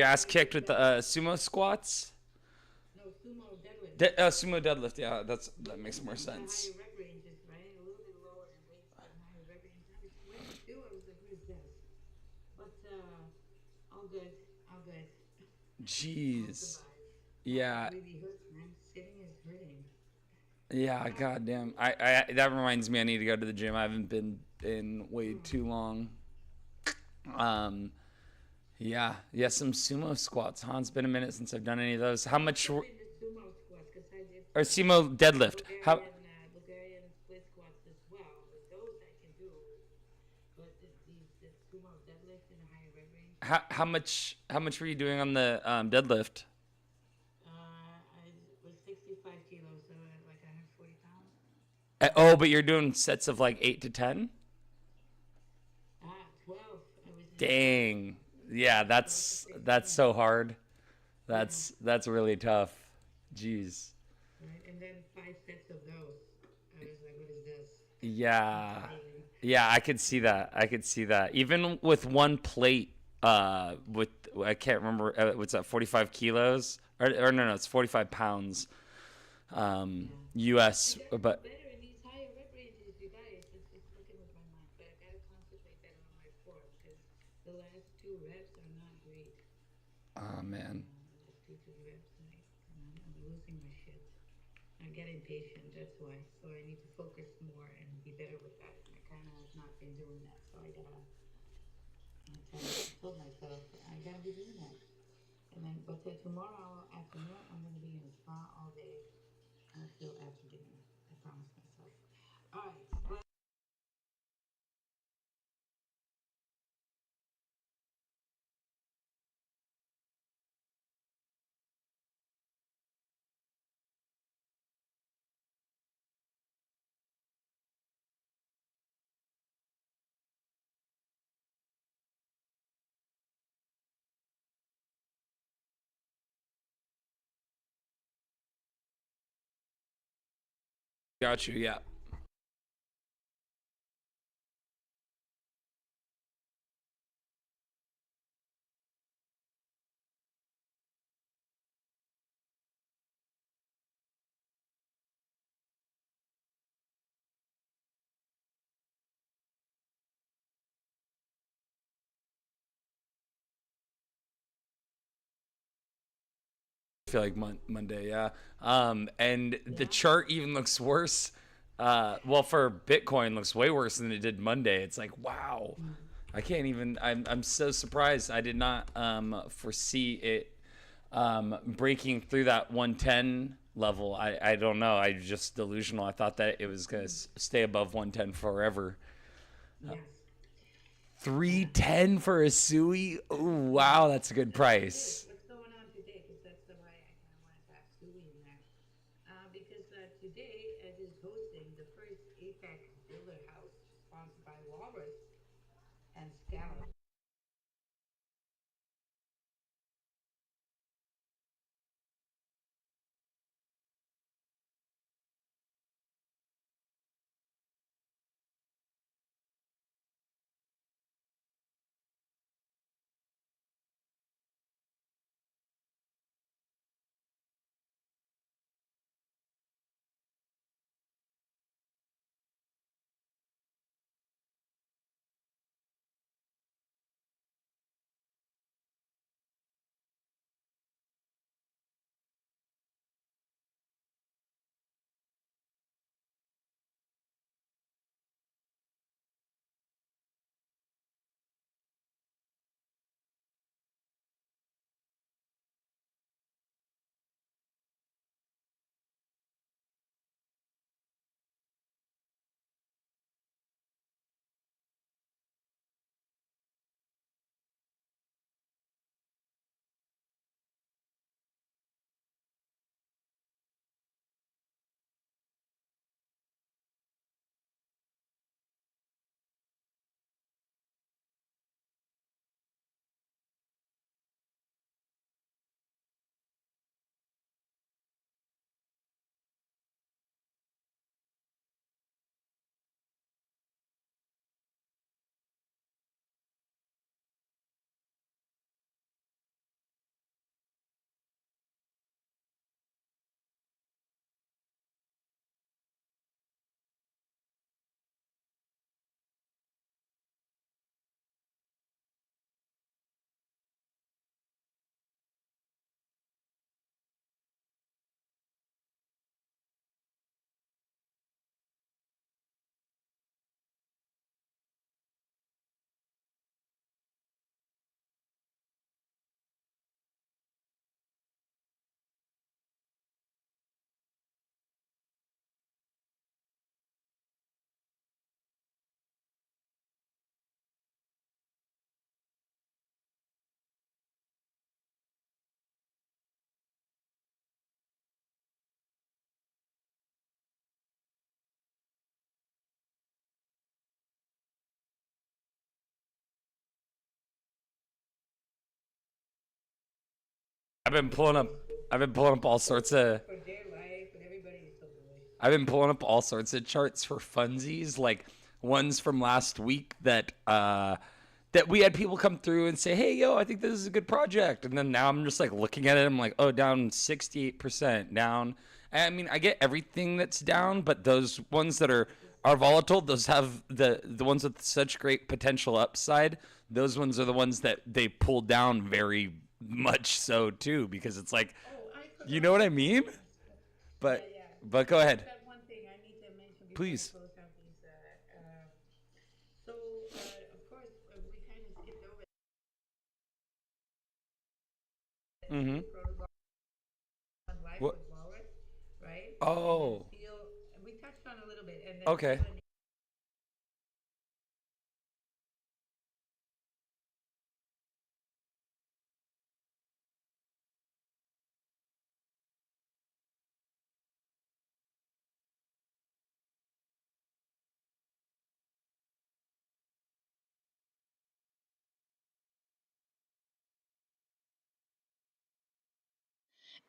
ass kicked with the sumo squats? No, sumo deadlift. Sumo deadlift. Yeah, that makes more The higher sense. rep ranges, right? A little bit lower in weights, but higher rep range. I was sweating too. I was like, what is this? But all good, all good. I'll Jeez. survive. My back Yeah. really hurts, man. Sitting is hurting. Yeah, Ah, goddamn. I that reminds me I need to go to the gym. I haven't been in way mm. too long. Um yeah, some sumo squats, huh? It's been a minute since I've done any of those. How Well, much start in the sumo squats because I did or sumo deadlift? How Bulgarian split squats as well. But those I can do. But the sumo deadlift in a higher rep range, how much were you doing on the deadlift? I was 65 kilos, so like 140 pounds. Oh, but you're doing sets of like 8 to 10. 12. I was in 12. Dang. Yeah, 12 to that's 15. so hard. Yeah, That's really tough. Jeez. right. And then 5 sets of those. I was like, what is this? I'm Yeah. tired. Yeah, I could see that. I could see that. Even with one plate, with I can't remember what's that, 45 kilos or no, it's 45 pounds, Yeah. I US. gotta do But better in these higher rep ranges, you guys. It's fucking with my mind, but I gotta concentrate better on my form because the last 2 reps are not great. oh man, The last two reps, I'm losing my shit. I get impatient, that's why. So I need to focus more and be better with that. I kind of have not been doing that, so I told myself I gotta be doing that. And then, but tomorrow afternoon, I'm gonna be in a spa all day until after dinner. I promise myself. All right. Well, got you. Yeah. I feel like Monday. Yeah. And the yeah. chart even looks worse. Well, for Bitcoin, looks way worse than it did Monday. It's like wow. Mm. I can't even. I'm so surprised. I did not foresee it breaking through that 110 level. I don't know. I just delusional. I thought that it was gonna stay above 110 forever. Yes. Yeah. 310 for a Sui. Oh wow, that's a good So today, price. what's going on today? Because that's the why I kind of wanted to have Suey in there. Because today it is hosting the first APEC Builder House sponsored by Walrus and Scallop. I've been It's pulling up. always cool. I've been pulling up all So sorts of. for their life and everybody is so bullish. I've been pulling up all sorts of charts for funsies, like ones from last week that we had people come through and say, "Hey, yo, I think this is a good project," and then now I'm just like looking at it, I'm like, "Oh, down 68% down." I mean, I get everything that's down, but those ones that are volatile, those have the ones with such great potential upside. Those ones are the ones that they pull down very much so too, because it's like, Oh, I you forgot know what I to mean? mention. Yeah, But yeah. but go I ahead, forgot one thing I need to mention before we please. close out these. So, of course, we kind of skipped over Mm-hmm. the protocol on life What? with Walrus, right? And then Oh, Seal, we touched on a little bit, and then okay. Seal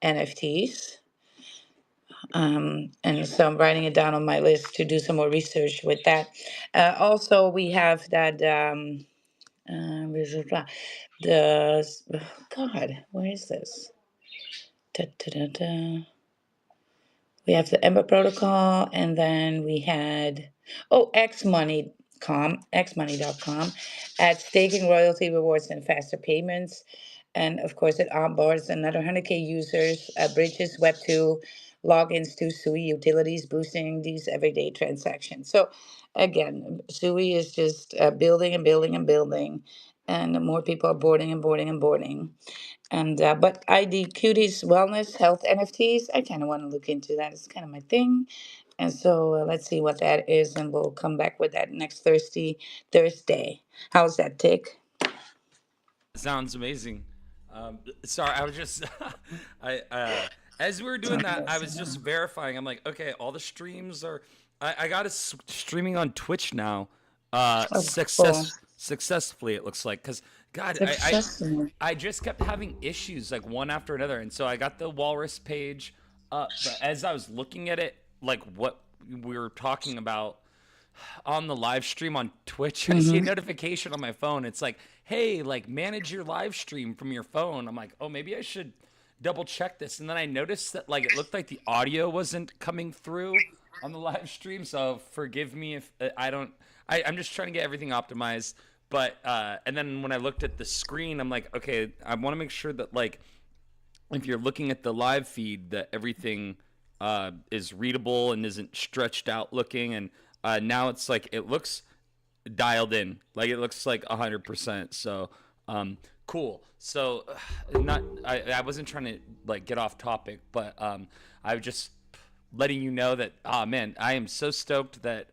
and NFTs. And so I'm writing it down on my list to do some more research with that. Also, we have that the God, where is this? Da, da, da, da. We have the Ember Protocol, and then we had xmoney.com at staking royalty rewards and faster payments. And of course, it onboards another 100K users, bridges Web2 logins to SUI utilities, boosting these everyday transactions. So, again, SUI is just building and building and building, and more people are boarding and boarding and boarding. And but ID cuties wellness health NFTs, I kind of want to look into that. It's kind of my thing. And so let's see what that is, and we'll come back with that next Thursday. How's that, Tick? Sounds amazing. Sorry, I was just I as we were doing that, I was just verifying. I'm like, okay, all the streams are. I got it streaming on Twitch now. Oh, cool. Successfully, it looks like. Cause God, Success. I just kept having issues like one after another, and so I got the Walrus page up. But as I was looking at it, like what we were talking about on the live stream on Twitch, I see a Mm-hmm. notification on my phone. It's like, hey, like manage your live stream from your phone. I'm like, oh, maybe I should double check this. And then I noticed that like it looked like the audio wasn't coming through on the live stream. So forgive me if I don't. I'm just trying to get everything optimized. But and then when I looked at the screen, I'm like, okay, I want to make sure that like if you're looking at the live feed, that everything is readable and isn't stretched out looking. And now it's like it looks dialed in, like it looks like 100%. So cool. So not I wasn't trying to like get off topic, but I was just letting you know that man, I am so stoked that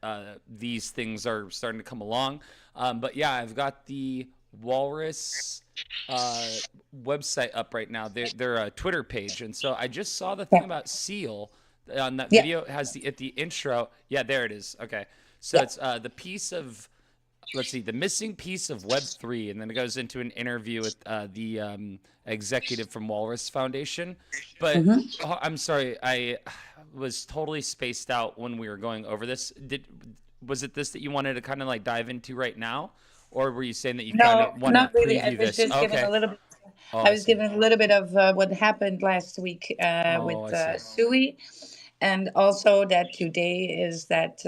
these things are starting to come along. But yeah, I've got the Walrus uh, website up right now. Their Twitter page, and so I just saw the thing Yeah. about Seal on that Yeah. video. It has the at the intro. Yeah, there it is. Okay, so Yeah. it's the piece of let's see, the missing piece of Web3, and then it goes into an interview with the executive from Walrus Foundation. But Mm-hmm. I'm sorry, I was totally spaced out when we were going over this. Did was it this that you wanted to kind of like dive into right now, or were you saying that you kind No, of want to not really. I preview was this? just Oh, giving a okay. little bit. Oh, I I was see. giving a little bit of what happened last week Oh, with I see. Sui, and also that today is that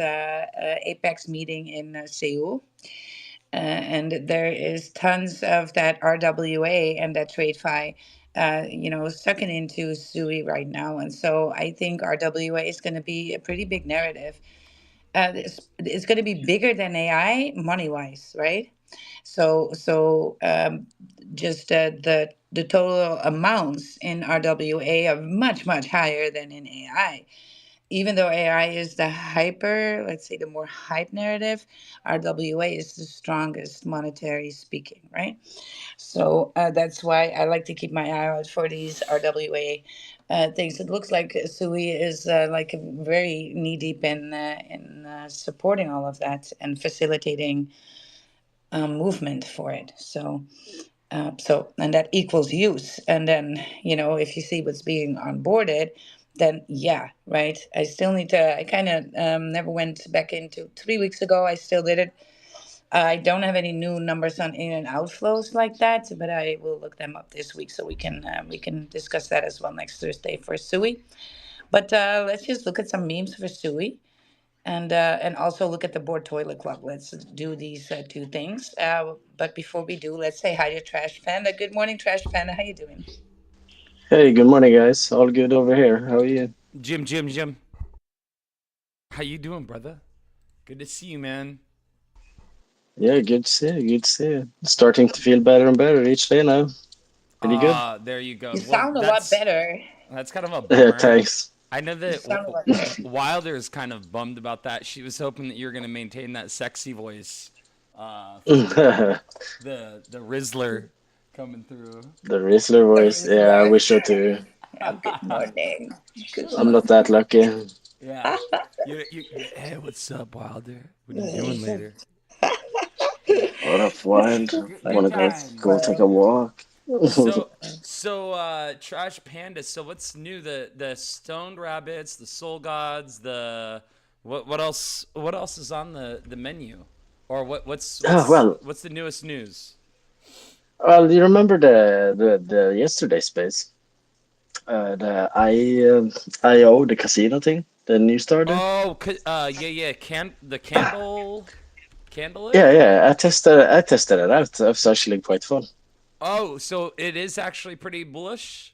Apex meeting in Seoul. And there is tons of that RWA and that TradeFi, sucking into Sui right now. And so I think RWA is going to be a pretty big narrative. It's going to be bigger than AI money wise, right? So just the total amounts in RWA are much much higher than in AI. Even though AI is the hyper, let's say the more hype narrative, RWA is the strongest monetary speaking, right? So that's why I like to keep my eye out for these RWA things. It looks like Sui is like very knee deep in supporting all of that and facilitating movement for it. So So, and that equals use. And then, if you see what's being onboarded, then yeah, right. I still need to, I kind of never went back into 3 weeks ago. I still did it. I don't have any new numbers on in and outflows like that, but I will look them up this week so we can discuss that as well next Thursday for Sui. But let's just look at some memes for Sui and also look at the board toilet club. Let's do these two things. But before we do, let's say hi to Trash Panda. Good morning, Trash Panda. How you doing? Hey, good morning, guys. All good over here. How are you? Jim. How you doing, brother? Good to see you, man. Yeah, good to see you. Good to see you. Starting to feel better and better each day now. Pretty good. There you go. You Well, sound a lot that's better. that's kind of a Yeah, bummer. thanks. I know You that sound a lot better. Wilder is kind of bummed about that. She was hoping that you're going to maintain that sexy voice from The the Rizzler coming through. Rizzler The voice. Yeah, I Rizzler. wish so too. Good morning. Good I'm not morning. that lucky. Yeah. Hey, what's up, Wilder? What are you doing later? What up, Wild? Good Wanna go times. take a walk? So Trash Panda. So what's new? The Stoned Rabbits, the Soul Gods, the what else? What else is on the menu? Or what's Ah, what's well, what's the newest news? you remember the yesterday space? The IO, the casino thing, the new starter. Oh, yeah. The candle it? Yeah. I tested it out. It was actually quite fun. Oh, so it is actually pretty bullish.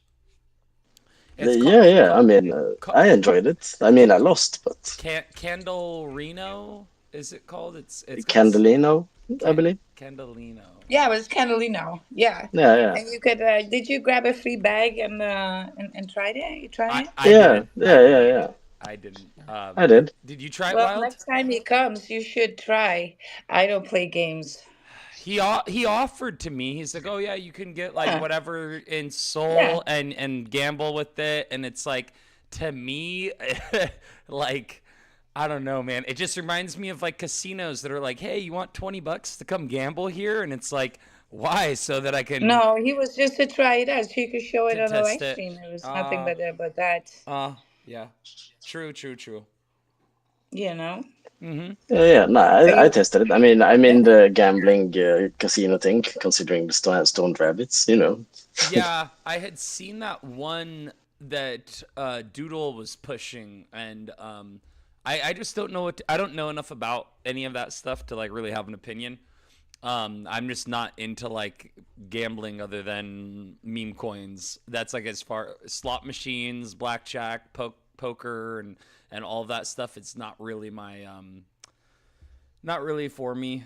It's Yeah. I mean, I enjoyed it. I mean, I lost, but Candle Reno. Is it called? It's got Candelino, I can believe. Candelino. Yeah, it was Candelino. Yeah, Yeah. and you could. Did you grab a free bag and tried it? You tried I it? I Yeah. didn't. I Yeah. Yeah. didn't. Yeah. I didn't. I Did did. did you try it, Well, Wild? next time he comes, you should try. I don't play games. He offered to me. He's like, "Oh yeah, you can get like Yeah, whatever in yeah. Soul and gamble with it." And it's like to me like I don't know, man. It just reminds me of like casinos that are like, "Hey, you want $20 to come gamble here?" And it's like, "Why? So that I can No, he was just to try it out. So you could show it to on the test live it." stream. It was nothing Uh but that. yeah. True. You know. Mhm. Yeah. No, So I you, tested it. I mean, I'm in yeah. the gambling casino thing, considering the stoned rabbits. Yeah, I had seen that one that Doodle was pushing, and I just don't know I don't know enough about any of that stuff to like really have an opinion. I'm just not into like gambling other than meme coins. That's like as far slot machines, blackjack, poker, and all of that stuff. It's not really my not really for me.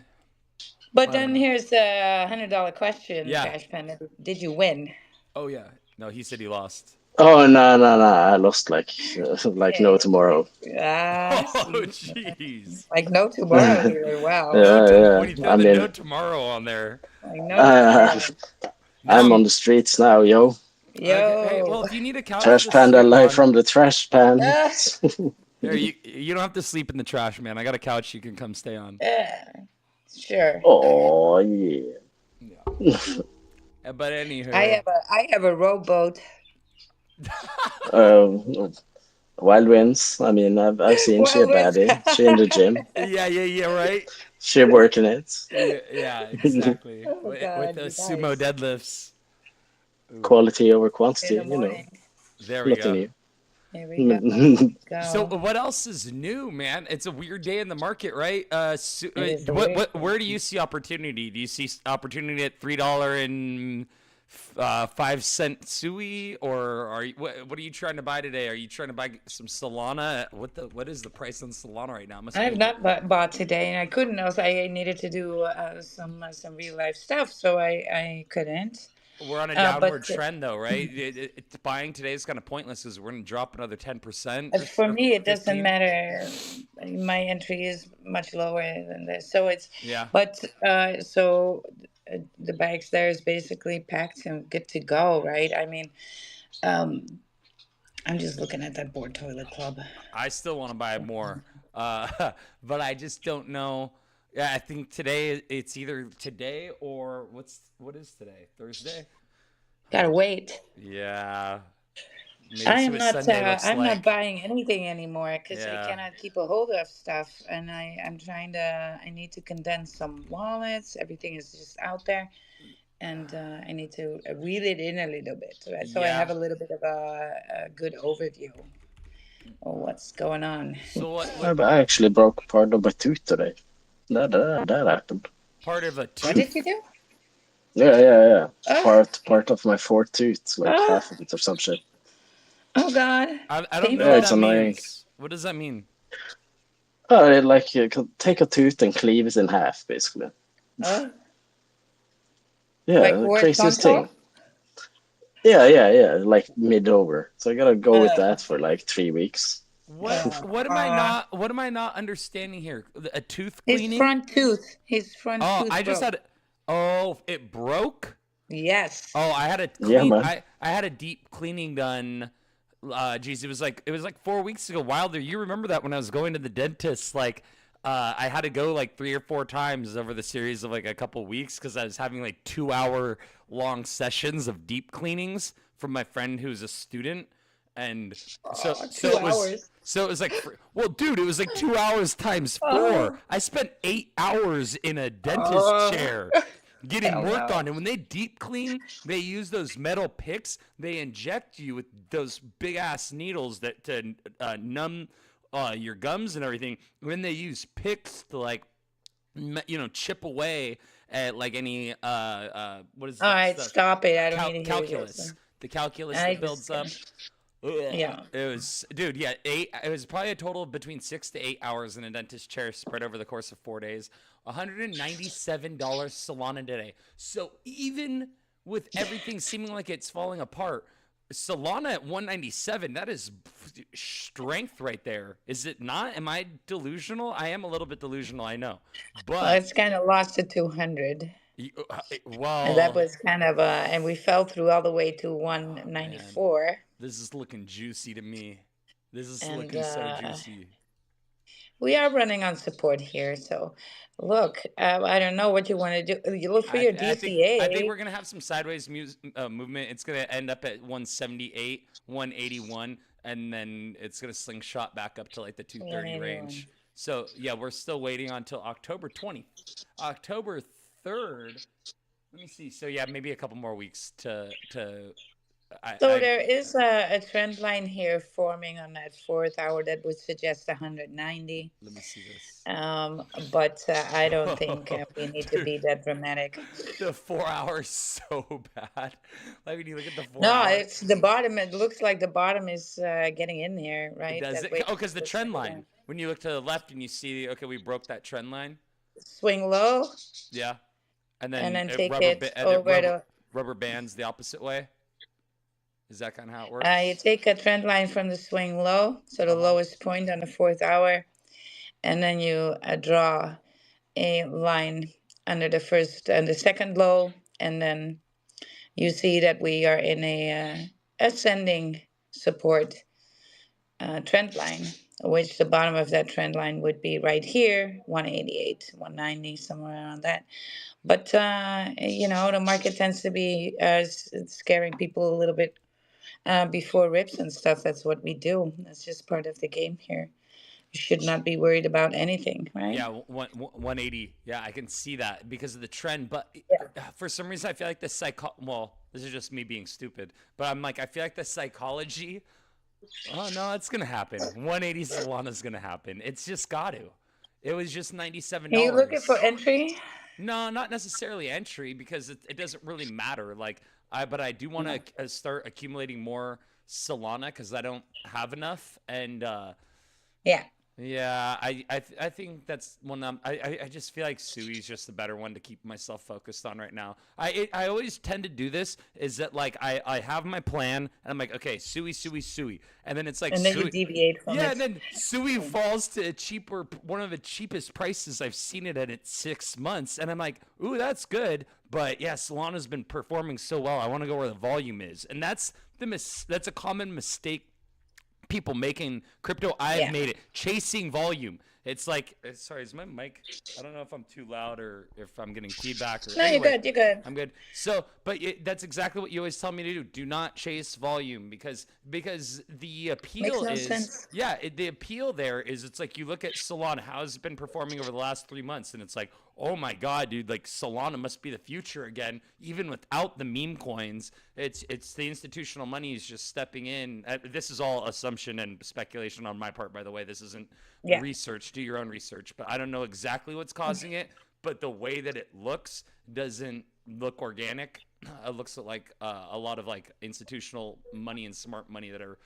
But I don't then know. here's a $100 question, Yeah. Trash Panda. Did you win? Oh yeah. No, he said he lost. Oh no! I lost like no Yeah. tomorrow. Oh See, jeez. like no tomorrow Yeah. here. Wow. When you throw I the no mean, tomorrow on there. Like no uh, tomorrow. I'm Now, on the streets now, yo. okay. Hey, well, Yo. if you need a couch Trash to panda sleep live on, from the trash pan. Ah, here you don't have to sleep in the trash, man. I got a couch you can come stay on. yeah, sure. Oh yeah. Yeah. But I anywho, have a rowboat. Um, Wild wins. I mean, I've seen she a Well, it's baddie. She in the gym. yeah, right. She working it. Yeah, exactly. oh With God, you those sumo guys. deadlifts. Ooh, Quality over In quantity. the morning. there we Nothing go. new. Here we go. Here we So go. what else is new, man? It's a weird day in the market, right? It is a weird what thing. where do you see opportunity? Do you see opportunity at $3.05 sui, or are you what are you trying to buy today? Are you trying to buy some Solana? What is the price on Solana right now? It I must be have not bought today, and I couldn't. Also, I needed to do some real life stuff, so I couldn't. we're on a But downward trend though, right? Buying today is kind of pointless because we're going to drop another 10% for or me, it doesn't 15. matter. My entry is much lower than this, so it's. Yeah. But the bags there is basically packed and good to go, right? I mean, um, I'm just looking at that board toilet club. I still want to buy more, but I just don't know. Yeah, I think today it's either today or what is today? Thursday? Gotta wait. Yeah. Maybe I see am what not. Sunday looks I'm not like. buying anything anymore because I Yeah. cannot keep a hold of stuff, and I'm trying to. I need to condense some wallets. Everything is just out there, and I need to reel it in a little bit, right? So I Yeah. have a little bit of a good overview of what's going on. So what I actually broke part of my tooth today. That happened. part of a What did you tooth? do? Yeah. Oh, Part of my fourth tooth, like oh, half of it or some shit. oh God, I don't know Yeah, what it's painful. that annoying. means. What does that mean? Oh, like you can take a tooth and cleave it in half, basically. Oh, Yeah, like the craziest thing. horizontal. Yeah, like mid over. So I gotta go with Uh, that for like 3 weeks. What am I not understanding here? A tooth his cleaning? front tooth. His front Oh, tooth I just broke. had oh, it broke? Yes. Oh, I had a Yeah, clean. man. I had a deep cleaning done. Geez, it was like 4 weeks ago. Wilder, you remember that when I was going to the dentist? Like, I had to go like 3 or 4 times over the series of like a couple weeks because I was having like 2 hour long sessions of deep cleanings from my friend who's a student, and Oh, 2 hours. so it was like well, dude, it was like 2 hours times four. Oh, I spent 8 hours in a dentist oh, chair getting hell work no. on. And when they deep clean, they use those metal picks. They inject you with those big ass needles that to numb your gums and everything. When they use picks to like chip away at like any what is All that right, stuff? stop it. I don't need to hear this. Calculus. The calculus I that just, builds up. Ugh. yeah. It was, dude, yeah, eight. It was probably a total of between 6 to 8 hours in a dentist chair spread over the course of 4 days. $197 salon a day. So even with everything seeming like it's falling apart, Solana at 197, that is strength right there. Is it not? Am I delusional? I am a little bit delusional, I know. Well, But it's kind of lost to 200. And that well, was kind of, and we fell through all the way to oh man, 194. this is looking juicy to me. This is And looking so juicy. we are running on support here. So look, I don't know what you want to do. You look for your I think DCA. we're gonna have some sideways movement. It's gonna end up at 178, 181, and then it's gonna slingshot back up to like the 230 181. range. So yeah, we're still waiting until October 3rd. Let me see. So yeah, maybe a couple more weeks to So I there is a trend line here forming on that fourth hour that would suggest 190. let me see this. But I don't think we need to Dude, be that dramatic. the 4 hours so bad. Like when you look at the four No, hour, it's the bottom. It looks like the bottom is getting in here, it right? does That it. way Oh, because the to trend settle line. down. When you look to the left and you see, okay, we broke that trend line. Swing low, Yeah, and and then then take it over to. rubber bands the opposite way. Is that kind of how it You works? take a trend line from the swing low, so the Uh huh. lowest point on the fourth hour, and then you draw a line under the first and the second low, and then you see that we are in a ascending support trend line, which the bottom of that trend line would be right here, 188, 190, somewhere around that. But the market tends to be scaring people a little bit before rips and stuff. That's what we do. That's just part of the game here. You should not be worried about anything, right? Yeah, 180. Yeah, I can see that because of the trend. But Yeah. for some reason, I feel like the well, this is just me being stupid. But I'm like, I feel like the psychology. Oh no, it's gonna happen. 180 Solana's gonna happen. It's just got to. It was just $97. Are you looking for entry? No, not necessarily entry because it doesn't really matter. Like but I do want No. to start accumulating more Solana because I don't have enough. And Yeah. yeah, I think that's one. I just feel like Sui's just the better one to keep myself focused on right now. I always tend to do this. Is that like I have my plan and I'm like, okay, Sui, and then it's like And then you Sui. deviate from Yeah, it. and then Sui falls to one of the cheapest prices I've seen it at 6 months, and I'm like, ooh, that's good. But yeah, Solana's been performing so well. I want to go where the volume is, and that's a common mistake people making crypto. I've Yeah. made it chasing volume. It's like, sorry, is my mic? I don't know if I'm too loud or if I'm getting feedback or No, you're anyway. good. You're good. I'm good. So, but that's exactly what you always tell me to do. Do not chase volume because the Makes appeal no is sense. yeah, the appeal there is it's like you look at Solana, how it's been performing over the last 3 months, and it's like, oh my god, dude, like Solana must be the future again, even without the meme coins. It's the institutional money is just stepping in. This is all assumption and speculation on my part, by the way. This isn't Yeah. research. Do your own research, but I don't know exactly what's causing it. But the way that it looks doesn't look organic. It looks like a lot of like institutional money and smart money that are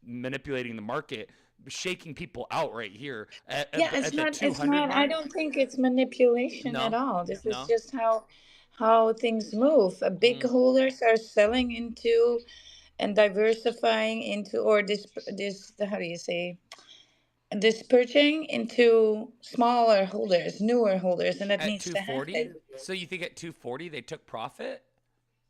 manipulating the market, shaking people out right here Yeah, at it's the not. It's 200 not. I mark. don't think it's manipulation at No, all. This is no. just how things move. Big Mm. holders are selling into and diversifying into, or this how do you say, dispersing into smaller holders, newer holders, and that At needs to 240. happen. So you think at 240 they took profit?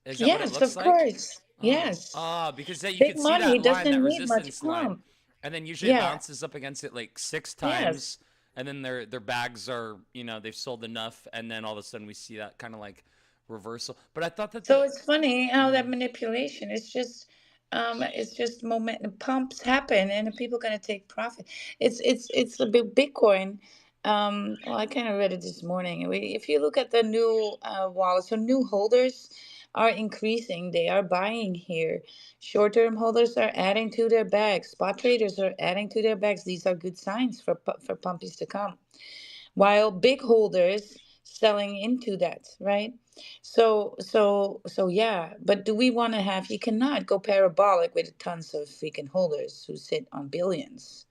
Is that what it Yes, looks of like? course. Yes. Because you Big could see money that line, that doesn't need much resistance line, pump. and then usually it Yeah. bounces up against it like six Yes. times, and then their bags are they've sold enough, and then all of a sudden we see that kind of like reversal. But I thought that So the it's funny how that mm, manipulation it's just moment pumps happen and people gonna take profit. It's a big Bitcoin. Well, I kind of read it this morning. If you look at the new wallet, so new holders are increasing. They are buying here. Short-term holders are adding to their bags. Spot traders are adding to their bags. These are good signs for pumpies to come, while big holders selling into that, right? So yeah, but do we want to have, you cannot go parabolic with tons of freaking holders who sit on billions.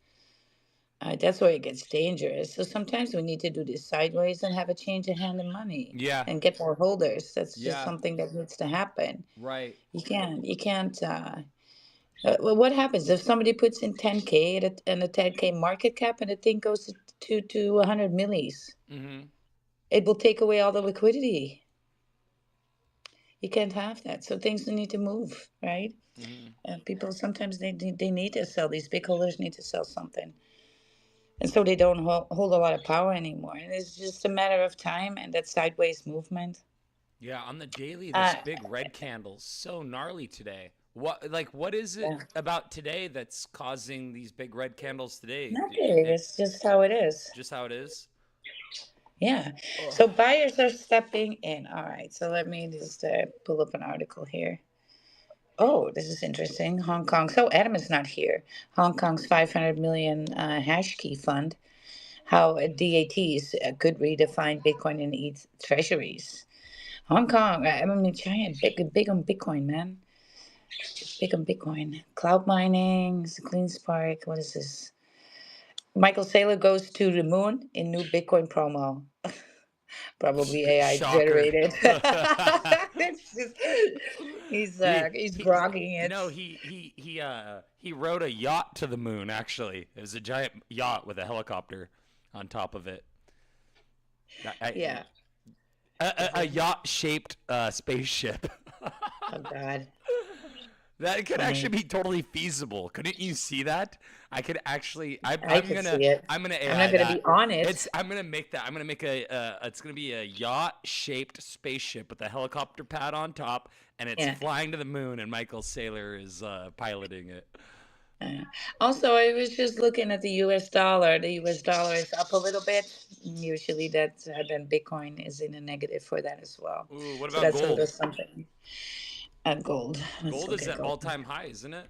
That's where it gets dangerous. So sometimes we need to do this sideways and have a change of hand in money yeah, and get more holders. That's just yeah, something that needs to happen. right. You can't well, what happens if somebody puts in 10K and a 10K market cap and the thing goes to 100 millis? Mm-hmm. It will take away all the liquidity. You can't have that. So things need to move, right? Mm-hmm. People sometimes they need to sell. These big holders need to sell something, and so they don't hold a lot of power anymore. And it's just a matter of time and that sideways movement. Yeah, on the daily, this Uh, big red candle's so gnarly today. What is it yeah, about today that's causing these big red candles today? nothing. It's just how it is. Just how it is. Yeah. Ugh. So buyers are stepping in. All right. So let me just pull up an article here. Oh, this is interesting. Hong Kong. So Adam is not here. Hong Kong's 500 million hash key fund. How DATs could redefine Bitcoin and ETH treasuries. Hong Kong. I mean, China, big on Bitcoin, man. Big on Bitcoin. Cloud mining, clean spark. What is this? Michael Saylor goes to the moon in new Bitcoin promo. Probably AI Shocker. generated. It's just, he's He grogging it. no he rode a yacht to the moon. Actually, it was a giant yacht with a helicopter on top of it. I, Yeah. a yacht shaped spaceship. Oh God. That could actually Funny. be totally feasible. Couldn't you see that? I could actually. I could see it. I'm gonna I'm not AI gonna be that. on it. I'm gonna make that. I'm gonna make a. It's gonna be a yacht shaped spaceship with a helicopter pad on top, and it's Yeah. flying to the moon. And Michael Saylor is piloting it. Uh, Also, I was just looking at the U.S. dollar. The U.S. dollar is up a little bit. Usually, then Bitcoin is in a negative for that as well. Ooh, what So about that's a little gold? something. At gold. Let's Gold look is at at gold. all time high, isn't it?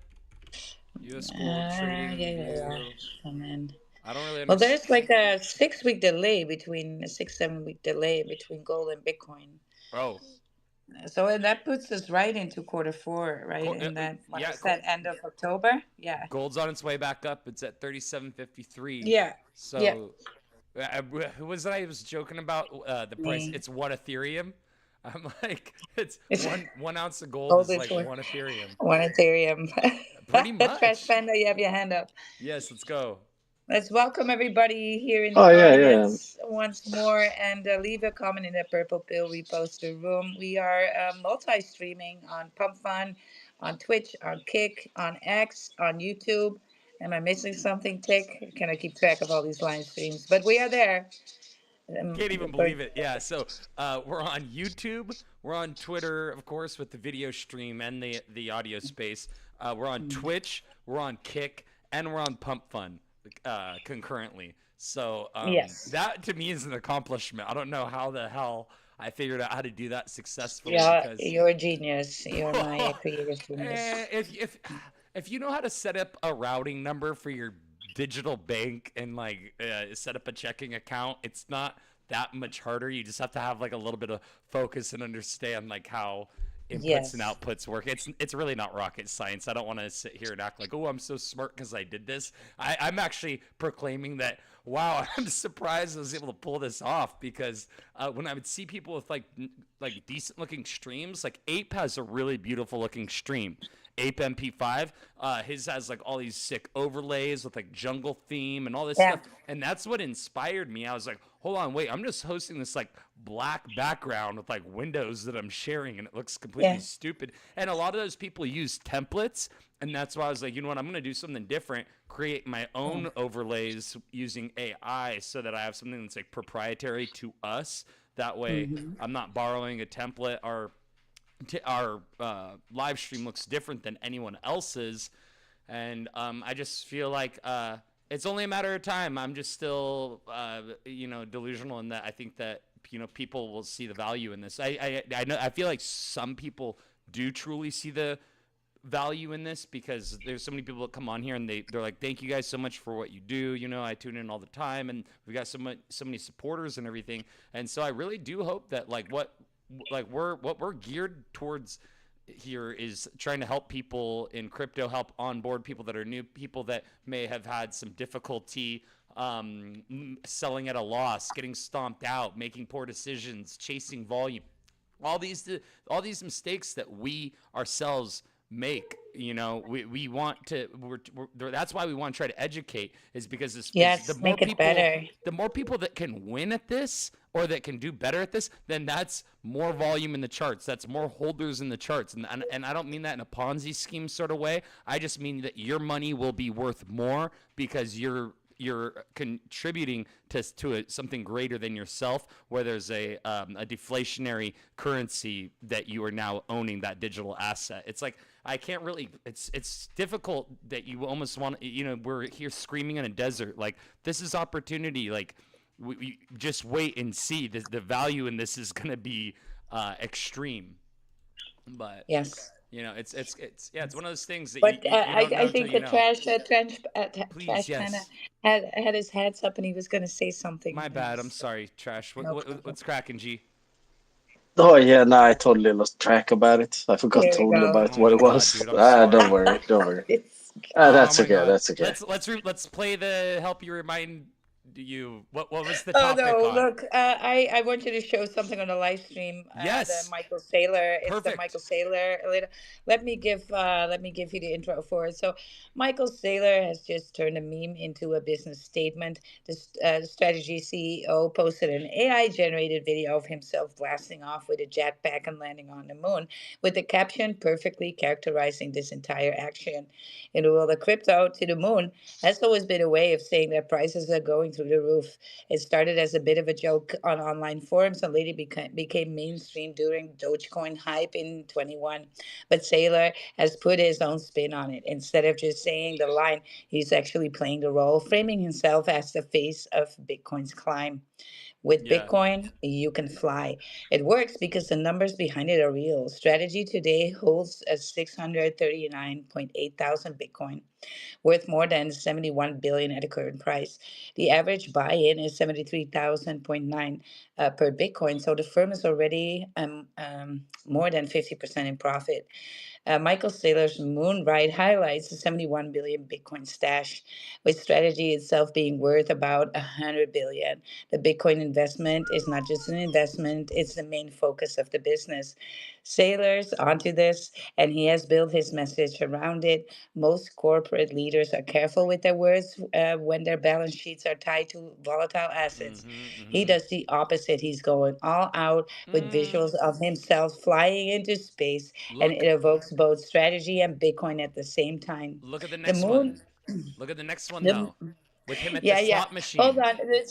U.S. gold trading Yeah. view. Come in. I don't really Well, understand. there's like a 6 week delay between a 6 7 week delay between gold and Bitcoin. Oh, So and that puts us right into quarter 4, right? In that, what yeah. is that, end of October? Yeah. Gold's on its way back up. It's at 37.53. Yeah. Yeah. So, who was that I was joking about the price? Me. It's one Ethereum. I'm like, it's It's one ounce of gold gold is is like one Ethereum. one Ethereum. Pretty Trash much. Panda, you have your hand up. Yes, let's go. Let's welcome everybody here in Oh the yeah, yeah. audience once more and leave a comment in the Purple Pill Reposter room. We are multi streaming on Pump Fun, on Twitch, on Kick, on X, on YouTube. Am I missing something, Tick? Can I keep track of all these live streams? But we are there. Can't even But believe it. Yeah. So we're on YouTube. We're on Twitter, of course, with the video stream and the audio space. We're on Twitch. We're on Kick, and we're on Pump Fun concurrently. So yes, that to me is an accomplishment. I don't know how the hell I figured out how to do that successfully yeah, because you're a genius. You're my creative genius. if you know how to set up a routing number for your digital bank and like set up a checking account, it's not that much harder. You just have to have like a little bit of focus and understand like how inputs and Yes. outputs work. It's really not rocket science. I don't want to sit here and act like, oh, I'm so smart because I did this. I'm actually proclaiming that. Wow, I'm surprised I was able to pull this off because when I would see people with like decent looking streams, like Ape has a really beautiful looking stream. Ape MP5, his has like all these sick overlays with like jungle theme and all this Yeah. stuff, and that's what inspired me. I was like, hold on, wait, I'm just hosting this like black background with like windows that I'm sharing, and it looks completely Yeah. stupid. And a lot of those people use templates, and that's why I was like, you know what, I'm gonna do something different, create my Mm. own overlays using AI, so that I have something that's like proprietary to us. That way, Mhm. I'm not borrowing a template. Our live stream looks different than anyone else's, and I just feel like it's only a matter of time. I'm just still, delusional in that I think that people will see the value in this. I know I feel like some people do truly see the value in this because there's so many people that come on here and they're like, thank you guys so much for what you do. I tune in all the time, and we got so many supporters and everything. And so I really do hope that what we're geared towards here is trying to help people in crypto, help onboard people that are new, people that may have had some difficulty selling at a loss, getting stomped out, making poor decisions, chasing volume, all these all these mistakes that we ourselves make. We want to that's why we want to try to educate, is because this is Yes, make it better. the more people that can win at this or that can do better at this, then that's more volume in the charts, that's more holders in the charts. And I don't mean that in a Ponzi scheme sort of way. I just mean that your money will be worth more because you're contributing something greater than yourself, where there's a deflationary currency that you are now owning that digital asset. It's like I can't really. It's difficult that you almost want. We're here screaming in a desert. Like, this is opportunity. Like, we just wait and see. The value in this is going to be extreme. But Yes. it's yeah. It's one of those things that But you don't I know until think you the know. Please, trash Panda yes. had his hands up and he was going to say something. My bad. I'm sorry, Trash. No problem. What's cracking, G? Oh yeah, no, I totally lost track about it. I forgot There we totally go. about Oh what my it god, was. dude. I'm Ah, don't sorry. worry, don't worry. It's Ah, Oh that's my okay, god. that's okay. Let's play the help you remind you. What was the Oh topic no! on? Look, I want you to show something on the live stream. The Yes. Michael Saylor. It's the Michael Perfect. Saylor. Let me give you the intro for it. So, Michael Saylor has just turned a meme into a business statement. The strategy CEO posted an AI generated video of himself blasting off with a jetpack and landing on the moon, with the caption perfectly characterizing this entire action. In the world of crypto, to the moon has always been a way of saying that prices are going through the roof. It started as a bit of a joke on online forums and later became mainstream during Dogecoin hype in 21. But Saylor has put his own spin on it. Instead of just saying the line, he's actually playing the role, framing himself as the face of Bitcoin's climb. With Yeah. Bitcoin, you can fly. It works because the numbers behind it are real. Strategy today holds a 639.8 thousand Bitcoin, worth more than 71 billion at the current price. The average buy-in is 73,000.9 per Bitcoin, so the firm is already more than 50% in profit. Michael Saylor's Moonride highlights the 71 billion Bitcoin stash, with strategy itself being worth about 100 billion. The Bitcoin investment is not just an investment, it's the main focus of the business. Saylor's onto this, and he has built his message around it. Most corporate leaders are careful with their words when their balance sheets are tied to volatile assets. Mm-hmm. He Mm-hmm. does the opposite. He's going all out with Mm. visuals of himself flying into space, and it Look evokes both strategy and Bitcoin at the same time. look at the The next moon, one. Look at the next one The, though, with him at the yeah, yeah. slot Hold machine. on.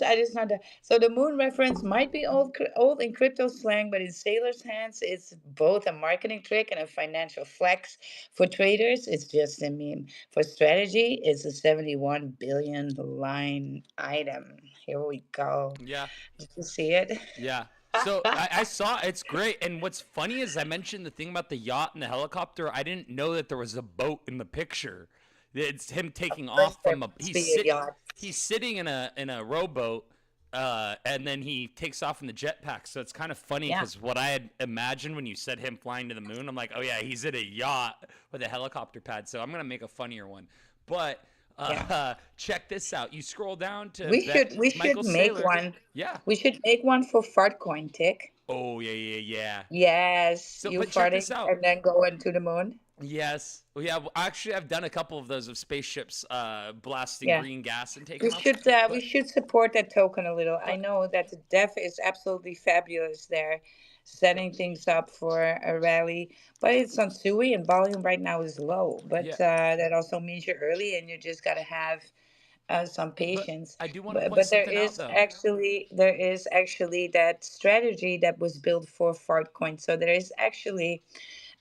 I just not. So the moon reference might be old in crypto slang, but in sailors' hands, it's both a marketing trick and a financial flex. For traders, it's just a meme. For strategy, it's a 71 billion line item. Here we go. Yeah. Did you see it? Yeah. So I saw it's great. And what's funny is I mentioned the thing about the yacht and the helicopter. I didn't know that there was a boat in the picture. It's him taking Course off there from a must be a yacht. he's sitting in a rowboat, and then he takes off in the jetpack. So it's kind of funny Yeah. because what I had imagined when you said him flying to the moon, I'm like, oh yeah, he's in a yacht with a helicopter pad. So I'm gonna make a funnier one. But Yeah. check this out. You scroll down to We should Michael make Saylor. one. Yeah. We should make one for Fartcoin, Tick. Oh yeah, yeah, yeah. Yes, So, you but check this farting out. and then going to the moon. Yes, well, yeah. Actually, I've done a couple of those of spaceships blasting Yeah. green gas and We taking off. should uh, we But should support that token a little. I but know that the dev is absolutely fabulous there, setting things up for a rally. But it's on Sui and volume right now is low. But yeah, that also means you're early and you just gotta have some but patience. I do want to point But something out though. there is actually that strategy that was built for Fartcoin. So there is actually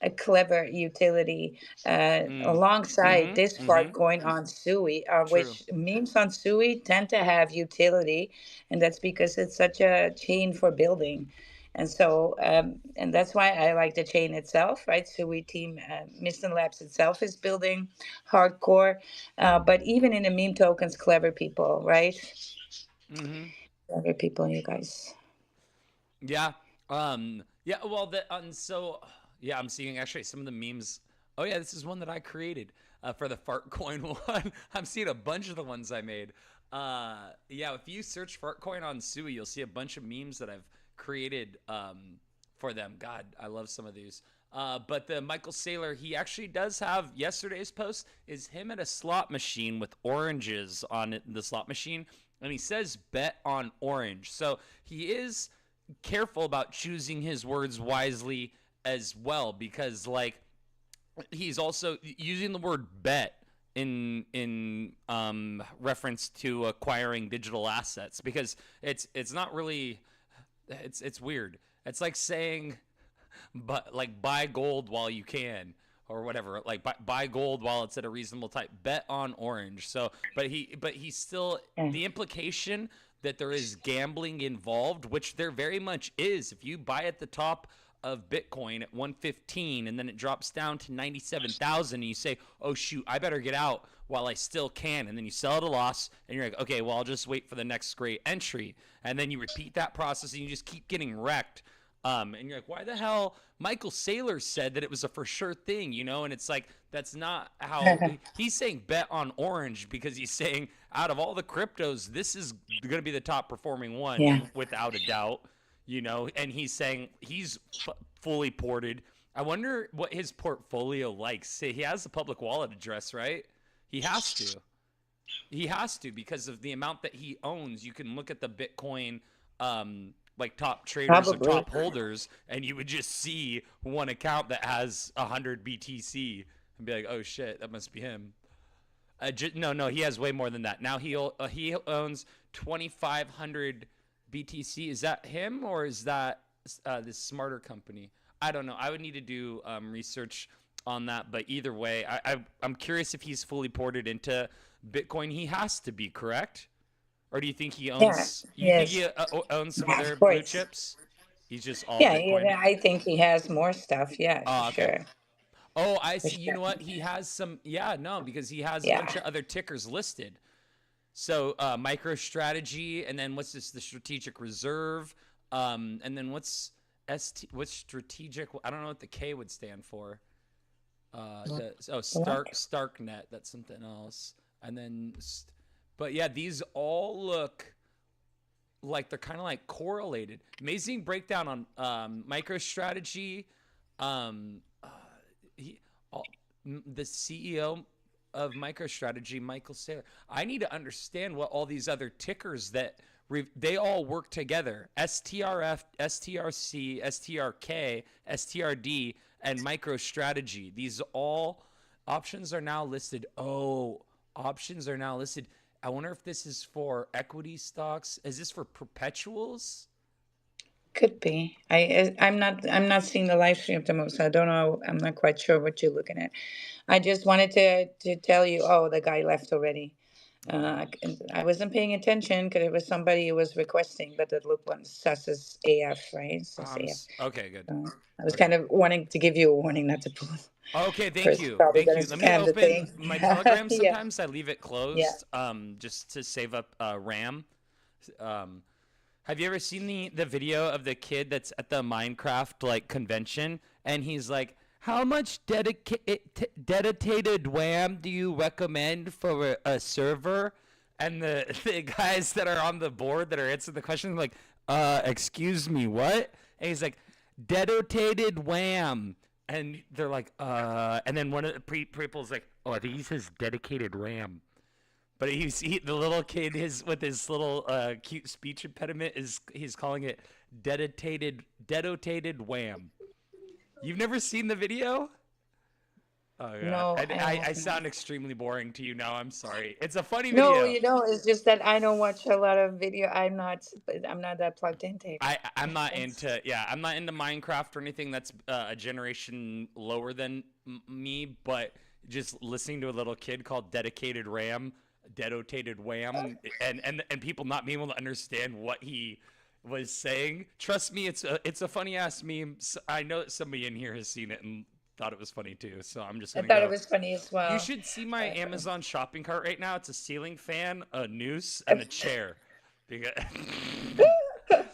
a clever utility Mm. alongside this Mm-hmm. Mm-hmm. Fartcoin on Sui, True. which memes on Sui tend to have utility, and that's because it's such a chain for building. And so, and that's why I like the chain itself, right? Sui team, Miston Labs itself is building hardcore, but even in the meme tokens, clever people, right? Mm-hmm. Clever people, you guys. Yeah. Yeah. Well, so yeah, I'm seeing actually some of the memes. Oh yeah, this is one that I created for the fart coin one. I'm seeing a bunch of the ones I made. Yeah, if you search fart coin on Sui, you'll see a bunch of memes that I've created for them. God, I love some of these. But the Michael Saylor, he actually does have yesterday's post is him at a slot machine with oranges on it, the slot machine, and he says bet on orange. So he is careful about choosing his words wisely as well because like he's also using the word bet in reference to acquiring digital assets because it's not really it's weird. It's like saying but like buy gold while you can or whatever like buy gold while it's at a reasonable type bet on orange. So but he's still Yeah. the implication that there is gambling involved, which there very much is. If you buy at the top of Bitcoin at 115 and then it drops down to 97,000 and you say, "Oh shoot, I better get out while I still can." And then you sell at a loss and you're like, "Okay, well, I'll just wait for the next great entry." And then you repeat that process and you just keep getting wrecked. And you're like, why the hell? Michael Saylor said that it was a for sure thing, you know? And it's like, that's not how he's saying bet on orange because he's saying out of all the cryptos, this is going to be the top performing one Yeah. without a doubt, you know? And he's saying he's fully ported. I wonder what his portfolio likes. Say he has a public wallet address, right? He has to. He has to because of the amount that he owns. You can look at the Bitcoin like top traders or Probably. top holders, and you would just see one account that has 100 BTC and be like, "Oh shit, that must be him." No, he has way more than that. Now he owns 2,500 BTC. Is that him or is that this smarter company? I don't know. I would need to do research on that. But either way, I'm curious if he's fully ported into Bitcoin. He has to be, correct? Or do you think he Yeah. owns? You think Yes. he owns some Yeah, other of blue course. chips? He's just all Yeah, Bitcoin. yeah, I think he has more stuff. Yeah, for Oh, okay. sure. Oh, I For see. You sure. know what? He has some. Yeah, no, because he has a bunch Yeah. of other tickers listed. So MicroStrategy, and then what's this? The Strategic Reserve, and then what's strategic? I don't know what the K would stand for. What? Starknet. That's something else. And then, but yeah, these all look like they're kind of like correlated. Amazing breakdown on MicroStrategy. Um, uh, he, all, the CEO of MicroStrategy, Michael Saylor. I need to understand what all these other tickers that they all work together. STRF, STRC, STRK, STRD, and MicroStrategy. These all options are now listed. Oh, options are now listed. I wonder if this is for equity stocks. Is this for perpetuals? Could be. I'm not seeing the live stream at the moment, so I don't know. I'm not quite sure what you're looking at. I just wanted to tell you. Oh, the guy left already. I wasn't paying attention because it was somebody who was requesting, but it looked like sus as AF, right? Sus AF. Okay, good. I was Okay. kind of wanting to give you a warning not to pull. Okay, thank Chris is you. probably Thank gonna you. Let me scam the open thing. my Telegram. Yeah, Sometimes I leave it yeah. closed just to save up RAM. Um, have you ever seen the video of the kid that's at the Minecraft like convention and he's like, "How much dedicated WAM do you recommend for a server?" And the guys that are on the board that are answering the question are like, excuse me, what?" And he's like, "Dedicated WAM." And they're like, and then one of the people's like, "Oh, I think he says dedicated RAM." But the little kid with his little cute speech impediment he's calling it dedicated wham. You've never seen the video? Oh god, No, I I have not. sound extremely boring to you now. I'm sorry. It's a funny No, video. it's just that I don't watch a lot of video. I'm not that plugged into it. I'm not That's into I'm not into Minecraft or anything that's a generation lower than me. But just listening to a little kid called Dedicated Ram, Dedicated Wham, and people not being able to understand what he was saying. Trust me, it's a funny ass meme. I know that somebody in here has seen it and thought it was funny too. So I'm just I gonna thought it go. was funny as You well. should see my Uh, Amazon shopping cart right now. It's a ceiling fan, a noose, and a chair. Because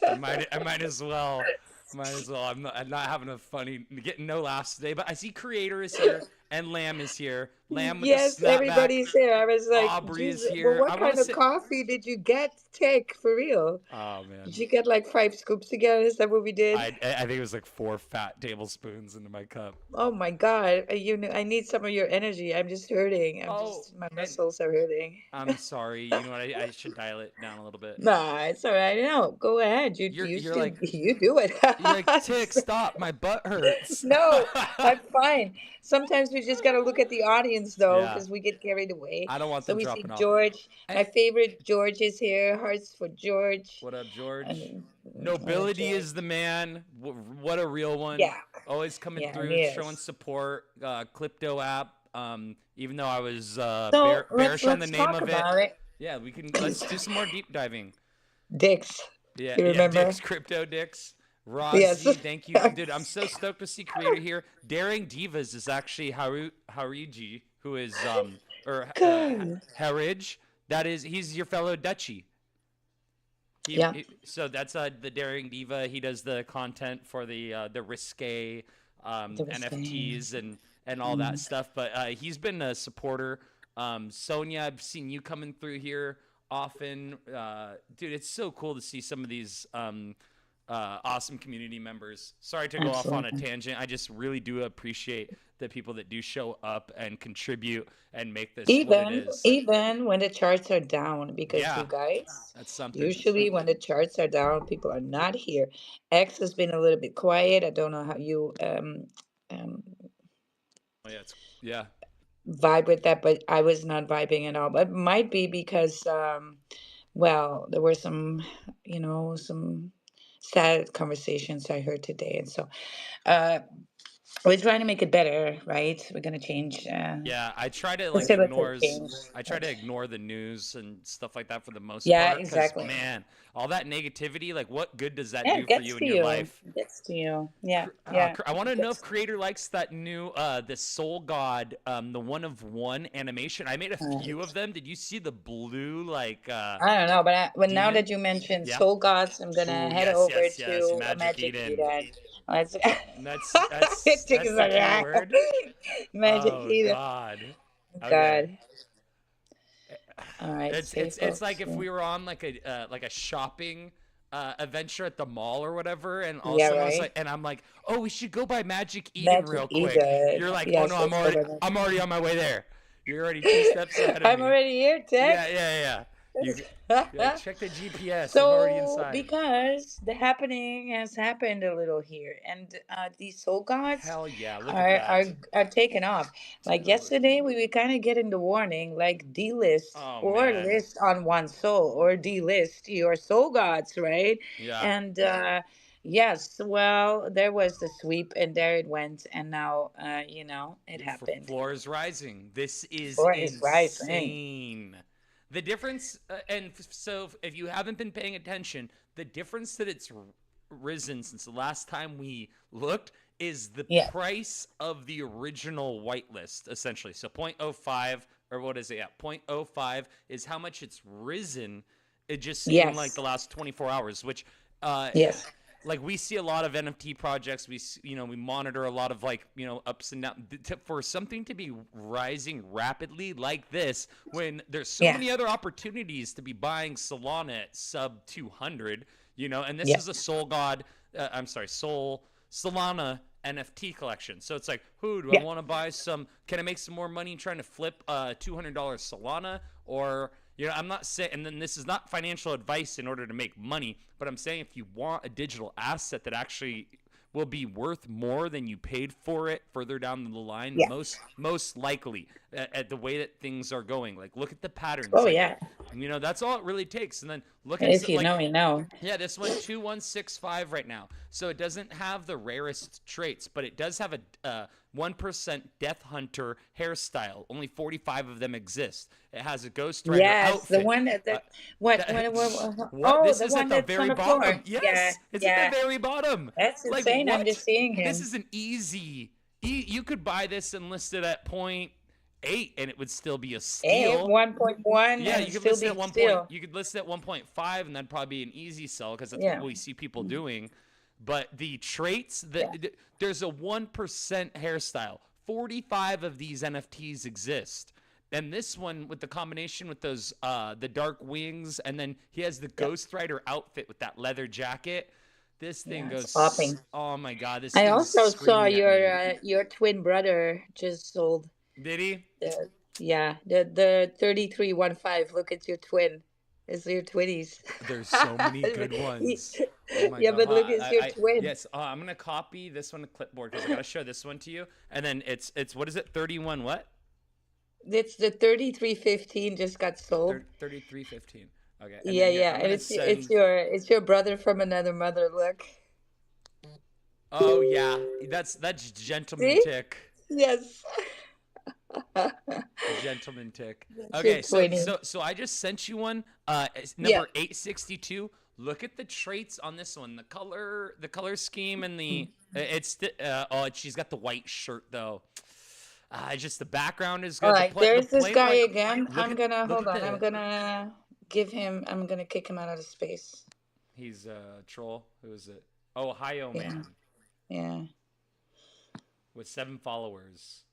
I might as well. Might as well. I'm not having a funny getting no laughs today. But I see Creator is here and Lamb is here. Lamb with the Yes, snapback. everybody's here. I was like, Aubrey is Jesus, well, here. I what want kind to of say. coffee did you get? Take for real? Oh Did man. you get like 5 scoops together? Is that what we did? I think it was like 4 fat tablespoons into my cup. Oh my God. I need some of your energy. I'm just hurting. Oh, My and muscles are hurting. I'm sorry. You know what? I should dial it down a little bit. Nah, it's all right. No, go ahead. You You're you you're still like you do it. you're like Tick. Stop. My butt hurts. No, I'm fine. Sometimes we just got to look at the audience though, Yeah. because we get carried away. I don't want So them we see dropping off. George. Eh, My favorite George is here. Hearts for George. what up, George? And Nobility George. is the man. What a real one. Yeah, Always coming yeah, through, he showing is. support. Crypto app. Even though I was So let's bearish on the let's name talk of it. about it. Yeah, let's do some more deep diving. Dix, Yeah, you yeah, remember? Dix, Crypto Dix. Yes. Razi, thank you. Dude, I'm so stoked to see Creator here. Daring Divas is actually Haruji, who is, Good. Harij. He's your fellow Dutchie. Yeah. So that's the Daring Diva. He does the content for the risque The Risque. NFTs and all that stuff. But he's been a supporter. Sonia, I've seen you coming through here often. Dude, it's so cool to see some of these awesome community members. Sorry to go off on a Absolutely. tangent. I just really do appreciate the people that do show up and contribute and make this what it Even is. even when the charts are down, because you Yeah, guys, that's something. usually when the charts are down, people are not here. X has been a little bit quiet. I don't know how you um Oh, yeah, yeah. vibe with that, but I was not vibing at all. But it might be because well, there were some sad conversations I heard today, and so uh we're trying to make it better, right? We're gonna change, Yeah, I try to like facilitate change. I try to ignore the news and stuff like that for the most Yeah, part cuz exactly. man, all that negativity, like what good does that Yeah, do it for gets you to in your you. life? It gets to you. Yeah, yeah. I want to It know if gets. Creator likes that new the Soul God the one of one animation. I made a few of Right. them. Did you see the blue like I don't know, but now that demon? you mentioned Yeah. Soul Gods, I'm gonna Ooh, head yes, over yes, yes. to a Magic Magic Eden. Eden. Let's. Tick That's is the like, key "Ah." word. Magic Oh Eden. God. Okay. God. All right, stay It's like focused. if Yeah, we were on like a shopping adventure at the mall or whatever, and all of a yeah, sudden right. I'm like, oh, we should go by Magic Eden Magic real quick. Eden. You're like, oh no, Yes, let's go by that. I'm already on my way there. You're already 2 steps ahead of I'm me. already here, Yeah, Tech. yeah, yeah. You you're like, check the GPS. I'm already So, inside. because the happening has happened a little here, and these soul gods Hell yeah! Look at are are that, are taken off. Like dude. yesterday, we were kind of getting the warning, like delist Oh or man. list on one soul, or delist your soul gods, right? Yeah. And yes, well, there was the sweep, and there it went, and now it happened. Floor is rising. This is Floor is rising. insane. The difference, so if you haven't been paying attention, the difference that it's risen since the last time we looked is the Yeah, price of the original whitelist, essentially. So 0.05, or what is it? Yeah, 0.05 is how much it's risen, just in like yes, the last 24 hours, which uh, yes, like we see a lot of NFT projects. We monitor a lot of like ups and downs for something to be rising rapidly like this when there's so yeah, many other opportunities to be buying Solana at sub 200. And this yeah, is a Soul God. I'm sorry, Soul Solana NFT collection. So it's like, who do I yeah, want to buy some? Can I make some more money trying to flip $200 Solana? Or I'm not saying, and then this is not financial advice in order to make money, but I'm saying if you want a digital asset that actually will be worth more than you paid for it further down the line, yeah. most likely at the way that things are going. Like look at the patterns. Oh Like yeah. that's all it really takes. And then look at If you like know, you know. yeah, this one 2165 right now. So it doesn't have the rarest traits, but it does have a 1% Death Hunter hairstyle. Only 45 of them exist. It has a Ghost Rider Yes, the outfit. one that, Uh, that what, that, oh, This the is one at the that's on very the floor. bottom. Yeah, Yes, it's at the yeah. very bottom. That's Like insane. I'm what? just seeing This him. is an easy. You could buy this and list it at point 8, and it would still be a Hey, steal. 1.1 Yeah, and you it's could still list it be at one point. still. You could list it at 1.5, and that'd probably be an easy sell because that's what Yeah, we see people doing. But the traits yeah. that there's a 1% hairstyle. 45 of these NFTs exist. And this one with the combination with those the dark wings, and then he has the Yep. Ghost Rider outfit with that leather jacket. This thing Yeah, it's goes, popping. oh my god, this I thing's also saw screaming at me. your twin brother just sold Did he? the yeah, the 3315. Look, it's your twin. It's your twinnies. There's so many good ones. Oh my Yeah, god! but look, it's your twin. Yes. I'm gonna copy this one to clipboard because I gotta show this one to you. And then it's what is it? 31 what? It's the 3315 just got sold. 3315. Okay. And Yeah, then here yeah, I'm and gonna it's send. your brother from another mother. Look, Oh yeah, that's Gentleman see? Tick. Yes, Gentleman Tick. that's your Okay, so twinny. so so I just sent you one. It's Yeah. number 862. Look at the traits on this one. The color scheme, and she's got the white shirt though. Just the background is All good. right, The there's this plain guy white. again. Look I'm at gonna look hold at on. I'm the. gonna give him. I'm gonna kick him out of the space. He's a troll. Who is it? Ohio Yeah, man yeah, with 7 followers.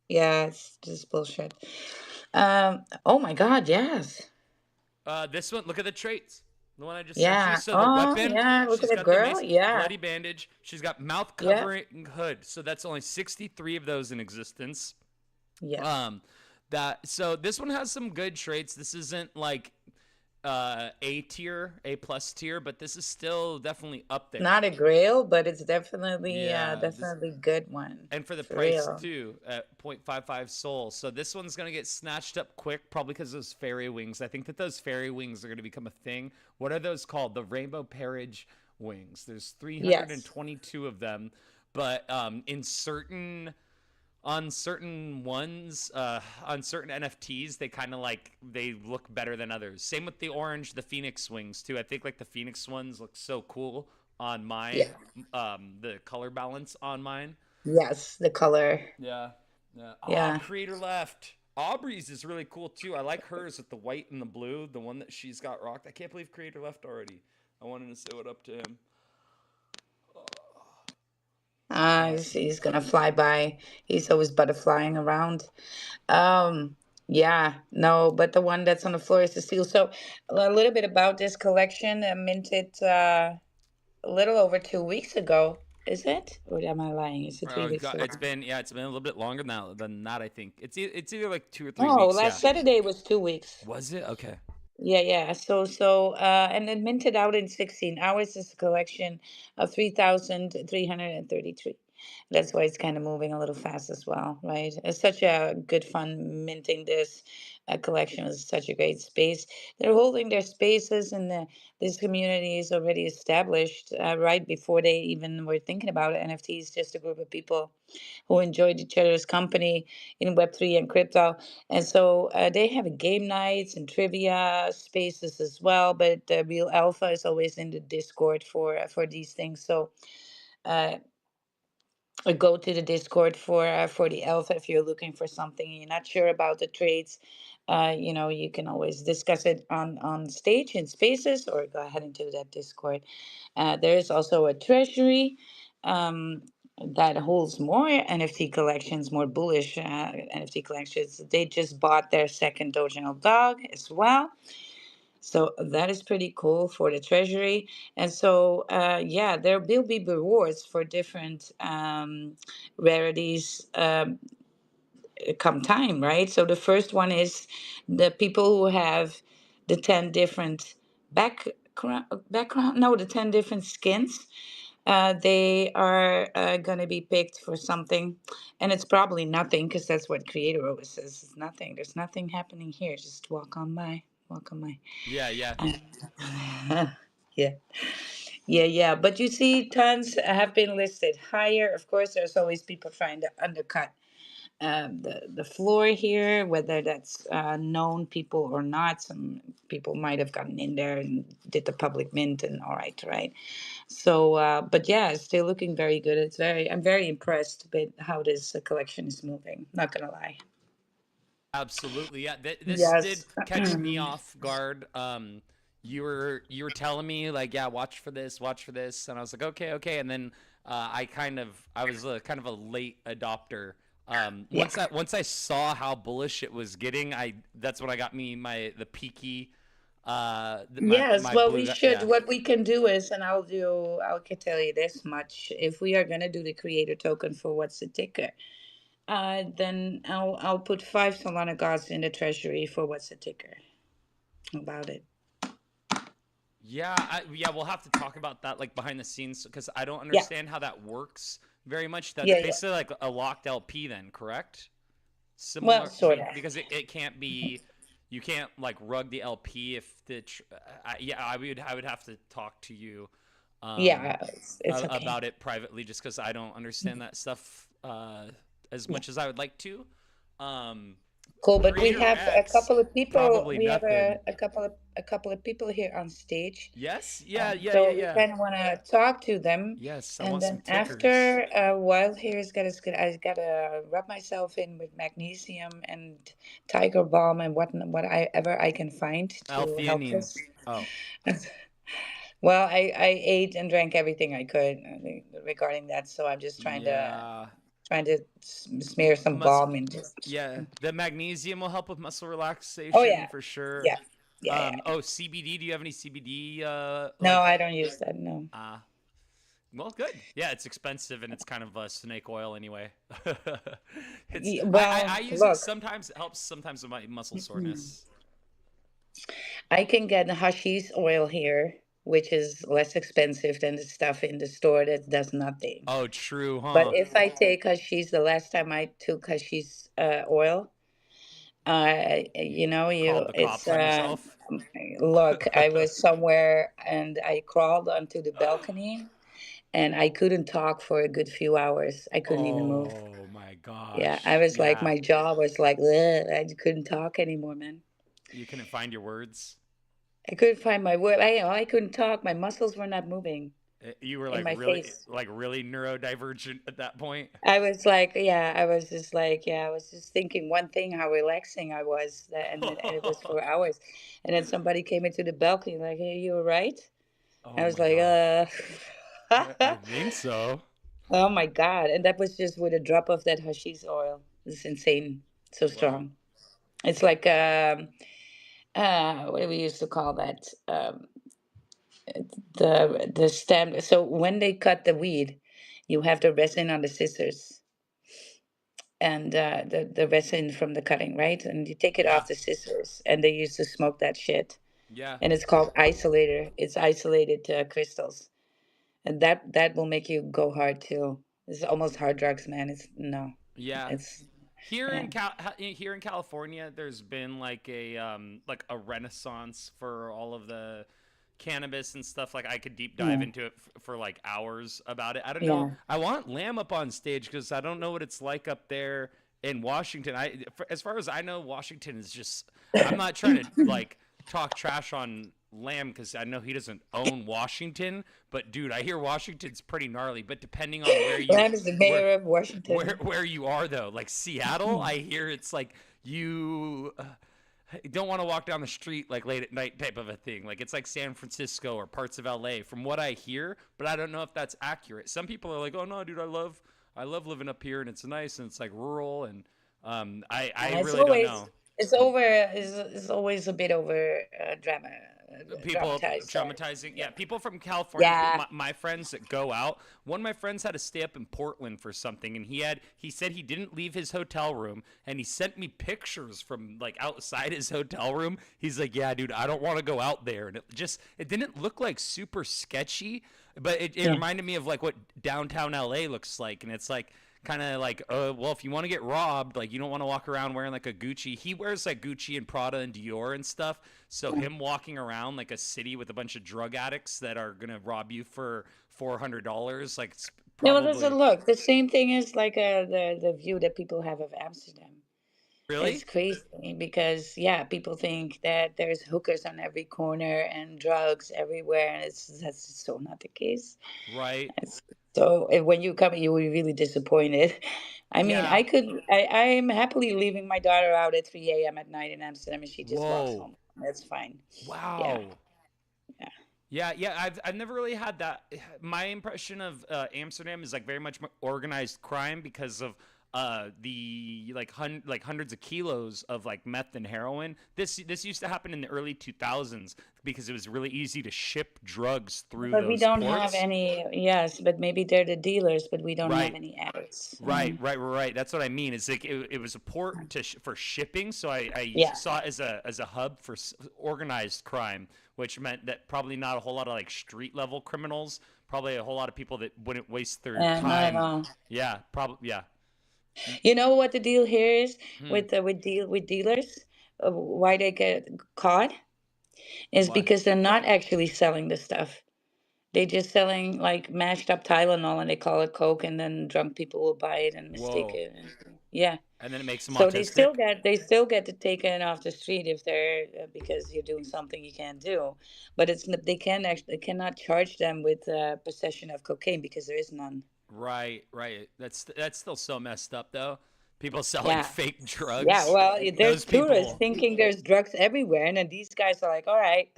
yeah. It's just bullshit. Oh my God. Yes. This one. Look at the traits. The one I just sent you. Yeah. So the Oh weapon. yeah. Look at She's the got the girl. mace, Yeah. bloody bandage. She's got mouth Yeah. covering hood. So that's only 63 of those in existence. Yeah. Um, so this one has some good traits. This isn't like A tier, A plus tier, but this is still definitely up there. Not a grail, but it's Yeah, definitely good one and for the for price real. too at 0.55 soul. So this one's gonna get snatched up quick, probably because those fairy wings. I think that those fairy wings are gonna become a thing. What are those called? The rainbow parage wings. There's Yes. 322 of them, but in certain on certain ones, on certain NFTs, they kind of like they look better than others. Same with the orange, the Phoenix wings too. I think like the Phoenix ones look so cool on Yeah. my the color balance on mine. Yes. The color. Yeah, yeah. Ah, Yeah. creator left. Aubrey's is really cool too. I like hers with the white and the blue, the one that she's got rocked. I can't believe creator left already. I wanted to say what up to him. Uh, He's gonna fly by. He's always butterflying around. Um, yeah, no, but the one that's on the floor is the seal. So a little bit about this collection, minted a little over 2 weeks ago. Is it? Or am I lying? Is it 3 weeks God, ago? it's been a little bit longer now than that. I think it's either like 2 or 3 Oh, weeks. Yeah. last Saturday was 2 weeks. Was it? Okay. Yeah, yeah. And then minted out in 16 hours is a collection of 3,333. That's why it's kind of moving a little fast as well, right? It's such a good fun minting this collection. Is such a great space. They're holding their spaces, and this community is already established right before they even were thinking about it. NFTs, just a group of people who enjoyed each other's company in Web3 and crypto. And so they have game nights and trivia spaces as well. But the real alpha is always in the Discord for these things. So uh, go to the Discord for the alpha if you're looking for something and you're not sure about the trades. You can always discuss it on stage in spaces or go ahead into that Discord. There is also a treasury um, that holds more NFT collections, more bullish NFT collections. They just bought their second original dog as well. So that is pretty cool for the treasury. And so, yeah, there will be rewards for different rarities come time, right? So the first one is the people who have the 10 different background, no, the 10 different skins. They are going to be picked for something, and it's probably nothing because that's what creator always says. It's nothing. There's nothing happening here. Just walk on by. Walk on by. Yeah, yeah. Yeah, yeah, yeah. But you see, tons have been listed higher. Of course, there's always people trying to undercut the floor here, whether that's known people or not. Some people might have gotten in there and did the public mint, and all right, right. So, but yeah, it's still looking very good. I'm very impressed with how this collection is moving. Not gonna lie. Absolutely. Yeah, this did Yes. catch me off guard. You were telling me like, yeah, watch for this, and I was like, okay, okay, and then I was kind of a late adopter. Yeah. Once I saw how bullish it was getting, I that's when I got me the peaky, Yes, my well, blue we guy. should. Yeah, What we can do is, and I can tell you this much: if we are gonna do the creator token for what's the ticker, then I'll put 5 Solana gods in the treasury for what's the ticker. How about it? yeah. We'll have to talk about that like behind the scenes because I don't Yeah, understand how that works very much. That's yeah, yeah. basically like a locked LP, then, correct? Well, Similar sort of. because it can't be, you can't like rug the LP if yeah, I would have to talk to you um Yeah, it's okay. about it privately just because I don't understand that stuff as much as I would like to. um Cool, but we Creator have a X, couple of people. probably We have nothing. a couple of people here on stage. Yes, yeah, yeah, yeah, So we yeah. kind of want to talk to them, Yes, I and want some then tickers. after Wild Hair's got us, I gotta rub myself in with magnesium and tiger balm and whatever I can find to help L-theanine. us. Oh, Well, I ate and drank everything I could regarding that, so I'm just yeah. trying to smear some Must balm and just. Yeah, the magnesium will help with muscle Oh relaxation yeah, for sure. yeah, yeah, yeah. Oh, CBD. Do you have any CBD? No, Like, I don't use that. No. uh, well, good. Yeah, it's expensive and it's kind of snake oil anyway. I Well, use it look, sometimes. It helps sometimes with my muscle soreness. I can get hashish oil here, which is less expensive than the stuff in the store that does nothing. Oh, true, But huh? if I take hashish, the last time I took hashish oil, Called the it's cops on yourself. look, I was somewhere and I crawled onto the balcony and I couldn't talk for a good few hours. I couldn't even move. Oh my Yeah, I gosh. was like, Yeah, my jaw was like, ugh, I couldn't talk anymore, man. you couldn't find your words. I couldn't find my word. I couldn't talk. My muscles were not moving You were in my face. like really neurodivergent at that point. I was like, yeah, I was just like, yeah, I was just thinking one thing, how relaxing I was, and it was for hours. And then somebody came into the balcony, like, hey, you all right? I Oh was my like, gosh. I think so. oh my God. And that was just with a drop of that hashish oil. It's insane. So Wow. strong. It's like, what do we used to call that? The stem. So when they cut the weed, you have the resin on the scissors and the resin from the cutting, right? And you take it Yeah. off the scissors, and they used to smoke that shit. Yeah. and it's called isolator. It's isolated crystals, and that will make you go hard too. It's almost hard drugs, man. It's no, Yeah. it's Here yeah, in here in California, there's been like a renaissance for all of the cannabis and stuff. Like I could deep dive yeah, into it for like hours about it. I don't know. yeah, I want Lamb up on stage because I don't know what it's like up there in Washington. As far as I know, Washington is just. I'm not trying to like talk trash on Lamb because I know he doesn't own Washington, but dude, I hear Washington's pretty gnarly. But depending on Lamb is the where mayor of Washington. where you are though, like Seattle, I hear it's like you don't want to walk down the street like late at night type of a thing. Like it's like San Francisco or parts of LA from what I hear, but I don't know if that's accurate. Some people are like, "Oh no, dude, I love living up here and it's nice and it's like rural and I It's really don't always know." it's always a bit over People dramatized. traumatizing, yeah, people from California, Yeah, my friends that go out. One of my friends had to stay up in Portland for something, and he said he didn't leave his hotel room, and he sent me pictures from like outside his hotel room. He's like, yeah, dude, I don't want to go out there. And it didn't look like super sketchy, but it yeah. reminded me of like what downtown LA looks like. And it's like kind of like, well, if you want to get robbed, like you don't want to walk around wearing like a Gucci. He wears like Gucci and Prada and Dior and stuff. So him walking around like a city with a bunch of drug addicts that are gonna rob you for $400, like it's No, well, that's a probably look. The same thing is like the view that people have of Amsterdam. It's really crazy because yeah, people think that there's hookers on every corner and drugs everywhere, and that's so not the case. right. It's, so when you come, you will be really disappointed. I mean, Yeah. I'm happily leaving my daughter out at 3 a.m. at night in Amsterdam, and she just walks Whoa. home. That's fine. Yeah, Wow. yeah. Yeah, yeah, I've never really had that. My impression of Amsterdam is like very much organized crime because of the like hundreds of kilos of like meth and heroin. This used to happen in the early 2000s because it was really easy to ship drugs through But we those don't have ports. any. Yes, but maybe they're the dealers, but we don't have Right. any addicts. Right. That's what I mean. It's like it was a port for shipping, so I Yeah. saw it as a hub for organized crime, which meant that probably not a whole lot of like street level criminals, probably a whole lot of people that wouldn't waste their Not at time. all. Yeah, probably. Yeah. You know what the deal here is Hmm. with dealers? Why they get caught is Why? because they're not actually selling the stuff. They're just selling like mashed up Tylenol and they call it Coke, and then drunk people will buy it and mistake Whoa. it. Yeah. And then it makes them So autistic. they still get to take it off the street if they're because you're doing something you can't do, but they cannot charge them with possession of cocaine because there is none. Right. That's still so messed up though. People selling Yeah. fake Yeah, drugs. well, there's Those tourists people. thinking there's drugs everywhere, and then these guys are like, "All right,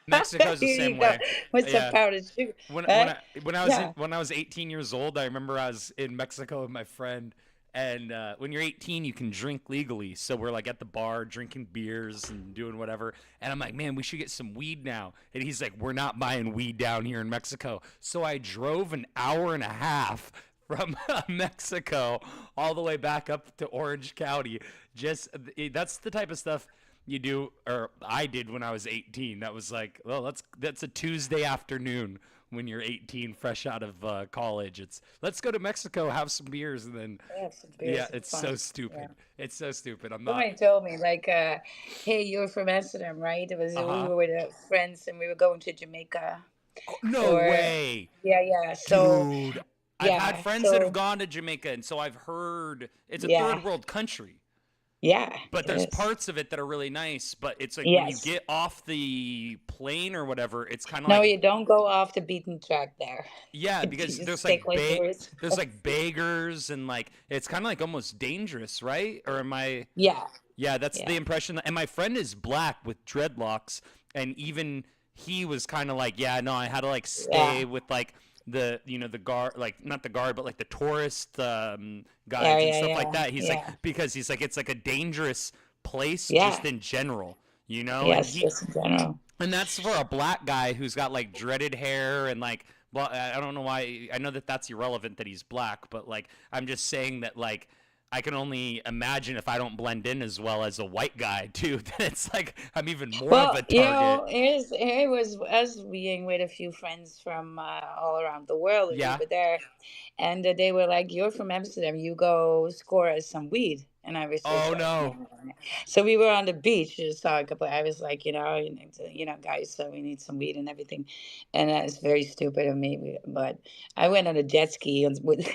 Mexico's the here same you go way. with some Yeah. powdered sugar." when when Right? I when I was Yeah, when I was 18 years old, I remember I was in Mexico with my friend, and when you're 18, you can drink legally. So we're like at the bar drinking beers and doing whatever. And I'm like, man, we should get some weed now. And he's like, we're not buying weed down here in Mexico. So I drove an hour and a half from Mexico all the way back up to Orange County. Just that's the type of stuff you do, or I did when I was 18. That was like, well, that's a Tuesday afternoon when you're 18, fresh out of college. It's let's go to Mexico, have some beers, and then I have some yeah, beers. It's it's so fun. Yeah. stupid. It's so stupid. I'm not. Somebody told me like, "Hey, you're from Amsterdam, right?" It was Uh we huh. were with friends and we were going to Jamaica Oh, no for way, yeah. So dude. I've had yeah, friends that have so gone to Jamaica, and so I've heard it's a yeah, third world country. yeah, But it there's is. parts of it that are really nice. But it's like when you Yes. get off the plane or whatever, it's kind of No, like you don't go off the beaten track there. yeah, You because just stay close to where it's there's like beggars and like it's kind of like almost dangerous, right? Or am I? yeah, Yeah, that's the yeah, impression. And my friend is black with dreadlocks, and even he was kind of like, yeah, no, I had to like yeah. stay with like the guard, like not the guard, but like the tourist guides and Area, stuff like yeah, that. He's like yeah, because he's like it's like a dangerous place yeah. just in general, and Yes, just in general. and that's for a black guy who's got like dreaded hair and like well, I don't know why. I know that that's irrelevant that he's black, but like I'm just saying that like I can only imagine if I don't blend in as well as a white guy too, then it's like I'm even more of Well, a target. here was us being with a few friends from all around the world, and we Yeah. were there, and they were like, "You're from Amsterdam, you go score us some weed." And I was just Oh like, "No, no. no, no, no." So we were on the beach, just saw a couple. I was like, guys, so we need some weed and everything, and it's very stupid of me, but I went on a jet ski with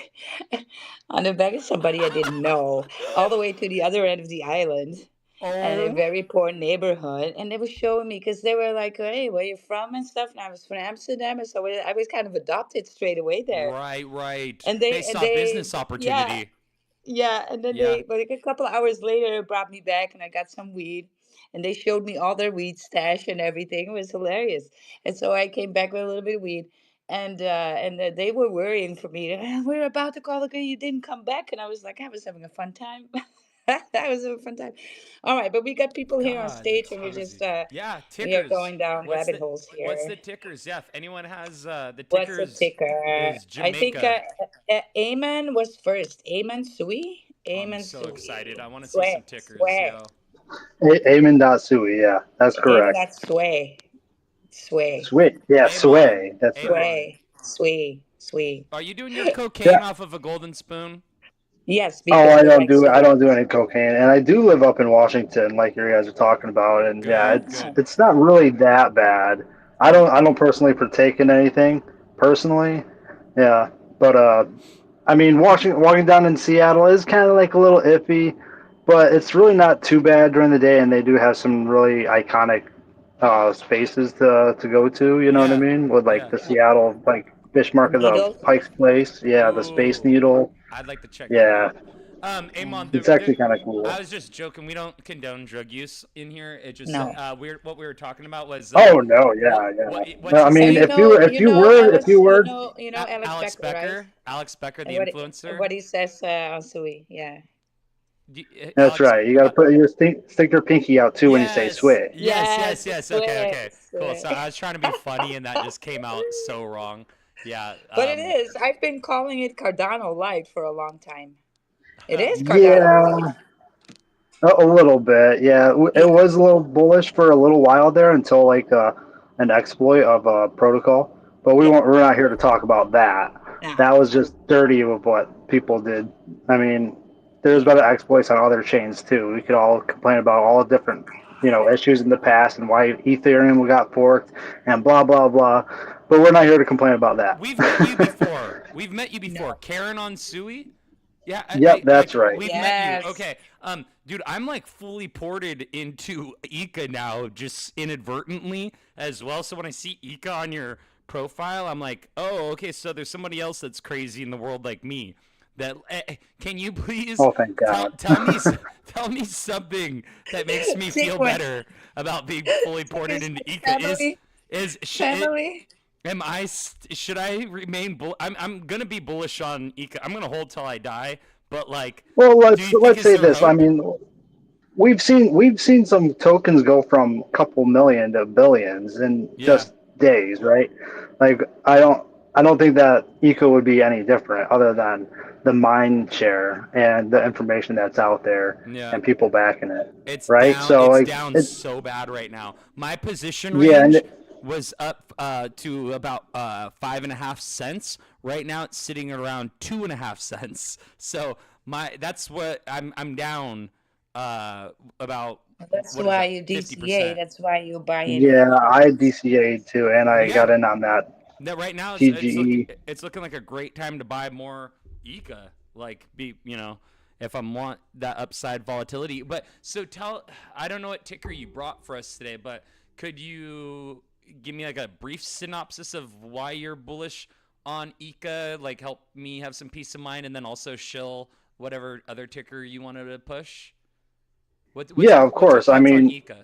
on the back of somebody I didn't know, all the way to the other end of the island and a Oh. very poor neighborhood. And they were showing me because they were like, "Hey, where you from?" and stuff. And I was from Amsterdam, and so I was kind of adopted straight away there. Right, right. And They saw business yeah, opportunity. yeah. And then Yeah. they, like a couple of hours later, brought me back, and I got some weed. And they showed me all their weed stash and everything. It was hilarious. And so I came back with a little bit of weed. And they were worrying for me. We're about to call the girl. You didn't come back, and I was like, I was having a fun time. That was a fun time. All right, but we got people here on God, stage, that's and crazy. Yeah, we are tickers. going down What's rabbit the holes what's here. the tickers? Yeah, if anyone has the What's a tickers ticker? is I think Jamaica. Amen was first. Amen Sui. Oh, I'm Amen so Sui. excited. I want to see some Sway. tickers, Sway. yo. Amen.sui, yeah, that's Amen correct. that sway. Sway. Sway, yeah, Amon. sway. That's right. Amon. Sway. Sway. Sway. Are you doing your cocaine Yeah. off of a golden spoon? Yes, Oh, because we like I sweet. don't do any cocaine, and I do live up in Washington, like you guys are talking about, and yeah, Good, it's Ah. good. it's not really that bad. I don't personally partake in anything personally, yeah, but I mean, walking down in Seattle is kind of like a little iffy, but it's really not too bad during the day, and they do have some really iconic spaces to go to. You know what I Yeah. mean? With like Yeah. the Seattle like fish market, the Needles. Pike's Place, yeah, the Space Ooh. Needle, I'd like to check that yeah, out. Amon, Mm. it's actually kind of I cool. was just joking. We don't condone drug use in here. It just No. what we were talking about was Oh no, what yeah, yeah. what's No, I his mean, name? if you were, You know Alex Alex Becker, right? Becker. Alex Becker, And the influencer. what he says on Sui. Yeah. that's Alex. right. You got to put your stick your pinky out too when you say Yes, sway. yes, yes, Yes, yes. Okay, swear, okay, cool. So swear. I was trying to be funny, and that just came out so wrong. Yeah. But it is. I've been calling it Cardano Light for a long time. It is Cardano Yeah, Light. a little bit. Yeah, it Yeah. was a little bullish for a little while there until like an exploit of a protocol. But Yeah. we're not here to talk about that. Nah. That was just dirty of what people did. I mean, there's been exploits on other chains too. We could all complain about all the different issues in the past and why Ethereum got forked and blah blah blah. But we're not here to complain about that. We've met you before. We've met you before. No. Karen on Sui. Yeah, Yep, that's right. we've met you. Yes. Okay, dude, I'm like fully ported into Ika now, just inadvertently as well. So when I see Ika on your profile, I'm like, oh, okay. So there's somebody else that's crazy in the world like me. That can you please Oh, thank God. tell me something that makes me feel Sequin. better about being fully ported into Ika? Is Family. Am I? Should I remain? I'm gonna be bullish on Ika. I'm gonna hold till I die. But like, Well, do you think let's is say there this. I hope? mean, we've seen some tokens go from a couple million to billions in Yeah, just days, right? Like I don't think that eco would be any different other than the mind share and the information that's out there yeah. and people backing it, right? So It's like down it, so bad right now. My position yeah, and range it, was up to about 5.5 cents. Right now, it's sitting around 2.5 cents. So that's what I'm down about. That's What is why that? you fifty DCA. percent. That's why you buy in yeah, futures. I DCA'd too, and I Yeah, got in on that that right now TGE. it's looking like a great time to buy more Ika. Like if I want that upside volatility. But so I don't know what ticker you brought for us today, but could you give me like a brief synopsis of why you're bullish on Ika? Like help me have some peace of mind, and then also shill whatever other ticker you wanted to push. Yeah, of What's your course. I thoughts on mean, Ika?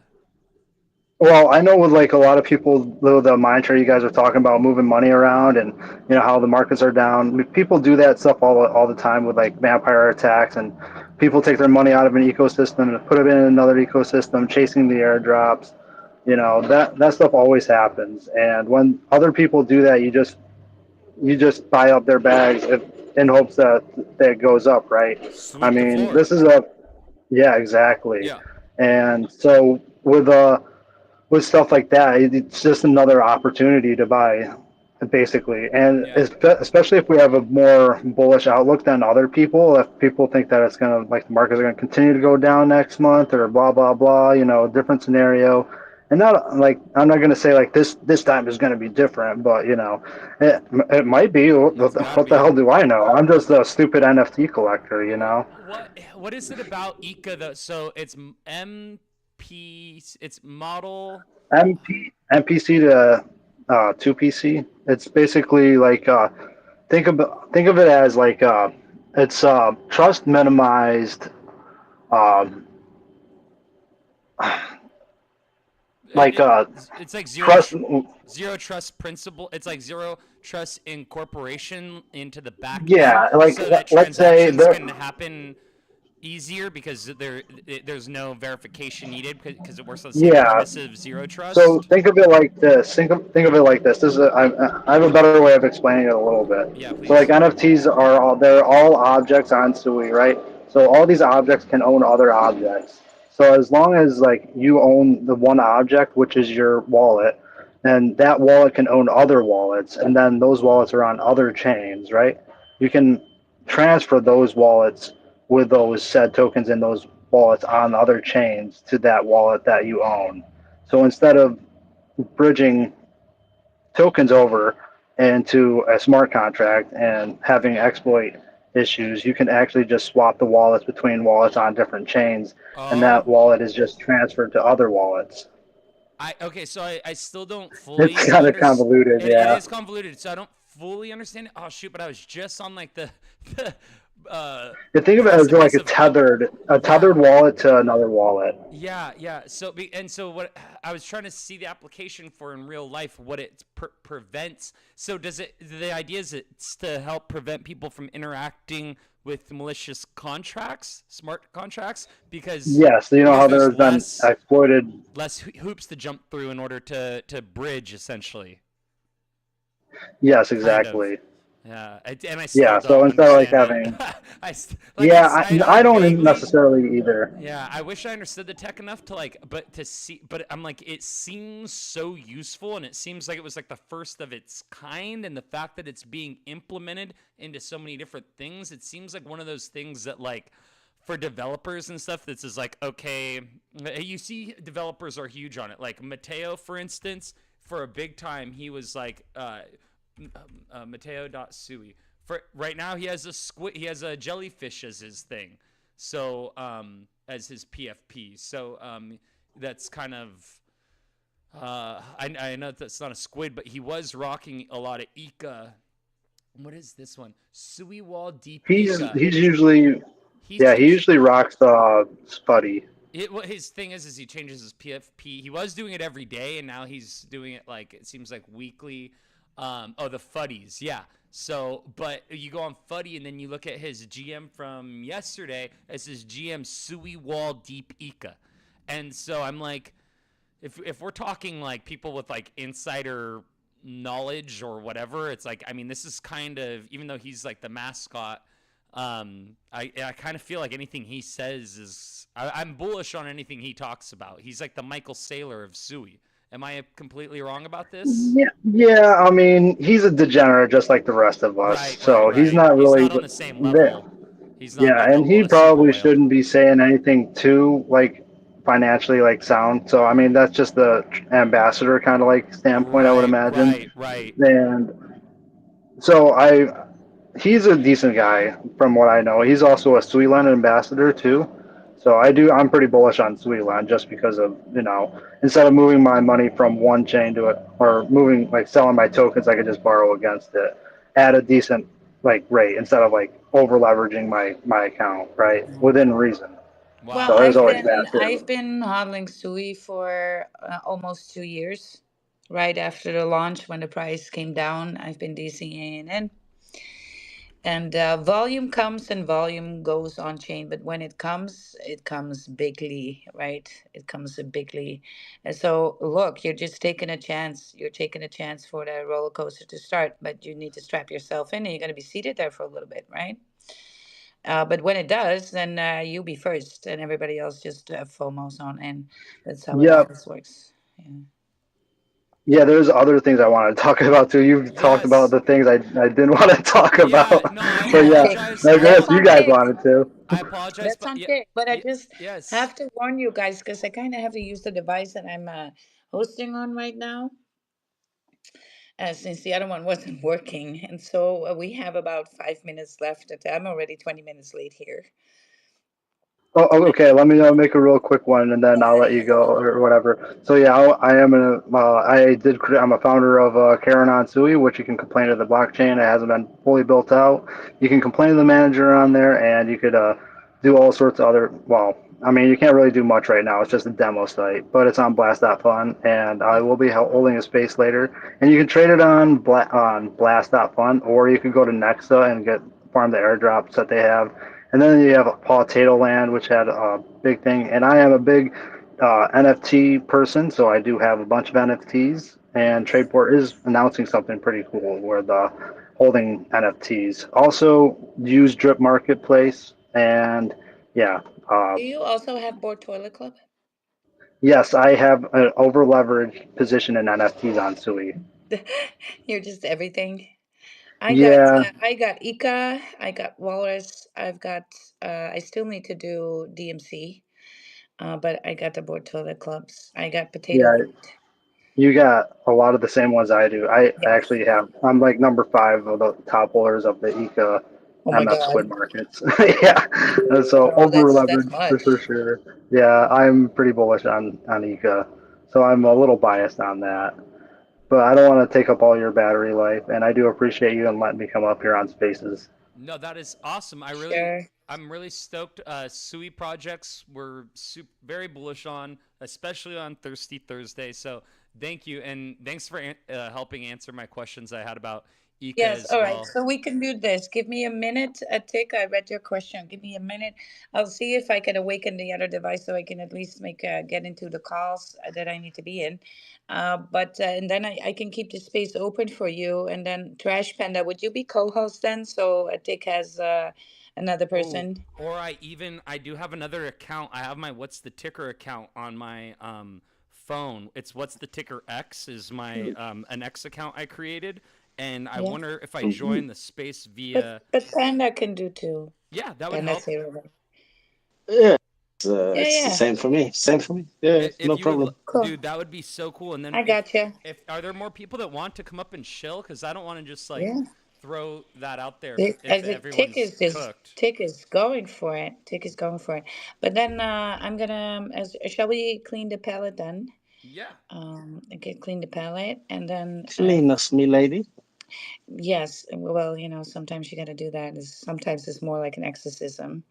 well, I know with like a lot of people, the mind share you guys are talking about moving money around and how the markets are down. I mean, people do that stuff all the time with like vampire attacks and people take their money out of an ecosystem and put it in another ecosystem, chasing the airdrops. That stuff always happens. And when other people do that, you just buy up their bags. in hopes that it goes up, right? I Sweep the mean, floor. this is a yeah, exactly. Yeah. And so with stuff like that, it's just another opportunity to buy, basically. And Yeah. especially if we have a more bullish outlook than other people, if people think that it's gonna like the markets are gonna continue to go down next month or blah blah blah, different scenario. And not like I'm not gonna say like this time is gonna be different, but it might be. It's got to What the be. hell do I know? I'm just a stupid NFT collector, you Well, know. what is it about Ika though? So it's MP. It's model. MPC to 2PC. It's basically like think of it as like it's trust minimized, um, It, like it, it's like trust. zero trust principle. It's like zero trust incorporation into the back end, Yeah, like so that let's say transactions there. can happen easier because there's no verification needed because it works on the same Yeah, premise of zero so trust. think of it like this. Think of it like this. I have a better way of explaining it a little bit. Yeah, So like please. NFTs they're all objects on Sui, right? So all these objects can own other objects. So as long as like you own the one object, which is your wallet, and that wallet can own other wallets, and then those wallets are on other chains, right? You can transfer those wallets with those said tokens in those wallets on other chains to that wallet that you own. So instead of bridging tokens over into a smart contract and having exploit issues, you can actually just swap the wallets between wallets on different chains, and that Oh, wallet is just transferred to other wallets. I okay. So I still don't It's fully kind of understand. convoluted, It yeah. is convoluted, so I don't fully understand it. Oh shoot! But I was just on like the the You think of it as like precipice of a yeah. tethered wallet to another wallet. Yeah, yeah. So what I was trying to see the application for in real life, what it prevents. So does it? The idea is it's to help prevent people from interacting with malicious contracts, smart contracts, Yes, you know because how there's there's been exploited. less hoops to jump through in order to bridge essentially, Yes, kind of. exactly. Yeah, and I still Yeah, so don't instead of like understand it. having, Like yeah, I I don't vaguely. necessarily either. Yeah, I wish I understood the tech enough to like, but to see, but I'm like, it seems so useful, and it seems like it was like the first of its kind, and the fact that it's being implemented into so many different things, it seems like one of those things that like for developers and stuff, this is like okay, you see, developers are huge on it. Like Mateo, for instance, for a big time, he was like Mateo.sui. For right now, he has a squid, he has a jellyfish as his thing. So as his PFP. So that's kind of I know that's not a squid, but he was rocking a lot of Ika. What is this one? Sui Wall Deep Ika. He's usually He's yeah, he been usually rocks Spuddy. what his thing is he changes his PFP. He was doing it every day, and now he's doing it like it seems like weekly. Oh, the Fuddies, yeah. So, but you go on Fuddy, and then you look at his GM from yesterday as his GM Sui Wall Deep Ika, and so I'm like, if we're talking like people with like insider knowledge or whatever, it's like I mean this is kind of even though he's like the mascot. I kind of feel like anything he says is I'm bullish on anything he talks about. He's like the Michael Saylor of Sui. Am I completely wrong about this? Yeah, yeah. I mean, he's a degenerate just like the rest of us. Right, right, So he's right. not He's really not on the same there. level. He's not Yeah, like and he a super probably whale. shouldn't be saying anything too like financially like sound. So I mean, that's just the ambassador kind of like standpoint, I would Right, imagine. right, right. And so he's a decent guy from what I know. He's also a Sweetland ambassador too. So I'm pretty bullish on Sweetland just because of, instead of moving my money from one chain to it or moving like selling my tokens, I could just borrow against it at a decent like rate instead of like over leveraging my account, right? Within reason. Well, So Wow. there's I've always been that I've too. been hodling Sui for almost 2 years. Right after the launch, when the price came down, I've been DCAing in. And volume comes and volume goes on chain, but when it comes bigly, right? It comes bigly. And so, look, you're just taking a chance. You're taking a chance for the roller coaster to start, but you need to strap yourself in, and you're going to be seated there for a little bit, right? But when it does, then you'll be first, and everybody else just FOMOs on, and that's how it Yeah, always works. Yeah. yeah. There's other things I wanted to talk about too. You've talked about Yes. the things I didn't want to talk Yeah. about, No, I but yeah, Tick. apologize. I I That's guess apo- you on guys tick. wanted to. I apologize, That's but on yeah, tick. But I just yes. have to warn you guys because I kind of have to use the device that I'm hosting on right now, since the other one wasn't working. And so we have about 5 minutes left. I'm already 20 minutes late here. Okay. Let me make a real quick one, and then I'll let you go or whatever. So yeah, I am I'm a founder of Karen on Sui, which you can complain to the blockchain. It hasn't been fully built out. You can complain to the manager on there, and you could do all sorts of other. Well, I mean, you can't really do much right now. It's just a demo site, but it's on Blast.fun, and I will be holding a space later. And you can trade it on Blast.fun, or you could go to Nexa and get farm the airdrops that they have. And then you have Paw Tato Land, which had a big thing. And I am a big NFT person, so I do have a bunch of NFTs. And Nice. Tradeport is announcing something pretty cool where the holding NFTs. Also use Drip Marketplace, and yeah, uh, Do you also have Board Toilet Club? yes, I have an over leveraged position in NFTs on Sui. You're just everything. Yeah, I got Ika, I got Walrus, I've got I still need to do DMC, but I got the Board Toilet Clubs. I got Potato yeah, Feet. you got a lot of the same ones I do. I Yes. actually have. I'm like number five of the top holders of the ECA Oh my MF Squid God. markets. Yeah, and so Oh, over that's leveraged for much. sure. Yeah, I'm pretty bullish on ECA, so I'm a little biased on that. But I don't want to take up all your battery life, and I do appreciate you and letting me come up here on Spaces. No, that is awesome. Sure. I'm really stoked. Sui projects we're very bullish on, especially on Thirsty Thursday. So thank you, and thanks for helping answer my questions I had about Ika Yes, as all right. well. So we can do this. Give me a minute, Tick. I read your question. Give me a minute. I'll see if I can awaken the other device so I can at least make get into the calls that I need to be in. But and then I can keep the space open for you. And then Trash Panda, would you be co-host then? So Tick has another Oh, person. or I do have another account. I have my What's the Ticker account on my phone. It's What's the Ticker X is my an X account I created, and I Yeah. wonder if I join the space via. But Panda can do too. Yeah, that would Panda's help. here already. Yeah, Yeah, it's the yeah. same for me. Same for me. Yeah, If no you would, problem. Cool. dude, that would be so cool. And then I got you. if are there more people that want to come up and chill? Because I don't want to just like Yeah. throw that out there if As it Tick everyone's is this cooked. Tick is going for it. Tick is going for it. But then I'm gonna as shall we clean the palette then? Yeah, Okay, clean the palette and then Clean us, me lady. yes, well, sometimes you gotta do that. Sometimes it's more like an exorcism.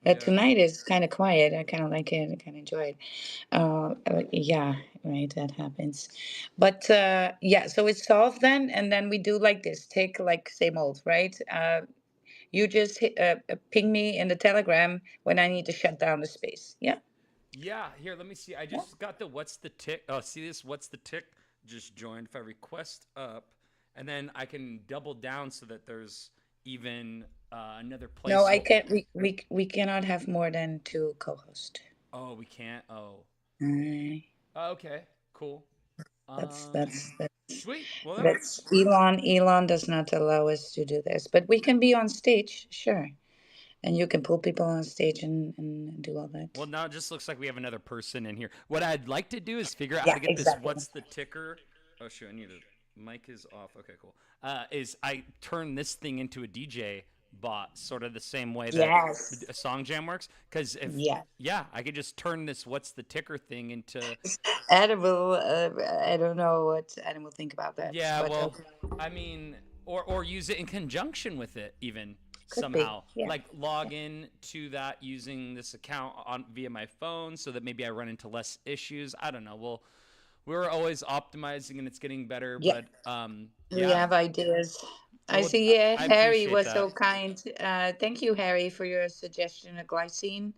yeah, Tonight is kind of quiet. I kind of like it. I kind of enjoy it. Yeah, right. That happens. But yeah, so it's solved then, and then we do like this. Take like same old, right? You just ping me in the Telegram when I need to shut down the space. Yeah. yeah. Here, let me see. I Yeah. just got the What's the Tick. Oh, see this? What's the Tick? Just joined. If I request up, and then I can double down so that there's even another No, place. I can't. We cannot have more than two co-hosts. Oh, we can't. Oh, Alright. okay, cool. That's Um, that's that's Sweet. Well, that that's works. Elon does not allow us to do this, but we can be on stage, sure, and you can pull people on stage and do all that. Well, now it just looks like we have another person in here. What I'd like to do is figure out how Yeah, to get this. exactly. What's the ticker? Oh shoot, I need to. Mic is off. Okay, cool. Is I turn this thing into a DJ bot, sort of the same way that Yes. a song jam works? Because if Yeah. yeah, I could just turn this "What's the ticker" thing into Adam will. I don't know what Adam will think about that, yeah. but Well, okay. I mean, or use it in conjunction with it even Could be. somehow. Yeah. Like log in to that using this account on via my phone, so that maybe I run into less issues. I don't know. we're always optimizing and it's getting better. Yeah, But we yeah. have ideas. I Well, see I Harry appreciate was that. so kind. Thank you, Harry, for your suggestion of glycine.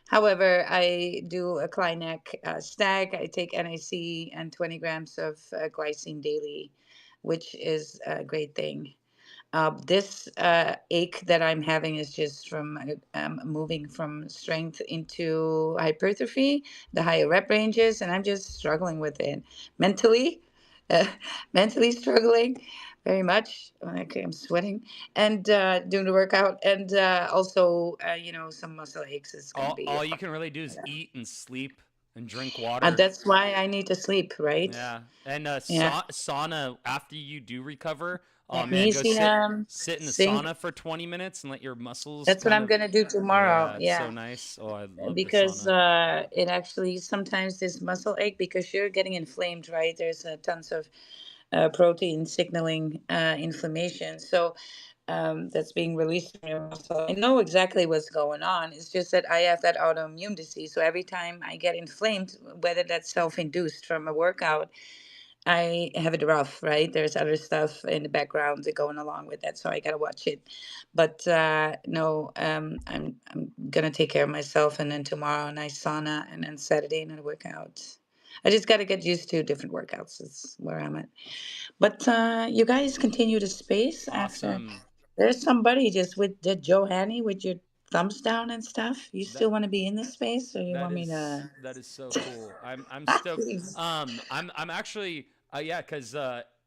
However, I do a Kleineck stack. I take NAC and 20 grams of glycine daily, which is a great thing. This ache that I'm having is just from moving from strength into hypertrophy, the higher rep ranges, and I'm just struggling with it mentally, uh, mentally struggling very much. Okay, I'm sweating and doing the workout, and also, some muscle aches is going to be a All you problem. can really do is eat and sleep and drink And water. that's why I need to sleep, right? Yeah, and Yeah. sauna after you do recover. Oh man, go Magnesium, sit in the zinc. sauna for 20 minutes and let your muscles That's what kind I'm of. gonna do tomorrow. Yeah, it's so Yeah. nice. Oh, I love the Because sauna. it actually sometimes this muscle ache because you're getting inflamed, right? There's tons of protein signaling inflammation, so that's being released from your muscle. I know exactly what's going on. It's just that I have that autoimmune disease, so every time I get inflamed, whether that's self-induced from a workout, I have it rough, right? There's other stuff in the background that going along with that, so I gotta watch it. But no, I'm gonna take care of myself, and then tomorrow nice sauna, and then Saturday another workout. I just gotta get used to different workouts. That's where I'm at. But you guys continue to space after. Awesome. There's somebody just with the Johanny with your thumbs down and stuff. You That still want to be in this space, or you want me to? that is so cool. I'm stoked. Please. I'm actually yeah, cuz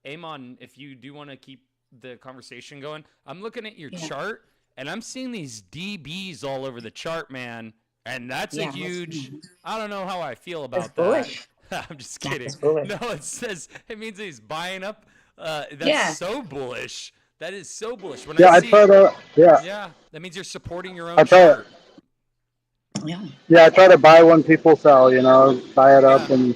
Amon, if you do want to keep the conversation going, I'm looking at your Yeah. chart and I'm seeing these DBs all over the chart, man. And that's a Yeah. huge I don't know how I feel That's about that. bullish. I'm just kidding. That's bullish. No, it means he's buying up that's Yeah. so bullish. That is so bullish. When I Yeah, I see try to. Yeah, yeah, that means you're supporting your I own try. chart. Yeah. Yeah, I try to buy when people sell. Buy it up, Yeah. and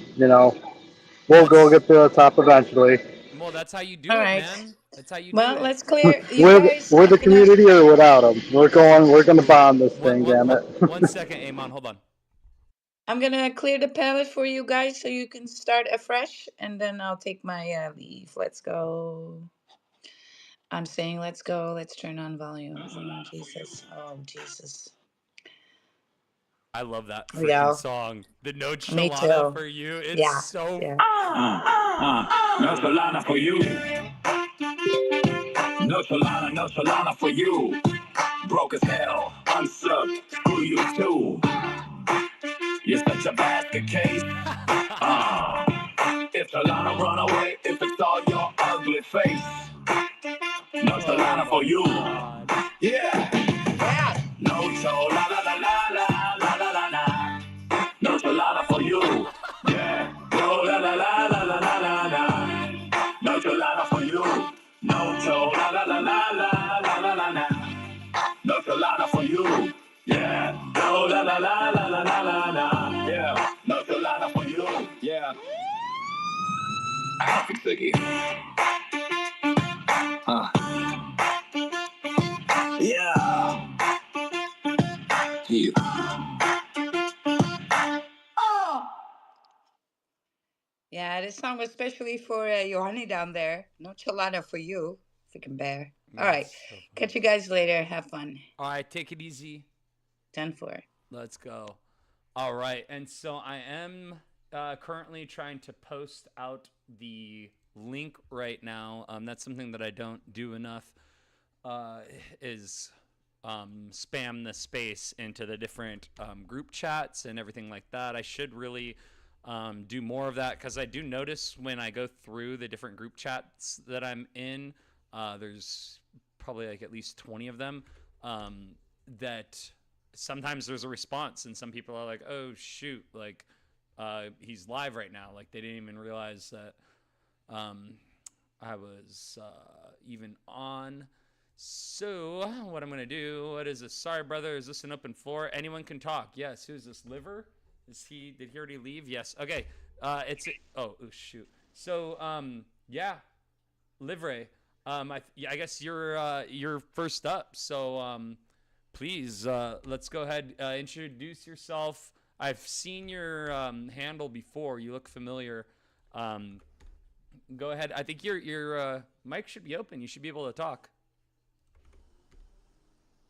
we'll go That's get to the top eventually. Well, that's how you All do it, right. man. That's how you do Well, it. let's clear. You With guys, with I'm the gonna. community or without them, we're going. We're going to bomb this What? thing. What? Damn What? it. 1 second, Amon. Hold on. I'm gonna clear the palette for you guys so you can start afresh, and then I'll take my leave. Let's go. I'm saying let's go. Let's turn on volume. Oh Jesus. Oh Jesus. I love that Here we freaking go. song. The No Me Chalana too. for you. It's Yeah. so. Yeah. No Solana for you. No Solana, no Solana for you. Broke as hell, unsubbed, screw you too. You're such a basket case. If Solana run away, if it's all your ugly face. No Oh Solana for my you. god. Yeah. Yeah. No Solana, la la la la la la la. No Solana for you. Yeah. No la la la la la la la la. No Solana for you. No Solana, la la la la la la la la. No Solana for you. Yeah. No la la la la la la la la. Yeah. No Solana for you. Yeah. Perfect Ziggy. Yeah. Yeah. Yeah, this song was especially for Johanny down there. No chalana for you, freaking bear. All right, That's so funny. catch you guys later. Have fun. All right, take it easy. Done for. Let's go. All right, and so I am currently trying to post out the link right now. That's something that I don't do enough. Is spam the space into the different group chats and everything like that. I should really do more of that because I do notice when I go through the different group chats that I'm in, there's probably like at least 20 of them, that sometimes there's a response and some people are like, oh shoot, like he's live right now. Like they didn't even realize that I was even on. So what I'm gonna do? What is this? Sorry, brother. Is this an open floor? Anyone can talk. Yes. Who's this? Liver? Did he already leave? Yes. Okay. Oh shoot. So yeah, Livre. I guess you're first up. So please let's go ahead. Introduce yourself. I've seen your handle before. You look familiar. Um, go ahead. I think your mic should be open. You should be able to talk.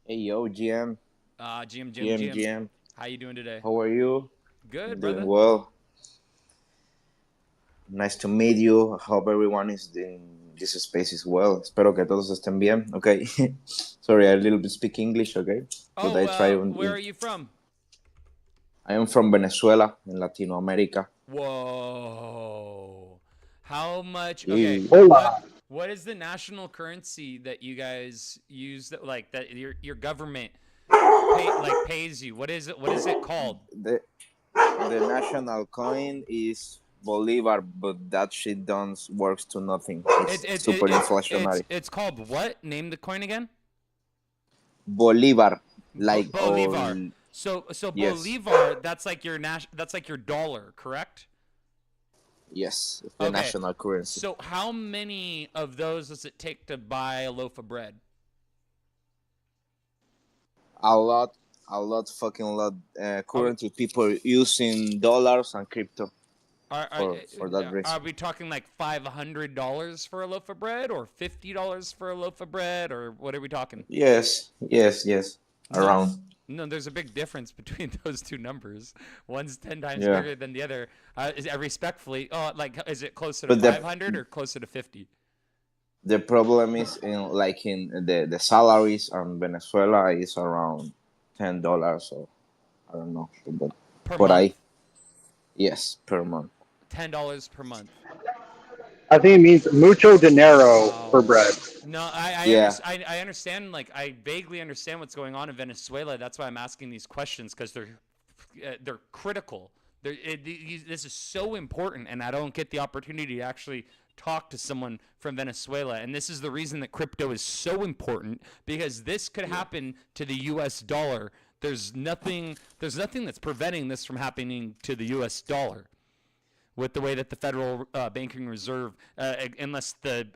Hey yo, GM, GM. How you doing today? how are you? Good, I'm doing brother. well. Nice to meet you. I hope everyone is in this space as well. Espero que todos estén bien. Okay. Sorry, I a little bit speak English, okay? But Oh, I try where are you from? I am from Venezuela in Latino America. Whoa. How much? Okay. Yeah. Hola. What is the national currency that you guys use that like that your government pays you? What is it? What is it called? The national coin is Bolivar, but that shit don't works to nothing. It, It's it, it, super it's it's inflationary. it's called what? Name the coin again. Bolivar, like all Bolivar. So yes. Bolivar, that's like your dollar, correct? Yes, it's the Okay. national currency. So how many of those does it take to buy a loaf of bread? A lot, fucking lot. Are, Currently, people using dollars and crypto are, are, for that are reason. we talking like $500 for a loaf of bread, or $50 for a loaf of bread, or what are we talking? Yes. No, Around. no, there's a big difference between those two numbers. One's 10 times Yeah, bigger than the other. Respectfully, is it closer to but 500 or closer to 50 the problem is in the salaries in Venezuela is around $10. So I don't know, per but month? I yes per month. $10 per month. I think it means mucho dinero for Wow. bread. No, Yeah, I understand. Like, I vaguely understand what's going on in Venezuela. That's why I'm asking these questions because they're critical. This is so important, and I don't get the opportunity to actually talk to someone from Venezuela. And this is the reason that crypto is so important because this could happen to the U.S. dollar. There's nothing that's preventing this from happening to the U.S. dollar with the way that the Federal Banking Reserve, unless the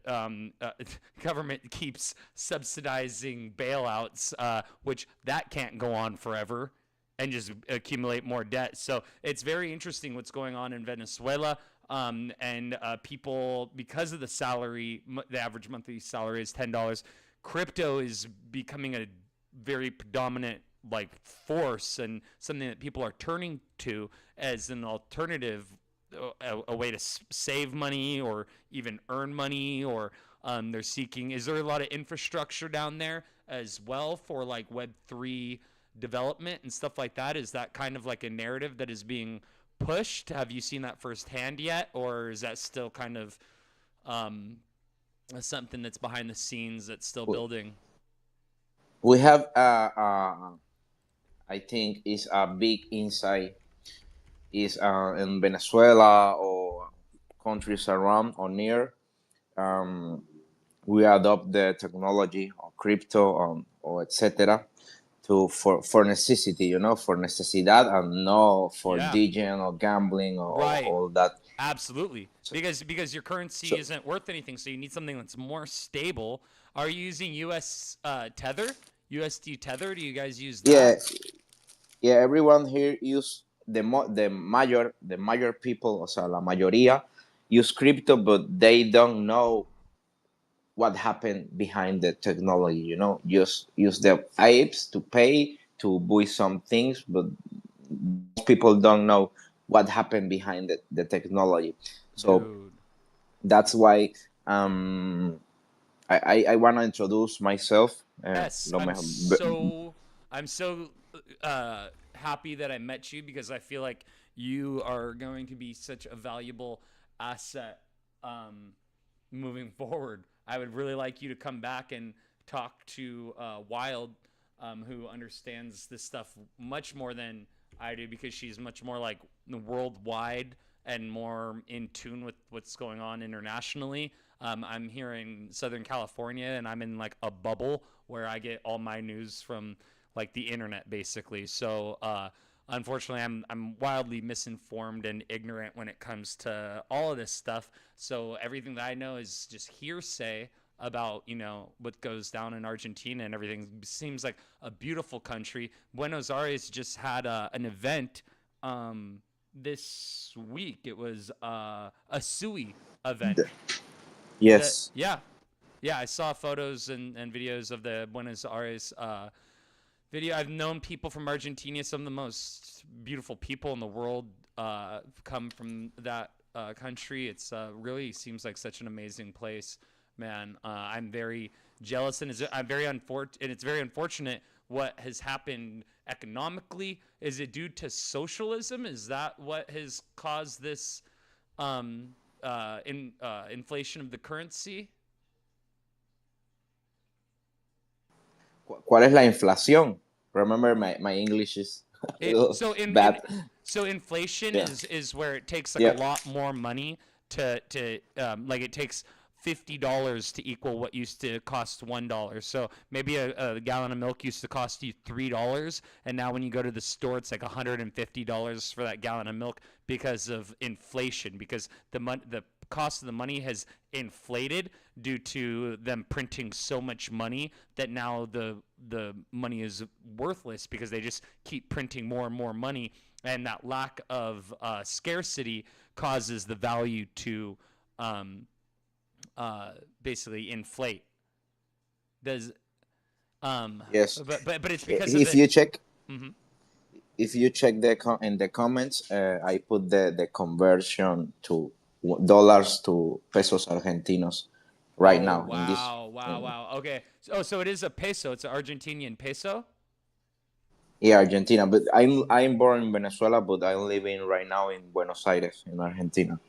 government keeps subsidizing bailouts, which that can't go on forever and just accumulate more debt. So it's very interesting what's going on in Venezuela. And people, because of the salary, the average monthly salary is $10. Crypto is becoming a very predominant like force and something that people are turning to as an alternative, a way to save money or even earn money, or they're seeking. Is there a lot of infrastructure down there as well for like Web3 development and stuff like that? Is that kind of like a narrative that is being pushed? Have you seen that firsthand yet, or is that still kind of um, something that's behind the scenes that's still building? we have I think is a big insight is in Venezuela or countries around or near. Um, we adopt the technology or crypto or etc. to for necessity, for necesidad and no for Yeah, DJing or gambling or right. all that. Absolutely, So, because your currency so isn't worth anything, so you need something that's more stable. Are you using Tether, USD Tether? Do you guys use yeah, that? yeah. Everyone here use the major people, o sea, la mayoría use crypto, but they don't know what happened behind the technology. Just use the apps to pay to buy some things, but most people don't know what happened behind the technology. So Dude, that's why um, I want to introduce myself. yes, Lo I'm so happy that I met you because I feel like you are going to be such a valuable asset um, moving forward. I would really like you to come back and talk to Wild, who understands this stuff much more than I do because she's much more like worldwide and more in tune with what's going on internationally. I'm here in Southern California and I'm in like a bubble where I get all my news from like the internet basically. So unfortunately, I'm wildly misinformed and ignorant when it comes to all of this stuff. So everything that I know is just hearsay about what goes down in Argentina, and everything seems like a beautiful country. Buenos Aires just had an event this week. It was a SUI event. The- yes. Yeah, yeah. I saw photos and videos of the Buenos Aires video. I've known people from Argentina. Some of the most beautiful people in the world come from that country. It's really seems like such an amazing place, man. I'm very jealous, and it's very unfortunate what has happened economically. Is it due to socialism? Is that what has caused this inflation of the currency? ¿Cuál es la inflación? Remember, my English is a It little so in bad. so inflation Yeah. is where it takes like a Yeah. lot more money to like it takes $50 to equal what used to cost $1. So maybe a gallon of milk used to cost you $3, and now when you go to the store, it's like $150 for that gallon of milk because of inflation. Because the cost of the money has inflated due to them printing so much money that now the money is worthless because they just keep printing more and more money, and that lack of scarcity causes the value to basically inflate. Does Yes. but it's because of If the. you check, Mhm. if you check in the comments, I put the conversion to dollars to pesos argentinos right Oh now in this. wow, wow, wow. Okay, so it is a peso. It's an Argentinian peso. Yeah, Argentina. But I'm born in Venezuela, but I'm living right now in Buenos Aires, in Argentina.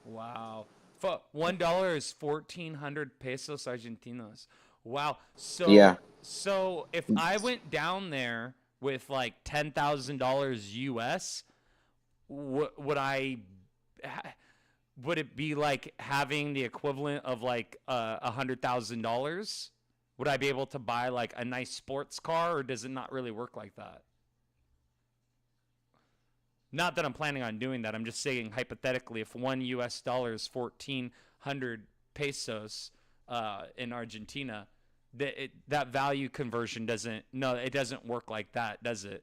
Wow. For $1 is 1,400 pesos argentinos. Wow. Yeah. So if I went down there with like $10,000 US, would I would it be like having the equivalent of like $100,000? Would I be able to buy like a nice sports car, or does it not really work like that? Not that I'm planning on doing that. I'm just saying hypothetically, if one U.S. dollar is 1,400 pesos in Argentina, that value conversion doesn't. No, it doesn't work like that, does it?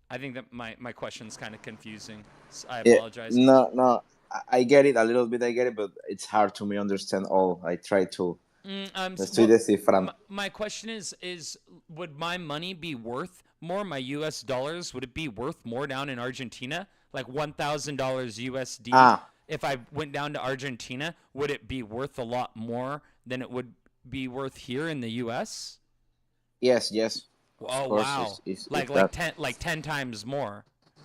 I think that my question's kind of confusing. I Yeah, apologize. no, I get it a little bit. I get it, but it's hard to me understand all. I try to. Estoy Well, descifrando. my question is would my money be worth more? My U.S. dollars, would it be worth more down in Argentina? Like $1,000 USD? Ah, If I went down to Argentina, would it be worth a lot more than it would be worth here in the U.S.? yes, yes. Of Oh course, wow! it's Like that. 10 times more,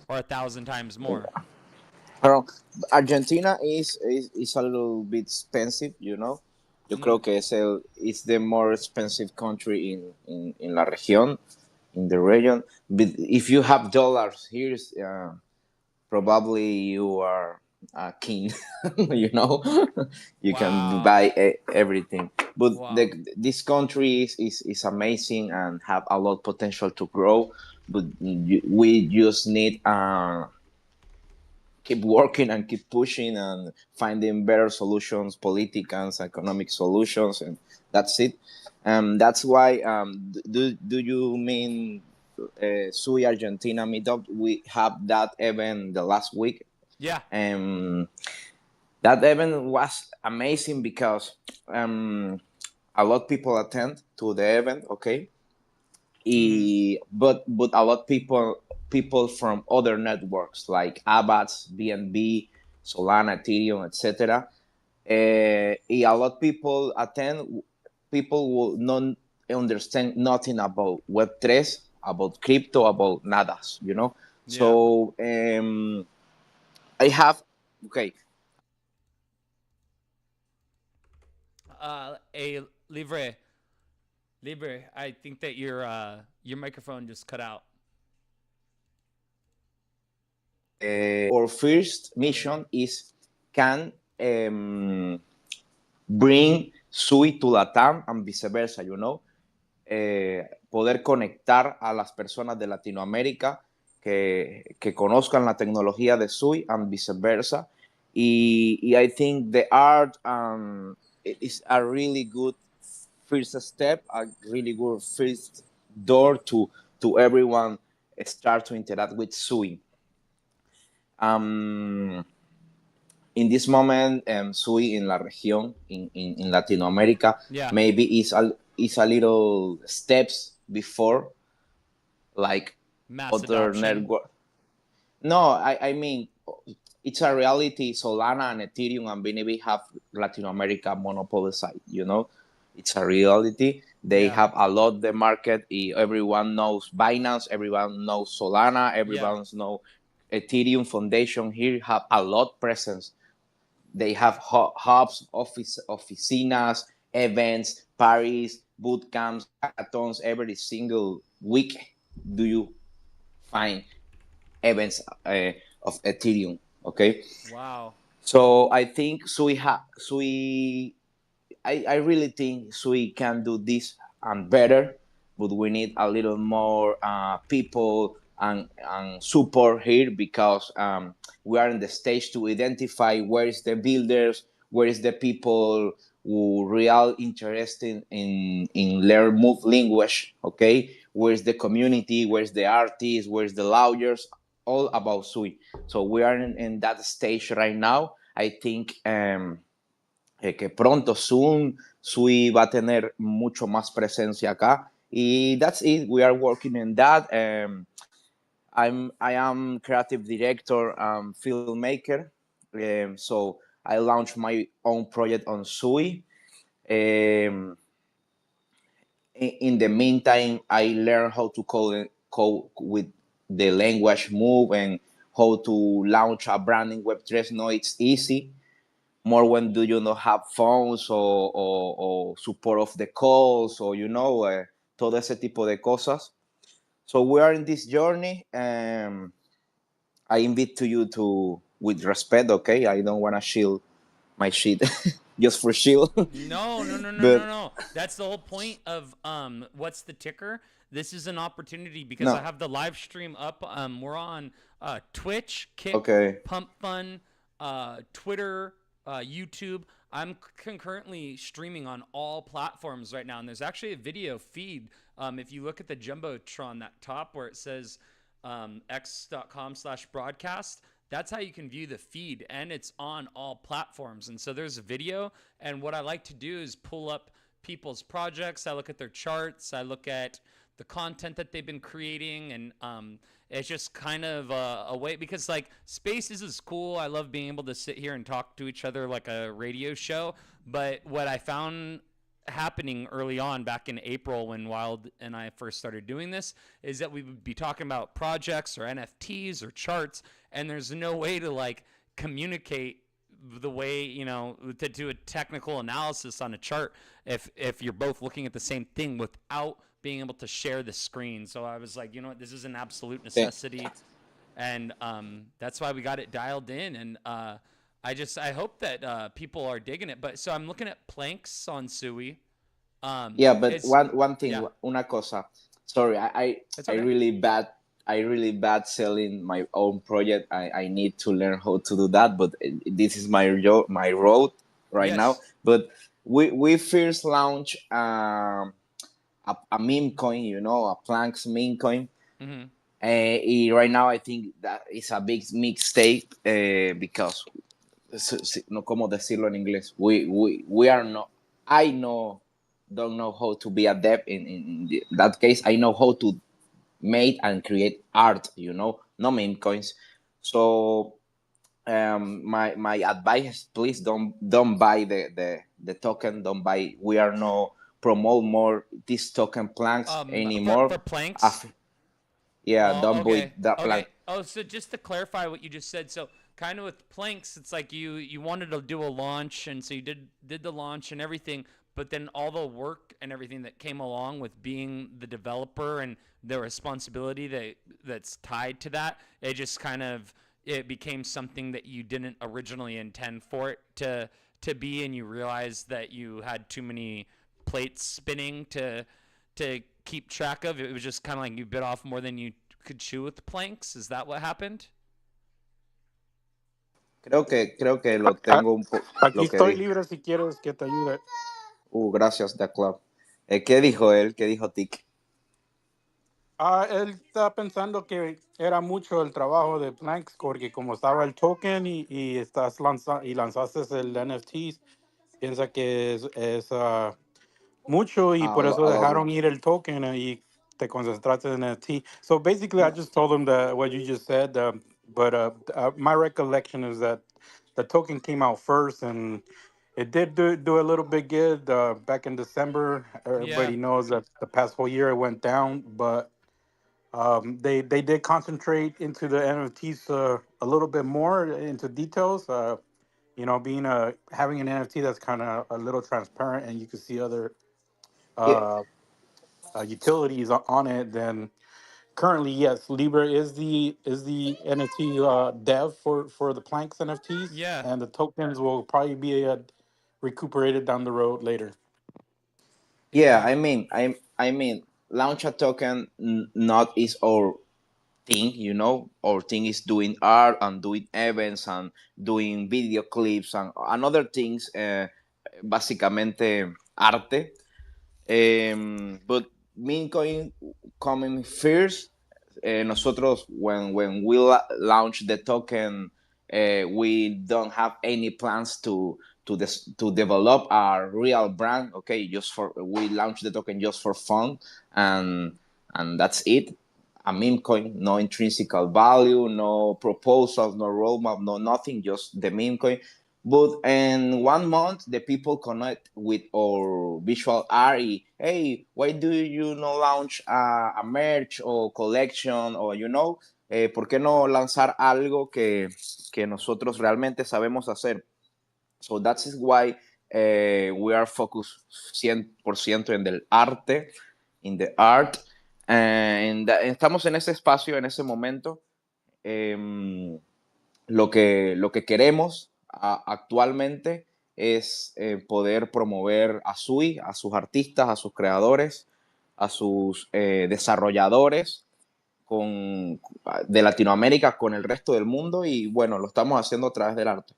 or 1,000 times more. Pero Argentina is a little bit expensive, you know. Yo Mm, creo que es the more expensive country in la región, in the region. But if you have dollars, here's probably you are a king, you know. You can wow! buy everything. But Wow! this country is amazing and have a lot of potential to grow. But we just need keep working and keep pushing and finding better solutions, political and economic solutions, and that's it. That's why. Do you mean Sui Argentina meetup? We have that event the last week. Yeah. Um, that event was amazing because a lot of people attend to the event. Okay, Mm-hmm. but a lot of people from other networks like Abats, BNB, Solana, Ethereum, etc. A lot of people attend. People will not understand nothing about Web3, about crypto, about nada. You know. Yeah. So I have okay. A Libre. I think that your microphone just cut out. Our first Oh, there you mission go. is can bring SUI to Latam and vice versa, you know. Poder conectar a las personas de Latinoamérica que conozcan la tecnología de SUI and vice versa. Y I think the art is a really good first step, a really good first door to everyone start to interact with Sui. Um, in this moment, Sui in la región, in Latin America, Yeah. maybe is a little steps before like Mass other adoption. network. No, I mean, it's a reality. Solana and Ethereum and BNB have Latin America monopoly side, you know? It's a reality. They Yeah. have a lot the market. Everyone knows Binance, everyone knows Solana, Yeah. everyone knows Ethereum Foundation here have a lot presence. They have hubs, oficinas, events, parties, boot camps, hackathons. Every single week, do you find events of Ethereum? Okay, Wow. so I think Sui I really think Sui can do this and better, but we need a little more people and support here because we are in the stage to identify where is the builders, where is the people who real interested in learn move language, okay? Where's the community, where's the artists, where's the lawyers, all about Sui. So we are in that stage right now. I think que pronto, soon, Sui va a tener mucho más presencia acá. Y that's it. We are working in that. I am creative director, filmmaker. So I launched my own project on Sui. In the meantime, I learned how to code with the language move and how to launch a branding Web3. No, it's easy more when do you not have phones or support of the calls or todo ese tipo de cosas. So we are in this journey. I invite to you to with respect, okay? I don't want to shield my shit just for shield. No, no, no, no, no, But no. That's the whole point of what's the ticker? This is an opportunity because I no, have the live stream up. We're on Twitch, Kick, okay, Pump Fun, Twitter, YouTube. I'm concurrently streaming on all platforms right now, and there's actually a video feed. If you look at the jumbotron that top where it says x.com/broadcast, that's how you can view the feed, and it's on all platforms. And so there's a video, and what I like to do is pull up people's projects. I look at their charts, I look at the content that they've been creating, and it's just kind of a way, because like Spaces is cool. I love being able to sit here and talk to each other like a radio show. But what I found happening early on back in April when Wild and I first started doing this is that we would be talking about projects or NFTs or charts, and there's no way to like communicate the way, to do a technical analysis on a chart if you're both looking at the same thing without being able to share the screen. So I was like, you know what, this is an absolute necessity, and that's why we got it dialed in. And I hope that people are digging it. But so I'm looking at planks on Sui. yeah. But It's one thing, yeah, una cosa. Sorry, it's I okay. really bad selling my own project. I need to learn how to do that, but this is my road right now. Yes. But we first launched a meme coin, a Planks meme coin. Mm-hmm. Right now, I think that is a big mixtape because, no, como decirlo en inglés, we are not, I know, don't know how to be adept in that case. I know how to make and create art, no meme coins. So my advice is please don't buy the token. Don't buy. We are no promote more this token planks For anymore. planks. Yeah, Oh, don't buy okay. that plank. Okay. Oh, so just to clarify what you just said, so kind of with planks, it's like you wanted to do a launch, and so you did the launch and everything, but then all the work and everything that came along with being the developer and the responsibility that's tied to that, it just kind of it became something that you didn't originally intend for it to be, and you realized that you had too many plates spinning to keep track of. It was just kind of like you bit off more than you could chew with the planks. Is that what happened? Creo que lo A- tengo Aquí lo que estoy dijo. libre si quieres que te ayude. Gracias, The Club. ¿Qué dijo él? ¿Qué dijo Tic? Él está pensando que era mucho el trabajo de Planks porque como estaba el token y y lanzaste el NFTs, piensa que es mucho y por eso A lot. dejaron ir el token y te concentraste en NFT. So basically, I just told him that what you just said, but my recollection is that the token came out first and it did do a little bit good back in December. Yeah. Everybody knows that the past whole year it went down, but they did concentrate into the NFTs a little bit more into details. Being having an NFT that's kind of a little transparent and you can see other Yeah, uh, utilities on it, then currently yes, Libra is the NFT dev for the Planks NFTs, Yeah. and the tokens will probably be recuperated down the road later. yeah. Yeah. I mean, launch a token not is our thing. Our thing is doing art and doing events and doing video clips and other things. Básicamente arte. But Bitcoin coming first. Nosotros, when we launch the token, we don't have any plans to develop a real brand. Okay, just for we launch the token just for fun, and and that's it. A meme coin, no intrinsic value, no proposals, no roadmap, no nothing, just the meme coin. But in 1 month, the people connect with our visual art. Hey, why do you not launch a merch or collection? Or, ¿por qué no lanzar algo que nosotros realmente sabemos hacer? So that's why we are focused 100% en el arte, in the art. And estamos en ese espacio, en ese momento. Um, lo que queremos actualmente es poder promover a SUI, a sus artistas, a sus creadores, a sus desarrolladores de Latinoamérica con el resto del mundo y bueno, lo estamos haciendo a través del arte.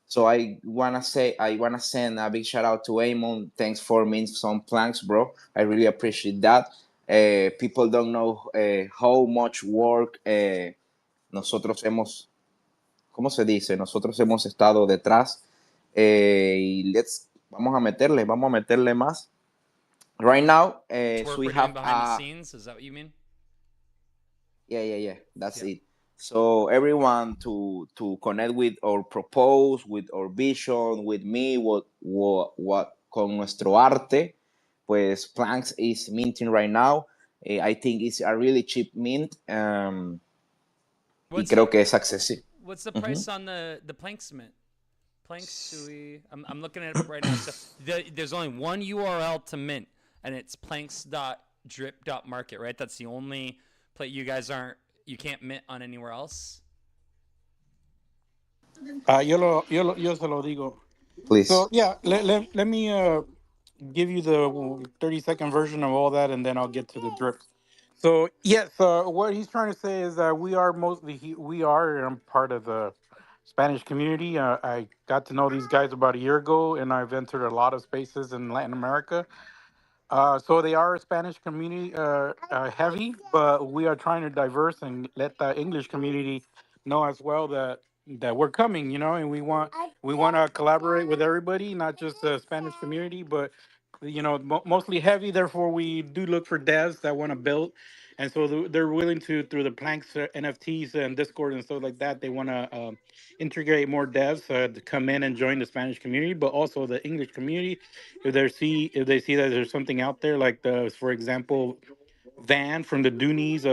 So I wanna send a big shout out to Amon. Thanks for me some planks, bro. I really appreciate that. People don't know how much work nosotros hemos, ¿cómo se dice? Nosotros hemos estado detrás y vamos a meterle más. Right now, Much so work we we're doing have behind the scenes. Is that what you mean? yeah, that's Yeah. it. So everyone to connect with or propose with our vision, with me, what con nuestro arte, pues Planks is minting right now. I think it's a really cheap mint, y What's creo the que es accesible. what's the Ujú. price on the plank cement? Plank Sui. I'm looking at it right now. So there's only one URL to mint, and it's planks.drip.market, right? That's the only play you guys aren't. You can't mint on anywhere else. Yo se lo digo. Please. So yeah, let me give you the 30-second version of all that, and then I'll get to the drip. So yes, what he's trying to say is that we are part of the Spanish community. I got to know these guys about a year ago, and I've entered a lot of spaces in Latin America. So they are a Spanish community heavy, but we are trying to diverse and let the English community know as well that we're coming, and we want to collaborate with everybody, not just the Spanish community, but mostly heavy. Therefore, we do look for devs that want to build, and so they're willing to through the Planks NFTs and Discord and stuff like that. They want to integrate more devs to come in and join the Spanish community, but also the English community if they see that there's something out there like for example, Van from the Doonies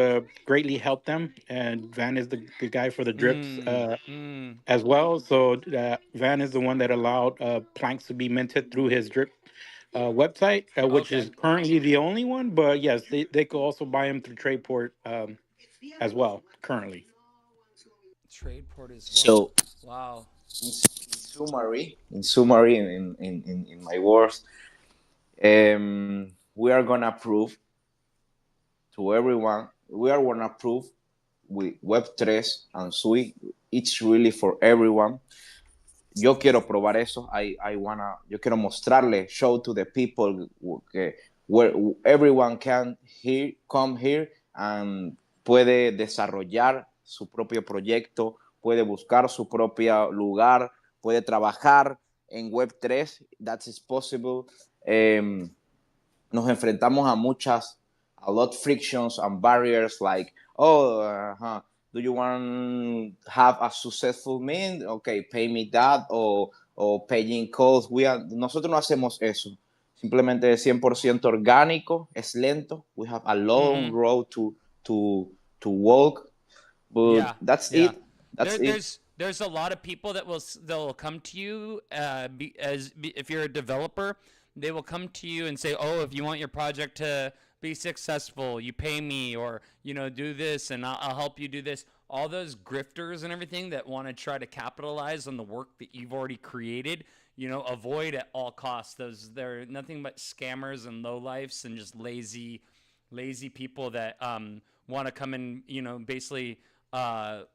greatly helped them, and Van is the guy for the drips Mm. Mm. as well. So Van is the one that allowed planks to be minted through his drip website, which Okay. is currently the only one. But yes, they could also buy them through Tradeport as well currently. Tradeport as well. So Wow. in summary, in my words, we are gonna prove to everyone, we are gonna prove with Web3 and SUI, it's really for everyone. Yo quiero probar eso. Yo quiero mostrarle, show to the people que where everyone can come here and puede desarrollar su propio proyecto, puede buscar su propio lugar, puede trabajar en Web3. That is possible. Nos enfrentamos a lot frictions and barriers like, oh, do you want to have a successful mint? Okay, pay me that, o paying calls. Nosotros no hacemos eso. Simplemente es 100% orgánico, es lento. We have a long Mm-hmm. road to walk, but Yeah, that's yeah. it. That's it. There's a lot of people that they'll come to you if you're a developer, they will come to you and say, "Oh, if you want your project to be successful, you pay me, or do this, and I'll help you do this." All those grifters and everything that want to try to capitalize on the work that you've already created, avoid at all costs. They're nothing but scammers and lowlifes and just lazy people that want to come and basically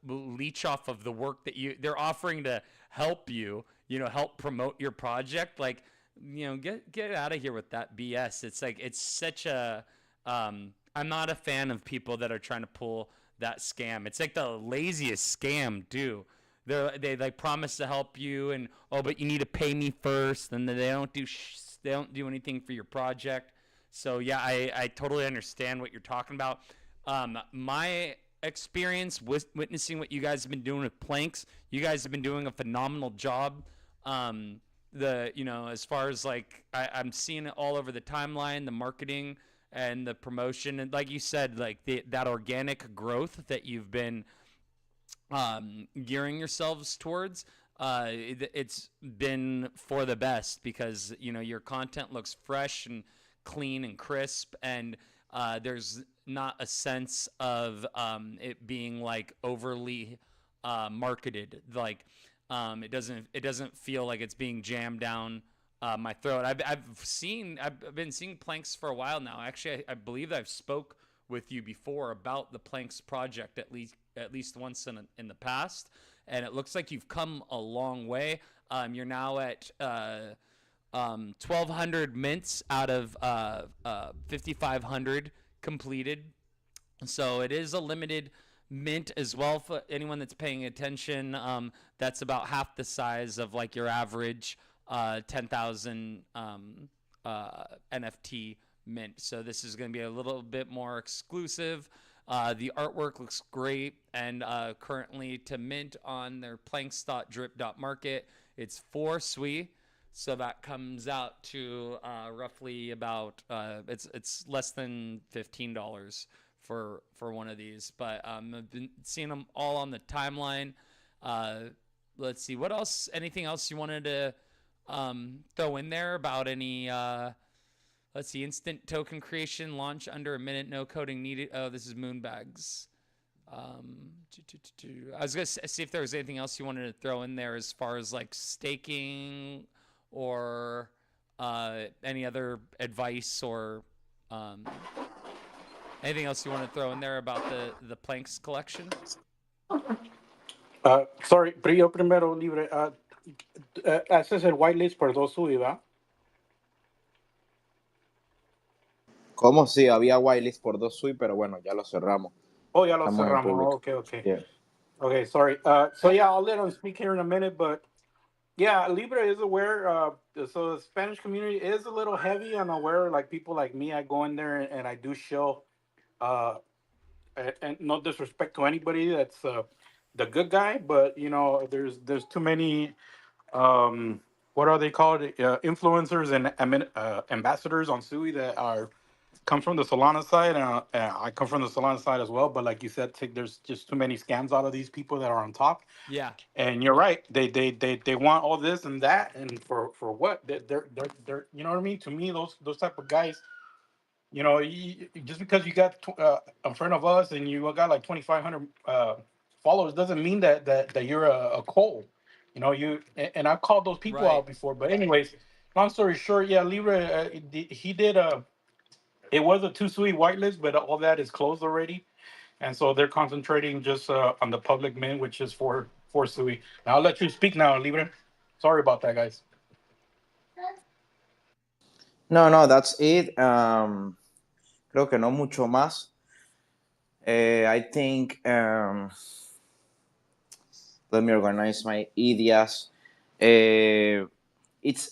leech off of the work that they're offering to help help promote your project. Like, get out of here with that BS. It's like, it's such a I'm not a fan of people that are trying to pull that scam. It's like the laziest scam too. They like promise to help you, and but you need to pay me first, and they don't do anything for your project. So yeah, I totally understand what you're talking about. My experience with witnessing what you guys have been doing with planks, you guys have been doing a phenomenal job. As far as like I'm seeing it all over the timeline, the marketing and the promotion, and like you said, like that organic growth that you've been gearing yourselves towards. It's been for the best because your content looks fresh and clean and crisp, and there's not a sense of it being like overly marketed. Like it doesn't feel like it's being jammed down my throat. I've been seeing planks for a while now. Actually, I believe I've spoke with you before about the planks project at least once in the past, and it looks like you've come a long way. You're now at 1,200 mints out of 5,500 completed. So it is a limited mint as well for anyone that's paying attention. That's about half the size of like your average 10,000 NFT mint. So this is going to be a little bit more exclusive. The artwork looks great, and currently to mint on their planks.drip.market, it's 4 SWI. So that comes out to roughly about it's less than $15 for one of these. But I've been seeing them all on the timeline. Let's see, what else? Anything else you wanted to throw in there about any? Let's see, instant token creation launch under a minute, no coding needed. Oh, this is Moonbags. I was gonna see if there was anything else you wanted to throw in there as far as like staking or any other advice or anything else you want to throw in there about the planks collection. Sorry, primero libre. Haces el whitelist por 2 SUI, ¿va? Como si había whitelist por 2 SWI, pero bueno, ya lo cerramos. Oh, ya lo Estamos en el cerramos. público. Okay. Yeah. Okay, sorry. So yeah, I'll let him speak here in a minute, but yeah, Libre is aware. So the Spanish community is a little heavy and aware. Like people like me, I go in there and I do show, uh, and no disrespect to anybody that's the good guy, but there's too many. What are they called? Influencers and ambassadors on Sui that are come from the Solana side, and I come from the Solana side as well. But like you said, Tig, there's just too many scams out of these people that are on top. Yeah. And you're right. They want all this and that, and for what? They're you know what I mean? To me, those type of guys, just because you got in front of us and you got like 2,500 followers doesn't mean that you're a coal. And I've called those people Right. out before. But anyways, long story short, yeah, Libra he did it was a 2 SUI whitelist, but all that is closed already, and so they're concentrating just on the public mint, which is for SUI. Now I'll let you speak now, Libre. Sorry about that, guys. No, that's it. Creo que no mucho más. I think let me organize my ideas. Uh, it's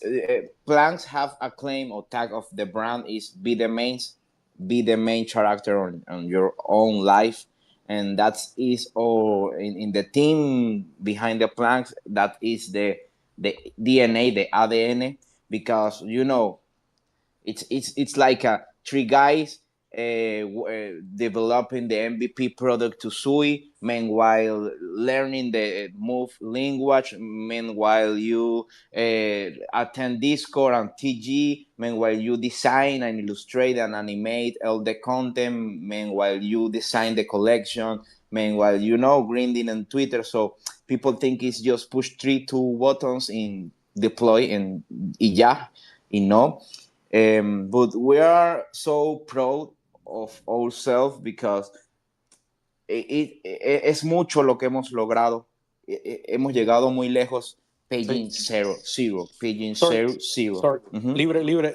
Planks have a claim or tag of the brand is be the main character on your own life, and that is all in the team behind the Planks. That is the DNA, the ADN, because it's like three guys developing the MVP product to Sui, meanwhile learning the move language, meanwhile you attend Discord and TG, meanwhile you design and illustrate and animate all the content, meanwhile you design the collection, meanwhile grinding on Twitter. So people think it's just push three two buttons in deploy and yeah, no. But we are so proud of ourselves because es mucho lo que hemos logrado. Hemos llegado muy lejos. Sí. Paging zero, zero, paging Sorry, zero, zero. sorry. Libre, libre.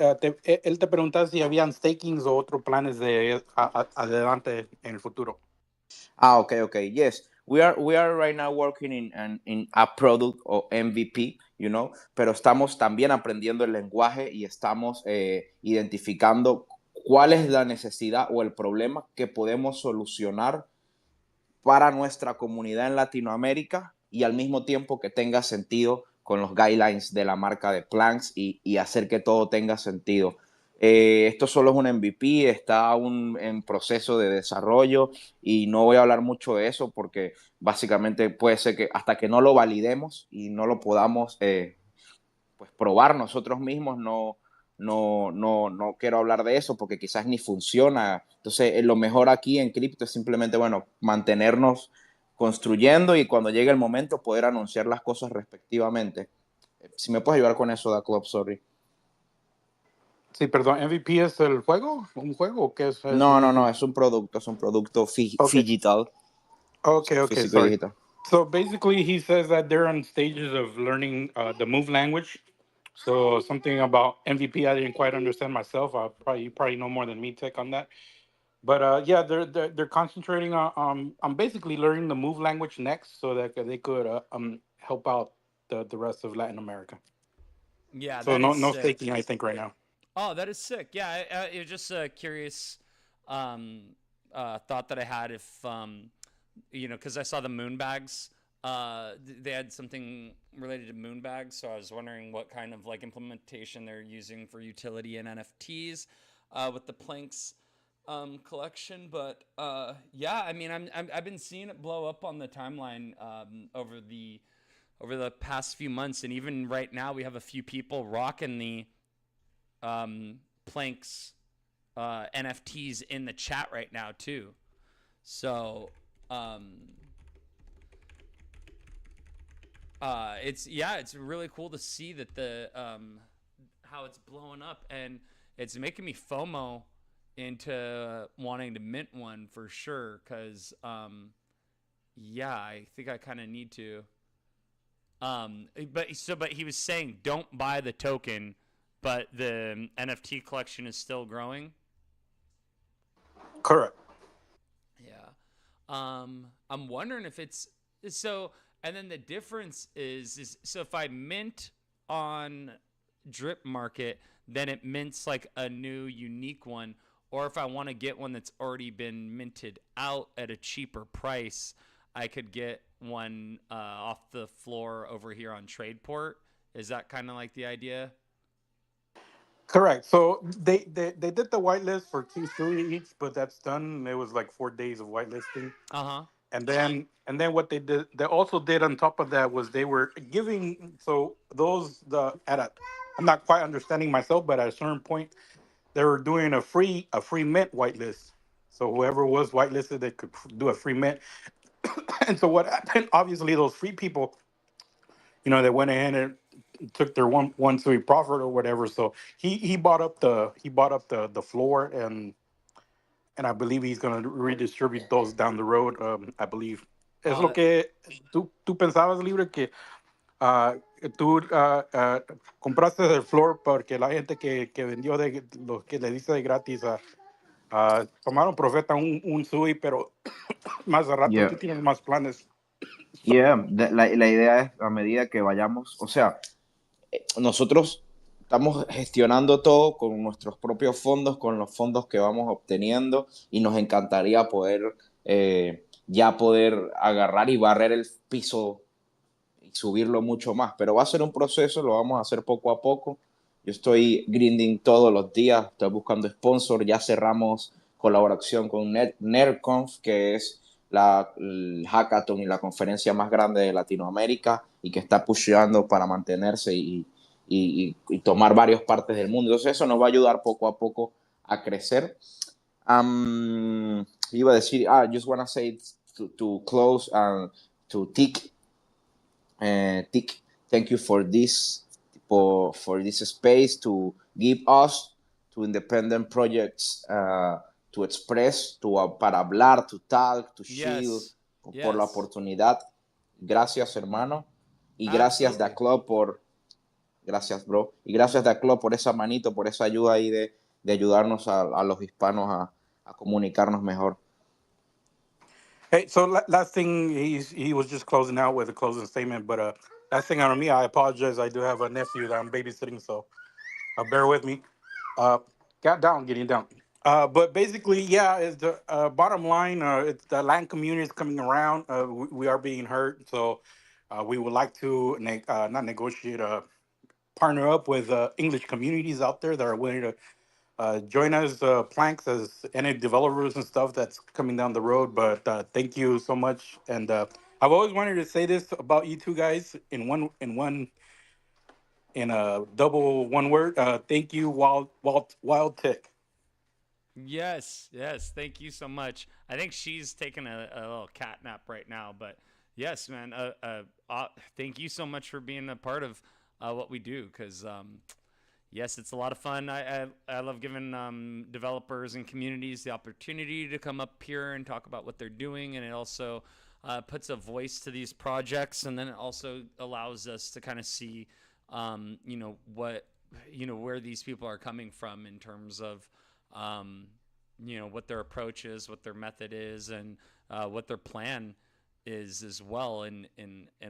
Él te preguntaba si habían stakings o otros planes de adelante en el futuro. Okay, okay. Yes, we are right now working in a product or MVP, pero estamos también aprendiendo el lenguaje y estamos identificando cuál es la necesidad o el problema que podemos solucionar para nuestra comunidad en Latinoamérica y al mismo tiempo que tenga sentido con los guidelines de la marca de Planks y hacer que todo tenga sentido. Esto solo es un MVP, está aún en proceso de desarrollo y no voy a hablar mucho de eso porque básicamente puede ser que hasta que no lo validemos y no lo podamos pues probar nosotros mismos, no quiero hablar de eso porque quizás ni funciona. Entonces, lo mejor aquí en cripto es simplemente, bueno, mantenernos construyendo y cuando llegue el momento poder anunciar las cosas respectivamente. Si me puedes ayudar con eso, Da Club, sorry. Sí, perdón. ¿MVP es el juego? ¿Un juego o qué es? No, es un producto Okay. digital, Okay, okay, físico y sorry. digital. So basically, he says that they're on stages of learning the move language. So something about MVP I didn't quite understand myself. You probably know more than me, Tech, on that. But yeah, they're concentrating on basically learning the move language next, so that they could help out the rest of Latin America. Yeah, So that is no sick. staking, I think, right now. Oh, that is sick. Yeah, it was just a curious um, thought that I had if, because I saw the moon bags. They had something related to moon bags, so I was wondering what kind of like implementation they're using for utility and NFTs with the planks collection. But yeah, I mean, I've been seeing it blow up on the timeline over the past few months, and even right now, we have a few people rocking the Planks NFTs in the chat right now too. So it's really cool to see that the how it's blowing up, and it's making me FOMO into wanting to mint one for sure. Cause yeah, I think I kind of need to. But he was saying don't buy the token, but the NFT collection is still growing. Correct. Yeah. I'm wondering if it's so. And then the difference is so if I mint on Drip Market, then it mints like a new unique one. Or if I want to get one that's already been minted out at a cheaper price, I could get one off the floor over here on Tradeport. Is that kind of like the idea? Correct. So they did the whitelist for Q3 each, but that's done. It was like 4 days of whitelisting. Uh huh. And then what they also did on top of that was they were giving, so those the at a, I'm not quite understanding myself, but at a certain point they were doing a free mint whitelist. So whoever was whitelisted, they could do a free mint. And so what happened? Obviously, those free people, they went ahead and took their one sweet profit or whatever. So he bought up the floor, and I believe he's going to redistribute those down the road. I believe. Es lo Uh, que tú pensabas, Libre, que ah, tú compraste el floor porque la gente que vendió los que le diste de gratis Tomaron profeta un sui, pero más a rato Yeah. tú tienes más planes. Yeah, la idea es a medida que vayamos, o sea, nosotros estamos gestionando todo con nuestros propios fondos, con los fondos que vamos obteniendo y nos encantaría poder ya poder agarrar y barrer el piso y subirlo mucho más, pero va a ser un proceso, lo vamos a hacer poco a poco. Yo estoy grinding todos los días, estoy buscando sponsor, ya cerramos colaboración con NerdConf, que es el hackathon y la conferencia más grande de Latinoamérica y que está pusheando para mantenerse y tomar varias partes del mundo. Entonces eso nos va a ayudar poco a poco a crecer. Iba a decir, just want to say to close to Tic, Tic, thank you for this space to give us to independent projects to express, para hablar, to talk, to shield, por la oportunidad. Gracias, hermano. Y gracias, Da Club, gracias, bro. Y gracias, Da Club, por esa manito, por esa ayuda ahí de ayudarnos a los hispanos a comunicarnos mejor. Hey, so last thing, he was just closing out with a closing statement, but last thing on me, I apologize. I do have a nephew that I'm babysitting, so bear with me. Getting down. But basically, yeah, is the bottom line. It's the land community is coming around. We are being hurt, so we would like to not negotiate, partner up with English communities out there that are willing to join us, planks as any developers and stuff that's coming down the road. But thank you so much, and I've always wanted to say this about you two guys in a double one word. Thank you, Wild Tic. Yes, thank you so much. I think she's taking a little cat nap right now, but yes, man, thank you so much for being a part of what we do, because yes, it's a lot of fun. I love giving developers and communities the opportunity to come up here and talk about what they're doing, and it also puts a voice to these projects, and then it also allows us to kind of see, where these people are coming from in terms of, what their approach is, what their method is, and what their plan is as well in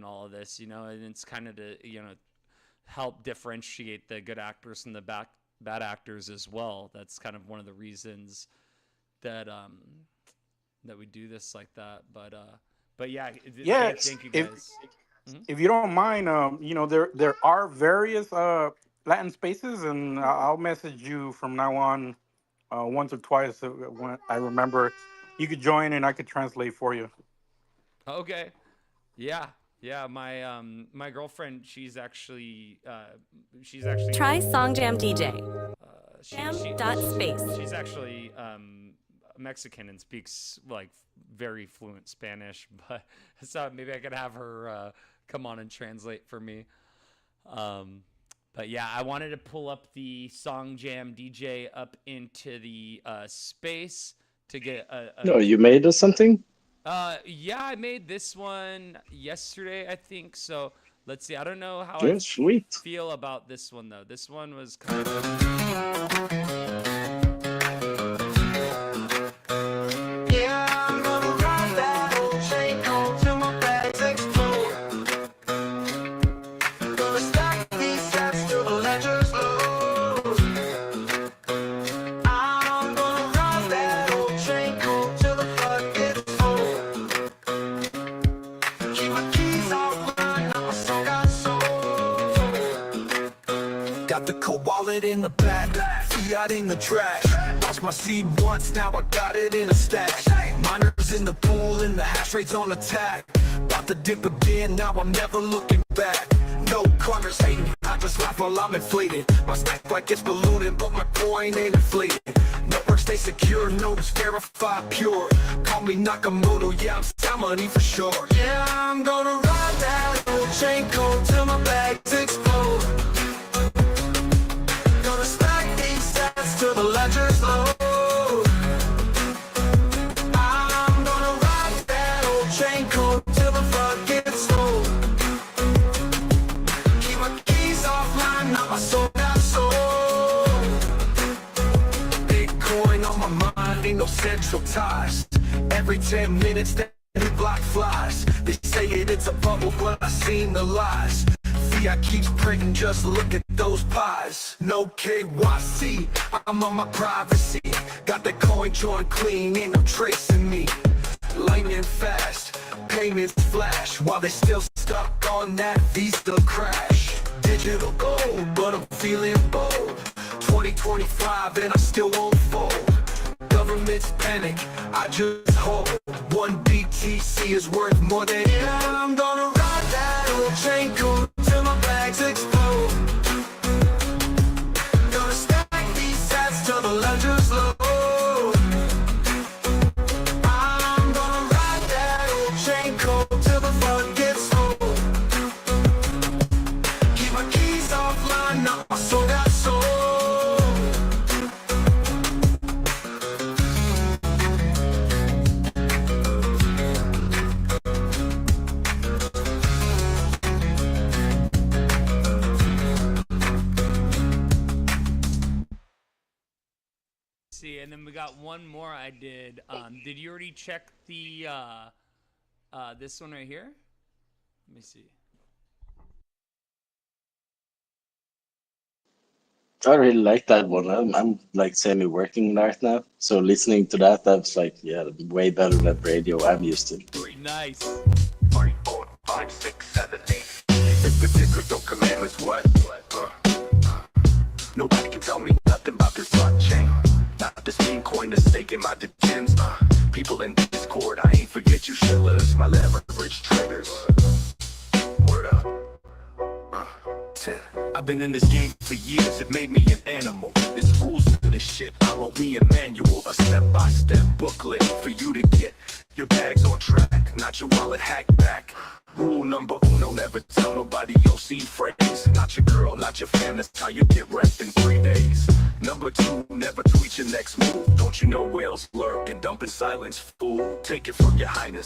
all of this, and it's kind of to, help differentiate the good actors from the bad actors as well. That's kind of one of the reasons that that we do this like that. But yeah, thank you guys. If you don't mind, there are various Latin spaces, and I'll message you from now on once or twice when I remember. You could join, and I could translate for you. Okay. Yeah. My girlfriend, she's actually try Songjam DJ. Space. She's actually Mexican and speaks like very fluent Spanish, but so maybe I could have her come on and translate for me. But yeah, I wanted to pull up the Songjam DJ up into the space to get No, you made us something? Yeah, I made this one yesterday, I think. So let's see. I don't know how feel about this one though. This one was kind of. Got the cold wallet in the back, fiat in the trash. Lost my seed once, now I got it in a stash. Miners in the pool and the hash rate's on attack. About to dip again, now I'm never looking back. No corners hating, I just laugh while I'm inflated. My stack like it's ballooning, but my coin ain't inflated. Network stay secure, notes verified pure. Call me Nakamoto, yeah, I'm sound money for sure. Yeah, I'm gonna ride that old chain code till my bags explode. Gonna stack these stats till the ledger's low. I'm gonna ride that old chain code till the fuck gets sold. Keep my keys offline, not my soul got sold. Bitcoin on my mind, contractual ties. Every 10 minutes that he block flies. They say it's a bubble, but I seen the lies. I keep printing, just look at those pies. No KYC, I'm on my privacy. Got the coin joint clean, ain't no tracing me. Lightning fast, payments flash, while they still stuck on that Visa crash. Digital gold, but I'm feeling bold. 2025 and I still won't fold. Governments panic, I just hold. One BTC is worth more than I'm gonna ride that old train cool till my bags explode. Gonna stack these sats till the ledger's low. I'm gonna ride that old train cool till the fun gets old. Keep my keys offline, not my soul got sold. And then we got one more I did. Did you already check the this one right here? Let me see. I really like that one. I'm like semi-working right now, so listening to that, that's like, yeah, way better than radio I'm used to. Nice. 3, 4, 5, 6, 7, 8. If the 10 crypto commandments, what? Nobody can tell me nothing about this blockchain. Not this meme coin, the stake in my dividends. People in Discord, I ain't forget you shillers. My leverage triggers. Word up. 10. I've been in this game for years, it made me an animal. There's rules to this shit, I wrote me a manual. A step-by-step booklet for you to get your bags on track, not your wallet hacked back. Rule number uno, never tell nobody your seed phrase. Not your girl, not your fan, that's how you get wrecked in 3 days. Number 2, never tweet your next move. Don't you know whales lurk and dump in silence, fool? Take it from your highness.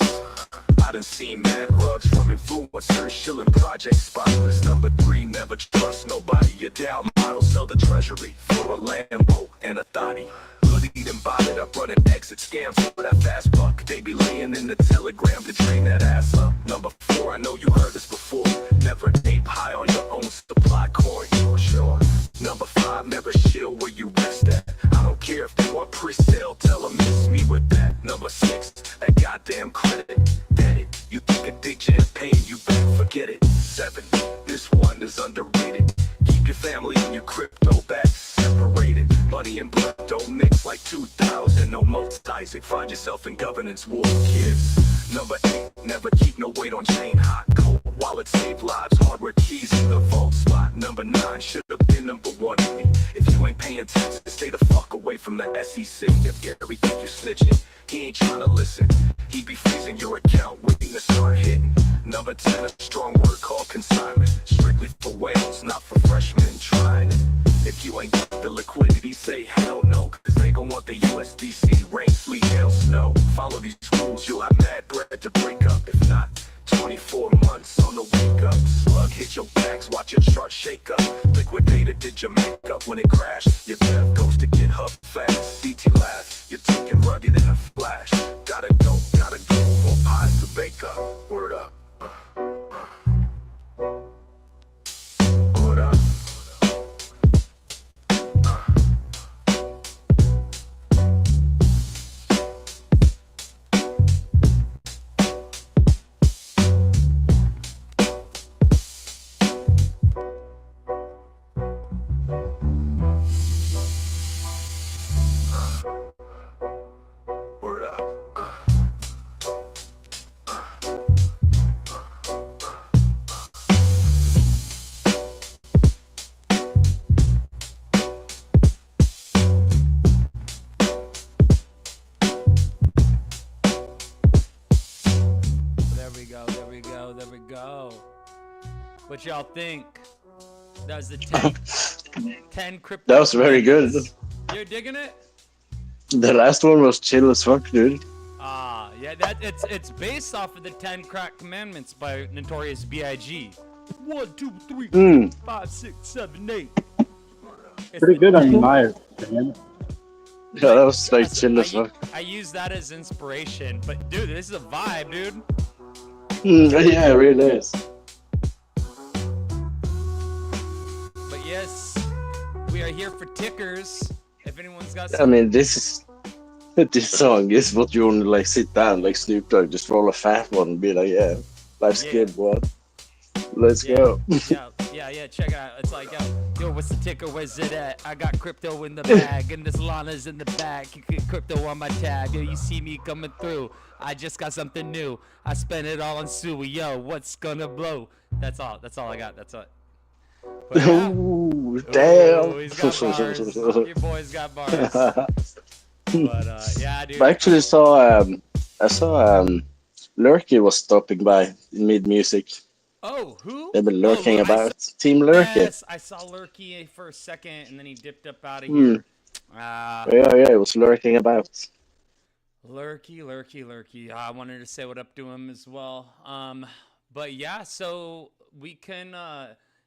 I done seen mad rugs from influencers, shilling projects spotless. Number 3, never trust nobody. Your down model, sell the treasury for a Lambo and a thotty. Hoodied and botted up, running exit scams for that fast buck. They be laying in the telegram to train that ass up. Number 4, I know you heard this before. Never ape high on your own supply coin, for sure. Number 5, never chill where you rest at. I don't care if they want pre-sale, tell them miss me with that. Number 6, that goddamn credit. Bet it, you think addiction is paying you back, forget it. 7, this one is underrated. Keep your family and your crypto back separated. Money and blood don't mix like 2000, no multi-Isaac. Find yourself in governance war, kids. Number 8, never keep no weight on chain hot. Cold wallet save lives, hardware keys in the vault spot. Number 9, should have been number 1 to me. If you ain't paying attention, stay the fuck away from the SEC. If Gary think you snitching, he ain't trying to listen. He be freezing your account, waiting to start hitting. Number 10, a strong word called consignment. Strictly for whales, not for freshmen trying it. If you ain't got the liquidity, say hell no, cause they gon' want the USDC, rain, sleet, hail, snow. Follow these rules, you'll have mad bread to break up. If not, 24 months on the wake up. Slug hit your bags, watch your chart shake up. Liquidator did your makeup when it crashed. Your dev goes to GitHub fast. DT laugh, you're taking rugged in a flash. Gotta go, more pies to bake up. Word up. Word up. Word up. There we go. What y'all think? That was the 10 crypto. That was very good. You're digging it? The last one was chill as fuck, dude. Yeah, it's based off of the 10 Crack Commandments by Notorious B.I.G. 1, 2, 3, 4, 5, 6, 7, 8. Pretty good on my opinion. Yeah, that was like chill I, as fuck. I use that as inspiration. But dude, this is a vibe, dude. Yeah, it really is. But yes, we are here for tickers. If anyone's got I some, mean, this song is what you want to like sit down like Snoop Dogg, just roll a fat one and be like, yeah, life's Yeah. good, what? Let's yeah, go. yeah. Check it out. It's like, yo, what's the ticker? Where's it at? I got crypto in the bag, and this Lana's in the back. You get crypto on my tab. Yo, you see me coming through. I just got something new. I spent it all on Suey. Yo, what's gonna blow? That's all. That's all I got. That's it. But yeah. Ooh, damn. Ooh, he's got bars. Your boy's got bars. But yeah, dude. I actually saw I saw Lurky was stopping by in mid music. Oh, who? They've been lurking I about. Team Lurky. Yes, I saw Lurky for a second, and then he dipped up out of here. Yeah, it was lurking about. Lurky. I wanted to say what up to him as well. But yeah, so we can,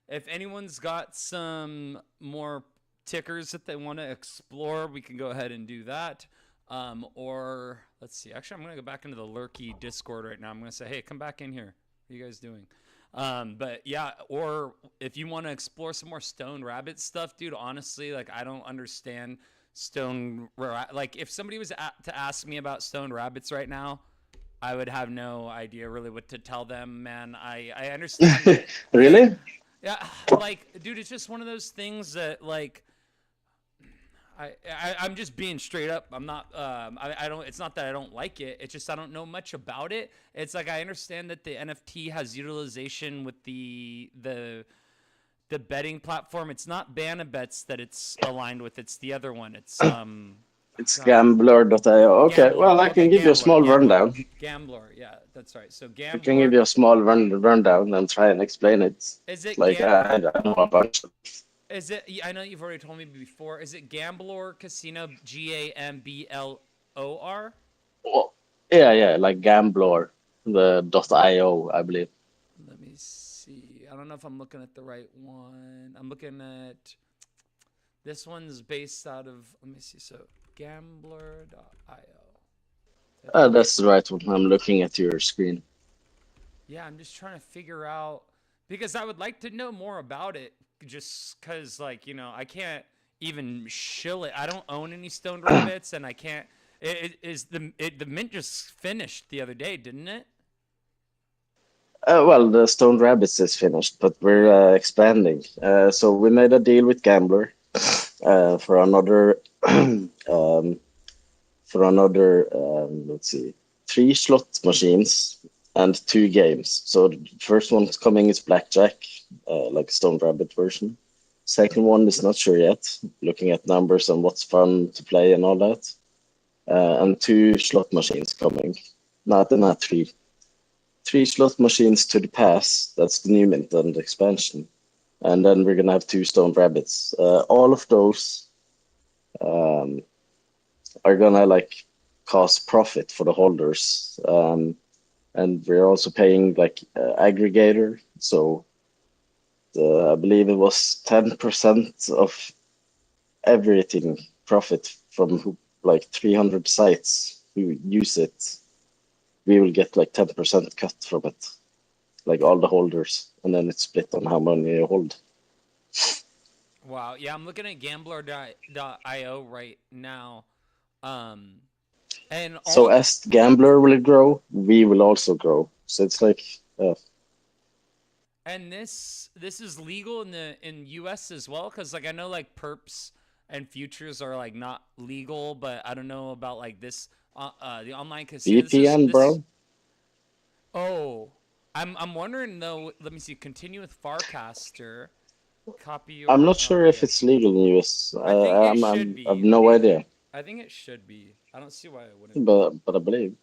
if anyone's got some more tickers that they want to explore, we can go ahead and do that. Or let's see. Actually, I'm gonna go back into the Lurky Discord right now. I'm gonna say, hey, come back in here. What are you guys doing? But yeah, or if you want to explore some more Stone Rabbit stuff, dude, honestly, like I don't understand like if somebody was to ask me about Stone Rabbits right now, I would have no idea really what to tell them, man. I understand. Really? Yeah, like dude, it's just one of those things that like I'm just being straight up. I'm not. I don't. It's not that I don't like it. It's just I don't know much about it. It's like I understand that the NFT has utilization with the betting platform. It's not Banabets that it's aligned with. It's the other one. It's It's Gambler.io. Okay, Gambler. well I can give you a small rundown. Gambler. Yeah, that's right. So I Gambler. can give you a small rundown and try and explain it. Is it like I know a bunch. Is it? I know you've already told me before. Is it Gambler Casino? GAMBLOR? Oh, yeah, like Gambler, the .io, I believe. Let me see. I don't know if I'm looking at the right one. I'm looking at this one's based out of. Let me see. So Gambler.io. That's the right one. I'm looking at your screen. Yeah, I'm just trying to figure out because I would like to know more about it. Just because, like, you know, I can't even shill it. I don't own any Stoned Rabbits, and I can't. The mint just finished the other day, didn't it? Well, the Stoned Rabbits is finished, but we're expanding. So we made a deal with Gambler for another let's see, 3 slot machines and 2 games. So the first one's coming is Blackjack, like a Stone Rabbit version. Second one is not sure yet, looking at numbers and what's fun to play and all that. And 2 slot machines coming. Not 3. 3 slot machines to the pass. That's the new mint and the expansion. And then we're gonna have 2 Stone Rabbits. All of those are gonna like cost profit for the holders. And we're also paying like aggregator. So I believe it was 10% of everything profit from like 300 sites who use it. We will get like 10% cut from it, like all the holders, and then it's split on how many you hold. Wow. Yeah, I'm looking at Gambler.io right now. And so as Gambler will grow, we will also grow. So it's like. And this is legal in US as well, because like I know like perps and futures are like not legal, but I don't know about like this the online casino. VPN, bro. Oh, I'm wondering though. Let me see. Continue with Farcaster. Copy your. I'm not sure if it's legal in US. I think it should be. I have no idea. I think it should be. I don't see why it wouldn't. But I believe.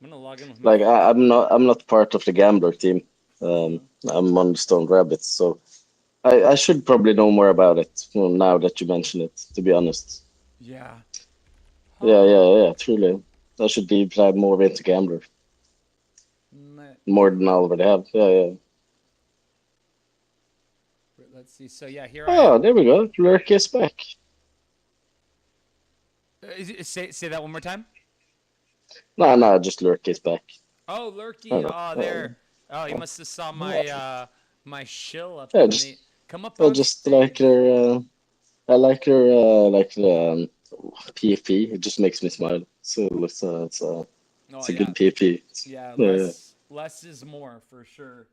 I'm gonna log in with. Like I'm not part of the Gambler team. I'm on Stone Rabbits, so I should probably know more about it now that you mention it. To be honest. Yeah. Yeah. Truly, I should deep dive more into Gambler. More than I already have. Yeah. Let's see. So yeah, here. Oh, there we go. Lurk is back. Say that one more time. No, just Lurk is back. Oh, I don't Lurky. know. Oh, there. Oh, you must have saw my shill up Yeah, in the. just Come up I on just like stage. her. I like the PFP. It just makes me smile. So Oh it's a yeah, good PFP. yeah. Yeah. Less is more for sure.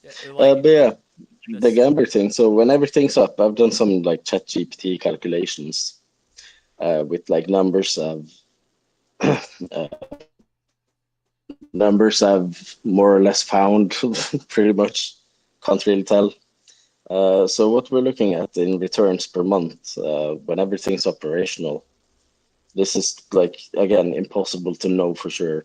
Yeah, But yeah, the this. gambler thing. So when everything's up, I've done some like ChatGPT calculations with like numbers I've more or less found pretty much. Can't really tell. So what we're looking at in returns per month when everything's operational. This is like again impossible to know for sure,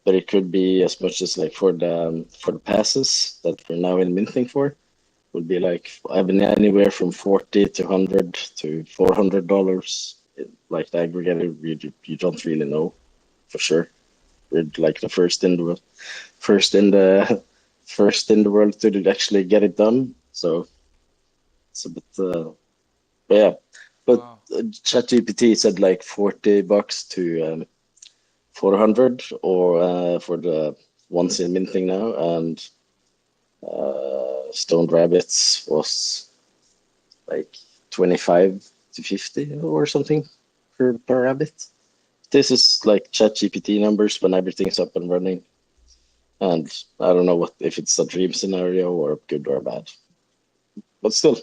but it could be as much as like for the passes that we're now in minting for would be like anywhere from 40 to 100 to $400. Like the aggregator, you don't really know for sure. We're like the first in the first in the world to actually get it done. So it's a bit yeah. But Wow. ChatGPT said like $40 to 400 or for the ones in minting now, and Stoned Rabbits was like 25 to 50 or something per rabbit. This is like ChatGPT numbers when everything's up and running, and I don't know what if it's a dream scenario or good or bad, but still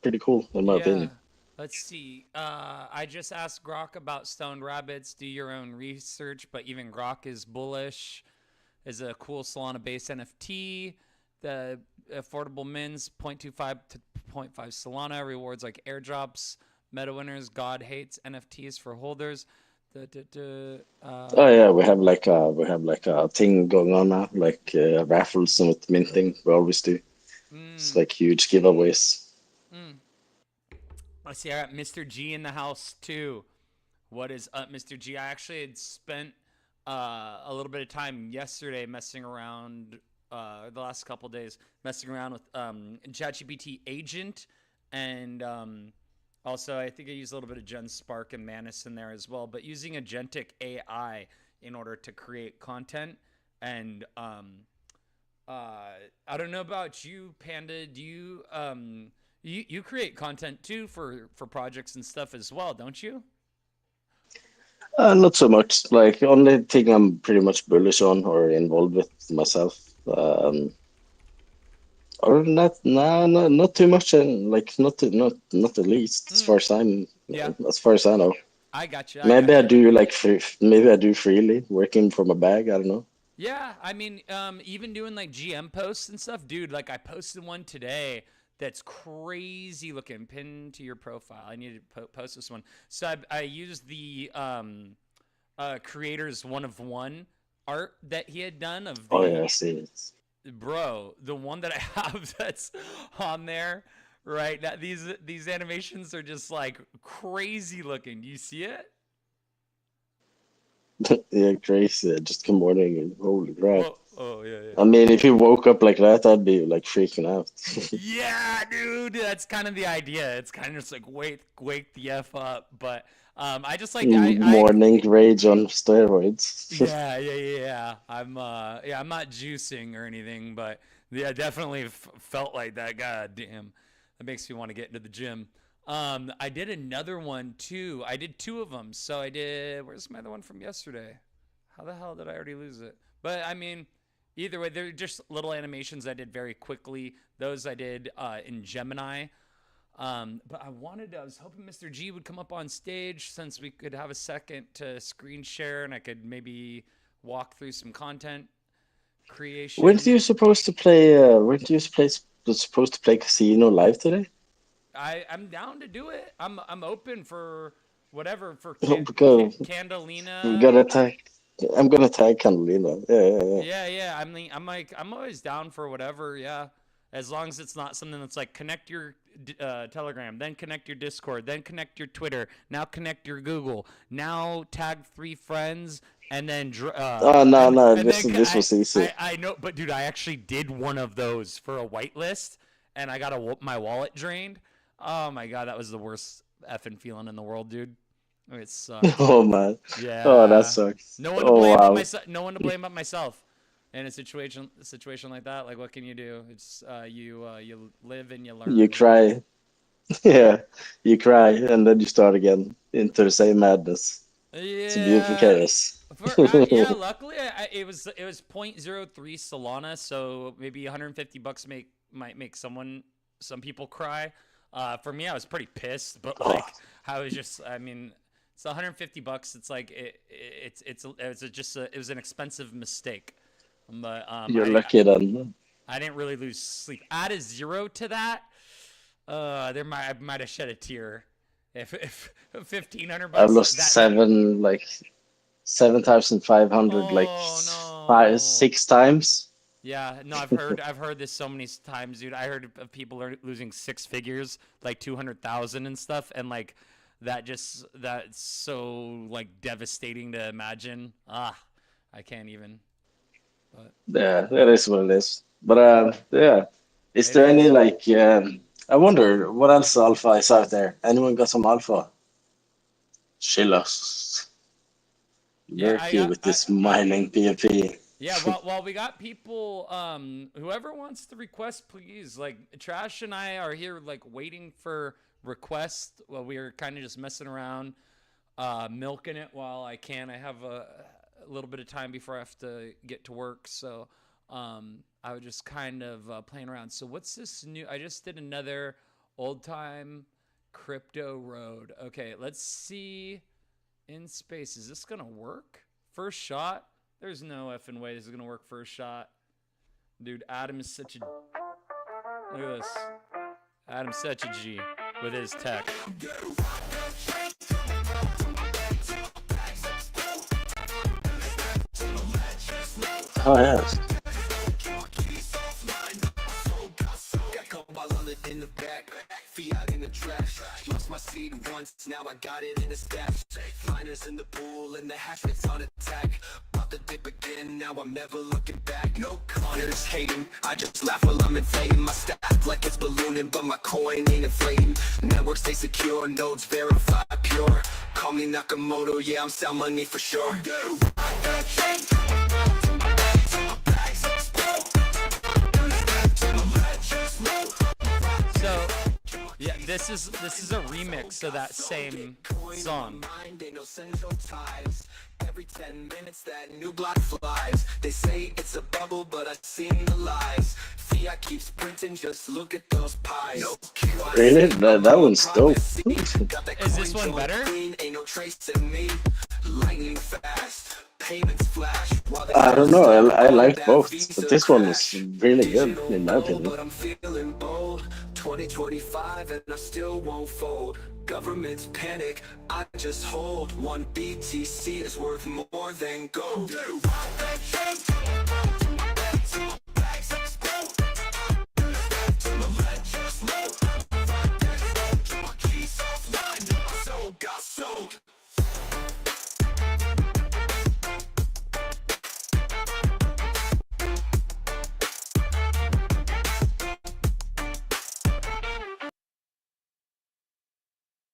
pretty cool in my Yeah. opinion. Let's see. I just asked Grok about stoned rabbits. Do your own research, but even Grok is bullish. Is a cool Solana-based NFT. The affordable mins 0.25 to zero point 0.5 Solana rewards like airdrops. Meta winners. God hates NFTs for holders. Oh yeah, we have like a thing going on now, like raffles and with minting. We always do. It's mm, like huge giveaways. mm. I see. I got Mr. G in the house too. What is up, Mr. G? I actually had spent a little bit of time yesterday messing around, the last couple days, messing around with ChatGPT Agent, and also I think I used a little bit of Gen Spark and Manus in there as well, but using Agentic AI in order to create content. And I don't know about you, Panda. Do you you create content too for projects and stuff as well, don't you? Not so much. Like only thing I'm pretty much bullish on or involved with myself. Or not, nah, not too much, and like not the least as Mm, far as I'm yeah. as far as I know. I got you. I Maybe got I you. do like maybe I do freely working from a bag. I don't know. Yeah, I mean, even doing like GM posts and stuff, dude. Like I posted one today that's crazy looking. Pinned to your profile. I need to post this one. So I used the creator's one of one art that he had done of Oh yeah, the I see it. bro, the one that I have that's on there. Right now, these animations are just like crazy looking. Do you see it? Yeah, crazy. Just good morning and holy crap. Well, oh yeah, yeah. I mean, if you woke up like that, I'd be like freaking out. Yeah, dude, that's kind of the idea. It's kind of just like wake the f up. But I just like I Morning rage on steroids. yeah, yeah, yeah, yeah. Yeah, I'm not juicing or anything, but yeah, definitely felt like that. God damn, that makes me want to get into the gym. I did another one too. I did two of them. So I did. Where's my other one from yesterday? How the hell did I already lose it? But I mean, either way, they're just little animations I did very quickly. Those I did in Gemini. But I was hoping Mr. G would come up on stage since we could have a second to screen share and I could maybe walk through some content Weren't creation. you supposed to play? Supposed to play Casino live today? I'm down to do it. I'm open for whatever for Oh, because I'm Candelina. gonna tag. I'm gonna tag Carolina. Yeah, yeah, yeah. Yeah, yeah. I'm like I'm always down for whatever. Yeah, as long as it's not something that's like connect your Telegram, then connect your Discord, then connect your Twitter, now connect your Google, now tag three friends, and then Oh no, no. and then This was easy. I know, but dude, I actually did one of those for a whitelist, and I got my wallet drained. Oh my god, that was the worst. effing feeling in the world, dude. It sucks. Oh man. Yeah. Oh, that sucks. No one to Oh blame but wow. myself. No one to blame but myself. In a situation like that, like what can you do? It's you live and you learn. You cry. Yeah. You cry and then you start again into the same madness. It's a beautiful Yeah. chaos. Yeah, luckily it was 0.03 Solana, so maybe $150 might make some people cry. For me, I was pretty pissed, but like I was just, I mean, it's $150. It's like it was an expensive mistake, but You're lucky then. I didn't really lose sleep. Add a 0 to that, I might have shed a tear. If $1,500, I've lost 7,500 like Oh, five, no. 6 times. Yeah, no, I've heard this so many times, dude. I heard of people losing 6 figures, like 200,000 and stuff, and like that's so like devastating to imagine. I can't even. But Yeah, that is what it is. But yeah, is it there any is. like I wonder what else alpha is out there? Anyone got some alpha? Chill us. Yeah, Lurky with this mining PvP. Yeah, well, we got people. Whoever wants to request, please. Like Trash and I are here, like waiting for requests. Well, we are kind of just messing around, milking it while I can. I have a little bit of time before I have to get to work, so I was just kind of playing around. So what's this new? I just did another old time crypto road. Okay, let's see. In space, is this gonna work? First shot. There's no effing way this is gonna work first shot. Dude, Adam is such a... Look at this. Adam's such a G with his tech. Oh yes. Fiat in the trash. Lost my seed once, now I got it in the stash. Miners in the pool and the hash rate's on attack. About to dip again, now I'm never looking back. No Connors hating, I just laugh while I'm inflating my stack like it's ballooning, but my coin ain't inflating. Network stay secure, nodes verified pure. Call me Nakamoto, yeah I'm sound money for sure. So, yeah, this is a remix of that same song. Every 10 minutes that new block flies. They say it's a bubble, but I've seen the lies. Fiat keeps printing, just look at those pies. Really? That one's dope. Is this one better? Ain't no trace in me. Lightning fast. Payments flash. I don't know. I like both, but this one is really good in my opinion. But I'm feeling bold. 2025 and I still won't fold. Governments panic, I just hold. One BTC is worth more than gold.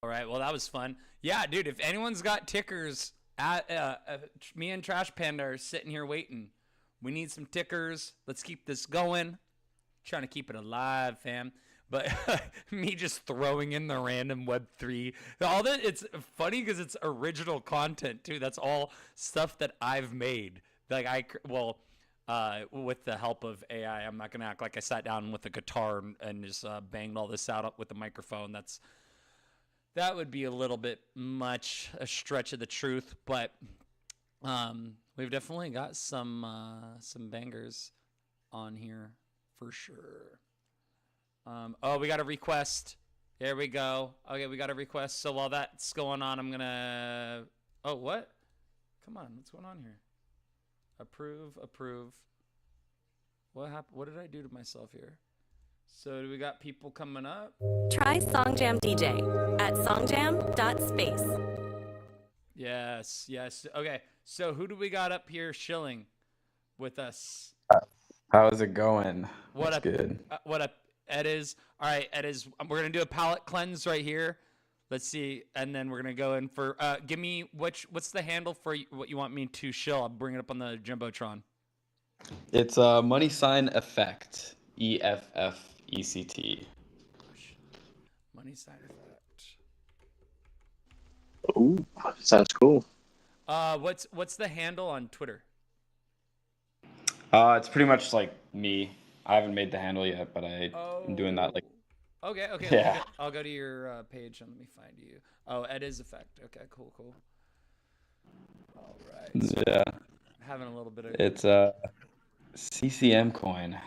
All right, well that was fun. Yeah, dude, if anyone's got tickers, me and Trash Panda are sitting here waiting. We need some tickers. Let's keep this going. Trying to keep it alive, fam. But me just throwing in the random Web3, all that, it's funny because it's original content too. That's all stuff that I've made. Like with the help of AI, I'm not gonna act like I sat down with a guitar and just banged all this out with the microphone. That would be a little bit much a stretch of the truth, but we've definitely got some bangers on here for sure. Oh, we got a request. There we go. Okay, we got a request. So while that's going on, I'm gonna. Oh, what? Come on, what's going on here? Approve. What happened? What did I do to myself here? So do we got people coming up? Try Songjam DJ at songjam.space. Yes. Okay, so who do we got up here shilling with us? How's it going? What That's up? good. What up, Ed is? All right, Ed is. We're gonna do a palate cleanse right here. Let's see, and then we're gonna go in for. Give me what's the handle for what you want me to show? I'll bring it up on the jumbotron. It's a money sign effect. EFFECT. Money sign effect. Ooh, sounds cool. What's the handle on Twitter? It's pretty much like me. I haven't made the handle yet, but I'm doing that like. Okay. Yeah. I'll go to your page and let me find you. Oh, Ed is effect. Okay, cool. All right. So Yeah. having a little bit of. It's a CCM coin.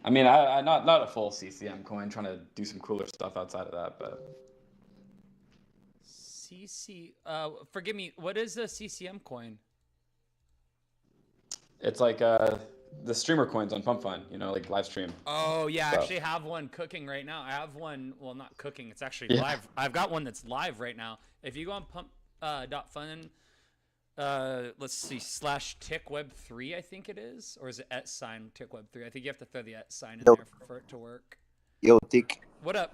I mean, I not a full CCM coin. Trying to do some cooler stuff outside of that, but. Forgive me. What is a CCM coin? It's like the streamer coins on Pump Fun, like live stream. Oh yeah, I stuff. actually have one cooking right now. I have one. Well, not cooking. It's actually live. I've got one that's live right now. If you go on pump.fun, let's see /ticweb3, I think it is, or is it @ticweb3? I think you have to throw the @ in there for it to work. Yo, Tic. What up?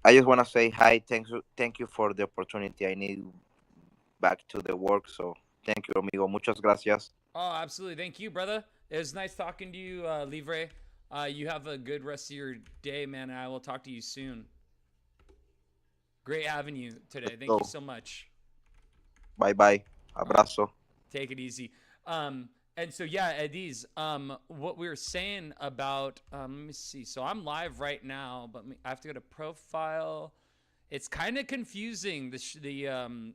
I just want to say hi. Thank you for the opportunity. I need back to the work, so thank you, amigo. Muchas gracias. Oh, absolutely. Thank you, brother. It was nice talking to you, Livre. You have a good rest of your day, man, and I will talk to you soon. Great having you today. Thank you so much. Bye. Abrazo. Take it easy. And so, yeah, Ediz, what we were saying about, let me see. So I'm live right now, but I have to go to profile. It's kind of confusing.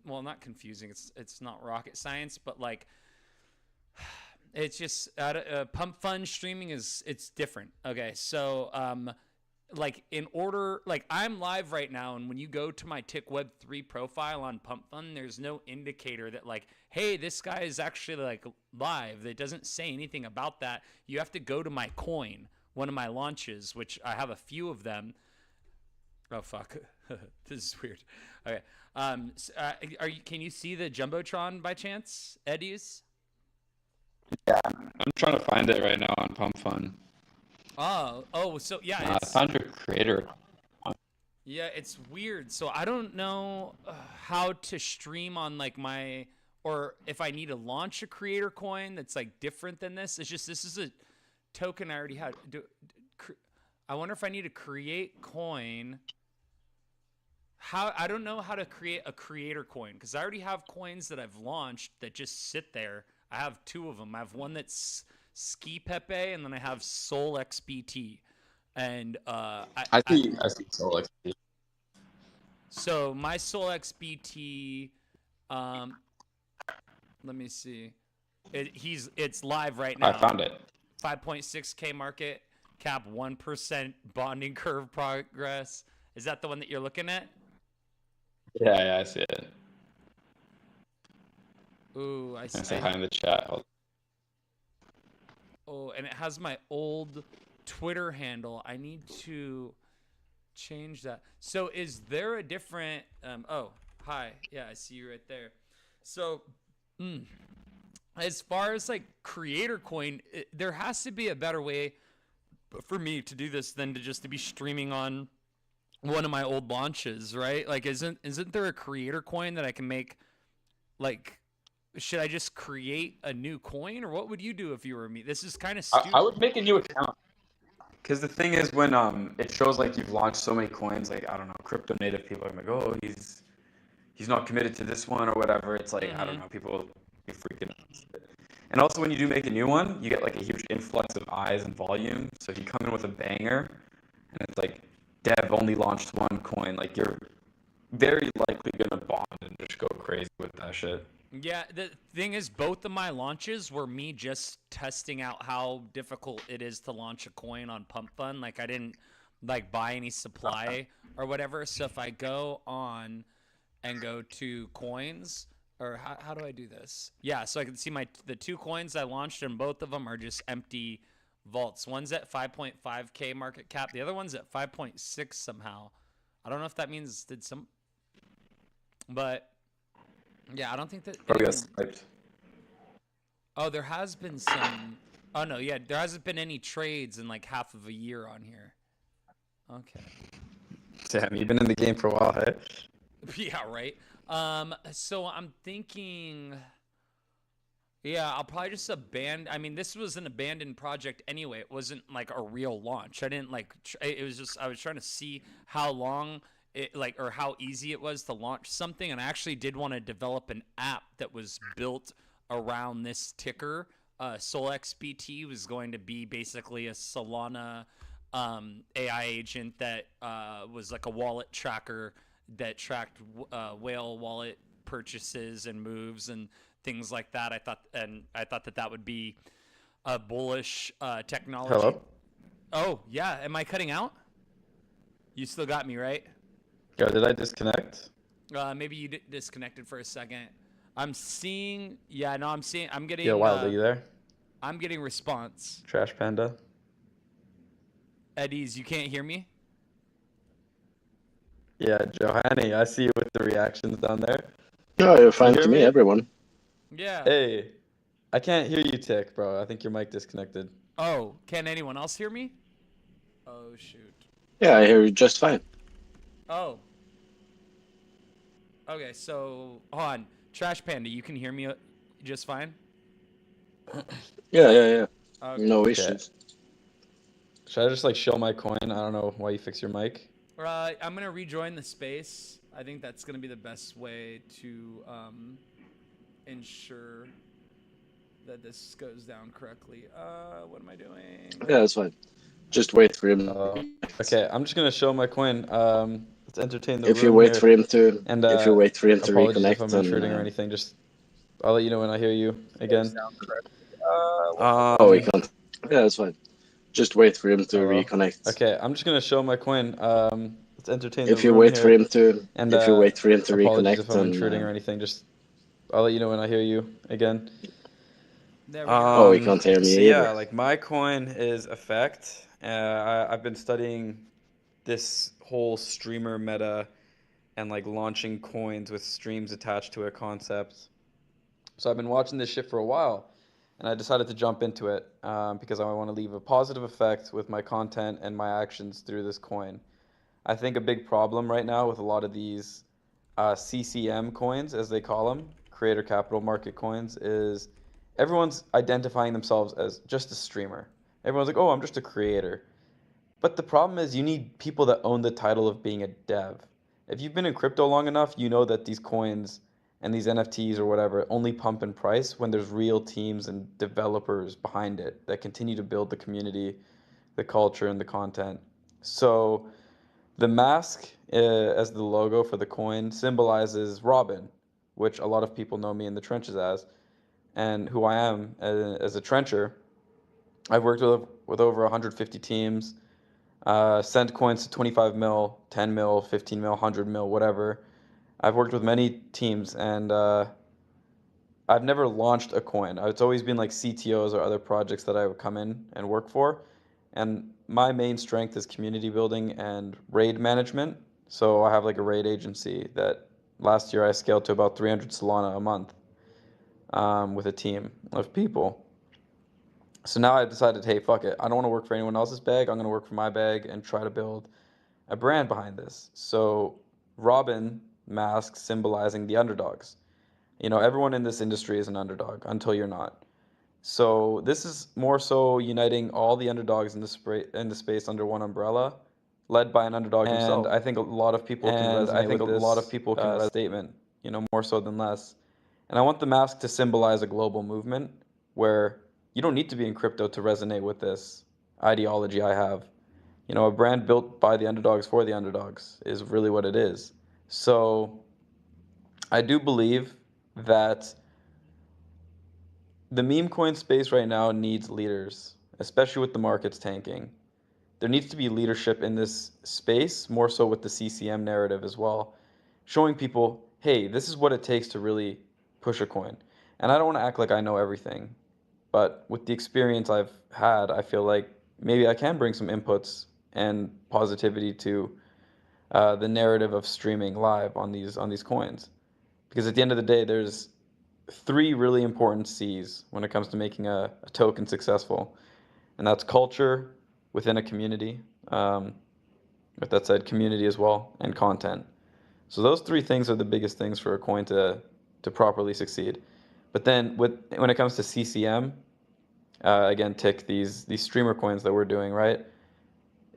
Well, not confusing. It's not rocket science, but like, it's just Pump Fun streaming it's different. Okay, so like I'm live right now, and when you go to my Tic Web 3 profile on Pump Fun, there's no indicator that like, hey, this guy is actually like live. It doesn't say anything about that. You have to go to my coin, one of my launches, which I have a few of them. Oh fuck, this is weird. Okay, can you see the jumbotron by chance, Eddie's? Yeah, I'm trying to find it right now on Pump Fun. So yeah, I found your creator. Yeah, it's weird. So I don't know how to stream on like or if I need to launch a creator coin that's like different than this. It's just this is a token I already had. I wonder if I need to create coin. I don't know how to create a creator coin because I already have coins that I've launched that just sit there. I have two of them. I have one that's Ski Pepe, and then I have Soul XBT. And I see Soul XBT. So my Soul XBT, let me see. It's live right now. I found it. 5.6K market cap, 1% bonding curve progress. Is that the one that you're looking at? Yeah, I see it. Ooh, I see. Say hi in the chat. Oh, and it has my old Twitter handle. I need to change that. So is there a different oh, hi. Yeah, I see you right there. So as far as like creator coin, there has to be a better way for me to do this than to be streaming on one of my old launches, right? Like isn't there a creator coin that I can make? Like, should I just create a new coin, or what would you do if you were me? This is kind of stupid. I would make a new account. Because the thing is, when it shows like you've launched so many coins, like I don't know, crypto native people are like, oh, he's not committed to this one or whatever. It's like I don't know, people be freaking out. And also, when you do make a new one, you get like a huge influx of eyes and volume. So if you come in with a banger, and it's like Dev only launched one coin, like you're very likely gonna bond and just go crazy with that shit. Yeah, the thing is, both of my launches were me just testing out how difficult it is to launch a coin on Pump Fun. Like, I didn't like buy any supply or whatever. So if I go on and go to coins, or how do I do this? Yeah, so I can see the two coins I launched, and both of them are just empty vaults. One's at 5.5K market cap. The other one's at 5.6 somehow. I don't know if that means but yeah, I don't think that. Probably got sniped. Oh, there has been some. Oh no, yeah, there hasn't been any trades in like half of a year on here. Okay. Damn, you've been in the game for a while, hey? Yeah, right. So I'm thinking, yeah, I'll probably just abandon. I mean, this was an abandoned project anyway. It wasn't like a real launch. I didn't like. It was just I was trying to see how long it like or how easy it was to launch something, and I actually did want to develop an app that was built around this ticker. SolXBT was going to be basically a Solana AI agent that was like a wallet tracker that tracked whale wallet purchases and moves and things like that. I thought that that would be a bullish technology. Hello? Oh yeah, am I cutting out? You still got me, right? Yo, did I disconnect? Maybe you disconnected for a second. I'm seeing. Yeah, no, I'm seeing. I'm getting. Yo, Wild, are you there? I'm getting response. Trash Panda? Eddies, you can't hear me? Yeah, Johanny, I see you with the reactions down there. No, you're Can fine you hear to me, me? everyone. Yeah. Hey, I can't hear you, Tic, bro. I think your mic disconnected. Oh, can anyone else hear me? Oh shoot. Yeah, I hear you just fine. Oh. Okay, so hold on. Trash Panda, you can hear me just fine? Yeah. Okay. No Okay. issues. Should I just like show my coin? I don't know why you fix your mic. I'm gonna rejoin the space. I think that's gonna be the best way to ensure that this goes down correctly. What am I doing? Yeah, that's fine. Just wait for him. Okay, I'm just gonna show my coin. Let's entertain the If you room wait here. for him to, And if you wait for him to apologies reconnect, if I'm then intruding or anything. Just I'll let you know when I hear you again. oh, we can't. Yeah, that's fine. Just wait for him to Hello? reconnect. Okay, I'm just gonna show my coin. Let's entertain If the you room wait here. for him to, And if you wait for him to apologies reconnect, if I'm then intruding or anything. Just I'll let you know when I hear you again. There we go. oh, he can't hear me So either. yeah, like my coin is Effect. I've been studying this whole streamer meta and like launching coins with streams attached to a concept. So I've been watching this shit for a while, and I decided to jump into it because I want to leave a positive effect with my content and my actions through this coin. I think a big problem right now with a lot of these CCM coins, as they call them, creator capital market coins, is everyone's identifying themselves as just a streamer. Everyone's like, oh, I'm just a creator. But the problem is you need people that own the title of being a dev. If you've been in crypto long enough, you know that these coins and these NFTs or whatever only pump in price when there's real teams and developers behind it that continue to build the community, the culture, and the content. So the mask as the logo for the coin symbolizes Robin, which a lot of people know me in the trenches as, and who I am as a trencher. I've worked with over 150 teams, sent coins to 25 mil, 10 mil, 15 mil, 100 mil, whatever. I've worked with many teams, and I've never launched a coin. It's always been like CTOs or other projects that I would come in and work for. And my main strength is community building and raid management. So I have like a raid agency that last year I scaled to about 300 Solana a month with a team of people. So now I decided, hey, fuck it. I don't want to work for anyone else's bag. I'm going to work for my bag and try to build a brand behind this. So Robin mask symbolizing the underdogs. You know, everyone in this industry is an underdog until you're not. So this is more so uniting all the underdogs in the space under one umbrella, led by an underdog himself. And I think a lot of people can resonate with this statement, you know, more so than less. And I want the mask to symbolize a global movement where you don't need to be in crypto to resonate with this ideology I have. You know, a brand built by the underdogs for the underdogs is really what it is. So I do believe that the meme coin space right now needs leaders, especially with the markets tanking. There needs to be leadership in this space, more so with the CCM narrative as well, showing people, hey, this is what it takes to really push a coin. And I don't want to act like I know everything, but with the experience I've had, I feel like maybe I can bring some inputs and positivity to the narrative of streaming live on these coins. Because at the end of the day, there's three really important C's when it comes to making a token successful, and that's culture within a community, With that said, community as well and content. So those three things are the biggest things for a coin to properly succeed. But then when it comes to CCM, again, Tick, these streamer coins that we're doing, right?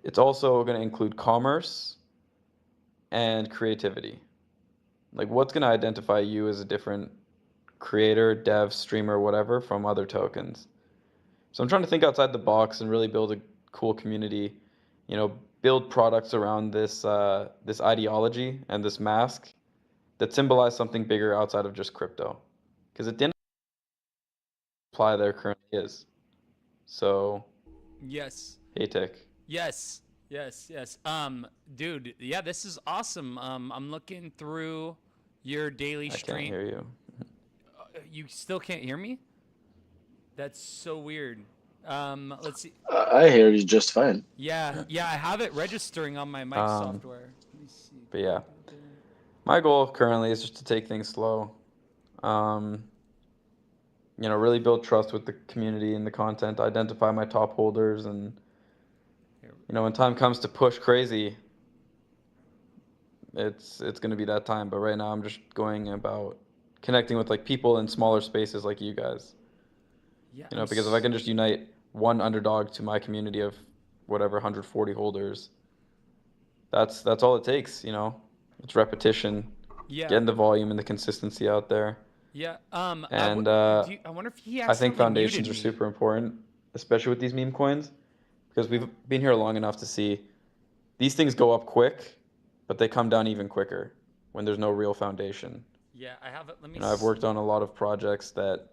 It's also going to include commerce and creativity. Like, what's going to identify you as a different creator, dev, streamer, whatever, from other tokens? So I'm trying to think outside the box and really build a cool community, build products around this ideology and this mask that symbolize something bigger outside of just crypto. Because at the end of the supply there currently is. So, Yes. hey, Tick. Yes. Yes. Dude, yeah, this is awesome. I'm looking through your daily I stream. can't hear you. You still can't hear me? That's so weird. Let's see. I hear you just fine. Yeah, I have it registering on my mic software. Let me see. But yeah, my goal currently is just to take things slow. Really build trust with the community and the content, identify my top holders, and when time comes to push crazy, it's going to be that time. But right now, I'm just going about connecting with like people in smaller spaces like you guys. Yeah. Because if I can just unite one underdog to my community of whatever 140 holders, that's all it takes. It's repetition, Yeah. getting the volume and the consistency out there. Yeah. And I wonder if he I think accidentally foundations are muted me. super important, especially with these meme coins, because we've been here long enough to see these things go up quick, but they come down even quicker when there's no real foundation. Yeah, I have it. Let me I've worked on a lot of projects that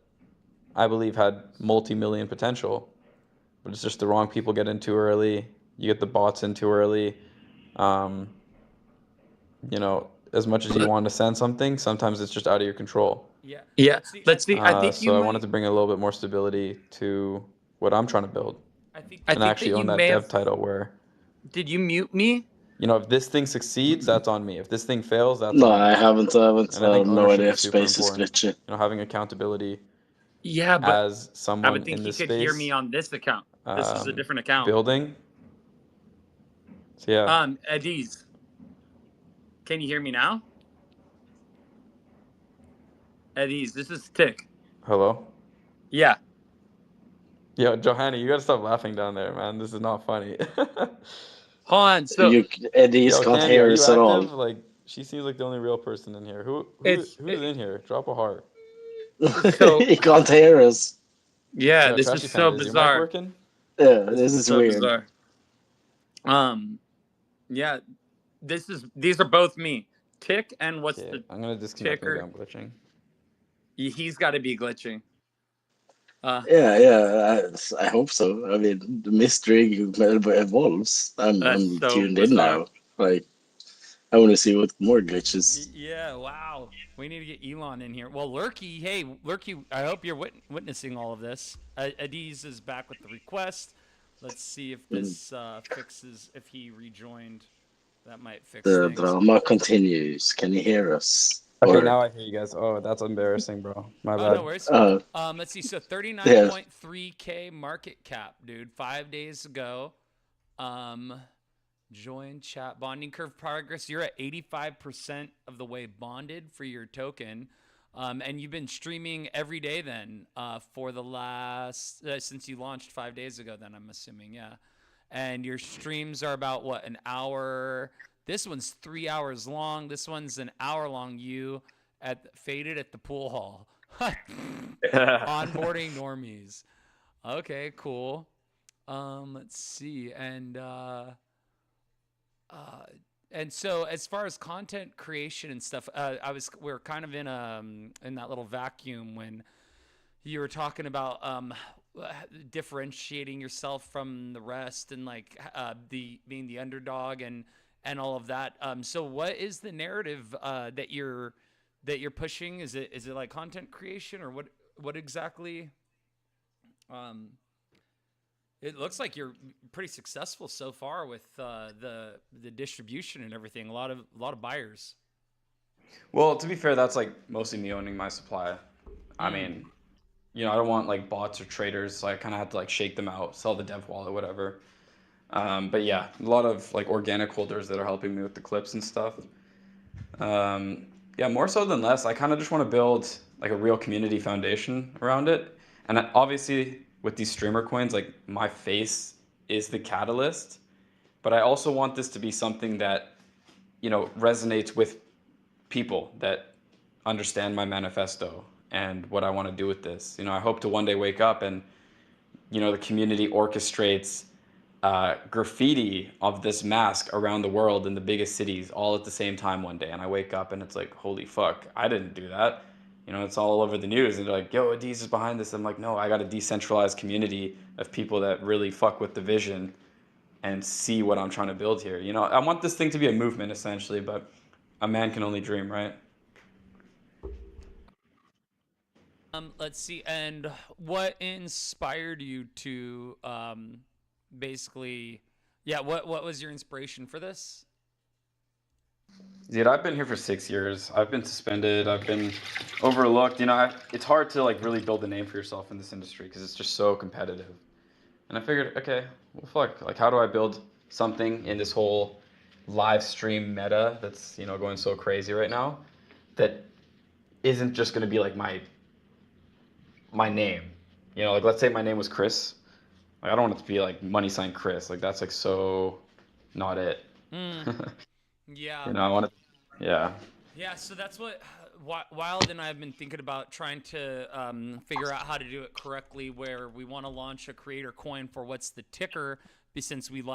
I believe had multi-million potential, but it's just the wrong people get in too early. You get the bots in too early. As much as you want to send something, sometimes it's just out of your control. Yeah. Let's see. I think So I wanted to bring a little bit more stability to what I'm trying to build, and actually own that dev title where. Did you mute me? If this thing succeeds, that's on me. If this thing fails, that's No, on me. I haven't. And I think No ownership idea is if super space is important. glitchy. Having accountability. Yeah, but as someone I would think in he this could space, hear me on this account. This is a different account. Building. So yeah. Adiz, can you hear me now? Adiz, this is Tick. Hello. Yeah. Yo, Johanna, you gotta stop laughing down there, man. This is not funny. Hold on. So Eddie's can't Candy, hear are you us at all. active? Like, she seems like the only real person in here. Who's in here? Drop a heart. So He can't hear us. yeah, Yo, this Trashy is so Panda, is your mic bizarre. working? Yeah, this is so weird. Bizarre. Yeah, these are both me. Tick and what's the I'm gonna disconnect. ticker? Maybe I'm glitching. He's got to be glitching. Yeah, I hope so. I mean, the mystery evolves. I'm so tuned bizarre. in now. Like, I want to see what more glitches. Yeah, wow. We need to get Elon in here. Well, Lurky, hey, Lurky, I hope you're witnessing all of this. Adiz is back with the request. Let's see if this fixes, if he rejoined. That might fix The things. drama continues. Can you hear us? Okay, now I hear you guys. Oh, that's embarrassing, bro. My bad. No worries. Let's see. So 39.3K market cap, dude. 5 days ago. Join chat. Bonding curve progress. You're at 85% of the way bonded for your token. And you've been streaming every day then for the last, since you launched 5 days ago then, I'm assuming, yeah. And your streams are about, what, an hour? This one's 3 hours long. This one's an hour long. You faded at the pool hall. Onboarding normies. Okay, cool. Let's see. And so as far as content creation and stuff, we were kind of in that little vacuum when you were talking about differentiating yourself from the rest and like being the underdog and all of that. So what is the narrative that you're pushing? Is it like content creation or what exactly? It looks like you're pretty successful so far with the distribution and everything. A lot of buyers. Well, to be fair, that's like mostly me owning my supply. I mean, I don't want like bots or traders, so I kind of have to like shake them out, sell the dev wallet, whatever. But yeah, a lot of like organic holders that are helping me with the clips and stuff. Yeah, more so than less. I kind of just want to build like a real community foundation around it. And obviously, with these streamer coins, like my face is the catalyst. But I also want this to be something that, resonates with people that understand my manifesto and what I want to do with this. I hope to one day wake up and, the community orchestrates graffiti of this mask around the world in the biggest cities all at the same time one day. And I wake up and it's like, holy fuck, I didn't do that. It's all over the news. And they're like, yo, Adiz is behind this. I'm like, no, I got a decentralized community of people that really fuck with the vision and see what I'm trying to build here. I want this thing to be a movement essentially, but a man can only dream, right? Let's see. And what inspired you to basically, yeah, what was your inspiration for this? Dude, I've been here for 6 years. I've been suspended. I've been overlooked. It's hard to like really build a name for yourself in this industry because it's just so competitive. And I figured, okay, well, fuck. Like, how do I build something in this whole live stream meta that's going so crazy right now that isn't just going to be like my name? Like let's say my name was Chris. Like I don't want it to be like money sign Chris. Like that's like so not it. Yeah. I want it. Yeah. Yeah, so that's what Wild and I have been thinking about, trying to figure out how to do it correctly, where we want to launch a creator coin for what's the ticker, since we've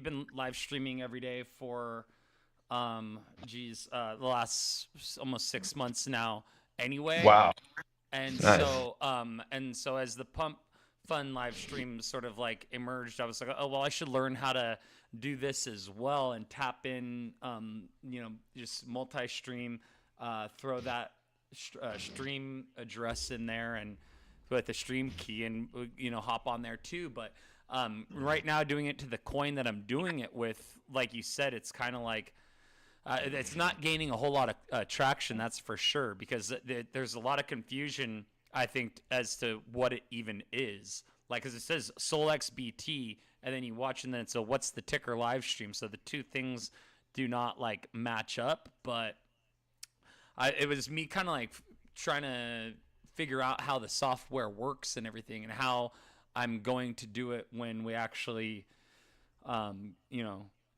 been live streaming every day for the last almost 6 months now anyway. Wow. And Nice. so as the Pump Fun live stream sort of like emerged, I was like, oh well, I should learn how to do this as well and tap in, just multi-stream, throw that stream address in there and with the stream key and hop on there too. But right now, doing it to the coin that I'm doing it with, like you said, it's kind of like. It's not gaining a whole lot of traction, that's for sure, because there's a lot of confusion, I think, as to what it even is. Like, because it says SolXBT, and then you watch, and then it's a what's the ticker live stream. So the two things do not like match up. But it was me kind of like trying to figure out how the software works and everything, and how I'm going to do it when we actually,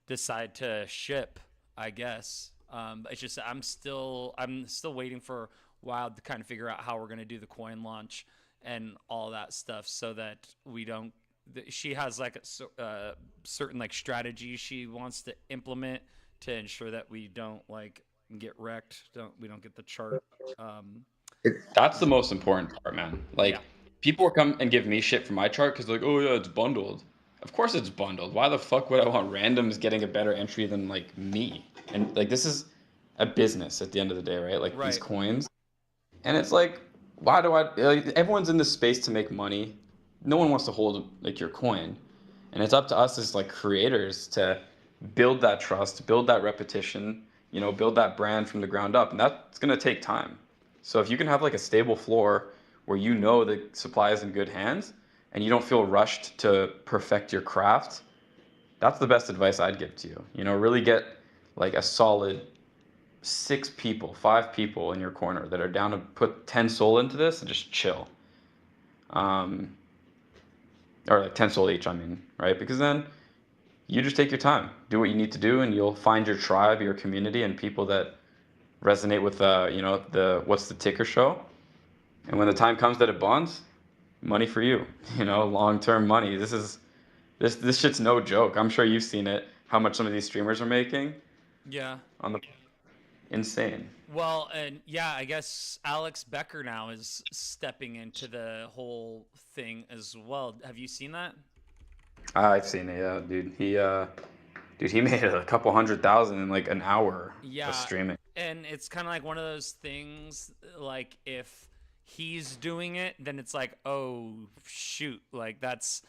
decide to ship, I guess. It's just I'm still waiting for Wild to kind of figure out how we're going to do the coin launch and all that stuff, so that we don't. She has like a certain like strategy she wants to implement to ensure that we don't like get wrecked. We don't get the chart. That's the most important part, man. Like, Yeah. people come and give me shit for my chart because they're like, oh yeah, it's bundled. Of course it's bundled. Why the fuck would I want randoms getting a better entry than like me? And like this is a business at the end of the day, right? Like these Right. coins. And it's like, why do I like, everyone's in this space to make money. No one wants to hold like your coin. And it's up to us as like creators to build that trust, build that repetition, build that brand from the ground up. And that's gonna take time. So if you can have like a stable floor where the supply is in good hands and you don't feel rushed to perfect your craft, that's the best advice I'd give to you. Really get like a solid 5 people in your corner that are down to put 10 soul into this and just chill. Or like 10 soul each, I mean, right? Because then you just take your time, do what you need to do, and you'll find your tribe, your community, and people that resonate with the what's the ticker show. And when the time comes that it bonds, money for you, long-term money. This shit's no joke. I'm sure you've seen it, how much some of these streamers are making Yeah. on the insane. Well, and yeah, I guess Alex Becker now is stepping into the whole thing as well. Have you seen that? I've seen it, yeah, dude. He made a couple 100,000 in like an hour Yeah. of streaming. And it's kind of like one of those things, like if he's doing it, then it's like, oh shoot, like that's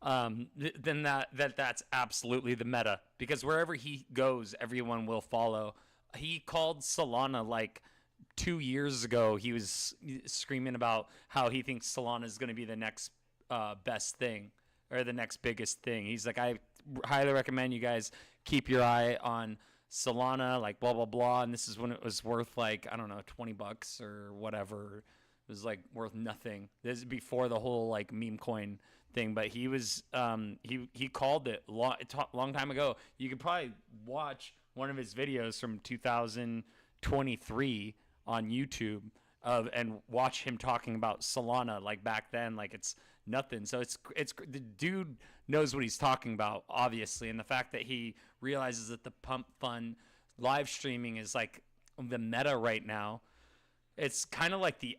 then that's absolutely the meta, because wherever he goes, everyone will follow. He called Solana like 2 years ago. He was screaming about how he thinks Solana is going to be the next best thing, or the next biggest thing. He's like, I highly recommend you guys keep your eye on Solana, like blah blah blah. And this is when it was worth like, I don't know, $20 or whatever. It was like worth nothing. This is before the whole like meme coin thing, but he was he called it long time ago. You could probably watch one of his videos from 2023 on YouTube and watch him talking about Solana like back then, like it's nothing. So it's the dude knows what he's talking about, obviously, and the fact that he realizes that the Pump Fund live streaming is like the meta right now. It's kind of like the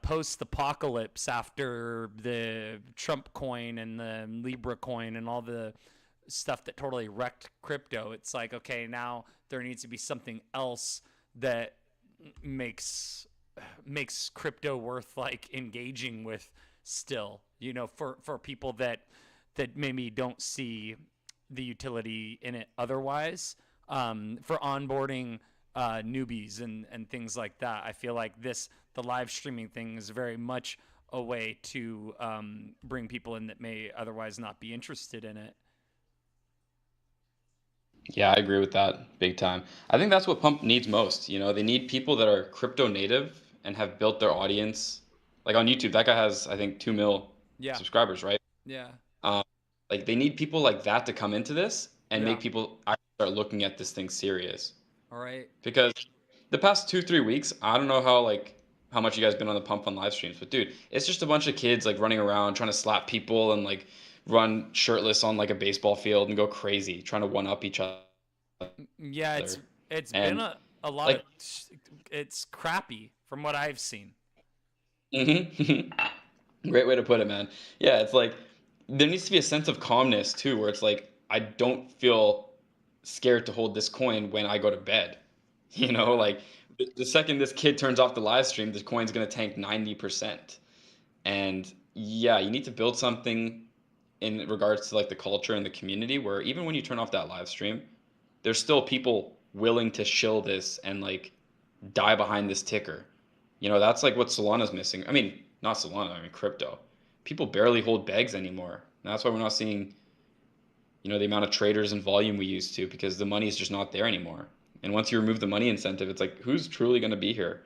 post-apocalypse after the Trump coin and the Libra coin and all the stuff that totally wrecked crypto. It's like, okay, now there needs to be something else that makes crypto worth like engaging with still, for people that maybe don't see the utility in it otherwise, for onboarding newbies and things like that. I feel like the live streaming thing is very much a way to bring people in that may otherwise not be interested in it. Yeah, I agree with that big time. I think that's what Pump needs most. They need people that are crypto native and have built their audience. Like on YouTube, that guy has, I think, 2 mil Yeah. subscribers, right? Yeah. Like they need people like that to come into this and Yeah. make people actually start looking at this thing serious. All right. Because the past 2-3 weeks, I don't know how much you guys been on the Pump on live streams, but dude, it's just a bunch of kids like running around trying to slap people and like run shirtless on like a baseball field and go crazy trying to one up each other. Yeah, it's And, been a lot like- of it's crappy from what I've seen. Great way to put it, man. Yeah, it's like there needs to be a sense of calmness too, where it's like I don't feel scared to hold this coin when I go to bed. Like the second this kid turns off the live stream, this coin's gonna tank 90%. And yeah, you need to build something in regards to like the culture and the community where even when you turn off that live stream, there's still people willing to shill this and like die behind this ticker. That's like what Solana's missing. I mean, not Solana, I mean crypto. People barely hold bags anymore. And that's why we're not seeing, the amount of traders and volume we used to, because the money is just not there anymore. And once you remove the money incentive, it's like, who's truly going to be here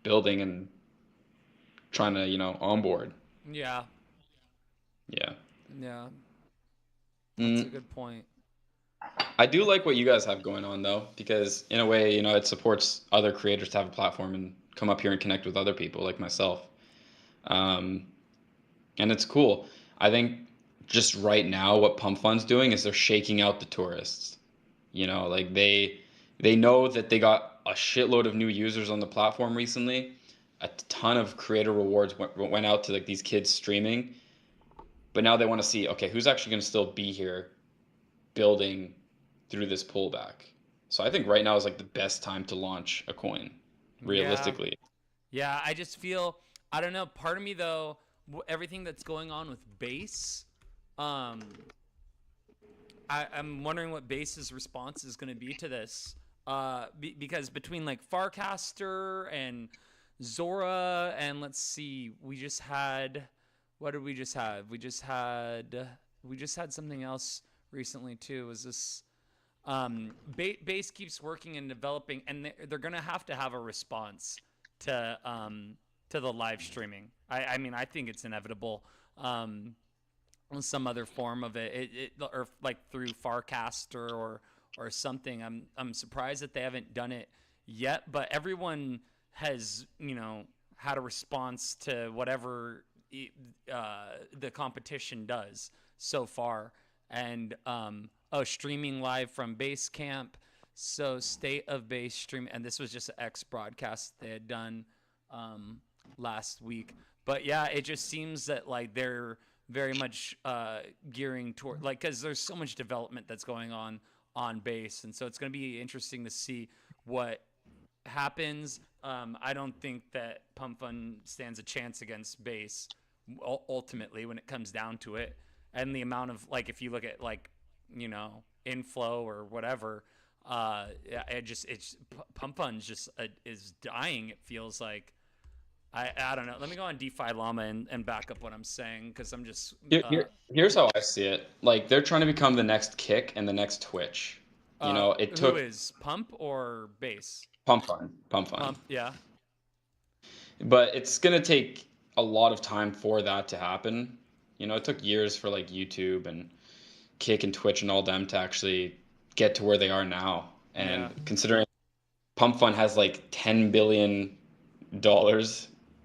building and trying to, onboard? Yeah. Yeah. Yeah. That's a good point. I do like what you guys have going on though, because in a way, it supports other creators to have a platform and come up here and connect with other people like myself. And it's cool. I think just right now, what Pump Fund's doing is they're shaking out the tourists. Like they know that they got a shitload of new users on the platform recently. A ton of creator rewards went out to like these kids streaming, but now they want to see, okay, who's actually going to still be here building through this pullback. So I think right now is like the best time to launch a coin, realistically. Yeah, I just feel, I don't know, part of me though, everything that's going on with Base, I'm wondering what Base's response is going to be to this. Because between like Farcaster and Zora and let's see, we just had, what did we just have? We just had something else recently too. Was this Base keeps working and developing, and they're gonna have to have a response to the live streaming. I mean, I think it's inevitable. Some other form of it, or like through Farcaster or something. I'm surprised that they haven't done it yet, but everyone has had a response to whatever the competition does so far. And streaming live from Basecamp. So State of Base stream, and this was just an X broadcast they had done last week. But yeah, it just seems that like they're very much gearing toward, like, because there's so much development that's going on Base, and so it's going to be interesting to see what happens. I don't think that Pump Fund stands a chance against Base ultimately when it comes down to it. And the amount of, like, if you look at like, inflow or whatever, it's Pump Fund just is dying. It feels like, I don't know. Let me go on DeFi Llama and back up what I'm saying because I'm just Here's how I see it. Like they're trying to become the next Kick and the next Twitch. It who took is Pump or Base? Pump Fun. Pump, yeah. But it's gonna take a lot of time for that to happen. It took years for like YouTube and Kick and Twitch and all them to actually get to where they are now. And Yeah. considering Pump Fun has like $10 billion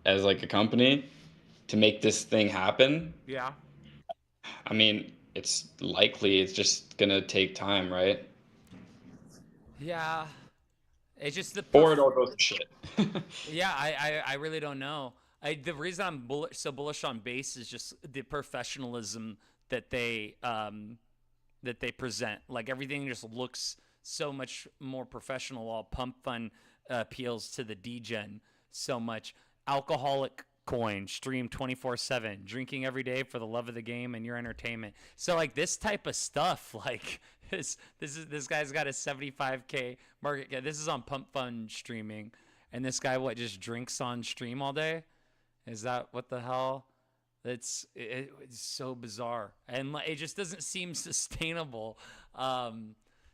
as like a company to make this thing happen, Yeah. I mean, it's likely it's just gonna take time, right? Yeah. It's just Or it all goes to shit. Yeah, I really don't know. The reason I'm so bullish on Base is just the professionalism that they present. Like everything just looks so much more professional. While Pump Fun appeals to the degen so much. Alcoholic coin stream 24/7, drinking every day for the love of the game and your entertainment. So like this type of stuff, like this guy's got a 75K market cap. This is on Pump Fun streaming, and this guy just drinks on stream all day. Is that what the hell? It's so bizarre, and it just doesn't seem sustainable.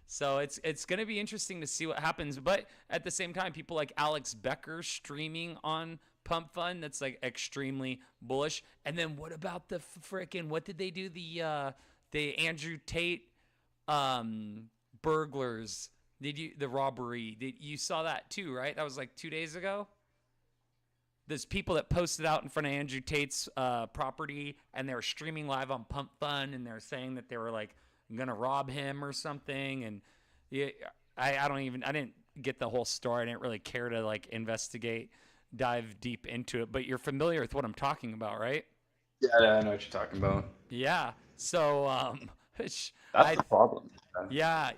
So it's gonna be interesting to see what happens. But at the same time, people like Alex Becker streaming on Pump Fun, that's like extremely bullish. And then what about the frickin' what did they do? The Andrew Tate burglars? The robbery? You saw that too, right? That was like 2 days ago. There's people that posted out in front of Andrew Tate's property, and they were streaming live on Pump Fun, and they're saying that they were like gonna rob him or something. And yeah, I didn't get the whole story. I didn't really care to like dive deep into it. But you're familiar with what I'm talking about, right? Yeah, I know what you're talking about. Yeah. So That's the problem. Yeah.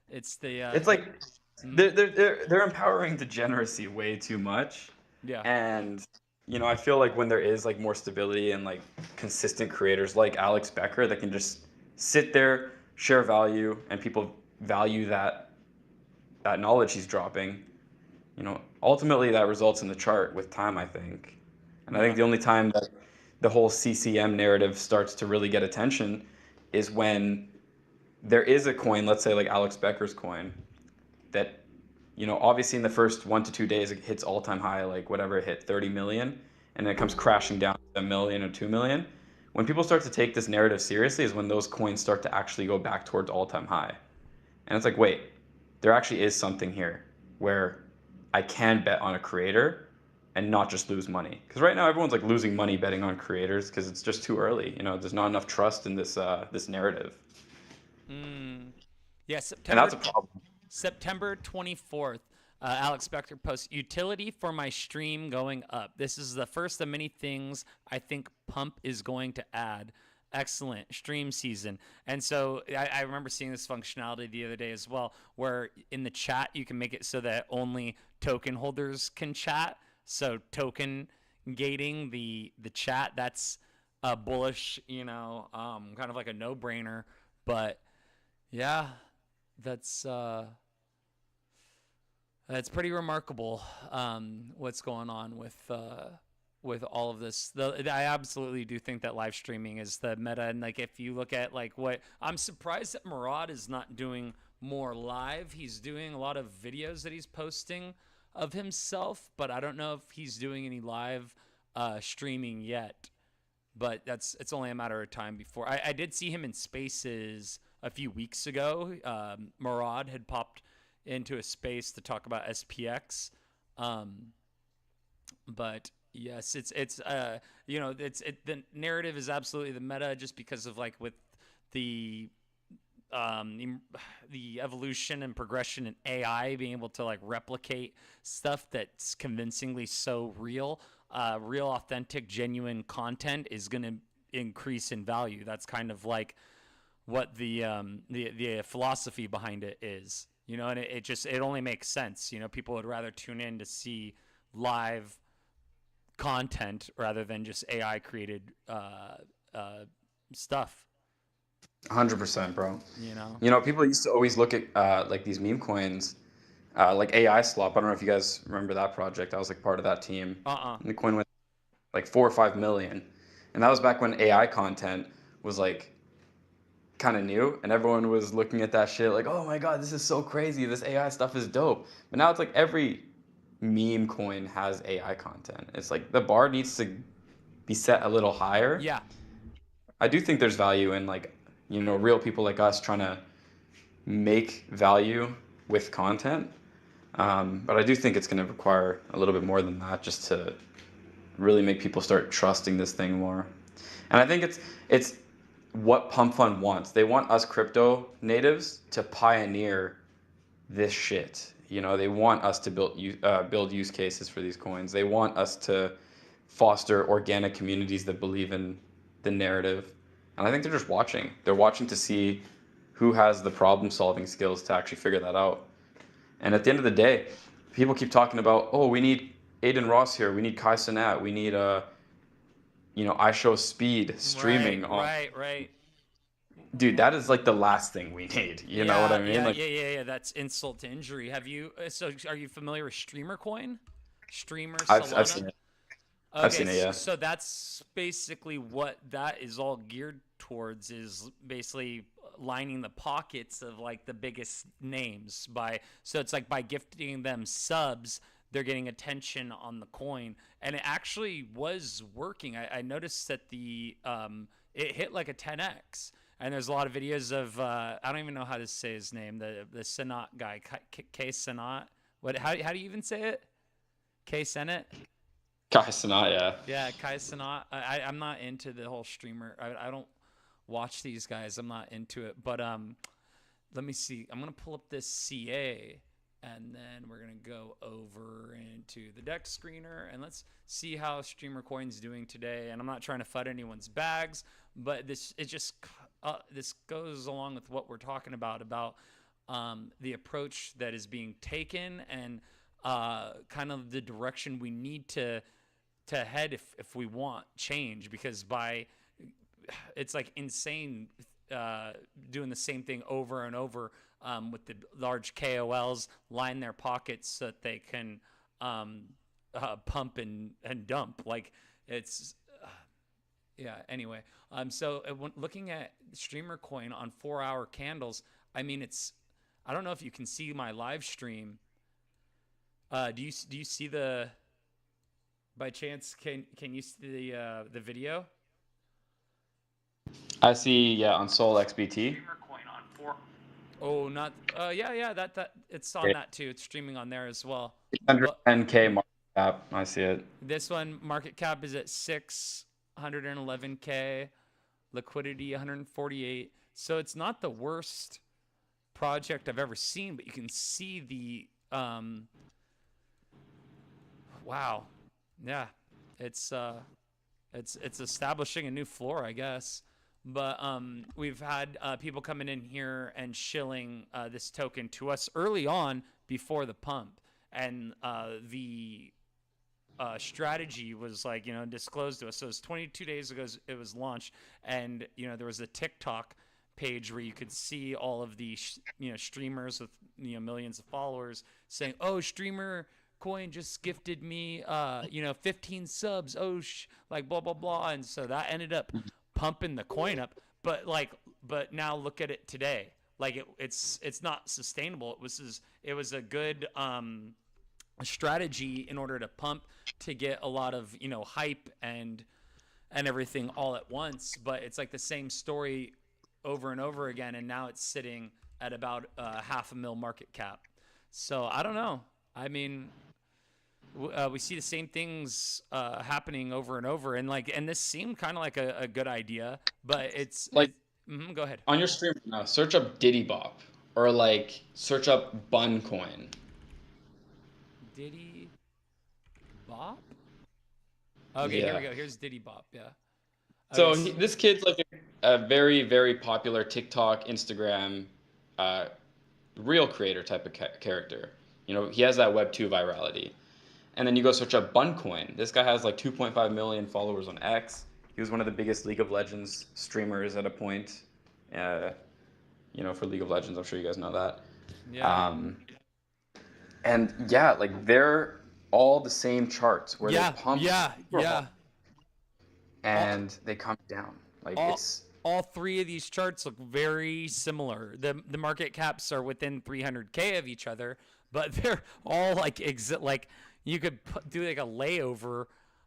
It's the It's like they're empowering degeneracy way too much. Yeah. And I feel like when there is like more stability and like consistent creators like Alex Becker that can just sit there, share value, and people value that knowledge he's dropping, ultimately that results in the chart with time, I think. And I think the only time that the whole CCM narrative starts to really get attention is when there is a coin, let's say like Alex Becker's coin, that obviously in the first 1 to 2 days it hits all-time high, like whatever it hit, 30 million, and then it comes crashing down to 1 million or 2 million. When people start to take this narrative seriously is when those coins start to actually go back towards all-time high. And it's like, wait, there actually is something here where I can bet on a creator and not just lose money. Because right now everyone's like losing money betting on creators because it's just too early. There's not enough trust in this narrative. Yeah, And that's a problem. September 24th, Alex Becker posts utility for my stream going up. This is the first of many things I think Pump is going to add. Excellent stream season. And so I remember seeing this functionality the other day as well, where in the chat you can make it so that only token holders can chat. So token gating the chat, that's bullish, kind of like a no-brainer. But yeah, that's pretty remarkable. What's going on with all of this? I absolutely do think that live streaming is the meta. And like, if you look at like what I'm surprised that Murad is not doing more live. He's doing a lot of videos that he's posting of himself, but I don't know if he's doing any live streaming yet. But it's only a matter of time before. I did see him in Spaces a few weeks ago. Murad had popped into a space to talk about SPX. But yes, the narrative is absolutely the meta, just because of like with the evolution and progression in AI being able to like replicate stuff that's convincingly so real. Real, authentic, genuine content is going to increase in value. That's kind of like what the philosophy behind it is, and it only makes sense. People would rather tune in to see live content rather than just AI created stuff. 100%, bro. People used to always look at like these meme coins like AI Slop. I don't know if you guys remember that project. I was like part of that team. And the coin went like 4 or 5 million, and that was back when AI content was like kind of new, and everyone was looking at that shit like, oh my god, this is so crazy. This AI stuff is dope. But now it's like every meme coin has AI content. It's like the bar needs to be set a little higher. Yeah. I do think there's value in like, real people like us trying to make value with content. But I do think it's going to require a little bit more than that just to really make people start trusting this thing more. And I think it's what Pump Fund wants. They want us crypto natives to pioneer this shit. They want us to build use cases for these coins. They want us to foster organic communities that believe in the narrative. And I think they're just watching. They're watching to see who has the problem solving skills to actually figure that out. And at the end of the day, people keep talking about, oh, we need Aiden Ross here. We need Kai Cenat. We need I Show Speed streaming on. Right. Dude, that is like the last thing we need. You know what I mean? Yeah. That's insult to injury. Have you? So, are you familiar with Streamer Coin? Streamer I've Solana. seen it. Okay, I've seen it, yeah. So that's basically what that is all geared towards, is basically lining the pockets of like the biggest names so it's like by gifting them subs, they're getting attention on the coin, and it actually was working. I noticed that it hit like a 10x, and there's a lot of videos of I don't even know how to say his name, the Senat guy, K Senat. How do you even say it? K Senat. Kai Cenat, yeah. Yeah, Kai Cenat. I'm not into the whole streamer. I don't watch these guys. I'm not into it. But let me see. I'm gonna pull up this CA, and then we're gonna go over into the deck screener, and let's see how Streamer Coin's doing today. And I'm not trying to FUD anyone's bags, but this goes along with what we're talking about the approach that is being taken, and kind of the direction we need to head if we want change, because it's like insane doing the same thing over and over with the large KOLs line their pockets so that they can pump and dump. Like it's anyway, so looking at Streamer Coin on 4-hour candles, I mean, I don't know if you can see my live stream. Do you see by chance, can you see the video? I see, yeah, on Sol XBT. Oh, not yeah, that it's on that too. It's streaming on there as well. 110K market cap. I see it. This one market cap is at 611K, liquidity 148. So it's not the worst project I've ever seen, but you can see the wow. Yeah, it's establishing a new floor, I guess. But we've had people coming in here and shilling this token to us early on before the pump, and the strategy was like disclosed to us. So it was 22 days ago it was launched, and there was a TikTok page where you could see all of the streamers with millions of followers saying, "Oh, Streamer Coin just gifted me 15 subs, like blah blah blah," and so that ended up pumping the coin up. But now look at it today, like it's not sustainable. It was a good strategy in order to pump, to get a lot of hype and everything all at once, but it's like the same story over and over again, and now it's sitting at about $500,000 market cap. So I don't know. I mean, we see the same things happening over and over, and this seemed kind of like a good idea, but it's like go ahead. On your stream now, search up Diddy Bop, or like search up Bun Coin. Diddy Bop? Okay, Here we go. Here's Diddy Bop. Yeah. So this kid's like a very, very popular TikTok, Instagram, real creator type of character. He has that Web 2 virality. And then you go search up Buncoin. This guy has like 2.5 million followers on X. He was one of the biggest League of Legends streamers at a point. For League of Legends, I'm sure you guys know that. Yeah. And yeah, like they're all the same charts where they pump super hard and they come down. Like all three of these charts look very similar. The market caps are within 300K of each other, but they're all like like you could do like a layover,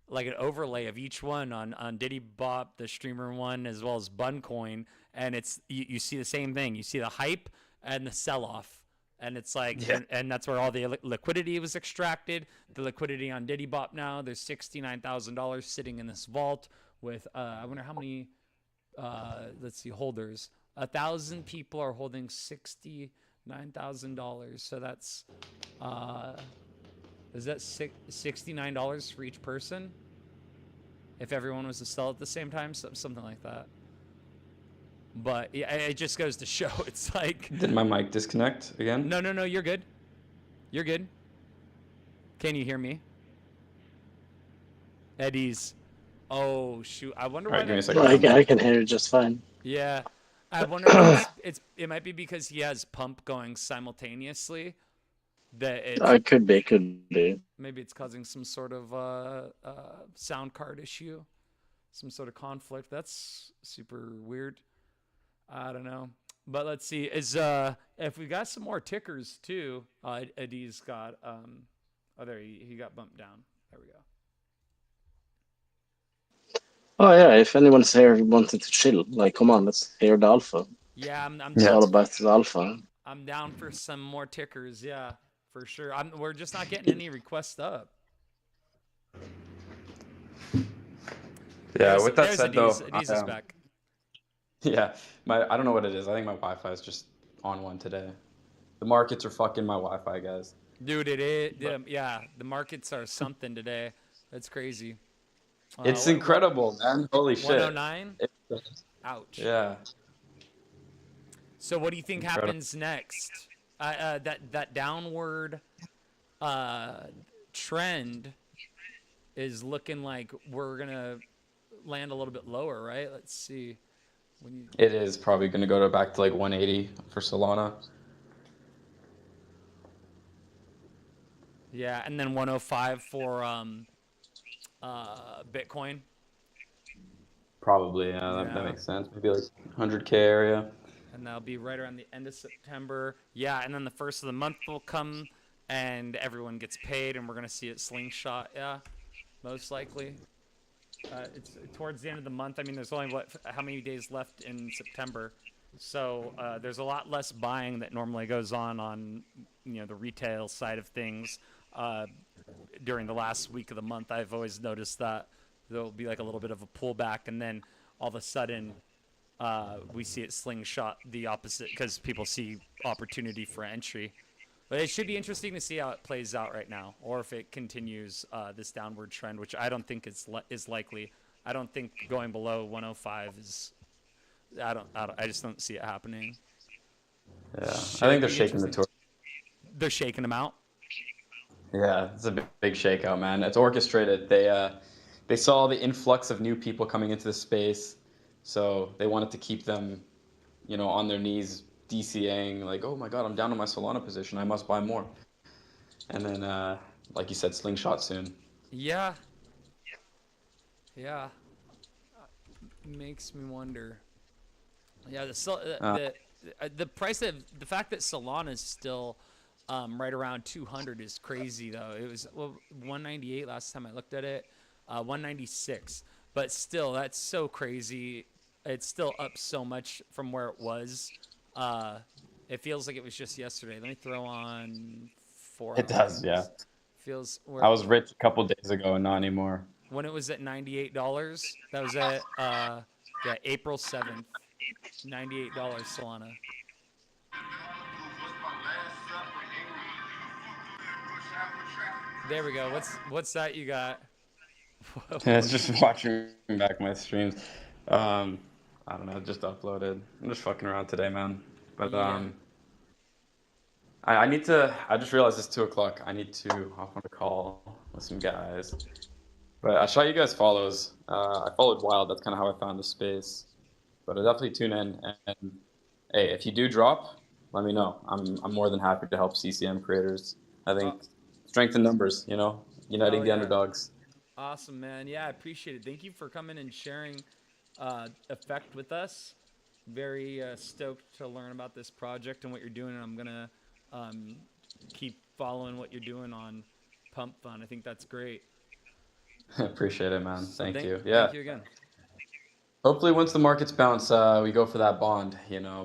like an overlay of each one on Diddy Bop, the streamer one, as well as Buncoin, and it's you see the same thing. You see the hype and the sell off. And it's like, and that's where all the liquidity was extracted. The liquidity on Diddy Bop now, there's $69,000 sitting in this vault with, I wonder how many, let's see, holders. 1,000 people are holding $69,000. So that's, is that $69 for each person? If everyone was to sell at the same time, something like that. But yeah, it just goes to show. It's like. Did my mic disconnect again? No, you're good. You're good. Can you hear me? Eddie's. Oh shoot! I wonder why. Give me a second. I can hear you just fine. Yeah, I wonder. If it might be because he has pump going simultaneously. That could be. Maybe it's causing some sort of sound card issue, some sort of conflict. That's super weird. I don't know, but let's see. Is if we got some more tickers too? Eddie's got oh there he got bumped down. There we go. Oh yeah, if anyone's here wanted to chill, like come on, let's hear the alpha. Yeah, I'm it's all about the alpha. I'm down for some more tickers. Yeah, for sure. We're just not getting any requests up. Yeah, with that said though, Adiz is back. Yeah, I don't know what it is. I think my Wi-Fi is just on one today. The markets are fucking my Wi-Fi, guys. Dude, it is. Yeah, the markets are something today. That's crazy. It's incredible, man. Holy shit. 109? Ouch. Yeah. So what do you think happens next? That downward trend is looking like we're going to land a little bit lower, right? Let's see. It is probably going to go back to like 180 for Solana. Yeah, and then 105 for Bitcoin. Probably, yeah, that makes sense. Maybe like 100K area. And that'll be right around the end of September. Yeah, and then the first of the month will come, and everyone gets paid, and we're going to see it slingshot, yeah, most likely. It's towards the end of the month. I mean, there's only how many days left in September, so there's a lot less buying that normally goes on the retail side of things. During the last week of the month, I've always noticed that there'll be like a little bit of a pullback, and then all of a sudden we see it slingshot the opposite because people see opportunity for entry. But it should be interesting to see how it plays out right now, or if it continues this downward trend, which I don't think is likely. I don't think going below 105 is. I just don't see it happening. Yeah, I think they're shaking the tour. They're shaking them out. Yeah, it's a big shakeout, man. It's orchestrated. They saw the influx of new people coming into the space, so they wanted to keep them, on their knees, DCAing, like, oh my god, I'm down to my Solana position, I must buy more. And then, like you said, slingshot soon. Yeah. Makes me wonder. Yeah, the price of the fact that Solana is still right around 200 is crazy though. It was 198 last time I looked at it, 196. But still, that's so crazy. It's still up so much from where it was. It feels like it was just yesterday. Let me throw on 4 hours. It does, yeah. Feels. I was rich a couple days ago, and not anymore. When it was at $98, that was at April 7th. $98 Solana. There we go. What's that you got? It's just watching back my streams. I don't know, just uploaded. I'm just fucking around today, man. But I need to. I just realized it's 2:00. I need to hop on a call with some guys. But I saw you guys follows. I followed Wild. That's kind of how I found the space. But I definitely tune in. And hey, if you do drop, let me know. I'm more than happy to help CCM creators. I think strength in numbers, uniting Hell the yeah. underdogs. Awesome, man. Yeah, I appreciate it. Thank you for coming and sharing Effect with us. Very stoked to learn about this project and what you're doing. And I'm going to keep following what you're doing on Pump Fun. I think that's great. Appreciate it, man. So Thank you. thank Yeah. you again. Hopefully, once the markets bounce, we go for that bond,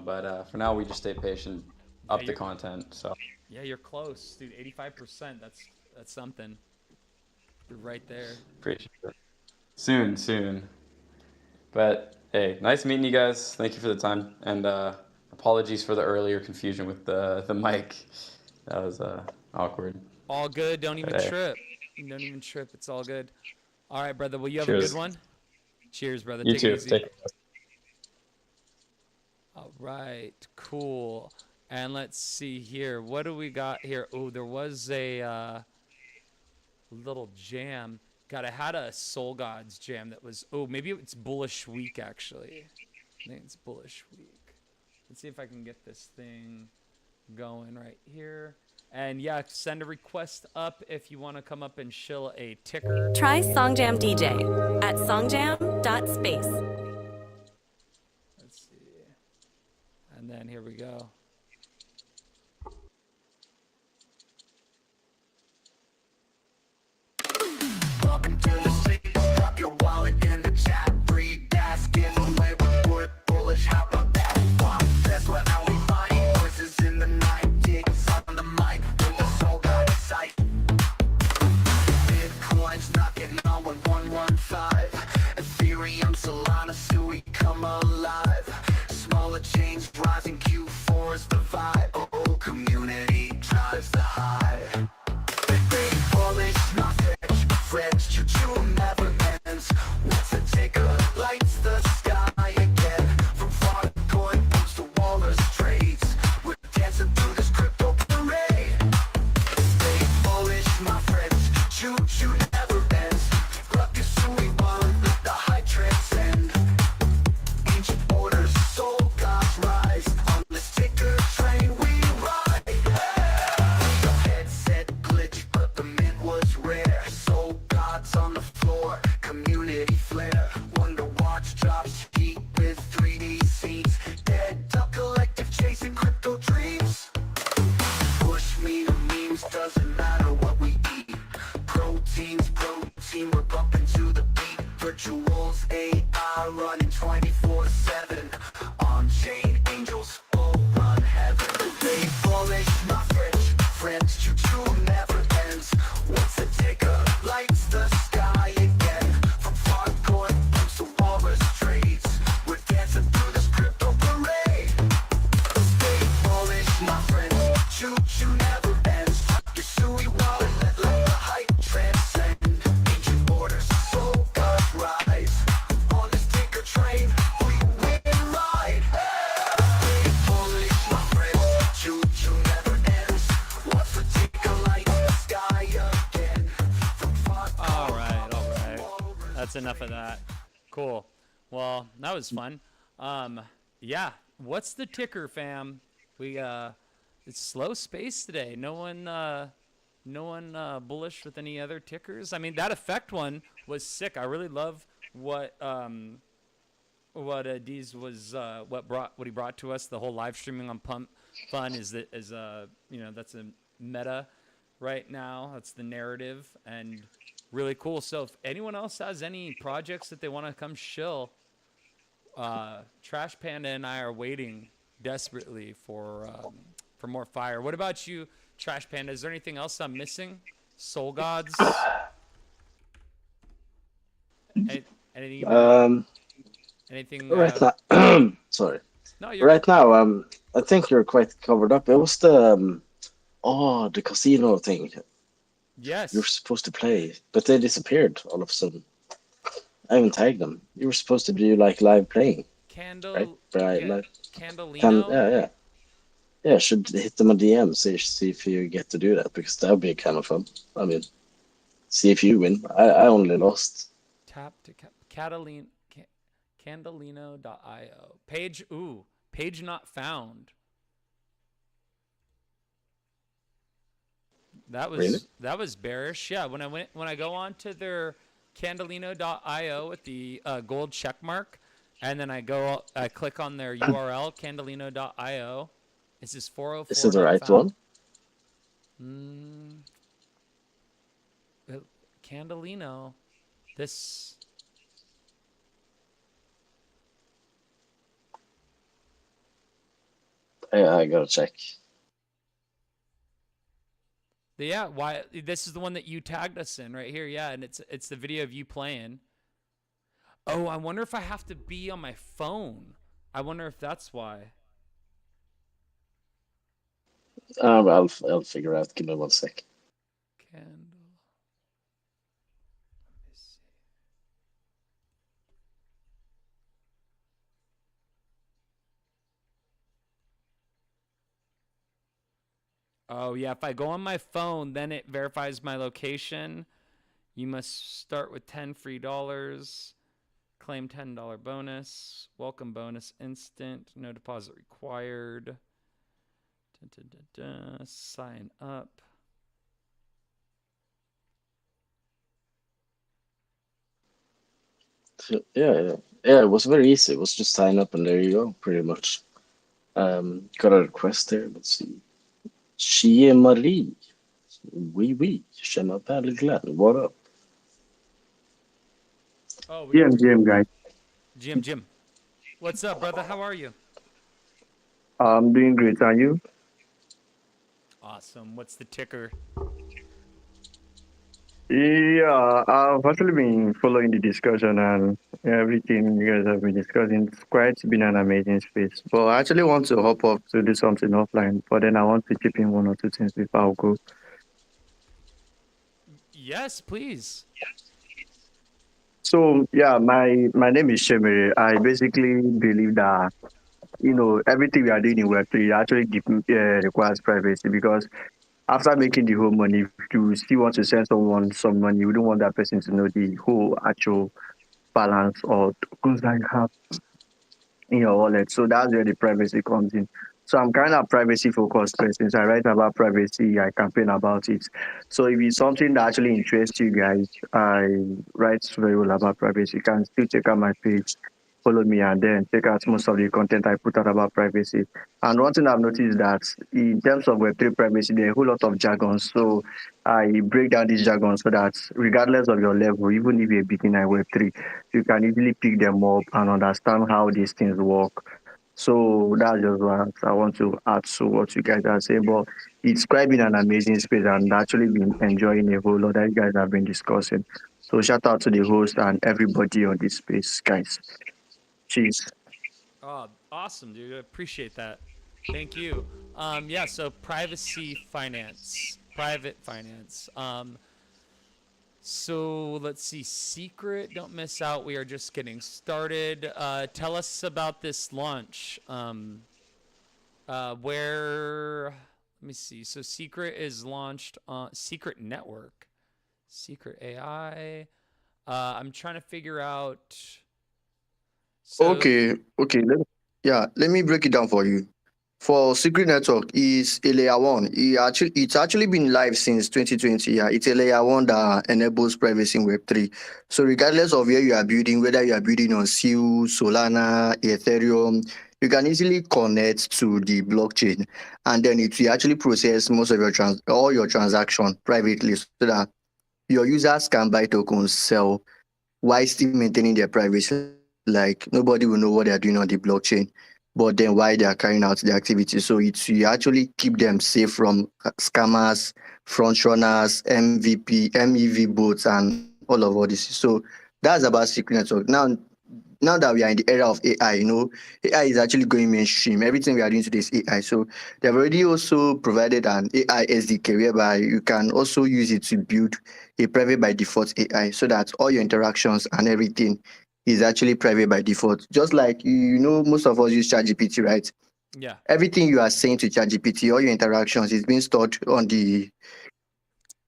But for now, we just stay patient, Yeah, up the content. So you're close, dude. 85%. That's something. You're right there. appreciate it. Soon. But hey, nice meeting you guys. Thank you for the time, and apologies for the earlier confusion with the mic. That was awkward. All good. Don't even But hey, trip. Don't even trip. It's all good. All right, brother. Well, you have a good cheers. one. Cheers, brother. You Take it too. easy. Take care. All right, cool. And let's see here. What do we got here? Oh, there was a little jam. God, I had a Soul Gods jam that was, maybe it's Bullish Week, actually. I think it's Bullish Week. Let's see if I can get this thing going right here. And yeah, send a request up if you want to come up and shill a ticker. Try Songjam DJ at songjam.space. Let's see. And then here we go. Welcome to the city. Drop your wallet in the chat. Free gas, give away with bullish. How about that? Wow, that's what how we find. Voices in the night. Ticks on the mic with the soul guide sight. Bitcoin's knocking on 1115. Ethereum, Solana, Sui come alive. Smaller chains rising. Q4 is the vibe. Oh, community drives the high. Big bullish, not friends, choo-choo never ends. What's the ticker? Lights the sky again. From Farcoin boots to Waller's trades. We're dancing through this crypto parade. Stay bullish, my friends. Choo-choo never ends. Rock your Sui one, let the high transcend. Ancient orders, soul gods rise. On this ticker train we ride. The headset glitch, but the mint was rare. Soul gods on the floor, community flare. Wonder Watch drops heat with 3D scenes. Dead duck collective chasing crypto dreams. Push me to memes, doesn't matter what we eat. Protein, we're bumping to the beat. Virtuals, AI running 24/7. On-chain angels, all run heaven. They bullish, my friends, choo-choo never ends. What's the ticker? Lights the sky again. From Farcoin boots to Waller's trades. We're dancing through this crypto parade. Stay bullish, my friends. Choo-choo never ends. Your Sui wallet, let the hype transcend. Ancient orders, soul gods rise. On this ticker train, we win ride. Stay bullish, my friends. Choo-choo never ends. What's the ticker? Light the sky again. From Farcoin All right. That's enough of that. Cool. Well, that was fun. Yeah. What's the ticker, fam? It's slow space today. No one bullish with any other tickers. I mean, that Effect one was sick. I really love what Deez was what he brought to us. The whole live streaming on Pump Fun is that's a meta right now. That's the narrative and really cool. So if anyone else has any projects that they want to come shill, Trash Panda and I are waiting desperately for more fire. What about you, Trash Panda? Is there anything else I'm missing? Soul Gods? Anything? Anything? Right now, sorry. No, you're Right now, I think you're quite covered up. It was the casino thing yes. you were supposed to play, but they disappeared all of a sudden. I haven't tagged them. You were supposed to do like live playing, right? Candolino. Yeah. Should hit them a DM, see if you get to do that, because that would be kind of fun. I mean, see if you win. I only lost. Tap to Candolino.io. Page not found. Really? That was bearish. Yeah, when I go on to their Candolino.io with the gold check mark, and then I click on their URL Candolino.io. Is this Is 404 it the not right found? one? Candolino. This. I gotta check. Yeah, why? This is the one that you tagged us in right here. Yeah, and it's the video of you playing. Oh, I wonder if I have to be on my phone. I wonder if that's why. I'll figure out. Give me 1 sec. Candle. Let me see. Oh yeah, if I go on my phone, then it verifies my location. You must start with 10 free dollars. Claim $10 bonus. Welcome bonus instant. No deposit required. Dun, dun, dun, dun. Sign up. So, yeah. It was very easy. It was just sign up and there you go, pretty much. Got a request there. Let's see. Chie Marie. Oui. Je m'appelle Glenn. What up? Oh, we got GM, guys. Jim. What's up, brother? How are you? I'm doing great. Are you? Awesome. What's the ticker? Yeah, I've actually been following the discussion and everything you guys have been discussing. It's quite been an amazing space. But I actually want to hop up to do something offline. But then I want to chip in one or two things before I go. Yes, please. So yeah, my name is Shemere. I basically believe that everything we are doing in Web3 actually requires privacy because after making the whole money, if you still want to send someone some money, you don't want that person to know the whole actual balance or tokens that you have in your wallet. So that's where the privacy comes in. So I'm kind of privacy focused person. So I write about privacy, I campaign about it. So if it's something that actually interests you guys, I write very well about privacy. You can still check out my page, follow me, and then check out most of the content I put out about privacy. And one thing I've noticed is that in terms of Web3 privacy, there are a whole lot of jargons. So I break down these jargons so that regardless of your level, even if you're a beginner in Web3, you can easily pick them up and understand how these things work. So that's just what I want to add to what you guys are saying. But it's quite been an amazing space and actually been enjoying a whole lot that you guys have been discussing. So shout out to the host and everybody on this space, guys. Cheers. Oh, awesome, dude. I appreciate that. Thank you. Yeah, so private finance. So let's see. Secret, don't miss out. We are just getting started. Tell us about this launch. Where, let me see. So Secret is launched on Secret Network, Secret AI. I'm trying to figure out. So, Okay. Let me break it down for you. For Secret Network is a layer one. It's actually been live since 2020. Yeah, it's a layer one that enables privacy in Web3. So regardless of where you are building, whether you are building on SEO, Solana, Ethereum, you can easily connect to the blockchain, and then it will actually process most of all your transaction privately, so that your users can buy tokens, sell, while still maintaining their privacy. Like nobody will know what they are doing on the blockchain, but then why they are carrying out the activity. So you actually keep them safe from scammers, front runners, MVP, MEV bots, and all of all this. So that's about Secret Network. Now that we are in the era of AI, AI is actually going mainstream. Everything we are doing today is AI. So they've already also provided an AI SDK whereby you can also use it to build a private by default AI so that all your interactions and everything is actually private by default. Just like most of us use ChatGPT, right? yeah. Everything you are saying to ChatGPT, all your interactions is being stored on the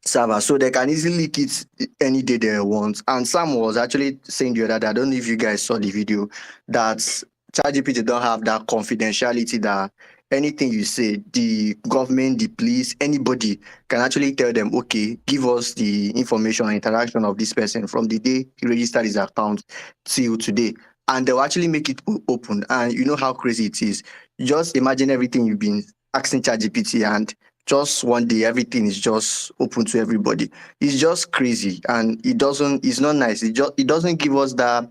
server, so they can easily leak it any day they want. And Sam was actually saying the other day, I don't know if you guys saw the video, that ChatGPT don't have that confidentiality that anything you say, the government, the police, anybody can actually tell them, okay, give us the information and interaction of this person from the day he registered his account till today. And they'll actually make it open. And you know how crazy it is. Just imagine everything you've been asking ChatGPT, and just one day everything is just open to everybody. It's just crazy, and it's not nice. It doesn't give us that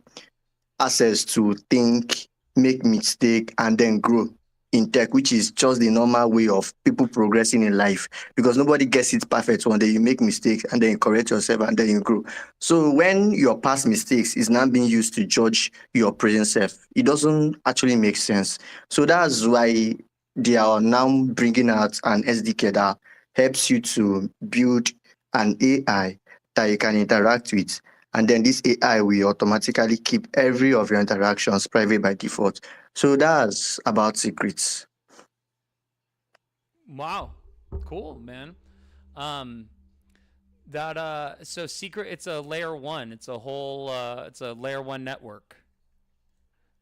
access to think, make mistake, and then grow in tech, which is just the normal way of people progressing in life. Because nobody gets it perfect. One day you make mistakes, and then you correct yourself, and then you grow. So when your past mistakes is now being used to judge your present self, it doesn't actually make sense. So that's why they are now bringing out an SDK that helps you to build an AI that you can interact with, and then this AI will automatically keep every of your interactions private by default. So that's about secrets. Wow, cool, man. Um, that so secret. It's a layer one. It's a whole. It's a layer one network,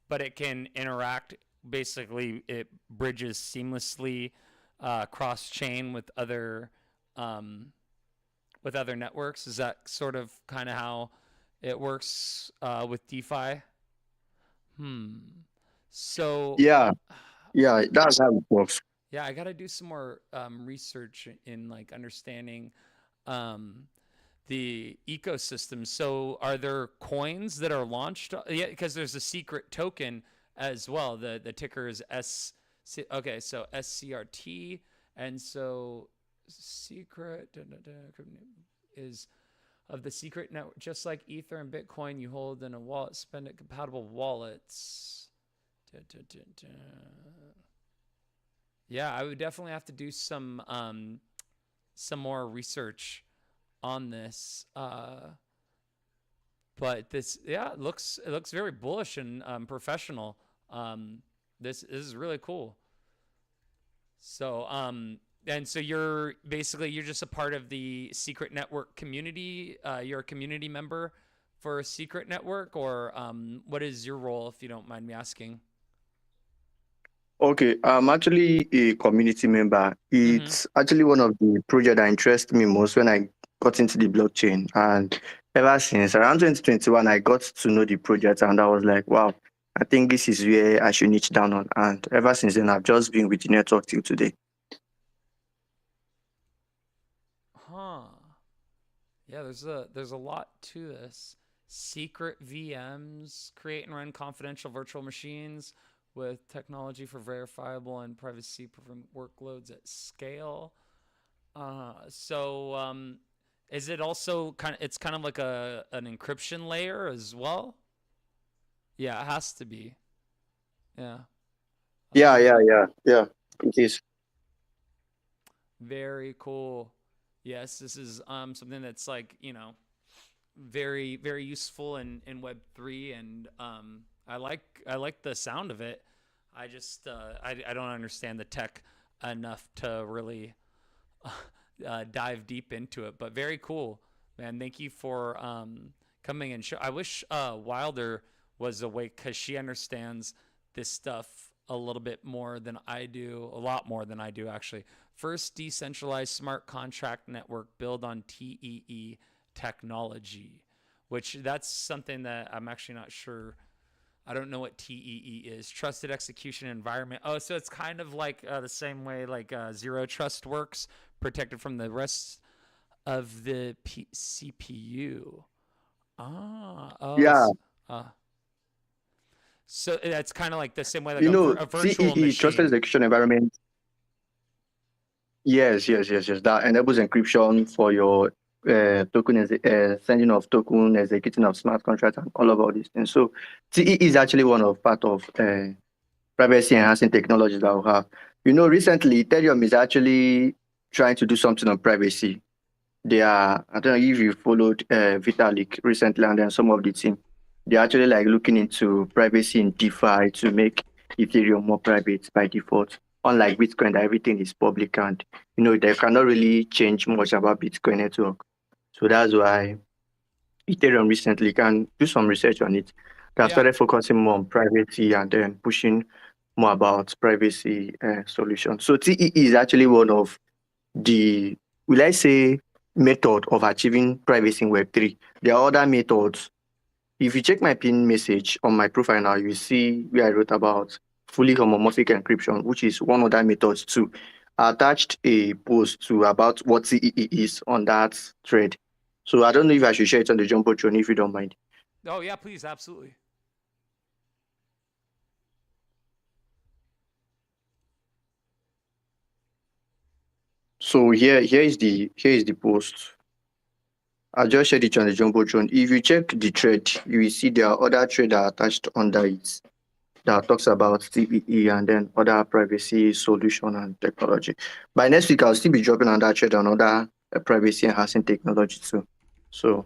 but it can interact. Basically, it bridges seamlessly cross chain um, with other networks. Is that sort of kind of how it works with DeFi? Hmm. So, Yeah, yeah, that's how it works. yeah, I got to do some more research in like understanding um, the ecosystem. So, are there coins that are launched? Yeah, because there's a secret token as well. The ticker is S. Okay, so SCRT, and so secret is of the secret network. Just like Ether and Bitcoin, you hold in a wallet, spend it compatible wallets. Da, da, da, da. Yeah, I would definitely have to do some more research on this. But this, yeah, it looks very bullish and professional. This is really cool. So, and so you're just a part of the Secret Network community. You're a community member for a Secret Network, or what is your role, if you don't mind me asking? Okay, I'm actually a community member. Mm-hmm. It's actually one of the projects that interested me most when I got into the blockchain. And ever since around 2021, I got to know the project, and I was like, wow, I think this is where I should niche down on. And ever since then, I've just been with the network till today. Huh. Yeah, there's a lot to this. Secret VMs create and run confidential virtual machines with technology for verifiable and privacy proven workloads at scale. So is it also it's kind of like an encryption layer as well? Yeah, it has to be. Yeah. Yeah. It is. Very cool. Yes, this is something that's like, very very useful in Web3, and I like the sound of it. I just I don't understand the tech enough to really dive deep into it, but very cool, man. Thank you for coming and show. I wish Wilder was awake, because she understands this stuff a little bit more than I do, a lot more than I do actually. First decentralized smart contract network built on TEE technology, which that's something that I'm actually not sure. I don't know what TEE is. Trusted execution environment. Oh, so it's kind of like the same way like zero trust works, protected from the rest of the CPU. Yeah, Uh, so that's kind of like the same way like you know, a virtual TEE, Trusted machine. Execution Environment. Yes. That enables encryption for your sending of token, executing of smart contracts, and all these things. So TE is actually one of part of privacy enhancing technologies that we have. You know, recently Ethereum is actually trying to do something on privacy. They are, I don't know if you followed Vitalik recently, and then some of the team, they're actually like looking into privacy in DeFi to make Ethereum more private by default. Unlike Bitcoin, that everything is public, and you know they cannot really change much about Bitcoin network. So that's why Ethereum recently can do some research on it. They have Yeah. started focusing more on privacy and then pushing more about privacy solutions. So TEE is actually one of the, will I say, method of achieving privacy in Web3. There are other methods. If you check my pin message on my profile now, you see where I wrote about fully homomorphic encryption, which is one of the methods too. I attached a post to about what CEE is on that thread. So I don't know if I should share it on the Jumbotron if you don't mind. Oh yeah, please, absolutely. So here is the post. I just shared it on the Jumbotron. If you check the thread, you will see there are other threads that are attached under it that talks about CEE and then other privacy solution and technology. By next week, I'll still be dropping on that thread another privacy enhancing technology too. So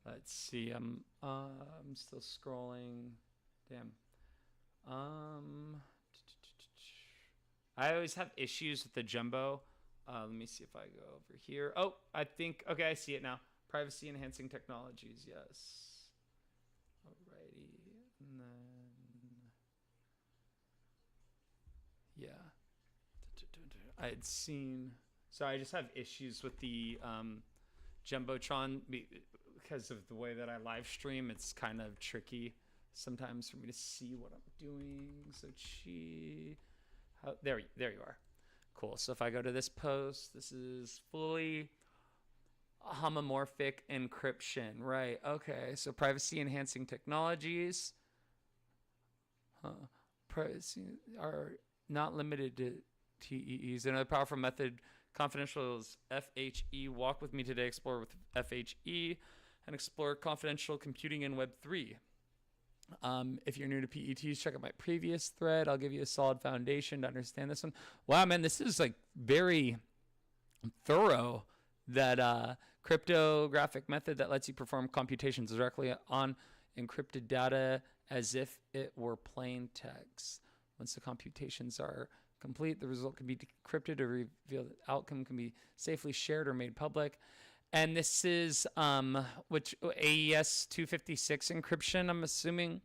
Let's see. I'm still scrolling. Damn. I always have issues with the jumbo. Let me see if I go over here. Oh, I think, okay, I see it now. Privacy enhancing technologies, yes. Alrighty. And then, yeah. I had seen, sorry, I just have issues with the Jumbotron because of the way that I live stream. It's kind of tricky sometimes for me to see what I'm doing. So there you are. Cool. So if I go to this post, this is fully homomorphic encryption, right? Okay. So privacy enhancing technologies, privacy are not limited to TEEs. Another powerful method, confidential, is FHE. Walk with me today, explore with FHE, and explore confidential computing in Web3. If you're new to PETs, check out my previous thread. I'll give you a solid foundation to understand this one. Wow, man, this is like very thorough. That cryptographic method that lets you perform computations directly on encrypted data as if it were plain text. Once the computations are complete, the result can be decrypted or revealed. The outcome can be safely shared or made public. And this is which AES 256 encryption, I'm assuming.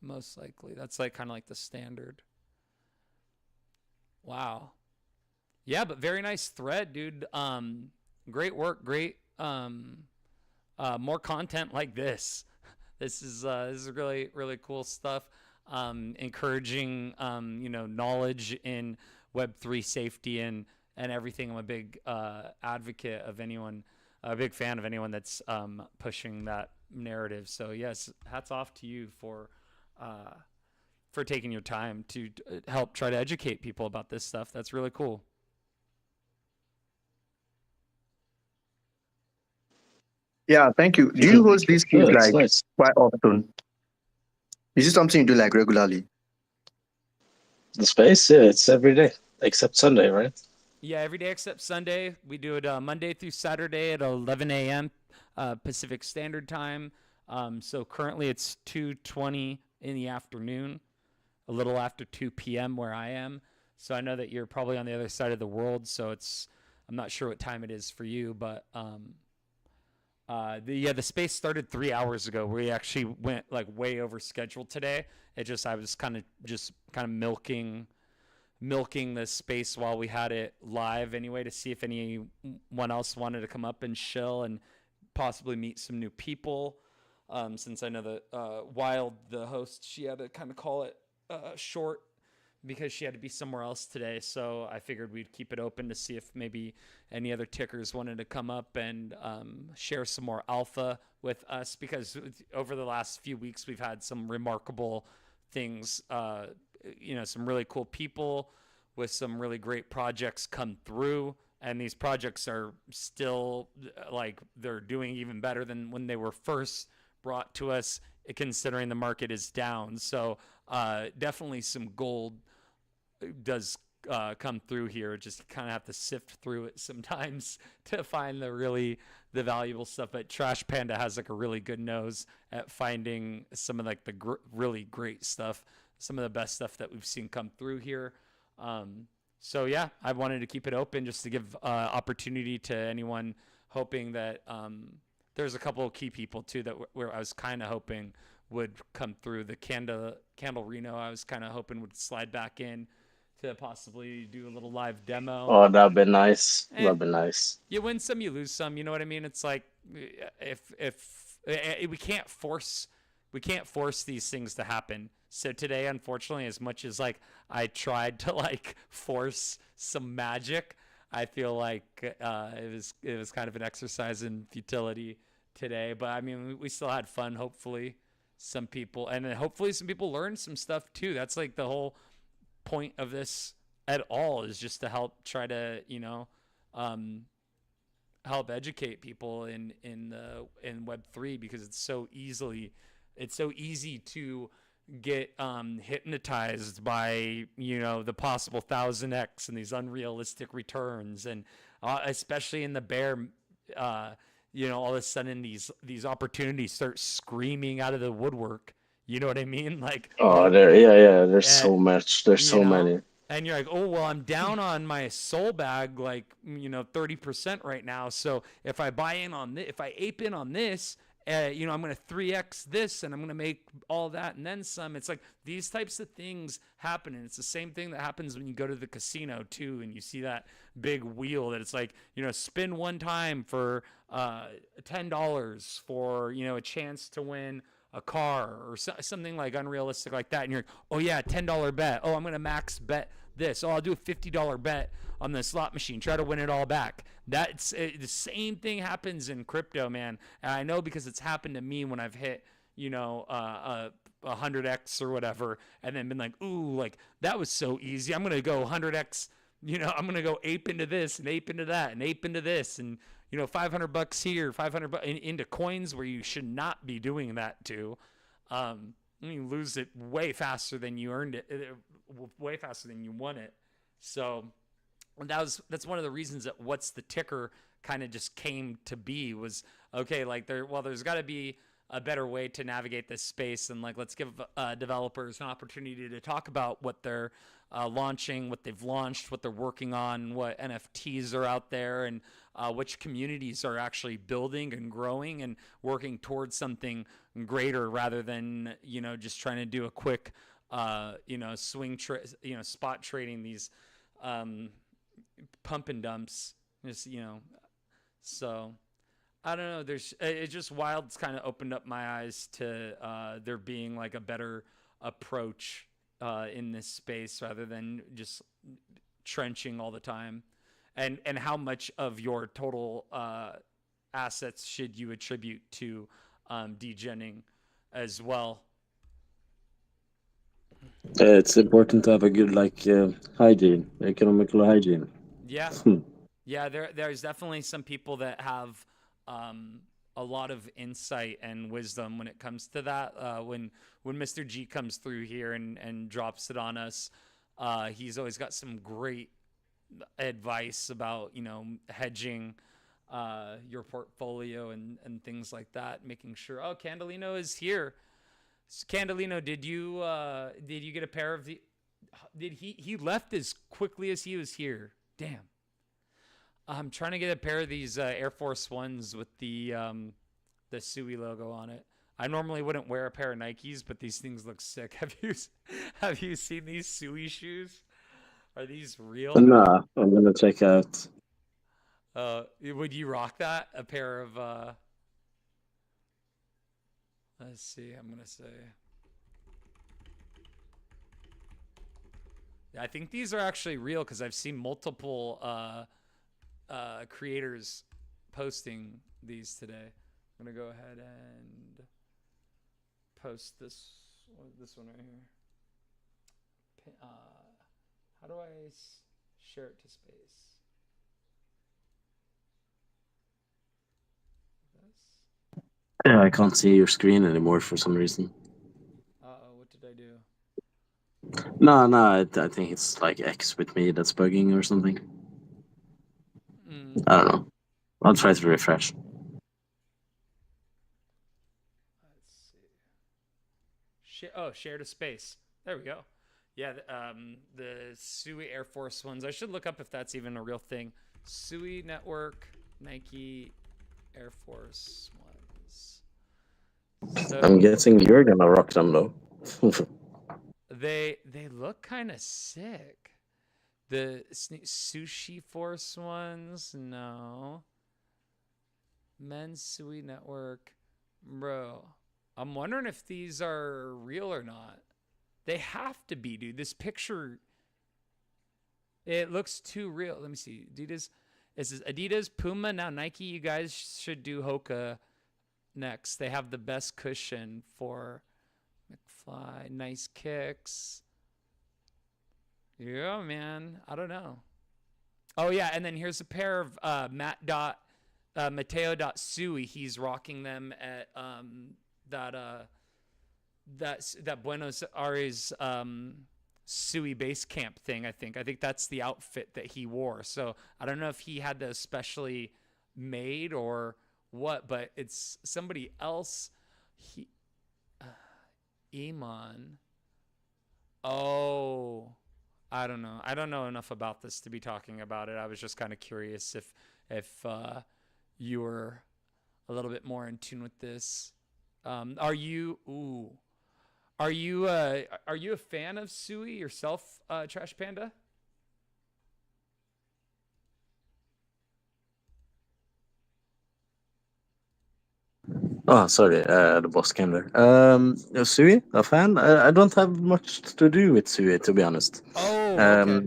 Most likely. That's like kind of like the standard. Wow. Yeah, but very nice thread, dude. Great work, great more content like this. This is really, really cool stuff. Encouraging knowledge in Web3 safety and everything. I'm a big advocate of anyone, a big fan of anyone that's pushing that narrative. So yes, hats off to you for taking your time to help try to educate people about this stuff. That's really cool. yeah, thank you. Do you host these Yeah, things that's like nice. quite often? Is this something you do like regularly? The space, yeah, it's every day except Sunday, right? Yeah, every day except Sunday. We do it Monday through Saturday at 11 a.m. Pacific Standard Time. So currently it's 2:20 in the afternoon, a little after 2 p.m. where I am. So I know that you're probably on the other side of the world. So I'm not sure what time it is for you, but the space started 3 hours ago. We actually went like way over schedule today. I was kind of milking the space while we had it live anyway to see if anyone else wanted to come up and chill and possibly meet some new people. Since I know that Wild, the host, she had to kind of call it short because she had to be somewhere else today. So I figured we'd keep it open to see if maybe any other tickers wanted to come up and share some more alpha with us, because over the last few weeks we've had some remarkable things, some really cool people with some really great projects come through. And these projects are still like, they're doing even better than when they were first brought to us, considering the market is down. So definitely some gold does come through here. Just kind of have to sift through it sometimes to find the valuable stuff. But Trash Panda has like a really good nose at finding some of like the really great stuff, some of the best stuff that we've seen come through here. So yeah, I wanted to keep it open just to give opportunity to anyone hoping that there's a couple of key people too that where I was kind of hoping would come through. The Candle Reno, I was kind of hoping would slide back in to possibly do a little live demo. Oh, that'd be nice. Eh, That'd be nice. you win some, you lose some. You know what I mean? It's like if we can't force these things to happen. So today, unfortunately, as much as like I tried to like force some magic, I feel like it was kind of an exercise in futility today. But I mean, we still had fun. Hopefully, some people, and then hopefully some people learned some stuff too. That's like the whole point of this at all, is just to help try to help educate people in Web3, because it's so easy to get hypnotized by the possible 1000x and these unrealistic returns, and especially in the bear, all of a sudden these opportunities start screaming out of the woodwork. You know what I mean? Like, Oh, there's so much. There's so many. And you're like, oh, well, I'm down on my soul bag, like, 30% right now. So if I buy in on this, if I ape in on this, I'm going to 3x this, and I'm going to make all that and then some. It's like these types of things happen. And it's the same thing that happens when you go to the casino too, and you see that big wheel that it's like, spin one time for $10 for, a chance to win a car or something like unrealistic like that. And you're like, oh yeah, $10 bet. Oh, I'm going to max bet this. Oh, I'll do a $50 bet on the slot machine. Try to win it all back. That's the same thing happens in crypto, man. And I know because it's happened to me when I've hit, 100x or whatever, and then been like, ooh, like that was so easy. I'm going to go 100x, I'm going to go ape into this and ape into that and ape into this, and $500 here, $500 into coins where you should not be doing that to. You lose it way faster than you earned it, way faster than you won it. So that's one of the reasons that What's the Ticker kind of just came to be, was okay, like there's got to be a better way to navigate this space, and like let's give developers an opportunity to talk about what they're launching, what they've launched, what they're working on, what NFTs are out there, and which communities are actually building and growing and working towards something greater, rather than just trying to do a quick spot trading these pump and dumps. Just so I don't know. It's just wild. It's kind of opened up my eyes to there being like a better approach in this space, rather than just trenching all the time. And how much of your total assets should you attribute to degenning as well? It's important to have a good hygiene, economical hygiene. Yeah. Yeah, there's definitely some people that have a lot of insight and wisdom when it comes to that. When Mr. G comes through here and drops it on us, he's always got some great advice about hedging your portfolio and things like that, making sure. Oh, Candolino is here. Candolino, did you get a pair of the? Did he left as quickly as he was here? Damn. I'm trying to get a pair of these Air Force Ones with the Sui logo on it. I normally wouldn't wear a pair of Nikes, but these things look sick. Have you seen these Sui shoes? Are these real? Nah, I'm gonna check out. Would you rock that? A pair of let's see, I'm gonna say. I think these are actually real, because I've seen multiple creators posting these today. I'm gonna go ahead and post this one right here. How do I share it to space? This? Yeah, I can't see your screen anymore for some reason. What did I do? No, I think it's like X with me that's bugging or something. I don't know. I'll try to refresh. Let's see. Share to space. There we go. Yeah, the Sui Air Force Ones. I should look up if that's even a real thing. Sui Network, Nike Air Force Ones. I'm So guessing you're gonna rock them though. they look kind of sick. The Sushi Force ones, no. Men's Sui Network, bro. I'm wondering if these are real or not. They have to be, dude. This picture, it looks too real. Let me see. Adidas. It says Adidas, Puma, now Nike. You guys should do Hoka next. They have the best cushion for McFly. Nice kicks. Yeah, man. I don't know. Oh yeah, and then here's a pair of Mateo.Sui. He's rocking them at that Buenos Aires Sui base camp thing. I think that's the outfit that he wore. So I don't know if he had those specially made or what, but it's somebody else. Iman. Oh, I don't know. I don't know enough about this to be talking about it. I was just kind of curious if you were a little bit more in tune with this. Are you? Ooh, are you a fan of Sui yourself, Trash Panda? Oh, sorry, the boss came there. Sui, a fan? I don't have much to do with Sui, to be honest. Oh, okay. I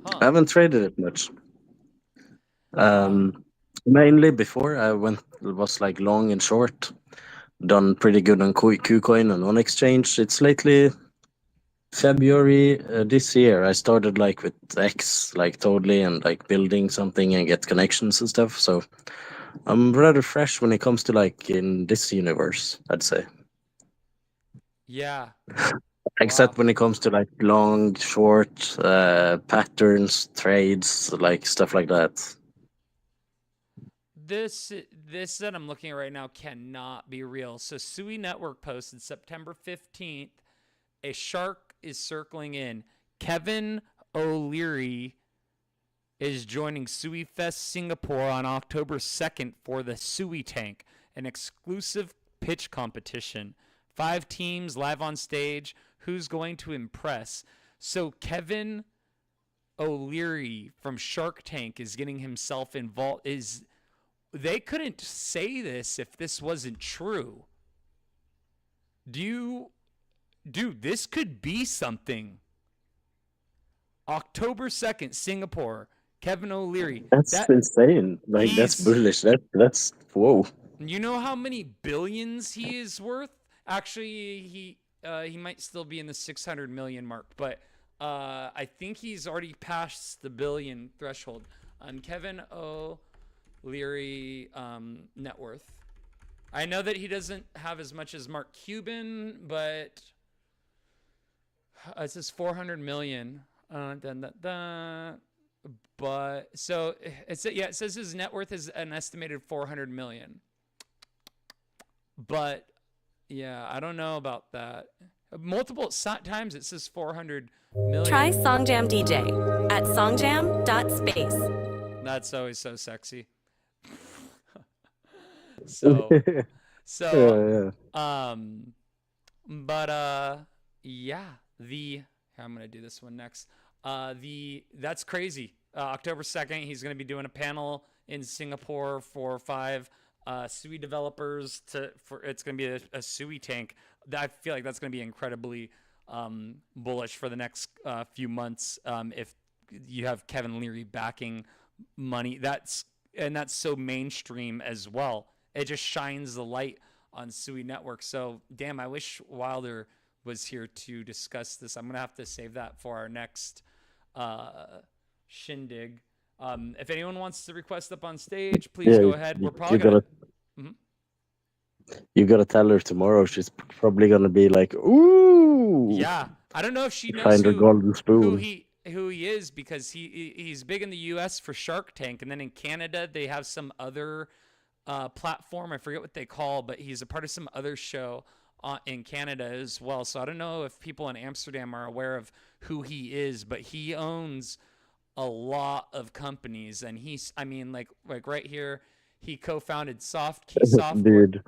Huh. haven't traded it much. Uh, Mainly before I was like long and short, done pretty good on KuCoin and on exchange. It's lately February this year I started like with X, like totally, and like building something and get connections and stuff. So I'm rather fresh when it comes to like in this universe, I'd say. yeah. Except Wow. when it comes to like long, short patterns, trades, like stuff like that. This that I'm looking at right now cannot be real. So Sui Network posted September 15th. A shark is circling in. Kevin O'Leary is joining Sui Fest Singapore on October 2nd for the Sui Tank, an exclusive pitch competition. 5 teams live on stage. Who's going to impress? So Kevin O'Leary from Shark Tank is getting himself involved. They couldn't say this if this wasn't true. Dude, this could be something. October 2nd, Singapore. Kevin O'Leary. That's insane. Like that's He's bullish. That's whoa. You know how many billions he is worth? Actually, he might still be in the 600 million mark, but I think he's already passed the billion threshold. Kevin O'Leary net worth. I know that he doesn't have as much as Mark Cuban, but it says 400 million. But so it says his net worth is an estimated 400 million. But yeah, I don't know about that. Multiple times it says 400 million. Try Songjam DJ at songjam.space. That's always so sexy. so Yeah. but yeah, I'm gonna do this one next. That's crazy. October 2nd, he's gonna be doing a panel in Singapore for 5 Sui developers it's gonna be a Sui tank. I feel like that's gonna be incredibly bullish for the next few months. If you have Kevin Leary backing money, that's so mainstream as well. It just shines the light on Sui Network. So damn, I wish Wilder was here to discuss this. I'm gonna have to save that for our next shindig. If anyone wants to request up on stage, please go ahead. We're probably gonna. You gotta tell her tomorrow. She's probably gonna be like, "Ooh." Yeah, I don't know if she knows Find her golden spoon. who he is, because he's big in the U.S. for Shark Tank, and then in Canada they have some other platform. I forget what they call, but he's a part of some other show in Canada as well. So I don't know if people in Amsterdam are aware of who he is, but he owns a lot of companies, and like right here, He co-founded Soft Key Software. Dude,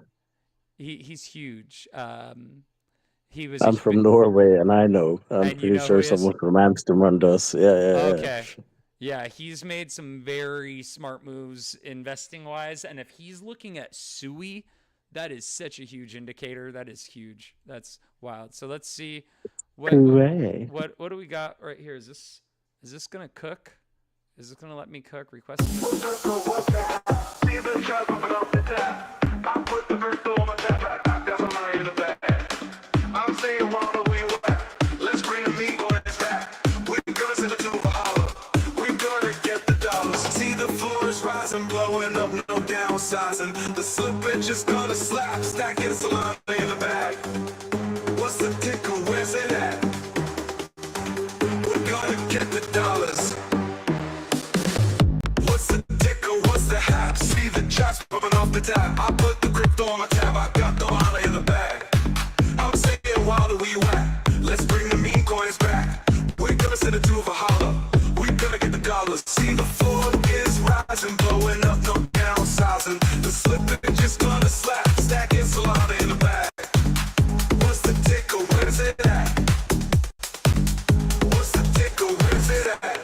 He's huge. He was I'm from Norway, and I know. I'm and you pretty know who sure he is? someone from Amsterdam does. Yeah. Okay. Yeah, he's made some very smart moves investing wise, and if he's looking at Sui, that is such a huge indicator. That is huge. That's wild. So let's see what Hooray. what do we got right here? Is this gonna cook? Is this gonna let me cook? Request. I'm saying while we wet, let's bring the meat on its back. We're gonna send it to a holler. We're gonna get the dollars. See the floors rising, blowing up, no downsizing. The slippage is gonna slap, stacking salami in the bag. What's the ticker? Where's it at? We're gonna get the dollars. What's the ticker? What's the hat? See the chops popping off the tap. I put the crypto on my tab. I got the dollar in the bag. I'm saying, while we wet, let's bring the mean coins back. We're gonna send it to a holler. We're gonna get the dollars. See the floor is rising, blowing up, no downsizing. The slippage is gonna slap, stacking salami in the bag. What's the ticker? Where's it at? What's the ticker? Where's it at?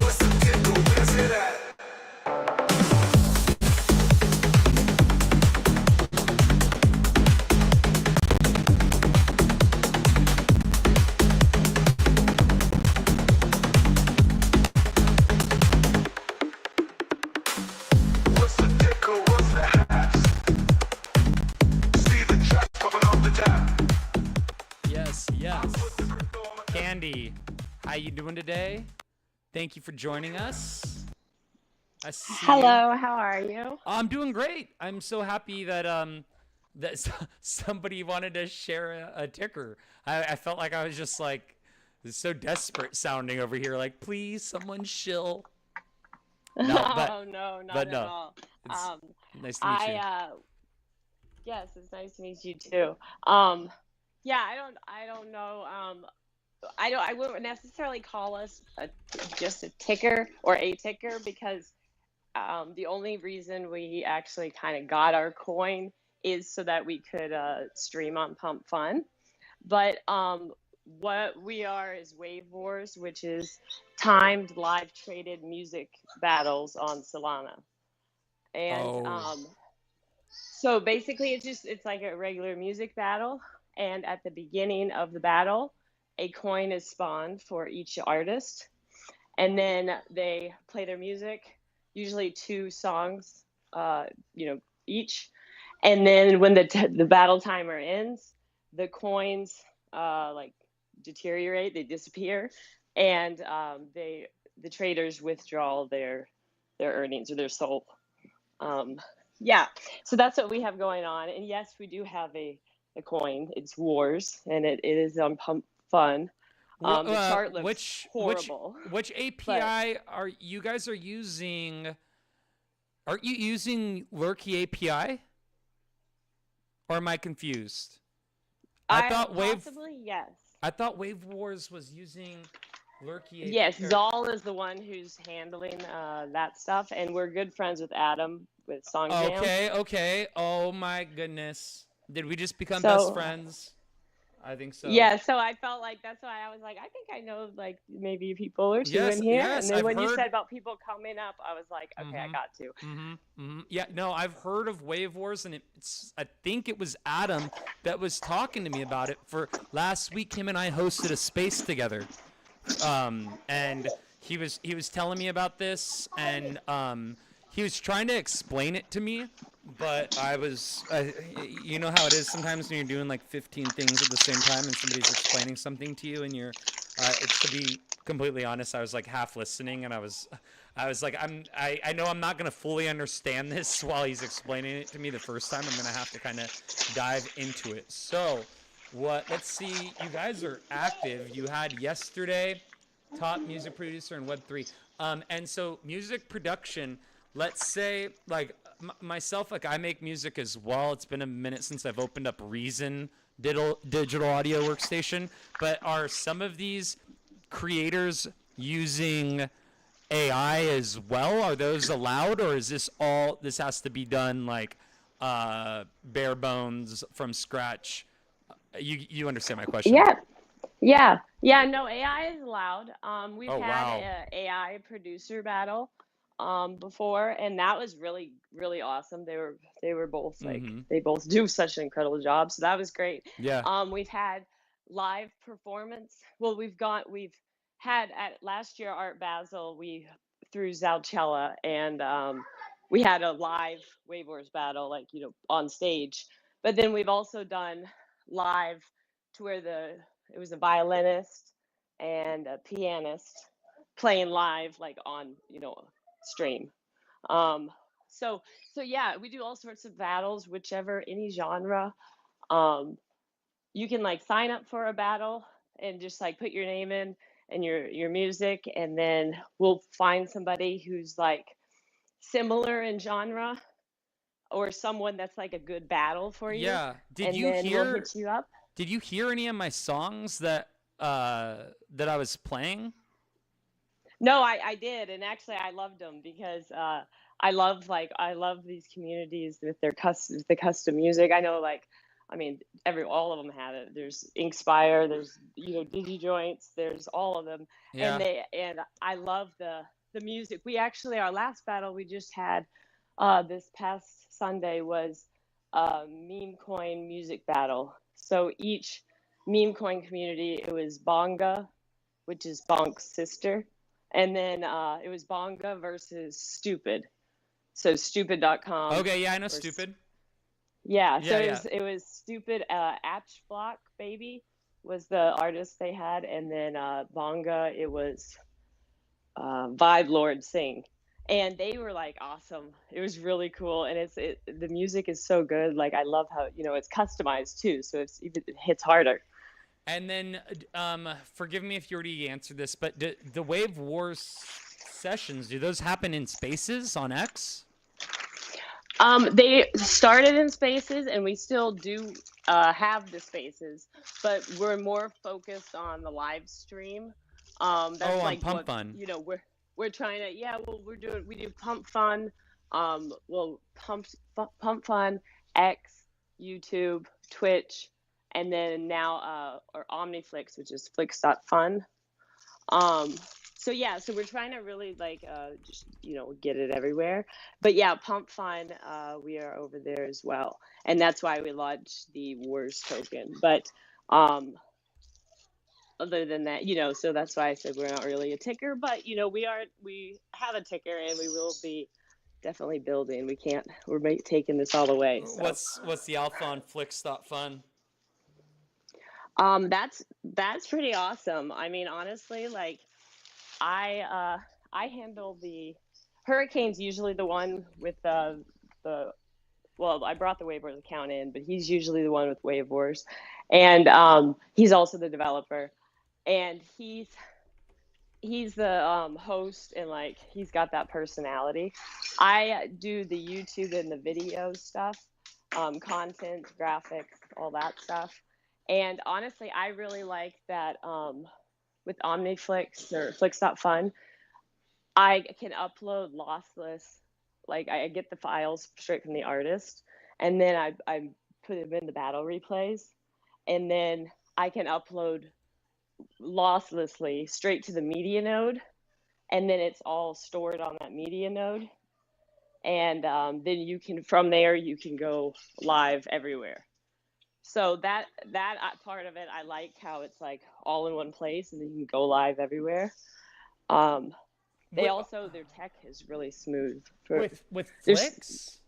What's the ticker? Where's it at? What's the ticker? What's the hash? See the chops popping off the tap. Yes. Candy, how you doing today? Thank you for joining us. I see you. Hello, how are you? I'm doing great. I'm so happy that somebody wanted to share a ticker. I felt like I was just like so desperate sounding over here. Like, please, someone shill. No, but no, not but at no. all. It's nice to meet you. Yes, it's nice to meet you too. Yeah, I don't know. I wouldn't necessarily call us just a ticker or a ticker because the only reason we actually kind of got our coin is so that we could stream on Pump Fun. But what we are is Wave Wars, which is timed live traded music battles on Solana. And so basically it's like a regular music battle. And at the beginning of the battle, a coin is spawned for each artist. And then they play their music, usually 2 songs, each. And then when the battle timer ends, the coins deteriorate, they disappear, and the traders withdraw their earnings or their soul. So that's what we have going on. And yes, we do have a coin. It's Wars, and it is on Pump Fun. The chart looks horrible. Which API are you guys using? Aren't you using Lurky API? Or am I confused? Possibly, yes. I thought Wave Wars was using Lurky API. Yes, Zal is the one who's handling that stuff, and we're good friends with Adam with SongJam. Okay. Oh my goodness. Did we just become best friends? I think so. Yeah, so I felt like that's why I was like, I think I know like maybe people or two in here. Yes, and then when I've you heard... said about people coming up, I was like, okay, I got to. Yeah, no, I've heard of Wave Wars, and I think it was Adam that was talking to me about it. For last week, him and I hosted a space together, and he was telling me about this, and he was trying to explain it to me. But you know how it is sometimes when you're doing like 15 things at the same time and somebody's explaining something to you and you're, to be completely honest, I was like half listening and I was like, I know I'm not going to fully understand this while he's explaining it to me the first time. I'm going to have to kind of dive into it. So let's see, you guys are active. You had yesterday, top music producer in Web3. And so music production, let's say like, myself, like I make music as well. It's been a minute since I've opened up Reason digital audio workstation. But are some of these creators using AI as well? Are those allowed, or is this has to be done like bare bones from scratch? You understand my question? Yeah. No, AI is allowed. We've Oh had wow. a AI producer battle before, and that was really really awesome. They were both like Mm-hmm. they both do such an incredible job, so that was great. Yeah. We've had live performance. Well, we've had at last year Art Basel. We through Zalcella, and we had a live Wave Wars battle, like on stage. But then we've also done live to where it was a violinist and a pianist playing live, like on stream. Um, so yeah, we do all sorts of battles, whichever any genre. Um, you can like sign up for a battle and just like put your name in and your music, and then we'll find somebody who's like similar in genre or someone that's like a good battle for you, Yeah. and then we'll hit you up. Did you hear any of my songs that I was playing? No, I did, and actually I loved them because I love these communities with the custom music. I know, like, I mean, all of them have it. There's Inkspire, there's DigiJoints, there's all of them, Yeah. and I love the music. We actually, our last battle we just had this past Sunday was a meme coin music battle. So each meme coin community, it was Bonga, which is Bonk's sister. And then it was Bonga versus Stupid. So stupid.com. Okay, yeah, I know Stupid. Yeah, so Yeah. it was Stupid. Atch Block Baby was the artist they had. And then Bonga, it was Vibe Lord Sing. And they were like awesome. It was really cool. And the music is so good. Like, I love how, it's customized too. So it hits harder. And then, forgive me if you already answered this, but the Wave Wars sessions, do those happen in Spaces on X? They started in Spaces, and we still do have the Spaces, but we're more focused on the live stream. That's on like Pump Fun. We're trying to we do Pump Fun, Pump Fun, X, YouTube, Twitch, and then now or Omniflix, which is flix.fun. So we're trying to really like just get it everywhere. But yeah, Pump Fun, we are over there as well, and that's why we launched the Wars token. But other than that, so that's why I said we're not really a ticker, but we have a ticker, and we will be definitely building. We're taking this all the way. So. What's the alpha on flix.fun? That's pretty awesome. I mean, honestly, like I handle the Hurricane's usually the one with well, I brought the Wave Wars account in, but he's usually the one with Wave Wars, and he's also the developer, and he's the host, and like he's got that personality. I do the YouTube and the video stuff, content, graphics, all that stuff. And honestly, I really like that with Omniflix or Flix.fun, I can upload lossless. Like I get the files straight from the artist, and then I put them in the battle replays, and then I can upload losslessly straight to the media node, and then it's all stored on that media node. And then from there you can go live everywhere. So that part of it, I like how it's like all in one place, and then you can go live everywhere. Their tech is really smooth. With Flix?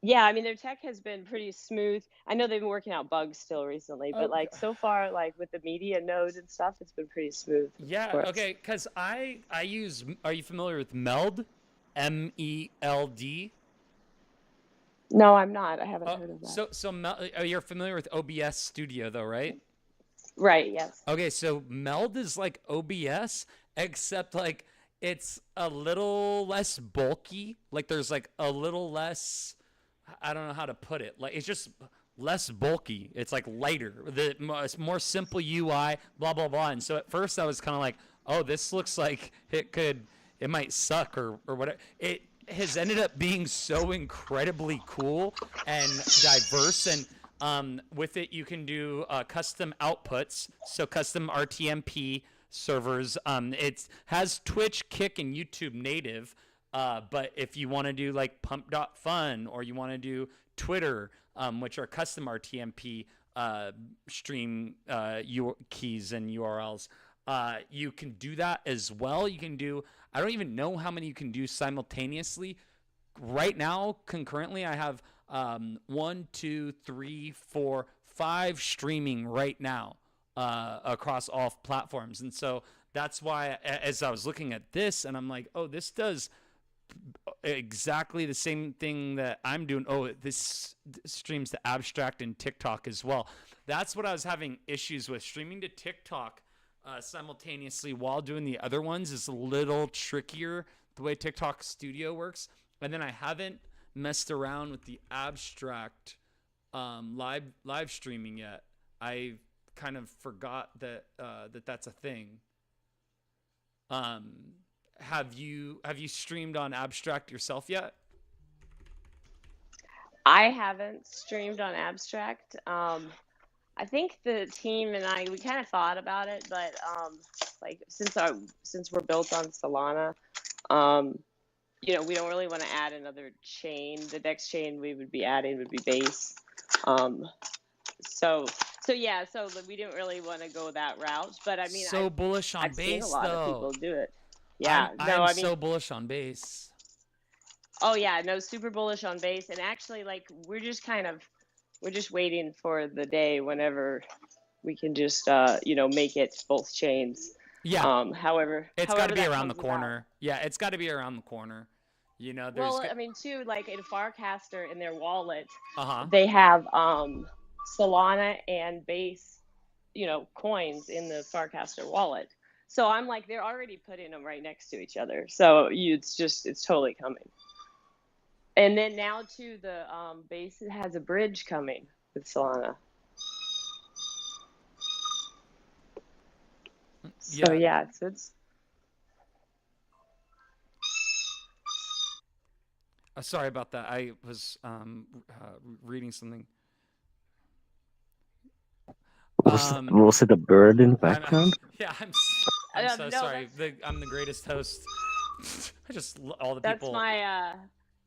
Yeah, I mean their tech has been pretty smooth. I know they've been working out bugs still recently, but like so far, like with the media node and stuff, it's been pretty smooth. Yeah. Okay. Because I use. Are you familiar with Meld? MELD. No, I'm not. I haven't heard of that. So you're familiar with OBS Studio though, right? Right. Yes. Okay. So Meld is like OBS, except like it's a little less bulky. Like there's like a little less, I don't know how to put it. Like it's just less bulky. It's like lighter. It's more simple UI, blah blah blah. And so at first I was kind of like, oh, this looks like it might suck or whatever. It has ended up being so incredibly cool and diverse, and with it you can do custom outputs, so custom RTMP servers. It has Twitch, Kick, and YouTube native. But if you want to do like pump.fun or you want to do Twitter, which are custom RTMP stream keys and URLs, you can do that as well. You can do, I don't even know how many you can do simultaneously. Right now, concurrently, I have 1, 2, 3, 4, 5 streaming right now across all platforms. And so that's why, as I was looking at this, and I'm like, oh, this does exactly the same thing that I'm doing. Oh, this streams to Abstract and TikTok as well. That's what I was having issues with. Streaming to TikTok simultaneously while doing the other ones is a little trickier the way TikTok Studio works. And then I haven't messed around with the Abstract live streaming yet. I kind of forgot that that's a thing. Have you streamed on Abstract yourself yet? I haven't streamed on Abstract. I think the team and we kind of thought about it, but like since we're built on Solana, we don't really want to add another chain. The next chain we would be adding would be Base. So we didn't really want to go that route. But I mean, so bullish on I've Base, seen a lot though. of people do it. Yeah, I'm so bullish on Base. Oh yeah, no, super bullish on Base, and actually, like we're just waiting for the day whenever we can just make it both chains. Yeah. However, it's got to be around the corner. Yeah, it's got to be around the corner. Well, I mean, too, like in Farcaster in their wallet, Uh-huh. they have Solana and Base, coins in the Farcaster wallet. So I'm like, they're already putting them right next to each other. So it's totally coming. And then now too, the Base has a bridge coming with Solana. So yeah, it's. Sorry about that. I was reading something. Was it a bird in the background? I'm so sorry. I'm the greatest host. I just all the people. That's my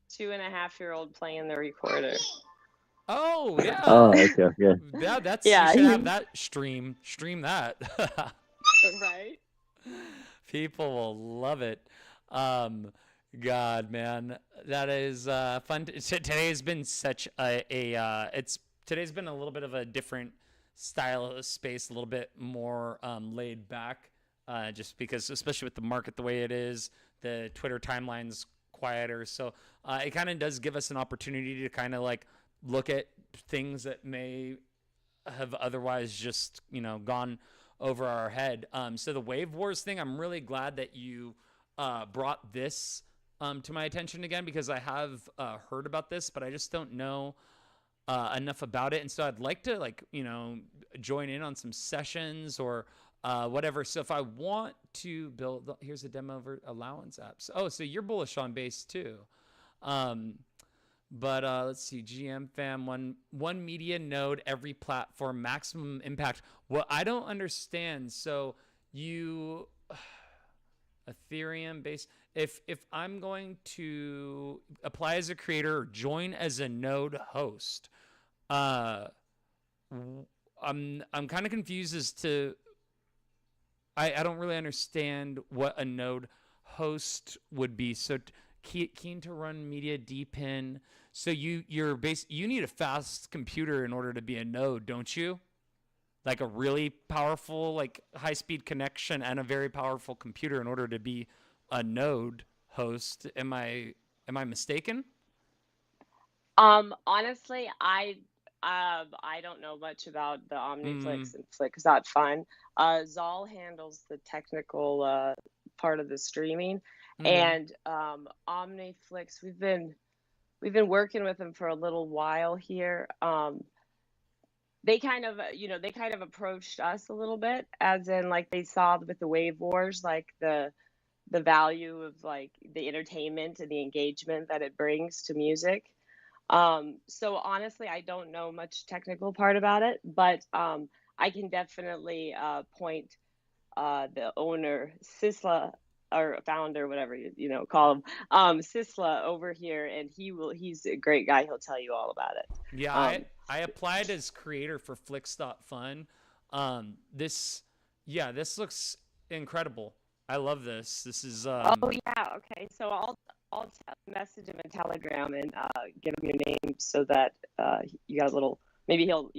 2.5-year-old playing the recorder. Oh yeah. Oh, okay. Yeah, that's you should have that stream. Stream that. Right. People will love it. God, man, that is fun. Today's been such today's been a little bit of a different style of space, a little bit more laid back, just because, especially with the market the way it is, the Twitter timeline's quieter. So it kind of does give us an opportunity to kind of like look at things that may have otherwise just, gone over our head. So the Wave Wars thing, I'm really glad that you brought this to my attention again, because I have heard about this, but I just don't know enough about it. And so I'd like to join in on some sessions or whatever. So if I want to build, here's a demo of allowance apps. Oh, so you're bullish on Base too. But let's see, GM fam, one media node, every platform, maximum impact. Well, I don't understand. So you Ethereum base. If I'm going to apply as a creator or join as a node host, I'm kind of confused as to I don't really understand what a node host would be. So keen to run media depin. So you need a fast computer in order to be a node, don't you? Like a really powerful, like high-speed connection and a very powerful computer in order to be a node host. Am I mistaken? Honestly, I don't know much about the OmniFlix and Flix.fun. Zal handles the technical part of the streaming. Mhm. And Omniflix, we've been working with them for a little while here. They kind of approached us a little bit, as in like they saw with the Wave Wars, like the value of like the entertainment and the engagement that it brings to music. So honestly, I don't know much technical part about it, but I can definitely point the owner, Sisla, or founder, whatever you call him, Sisla over here, and he's a great guy. He'll tell you all about it. Yeah, I applied as creator for Flix.fun. This looks incredible. I love this. This is Oh yeah, okay. So I'll message him in Telegram and give him your name so that you got a little. Maybe he'll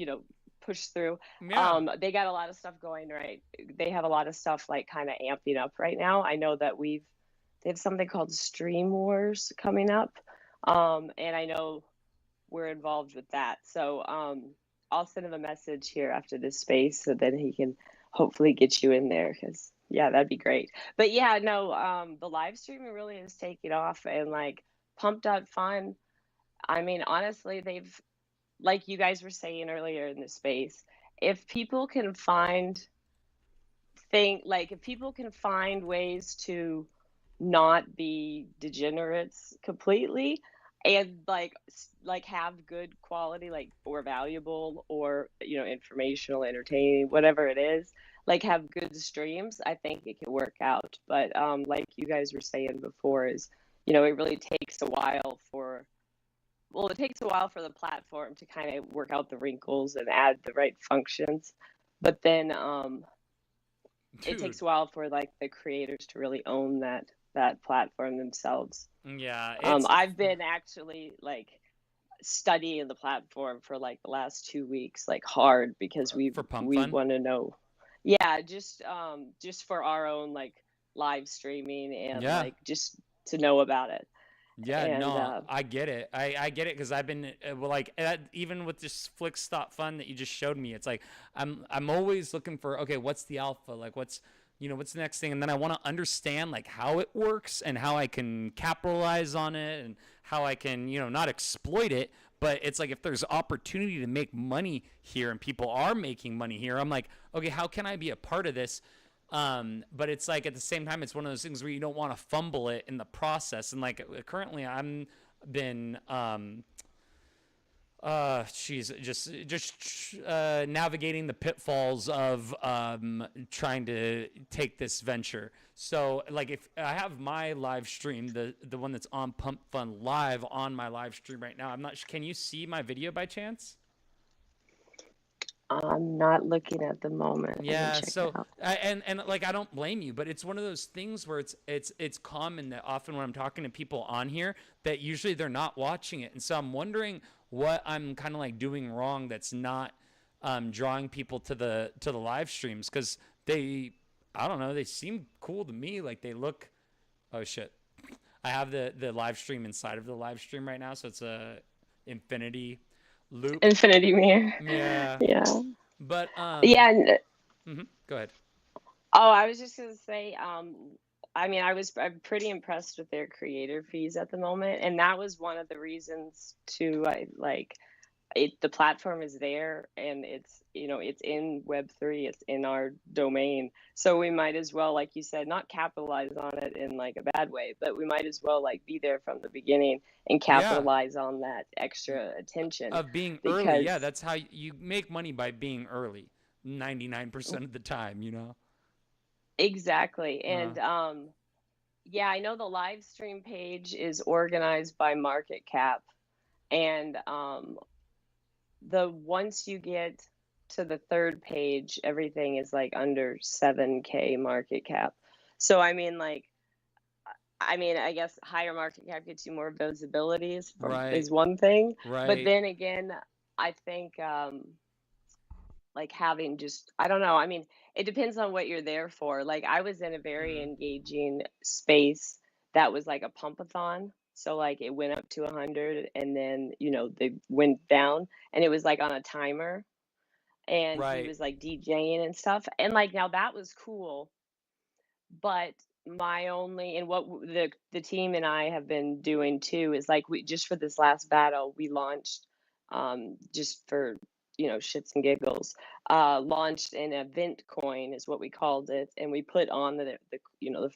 push through. Yeah. They got a lot of stuff going right. They have a lot of stuff like kind of amping up right now. I know that they have something called Stream Wars coming up, and I know we're involved with that. So I'll send him a message here after this space so then he can hopefully get you in there, because yeah, that'd be great. But yeah, no, the live streaming really is taking off, and like Pump.Fun, I mean, honestly, they've, like you guys were saying earlier in the space, if people can find ways to not be degenerates completely, and like have good quality, like, or valuable, or informational, entertaining, whatever it is, like have good streams, I think it can work out. But like you guys were saying before, is it really takes a while for the platform to kind of work out the wrinkles and add the right functions. But then it takes a while for like the creators to really own that platform themselves. Yeah, I've been actually like studying the platform for like the last 2 weeks, like hard, because we want to know. Yeah, just for our own like live streaming and like just to know about it. Yeah, and, no, I get it. I get it, because I've been even with this Flix.Fun that you just showed me. It's like I'm always looking for, okay, what's the alpha? Like what's the next thing? And then I want to understand like how it works and how I can capitalize on it and how I can not exploit it. But it's like, if there's opportunity to make money here and people are making money here, I'm like, okay, how can I be a part of this? But it's like, at the same time, it's one of those things where you don't want to fumble it in the process. And like currently I'm been navigating the pitfalls of trying to take this venture. So like, if I have my live stream, the one that's on Pump Fun Live, on my live stream right now, can you see my video by chance? I'm not looking at the moment. Yeah, so and like, I don't blame you, but it's one of those things where it's common that often when I'm talking to people on here, that usually they're not watching it. And so I'm wondering what I'm kind of like doing wrong that's not drawing people to the live streams, because I don't know, they seem cool to me. Like they look, oh shit, I have the live stream inside of the live stream right now, so it's a infinity loop. Infinity mirror. Yeah. Yeah. But yeah. Go ahead. Oh, I was just gonna say, I mean, I'm pretty impressed with their creator fees at the moment, and that was one of the reasons the platform is there, and it's it's in Web3, it's in our domain, so we might as well, like you said, not capitalize on it in like a bad way, but we might as well like be there from the beginning and capitalize on that extra attention of being early. Yeah, that's how you make money, by being early 99% of the time, Exactly. And yeah, I know the live stream page is organized by market cap, and once you get to the third page, everything is like under 7K market cap. So I mean, I guess higher market cap gets you more visibility is one thing. Right. But then again, I think like having just, I don't know, I mean, it depends on what you're there for. Like I was in a very engaging space that was like a pumpathon. So like it went up to 100, and then they went down, and it was like on a timer, and he was like DJing and stuff, and like, now that was cool, but my only and what the team and I have been doing too is like we just for this last battle we launched just for shits and giggles launched an event coin is what we called it, and we put on the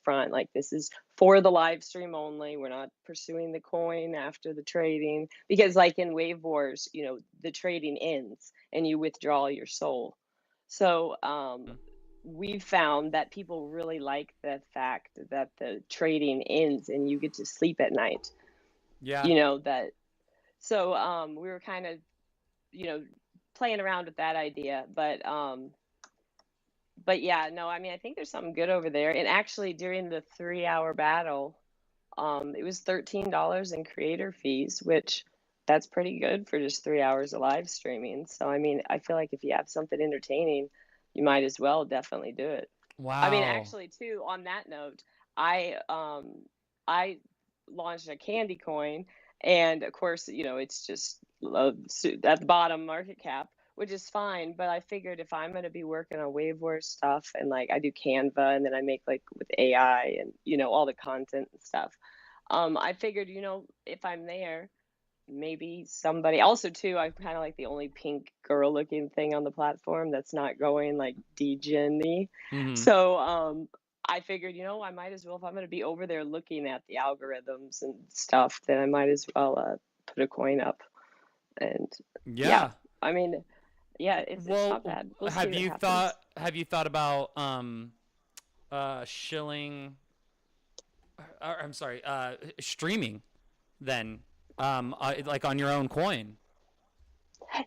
front like this is for the live stream only. We're not pursuing the coin after the trading because like in Wave Wars the trading ends and you withdraw your soul. So we found that people really like the fact that the trading ends and you get to sleep at night. Yeah. That so we were kind of playing around with that idea, but yeah, no, I mean I think there's something good over there. And actually during the 3-hour battle, it was $13 in creator fees, which that's pretty good for just 3 hours of live streaming. So I mean, I feel like if you have something entertaining, you might as well definitely do it. Wow. I mean, actually, too, on that note, I launched a candy coin, and of course, it's just at the bottom market cap, which is fine. But I figured if I'm going to be working on Wave Wars stuff, and like I do Canva, and then I make like with AI and all the content and stuff, I figured if I'm there, maybe somebody also too I'm kind of like the only pink girl looking thing on the platform that's not going like degen-y. So I figured I might as well, if I'm going to be over there looking at the algorithms and stuff, then I might as well put a coin up. And Yeah. I mean it's not bad. We'll have see you what happens. have you thought about shilling I'm sorry, streaming then like on your own coin?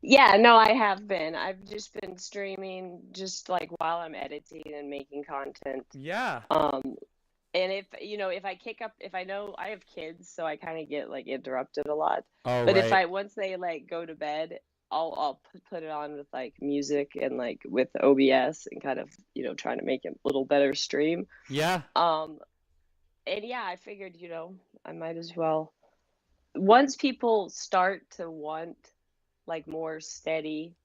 Yeah, no, I have been. I've just been streaming just like while I'm editing and making content. Yeah. And if I kick up, if I know I have kids, so I kind of get like interrupted a lot. Oh, But if right. once they like go to bed, I'll put it on with like music and like with OBS and kind of trying to make it a little better stream. Yeah. And yeah, I figured I might as well. Once people start to want like more steady,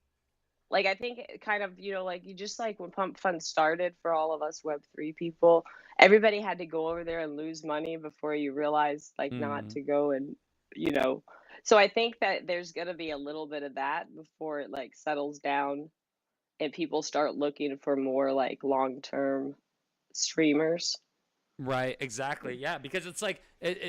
like I think it kind of like you just like when Pump Fund started for all of us Web3 people, everybody had to go over there and lose money before you realized like not to go and so I think that there's going to be a little bit of that before it like settles down and people start looking for more like long-term streamers. Right, exactly. Yeah, because it's like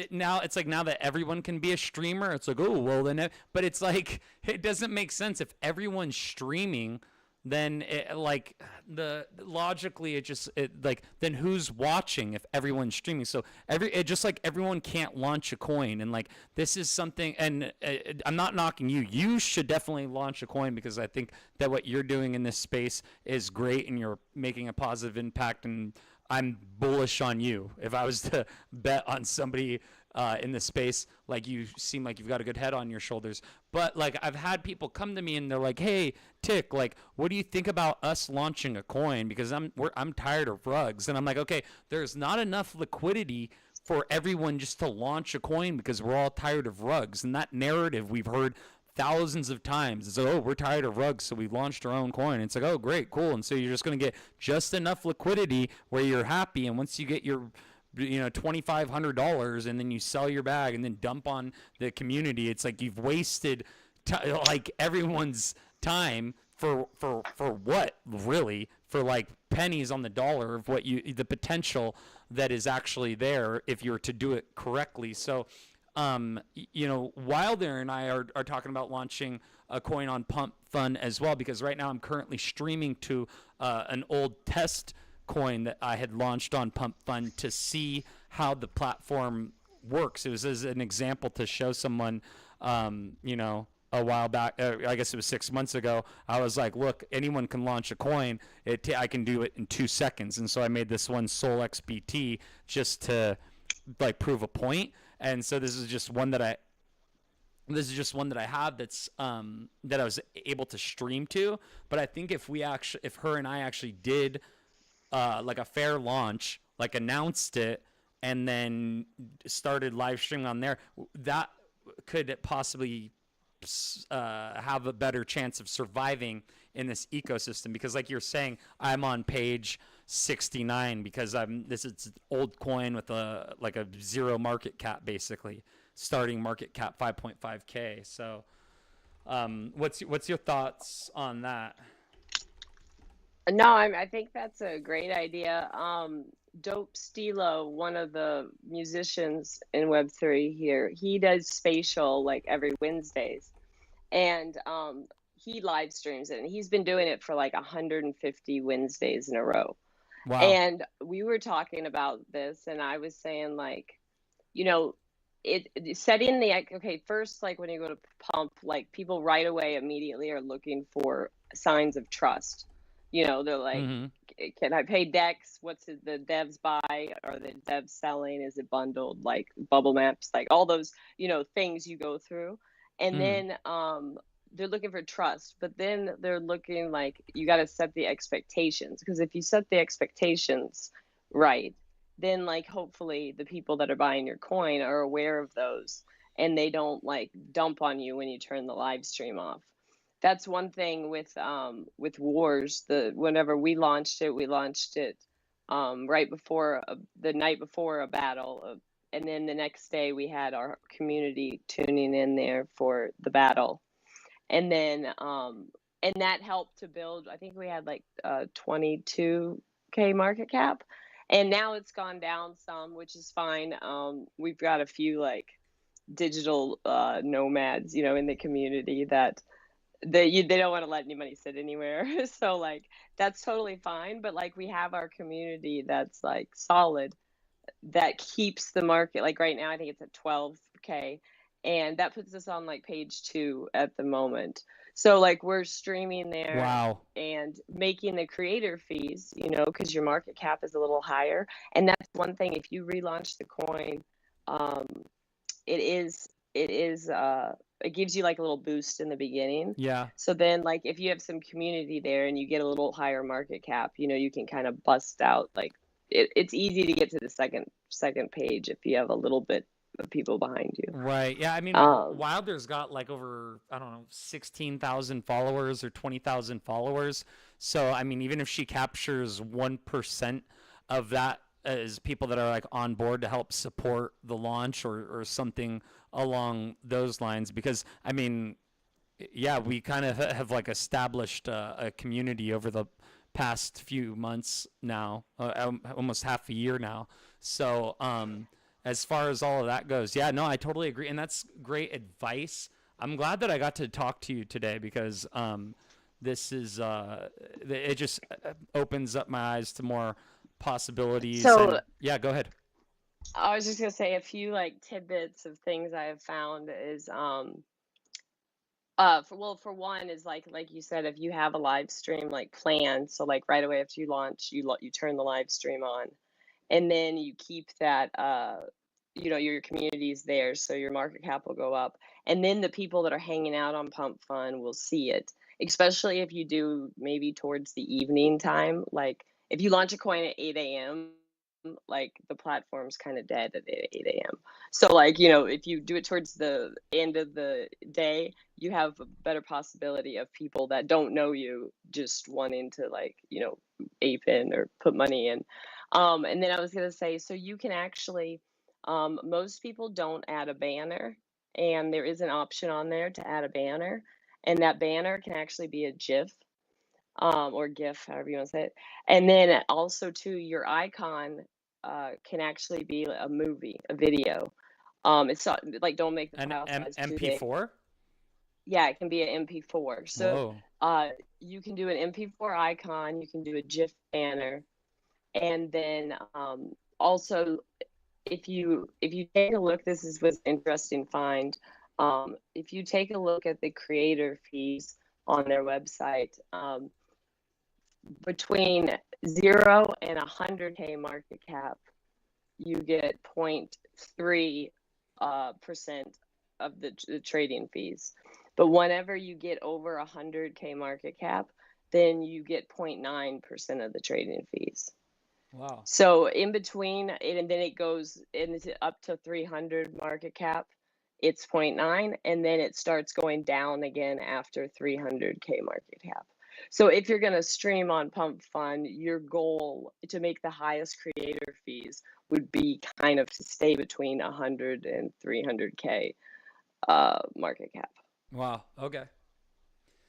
now it's like now that everyone can be a streamer, it's like, oh well then but it's like it doesn't make sense if everyone's streaming, then like the logically like then who's watching if everyone's streaming? So it just like everyone can't launch a coin, and like this is something, and I'm not knocking you. You should definitely launch a coin because I think that what you're doing in this space is great and you're making a positive impact, and I'm bullish on you. If I was to bet on somebody in this space, like you seem like you've got a good head on your shoulders. But like I've had people come to me and they're like, "Hey, Tic, like, what do you think about us launching a coin? Because I'm tired of rugs." And I'm like, "Okay, there's not enough liquidity for everyone just to launch a coin because we're all tired of rugs." And that narrative we've heard thousands of times. It's like, oh, we're tired of rugs, so we launched our own coin. It's like, oh, great, cool. And so you're just going to get just enough liquidity where you're happy. And once you get your $2,500 and then you sell your bag and then dump on the community, it's like you've wasted like everyone's time for what, really, for like pennies on the dollar of what the potential that is actually there if you're to do it correctly. So Wilder and I are talking about launching a coin on Pump Fund as well, because right now I'm currently streaming to an old test coin that I had launched on Pump Fund to see how the platform works. It was as an example to show someone, a while back, I guess it was 6 months ago, I was like, look, anyone can launch a coin. I can do it in 2 seconds. And so I made this one Sol XBT just to like prove a point. And so this is just one that I have that's that I was able to stream to. But I think if her and I actually did like a fair launch, like announced it and then started live streaming on there, that could possibly have a better chance of surviving in this ecosystem. Because like you're saying, I'm on page 69 because this is an old coin with a zero market cap, basically starting market cap 5.5K. So what's your thoughts on that? No, I think that's a great idea. Dope Stilo, one of the musicians in Web3 here, he does spatial like every Wednesdays, and he live streams it, and he's been doing it for like 150 Wednesdays in a row. Wow. And we were talking about this, and I was saying like, you know, setting the okay first, like when you go to pump, like people right away immediately are looking for signs of trust. They're like, can I pay Dex? What's the devs buy? Are the devs selling? Is it bundled? Like bubble maps, like all those things you go through, and then they're looking for trust, but then they're looking like you got to set the expectations, because if you set the expectations right, then like hopefully the people that are buying your coin are aware of those, and they don't like dump on you when you turn the live stream off. That's one thing with Wars. Whenever we launched it right before the night before a battle, and then the next day we had our community tuning in there for the battle, and then and that helped to build. I think we had like 22K market cap, and now it's gone down some, which is fine. We've got a few like digital nomads, in the community that they don't want to let any money sit anywhere. So like that's totally fine. But like we have our community that's like solid, that keeps the market. Like right now, I think it's at 12K, and that puts us on like page 2 at the moment. So like we're streaming there. Wow. And making the creator fees, because your market cap is a little higher. And that's one thing. If you relaunch the coin, it gives you like a little boost in the beginning. Yeah. So then like if you have some community there and you get a little higher market cap, you can kind of bust out like it's easy to get to the second page if you have a little bit of people behind you. Right. Yeah. I mean, Wilder's got like over, I don't know, 16,000 followers or 20,000 followers. So, I mean, even if she captures 1% of that as people that are like on board to help support the launch or something along those lines, because I mean, yeah, we kind of have like established a community over the past few months now, almost half a year now. So, as far as all of that goes, yeah, no, I totally agree. And that's great advice. I'm glad that I got to talk to you today, because this is, it just opens up my eyes to more possibilities. So yeah, go ahead. I was just going to say a few like tidbits of things I have found is, for one is like you said, if you have a live stream like planned, so like right away after you launch, you turn the live stream on, and then you keep that your community's there, so your market cap will go up, and then the people that are hanging out on Pump Fund will see it, especially if you do maybe towards the evening time. Like if you launch a coin at 8 a.m., like the platform's kind of dead at 8 a.m. So like, if you do it towards the end of the day, you have a better possibility of people that don't know you just wanting to like, ape in or put money in. And then I was going to say, so you can actually, most people don't add a banner, and there is an option on there to add a banner, and that banner can actually be a GIF. Or GIF, however you want to say it. And then also too, your icon can actually be a movie, a video. It's not, like, don't make the file size too big. MP4? Yeah, it can be an MP4. So you can do an MP4 icon, you can do a GIF banner, and then also if you take a look, this was interesting find. If you take a look at the creator fees on their website, between 0 and 100K market cap, you get 0.3% of the trading fees. But whenever you get over 100K market cap, then you get 0.9% of the trading fees. Wow. So in between, and then it goes into up to 300 market cap, it's 0.9, and then it starts going down again after 300K market cap. So if you're going to stream on Pump Fund, your goal to make the highest creator fees would be kind of to stay between 100 and 300K market cap. Wow. Okay.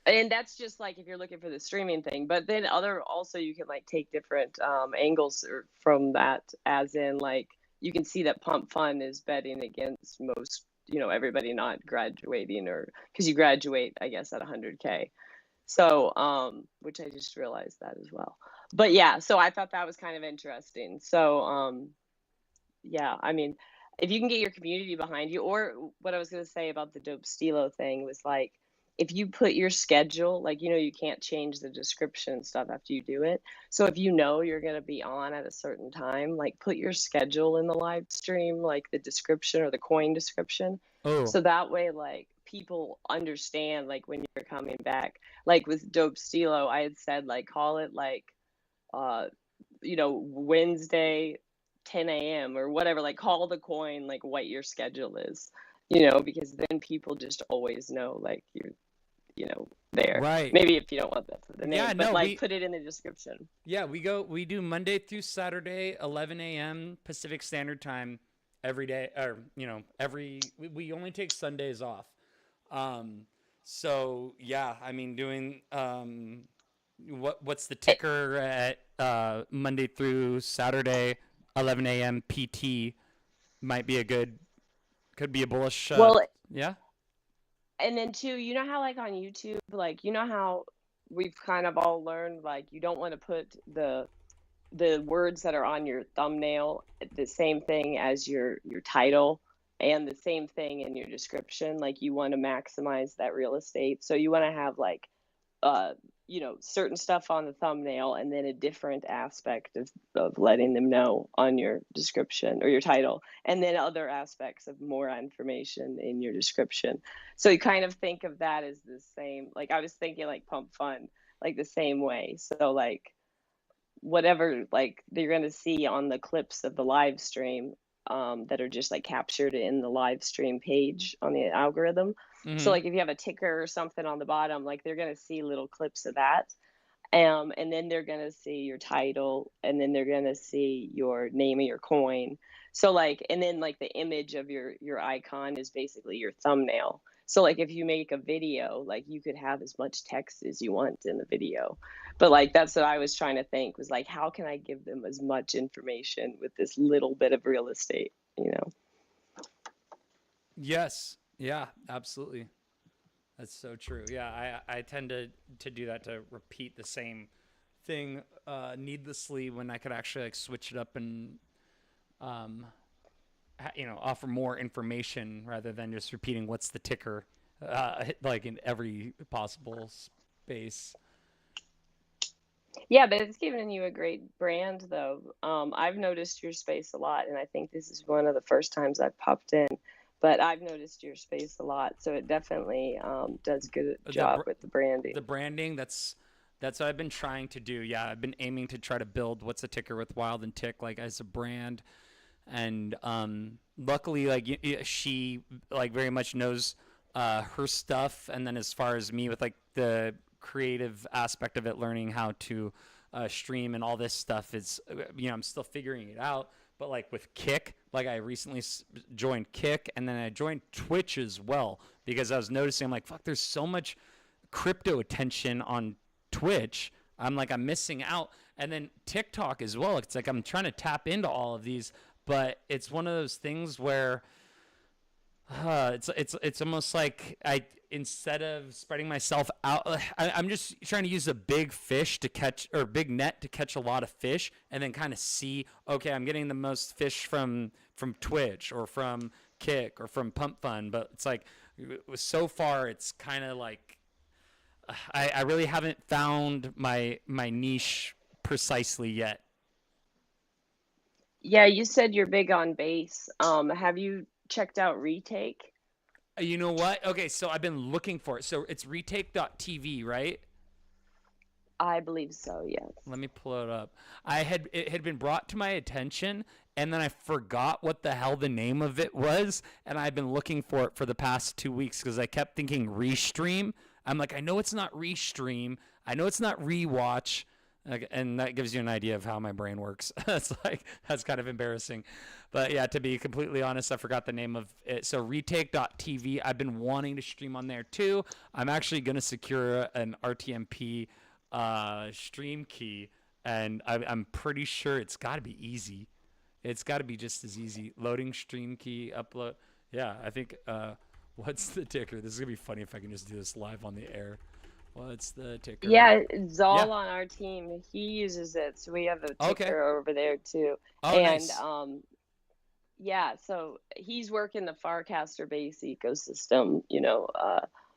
And that's just like if you're looking for the streaming thing, but then also you can like take different angles from that, as in like you can see that Pump Fund is betting against most, everybody not graduating, or because you graduate, I guess, at 100K. So, which I just realized that as well. But yeah, so I thought that was kind of interesting. So, yeah, I mean, if you can get your community behind you, or what I was going to say about the Dope Stilo thing was like, if you put your schedule, like, you can't change the description and stuff after you do it. So if you're going to be on at a certain time, like put your schedule in the live stream, like the description or the coin description. Oh. So that way, like people understand, like when you're coming back, like with Dope Stilo, I had said, like, call it like, Wednesday, 10 a.m. or whatever, like call the coin, like what your schedule is, because then people just always know, like you're, there. Right. Maybe if you don't want that for the name, Yeah, but no, put it in the description. Yeah, we do Monday through Saturday, 11 a.m. Pacific Standard Time every day, or, we only take Sundays off. So yeah, I mean, doing, what's the ticker at, Monday through Saturday, 11 a.m. PT might be could be a bullish, well, yeah. And then too, how like on YouTube, like, how we've kind of all learned, like, you don't want to put the words that are on your thumbnail the same thing as your title, and the same thing in your description. Like, you want to maximize that real estate. So you want to have like, certain stuff on the thumbnail, and then a different aspect of letting them know on your description or your title, and then other aspects of more information in your description. So you kind of think of that as the same, like I was thinking like Pump Fund, like the same way. So like whatever, like you're going to see on the clips of the live stream, that are just like captured in the live stream page on the algorithm. Mm-hmm. So like if you have a ticker or something on the bottom, like they're going to see little clips of that. And then they're going to see your title, and then they're going to see your name of your coin. So like, and then like the image of your icon is basically your thumbnail. So like if you make a video, like you could have as much text as you want in the video. But like that's what I was trying to think, was like, how can I give them as much information with this little bit of real estate, Yes. Yeah, absolutely. That's so true. Yeah, I tend to do that, to repeat the same thing needlessly, when I could actually like switch it up and offer more information rather than just repeating what's the ticker like in every possible space. Yeah, but it's given you a great brand, though. I've noticed your space a lot, and I think this is one of the first times I've popped in. But I've noticed your space a lot, so it definitely does a good job with the branding. The branding, that's what I've been trying to do. Yeah, I've been aiming to try to build what's a ticker with Wild and Tic, like as a brand, and luckily, like she like very much knows her stuff. And then as far as me with like the creative aspect of it, learning how to stream and all this stuff is, I'm still figuring it out. But like with Kick, like I recently joined Kick, and then I joined Twitch as well, because I was noticing, I'm like, fuck, there's so much crypto attention on Twitch. I'm missing out. And then TikTok as well. It's like I'm trying to tap into all of these, but it's one of those things where it's almost like instead of spreading myself out, I'm just trying to use a big fish to catch, or big net to catch a lot of fish, and then kind of see, okay, I'm getting the most fish from Twitch or from Kick or from Pump Fund. But it's like, so far it's kind of like I really haven't found my niche precisely yet. Yeah, you said you're big on bass. Have you checked out Retake? You know what? Okay, so I've been looking for it. So it's retake.tv, right? I believe so, yes. Let me pull it up. It had been brought to my attention, and then I forgot what the hell the name of it was, and I've been looking for it for the past 2 weeks because I kept thinking Restream. I'm like, I know it's not Restream. I know it's not Rewatch. And that gives you an idea of how my brain works. That's kind of embarrassing. But yeah, to be completely honest, I forgot the name of it. So retake.tv, I've been wanting to stream on there too. I'm actually going to secure an RTMP stream key, and I'm pretty sure it's got to be easy. It's got to be just as easy. Loading stream key, upload. Yeah, I think, what's the ticker? This is going to be funny if I can just do this live on the air. What's the ticker? Yeah, Zal Yeah. on our team, he uses it, so we have a Okay. ticker over there too. Oh, and nice. yeah, so he's working the Farcaster base ecosystem,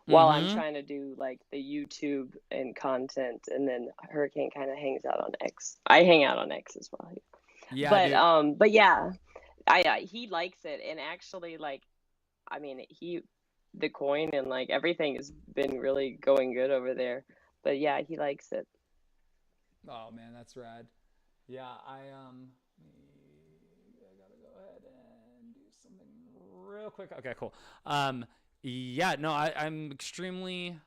while I'm trying to do like the YouTube and content, and then Hurricane kind of hangs out on X. I hang out on X as well. Yeah, but yeah, he likes it, and actually, like, I mean, the coin and like everything has been really going good over there. But yeah, he likes it. Oh man, that's rad. Yeah, I gotta go ahead and do something real quick. Okay, cool. Yeah, no, I'm extremely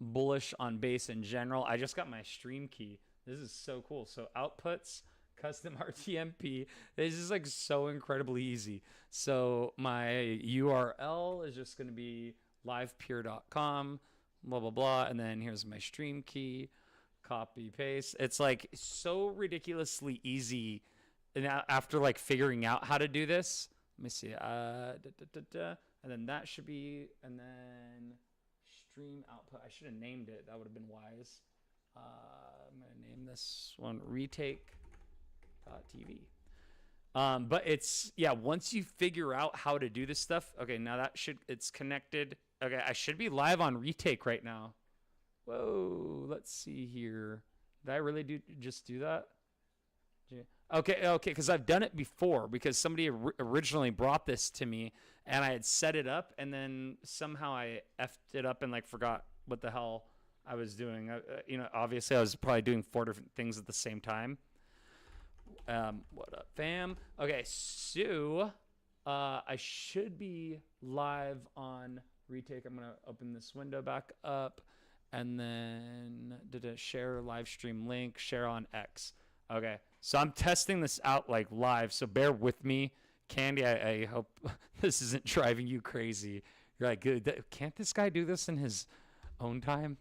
bullish on base in general. I just got my stream key. This is so cool. So outputs, custom RTMP. This is like so incredibly easy. So my URL is just going to be livepure.com, blah, blah, blah. And then here's my stream key, copy, paste. It's like so ridiculously easy. And after like figuring out how to do this, let me see. And then that should be, and then stream output. I should have named it. That would have been wise. I'm going to name this one retake.tv. But it's, yeah, once you figure out how to do this stuff, okay, now it's connected. Okay, I should be live on Retake right now. Whoa, let's see here. Did I really just do that? Okay, because I've done it before, because somebody originally brought this to me, and I had set it up, and then somehow I effed it up and like forgot what the hell I was doing. Obviously I was probably doing 4 different things at the same time. What up, fam? Okay, so I should be live on Retake. I'm gonna open this window back up, and then share live stream link, share on X. Okay, so I'm testing this out like live, so bear with me. Candy, I hope this isn't driving you crazy. You're like, can't this guy do this in his own time?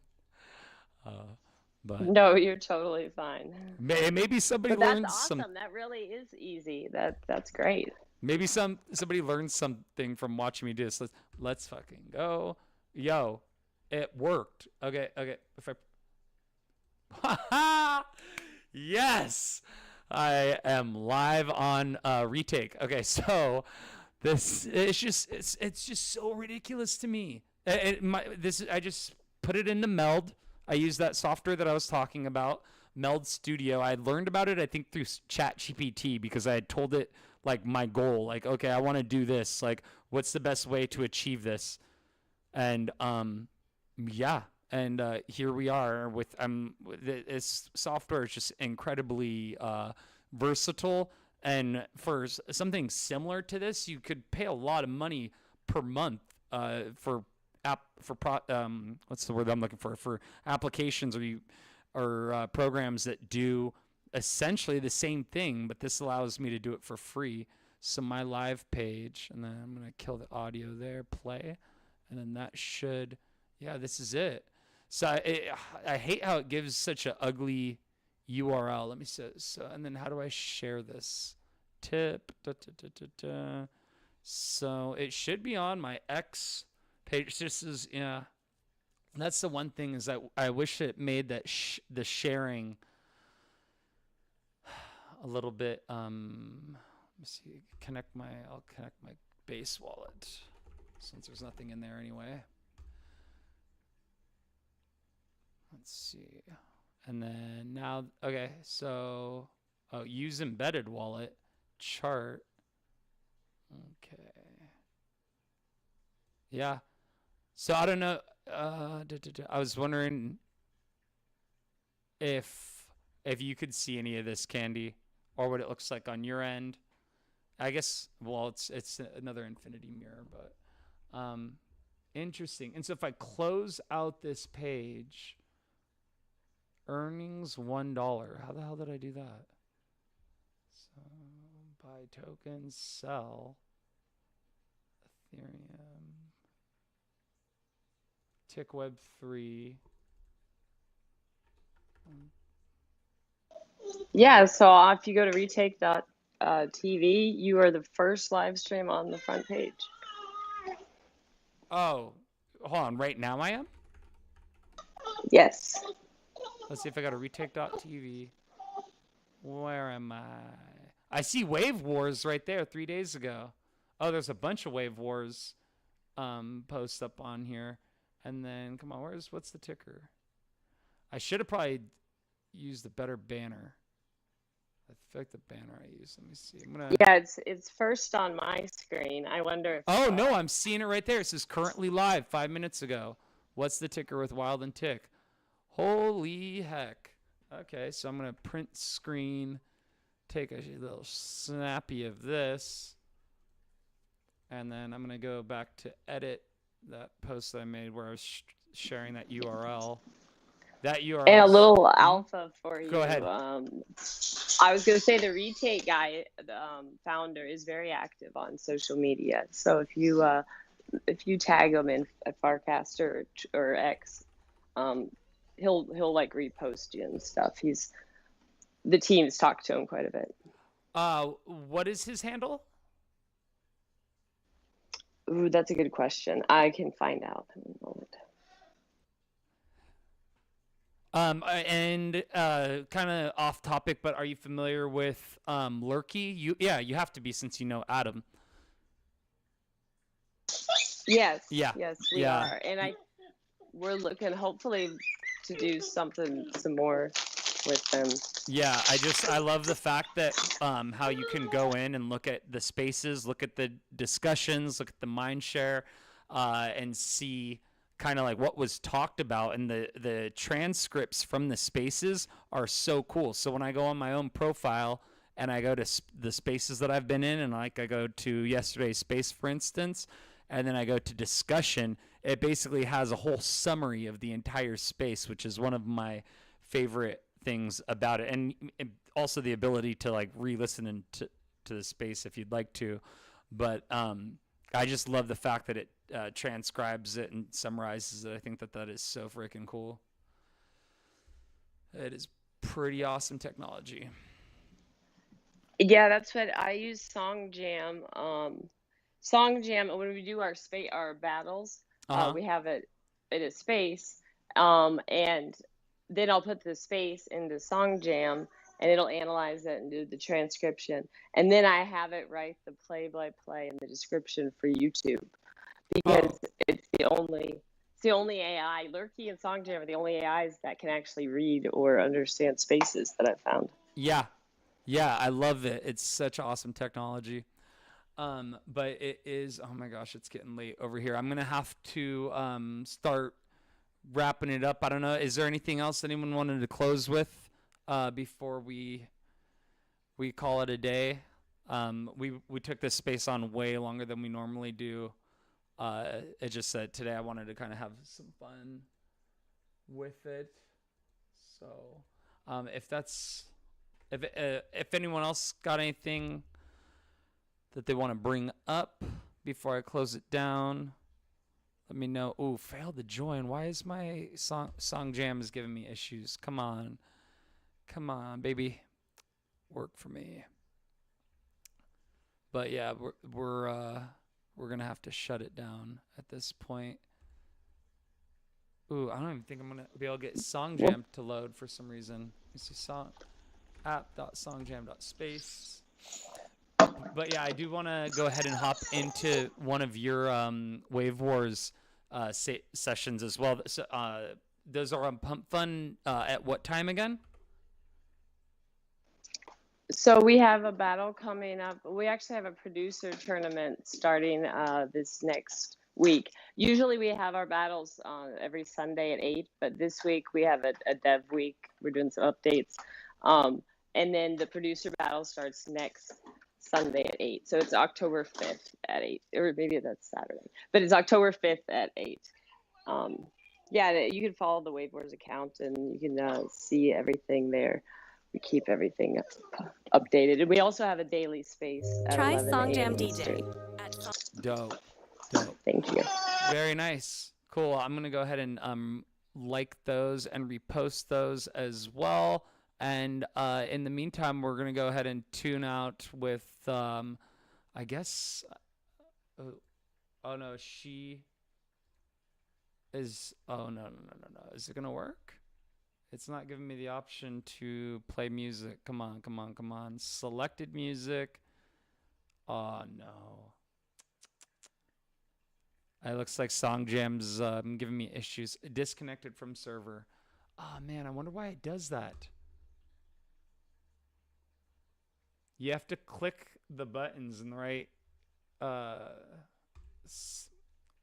But no, you're totally fine. Maybe somebody but that's learns awesome. That really is easy. That's great. Maybe somebody learns something from watching me do this. Let's fucking go. Yo, it worked. Okay. If I yes, I am live on Retake. Okay, so it's just so ridiculous to me. I just put it into Meld. I use that software that I was talking about, Meld Studio. I learned about it, I think, through ChatGPT, because I had told it like my goal, like, okay, I want to do this. Like, what's the best way to achieve this? And yeah. And here we are with this software is just incredibly versatile. And for something similar to this, you could pay a lot of money per month what's the word I'm looking for applications or programs that do essentially the same thing, but this allows me to do it for free. So my live page, and then I'm gonna kill the audio there, play, and then that should, yeah, this is it. So I hate how it gives such an ugly URL. Let me see. So, and then how do I share this? Tip. So it should be on my X page. This is, yeah. That's the one thing, is that I wish it made that the sharing a little bit. Let me see. I'll connect my base wallet, since there's nothing in there anyway. Let's see. And then now, okay, so use embedded wallet chart. Okay. Yeah. So I don't know. I was wondering if you could see any of this, Candy, or what it looks like on your end. I guess. Well, it's another infinity mirror, but interesting. And so if I close out this page, earnings $1. How the hell did I do that? So buy tokens, sell Ethereum, Tick Web 3. Yeah, so if you go to retake.tv, you are the first live stream on the front page. Oh, hold on. Right now I am? Yes. Let's see if I got a retake.tv. Where am I? I see Wave Wars right there 3 days ago. Oh, there's a bunch of Wave Wars posts up on here. And then, come on, what's the ticker? I should have probably used a better banner. I feel like the banner I used. Let me see. Yeah, it's first on my screen. I wonder if. Oh no, I'm seeing it right there. It says currently live 5 minutes ago. What's the ticker with Wild and Tic? Holy heck. Okay, so I'm gonna print screen, take a little snappy of this, and then I'm gonna go back to edit that post that I made where I was sharing that URL. That URL. And a little alpha for you. Go ahead. I was going to say the Retake guy, the founder, is very active on social media. So if you tag him in at Farcast or X, he'll like repost you and stuff. The team's talked to him quite a bit. What is his handle? Ooh, that's a good question. I can find out in a moment. And kind of off topic, but are you familiar with Lurky? You have to be since you know Adam. Yes. Yeah. Yes, we are. And we're looking hopefully to do some more with them. Yeah, I love the fact that how you can go in and look at the spaces, look at the discussions, look at the mind share, and see kind of like what was talked about, and the transcripts from the spaces are so cool. So when I go on my own profile and I go to the spaces that I've been in, and like I go to yesterday's space, for instance, and then I go to discussion, it basically has a whole summary of the entire space, which is one of my favorite things about it. And also the ability to like re-listen to the space if you'd like to. But I just love the fact that it transcribes it and summarizes it. I think that is so freaking cool. It is pretty awesome technology. Yeah, that's what I use. SongJam. SongJam, when we do our battles, we have it in a space, and then I'll put the space into SongJam, and it'll analyze it and do the transcription, and then I have it write the play-by-play in the description for YouTube, because it's the only AI. Lurky and SongJam are the only AIs that can actually read or understand spaces that I've found. Yeah, I love it. It's such awesome technology. But it is, oh my gosh, it's getting late over here. I'm going to have to start wrapping it up. I don't know. Is there anything else anyone wanted to close with before we call it a day? We took this space on way longer than we normally do. It just said today I wanted to kind of have some fun with it. So if anyone else got anything that they want to bring up before I close it down, let me know. Ooh, failed to join. Why is my SongJam is giving me issues? Come on, baby, work for me. But yeah, we're gonna have to shut it down at this point. Ooh, I don't even think I'm gonna be able to get SongJam to load for some reason. Let me see, app.songjam.space. But yeah, I do want to go ahead and hop into one of your Wave Wars sessions as well. So, those are on Pump Fun at what time again? So we have a battle coming up. We actually have a producer tournament starting this next week. Usually we have our battles every Sunday at 8, but this week we have a dev week. We're doing some updates. And then the producer battle starts next Sunday at 8. So it's October 5th at 8, or maybe that's Saturday, but it's October 5th at 8. Yeah, you can follow the Wave Wars account and you can see everything there. We keep everything updated, and we also have a daily space at Try 11 Song Jam a.m. Eastern. DJ. Dope. Thank you. Very nice. Cool. I'm gonna go ahead and like those and repost those as well. And in the meantime, we're gonna go ahead and tune out with I guess. Oh no, she is. Oh no. Is it gonna work? It's not giving me the option to play music. Come on. Selected music. Oh no. It looks like Song Jam's giving me issues. Disconnected from server. Oh man, I wonder why it does that. You have to click the buttons in the right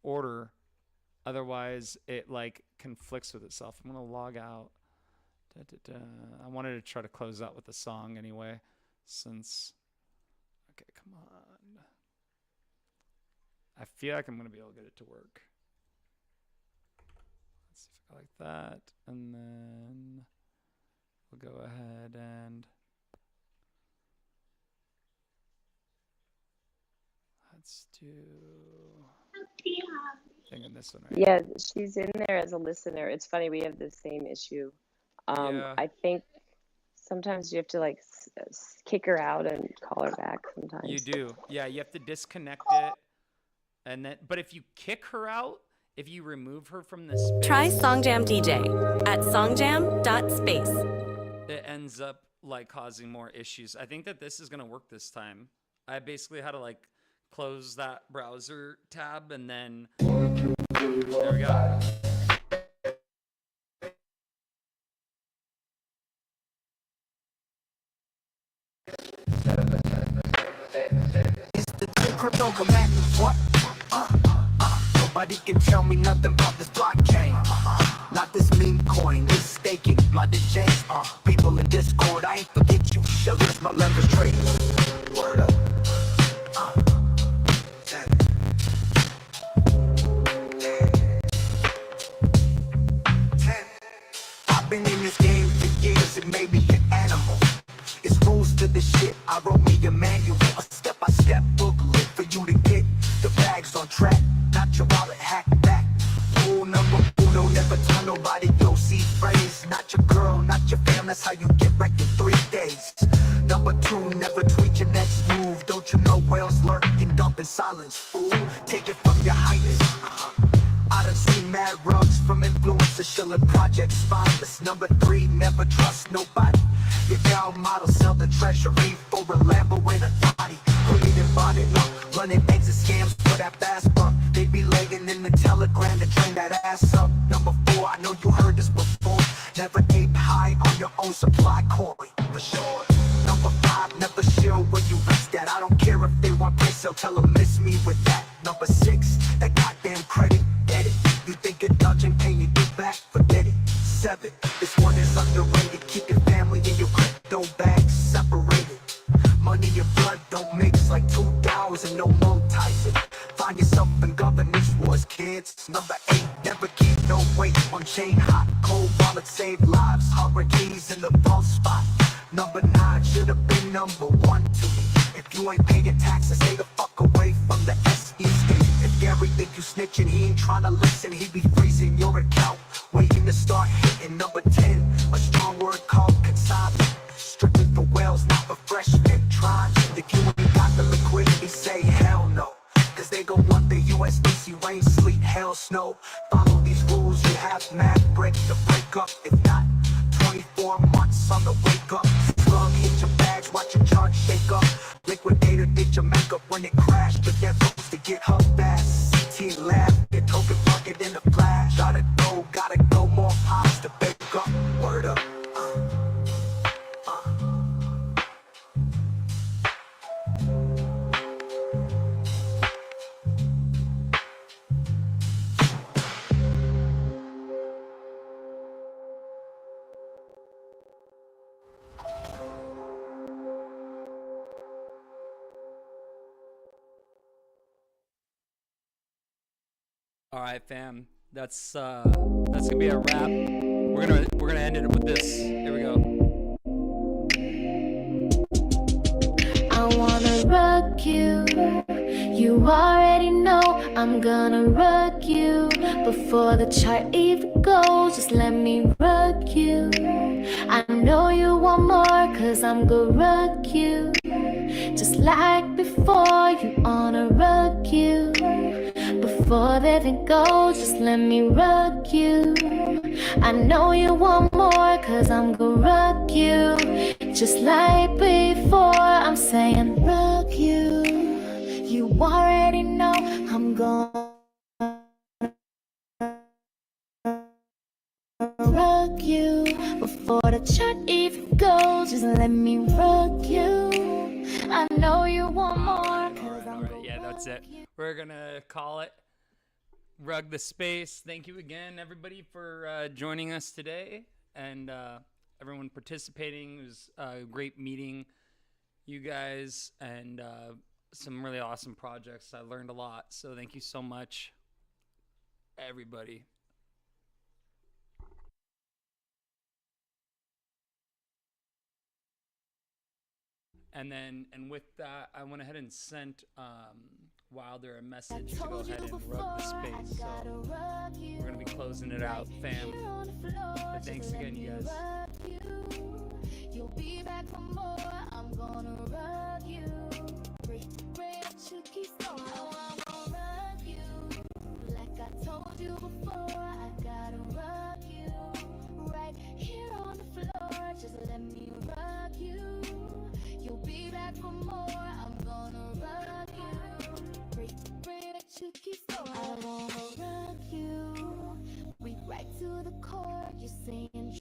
order. Otherwise, it like conflicts with itself. I'm gonna log out. I wanted to try to close out with the song anyway, since. Okay, come on. I feel like I'm gonna be able to get it to work. Let's see if I like that, and then we'll go ahead and let's do. I think in this one, right? Yeah, she's in there as a listener. It's funny, we have the same issue. Yeah. I think sometimes you have to like kick her out and call her back sometimes. You do. Yeah, you have to disconnect it. And then, but if you kick her out, if you remove her from the space, Try Song Jam DJ at songjam.space. it ends up like causing more issues. I think that this is going to work this time. I basically had to like close that browser tab and then there we go. It's the crypto command. What? Nobody can tell me nothing about this blockchain. Not this meme coin, this staking, blooded chains. People in Discord, I ain't forget you. Shall lose my leverage trade. Word up. I've been in this game for years, it made me an animal. It's rules to this shit, I wrote me a manual, a step-by-step booklet for you to get the bags on track. Not your wallet, hack back. Rule number uno, never tell nobody your seed phrase. Not your girl, not your fam, that's how you get wrecked in 3 days. Number 2, never tweet your next move. Don't you know whales lurk and dump in silence, fool? Take it from your highness. I done seen mad rugs from influencers shilling projects spineless. Number 3, never trust nobody. Your gal model sell the treasury for a Lambo and a body. Putting and bonding up, running exit scams for that fast buck. They be laying in the telegram to train that ass up. Number 4, I know you heard this before. Never ape high on your own supply coin, for sure. Number 5, never share where you risk that. I don't care if they want peso, tell them miss me with that. Number 6, that goddamn credit, get it. You think you're dodging, paying you get back, forget it. 7, this one is underrated. Keep your family in your crypto bags separated. Money and blood don't mix like 2,000, no more Tyson. Find yourself in governance wars, kids. Number 8, never keep no weight on chain hot. Cold wallet save lives, hurricanes in the false spot. Number 9 should have been number 1 to me. If you ain't paying taxes, stay the fuck away from the SEC. If Gary think you snitching, he ain't trying to listen. He be freezing your account, waiting to start hitting. Number 10, a strong word called consignment. Strictly for whales, not for freshmen. Trying if you ain't got the liquidity, say hell no. Cause they gon' want the USDC rain, sleet, hail, snow. Follow these rules, you have mad break to break up. If not, 24 months on the wake up. Slug hit your bags, watch your chart shake up. Liquidator did your makeup when it crashed. But they're supposed to get her fast. CT lab, get token bucket in the flash. Gotta go, more pops to bake up. Word up. right, fam. That's gonna be a wrap. We're gonna end it with this. Here we go. I wanna rock you. You already know I'm gonna rock you. Before the chart even goes, just let me rock you. I know you want more, cause I'm gonna rock you. Just like before, you wanna rock you. Before the event goes, just let me rock you. I know you want more, cause I'm gonna rock you. Just like before, I'm saying rock you. You already know I'm gonna rock you. Before the chart even goes, just let me rock you. I know you want more, cause I'm gonna Yeah, that's it. We're gonna call it Rug the Space. Thank you again, everybody, for joining us today, and everyone participating. It was a great meeting you guys, and some really awesome projects. I learned a lot, so thank you so much, everybody. And with that, I went ahead and sent Wilder a message to go ahead and rub the space. So we're gonna be closing it out, fam. But thanks again, you guys. You'll be back for more. I'm gonna rock you. Like I told you before, I gotta rock you. Right here on the floor, just let me rock you. You'll be back for more. I'm gonna rock you. Bring it to keep going. I wanna rock you. We right to the core. You're saying.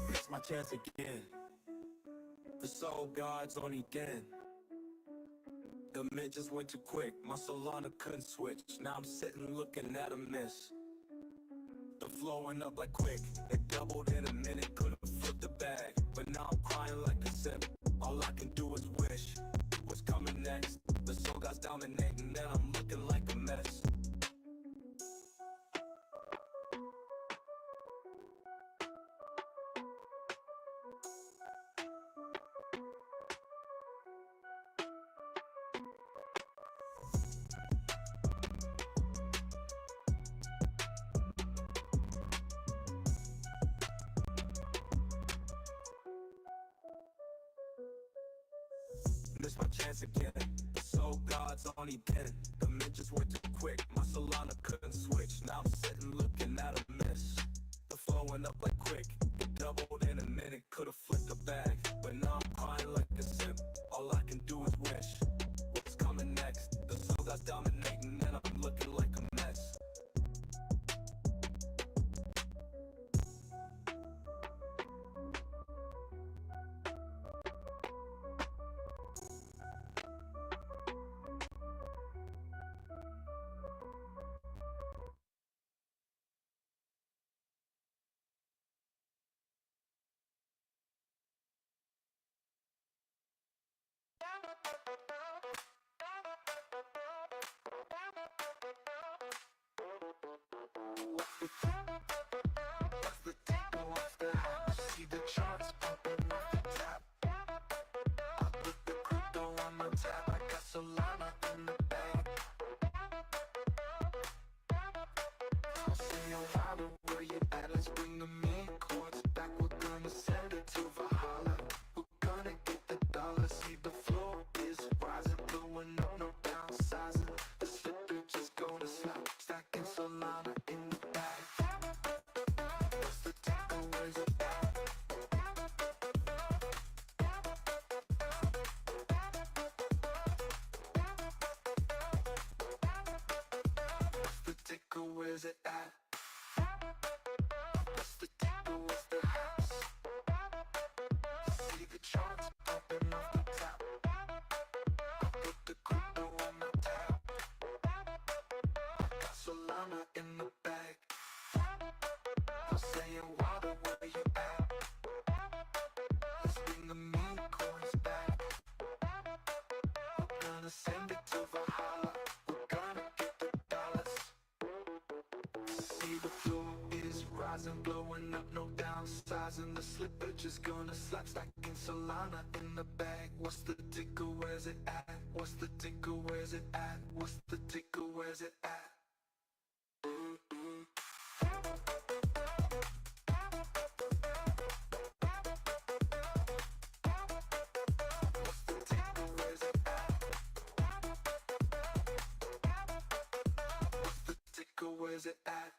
It's my chance again. The soul gods on again. The mint just went too quick. My Solana couldn't switch. Now I'm sitting looking at a miss. The flow went up like quick. It doubled in a minute. Could've flipped the bag, but now I'm crying like a sip. All I can do is wish. What's coming next? The soul gods dominating, and I'm looking like a mess. Missed my chance again. The soul gods on again. The mint just went too quick. My Solana couldn't switch. Now I'm sitting looking at a miss. The flow went up like quick. It doubled in a minute. Could've flipped the bag, but now I'm crying like a simp. All I can do is wish. What's coming next? The soul gods dominating, and I'm looking like a mess. See the charts popping off the top. I put the crypto on my tab. I got Solana in the bag. I'll say a Wilder, where you at? Let's bring the main chords back. We're gonna send it to Valhalla. We're gonna get the dollar. See the floor is rising, blowing up, no downside. I'm saying, Wilder, where you at? Let's bring the mean coins back. We're gonna send it to Valhalla. We're gonna get the dollars. See the floor is rising, blowing up, no downsizing. The slipper just gonna slap, stacking Solana in the bag. What's the ticker, where's it at? What's the ticker, where's it at? What's the ticker, where's it at? What's the ticker, where's it at? What's the ticker, where's it at?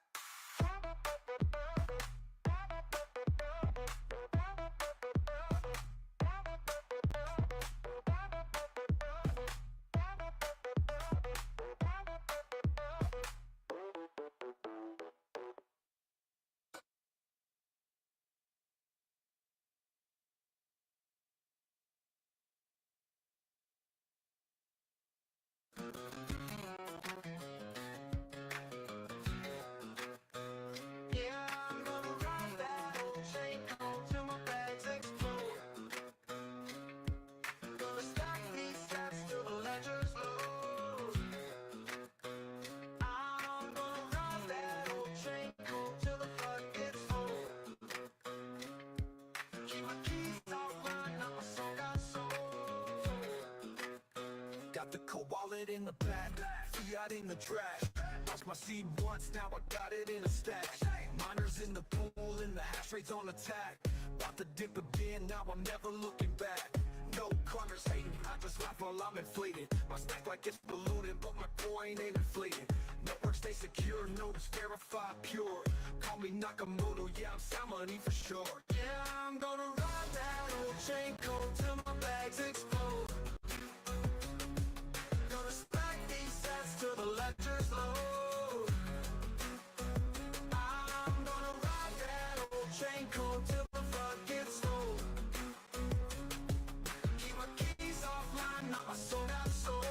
Yeah, I'm gonna ride that old train home till my bags explode. Gonna stack these stats till the ledger's low. I'm gonna ride that old train home till the fuck gets full. Keep my keys offline, not my soul got sold. Got the cold wallet in the back, fiat in the trash. Lost my seed once, now I got it in a stash. Miners in the pool, and the hash rate's on attack. About to dip again, now I'm never looking back. No corners hating, I just laugh while I'm inflated. My stack like it's ballooning, but my coin ain't inflated. Network stay secure, notes verified pure. Call me Nakamoto, yeah, I'm sound money for sure. Yeah, I'm gonna ride that old chain coat till my bags explode. Gonna stack these sets till the ledger's low. I'm gonna ride that old chain coat till the fuck gets slow. Keep my keys offline, not my soul got soul.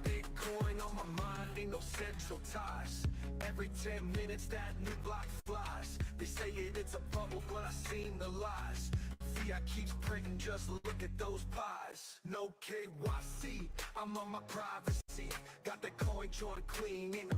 Bitcoin on my mind, ain't no central ties. Every 10 minutes that new block flies. They say it's a bubble, but I seen the lies. Fiat keeps printing, just look at those pies. No KYC, I'm on my privacy. Got that coin joint clean, ain't no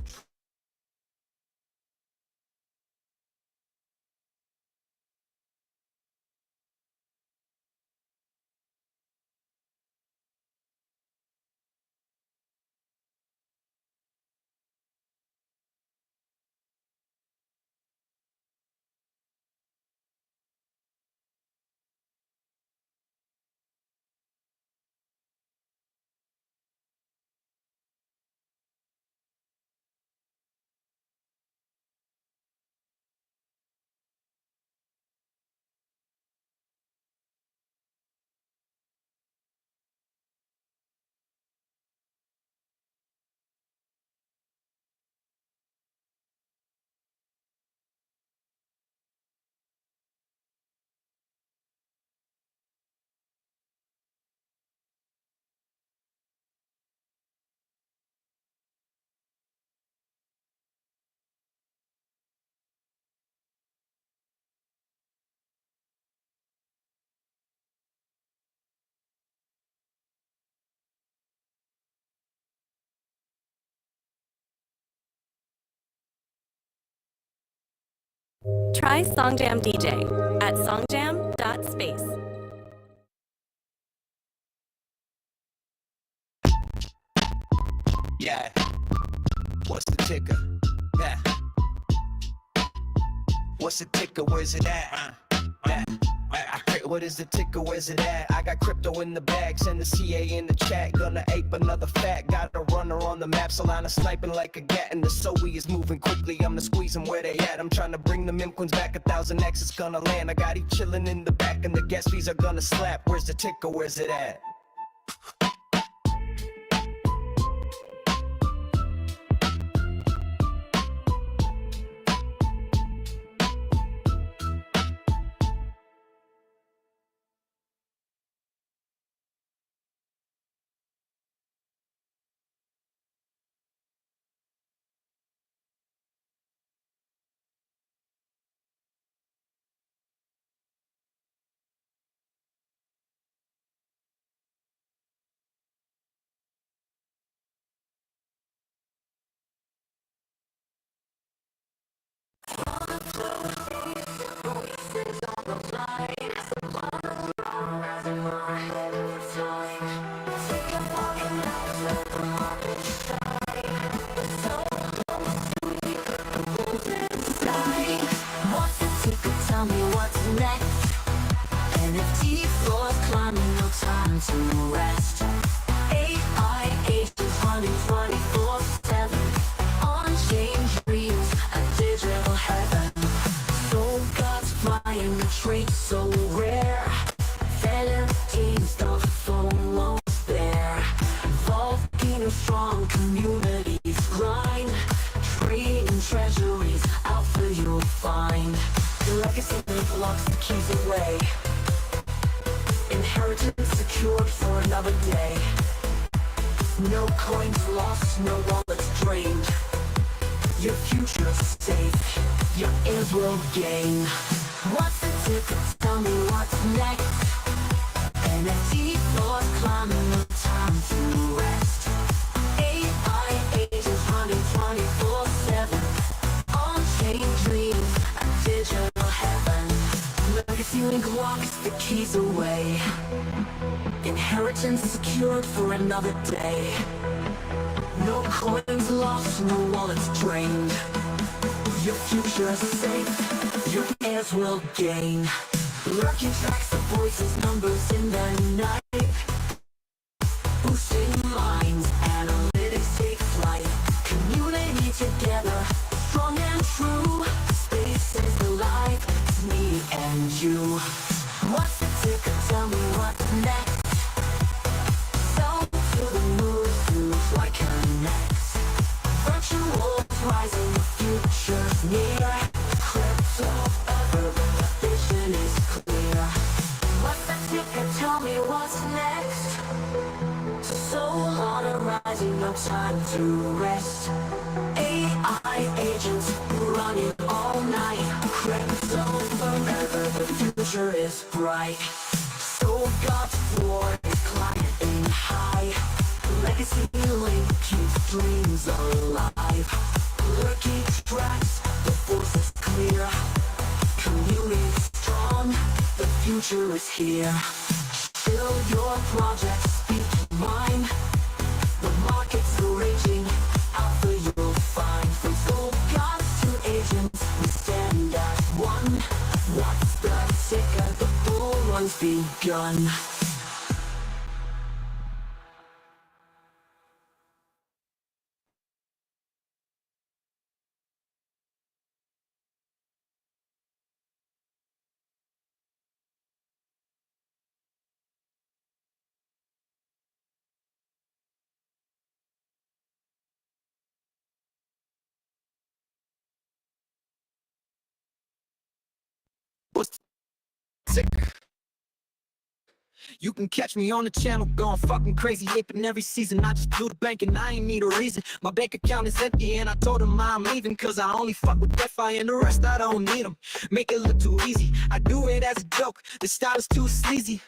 Try Songjam DJ at songjam.space. Yeah, what's the ticker? Yeah, what's the ticker? Where's it at? What is the ticker? Where's it at? I got crypto in the bag, send the CA in the chat. Gonna ape another fat, got a runner on the map. Solana sniping like a gat, and the SOE is moving quickly. I'm the squeeze them where they at. I'm trying to bring the mem coins back. 1000x is gonna land. I got each chilling in the back, and the gas fees are gonna slap. Where's the ticker? Where's it at? tell me what's next. NFT floors climbing, no time to rest. AI agents running 24/7. On-chain dreams, a digital heaven. Soul gods flying, a trait so rare. Valentine's, the phone there. Volcano strong, communities grind. Trading treasuries, alpha you'll find. The legacy locks the keys away. Inheritance secured for another day. No coins lost, no wallets drained. Your future's safe, your heirs will gain. What's the ticket? Tell me what's next. NFT floors climbing, no time to rest. AI agents running 24/7. On-chain dreams, a digital heaven. Legacy link locks the keys away. Inheritance secured for another day. No coins lost, no wallets drained. Your future's safe, your heirs will gain. Lurking tracks of voices, numbers in the night. Boosting minds, analytics take flight. Community together, strong and true. Space is the life, it's me and you. What's the ticker? Tell me what's next. Soul to the moon, through flight connects. Virtual rising, the future's near. Crypto ever, the vision is clear. What's the ticker? Tell me what's next. Soul on a rising, no time to rest. AI agents running all night. Crypto forever, the future is bright. Soul God's war is climbing high. Legacy link keeps dreams alive. Lurking tracks, the force is clear. Community strong, the future is here. Build your project, speak your mind. The market's raging, alpha you'll find. From soul gods to agents, we stand as one. What's the ticker? The bull run's begun. You can catch me on the channel going fucking crazy, aping every season. I just blew the bank and I ain't need a reason. My bank account is empty and I told him I'm leaving, cause I only fuck with DeFi and the rest I don't need them. Make it look too easy, I do it as a joke. The style is too sleazy.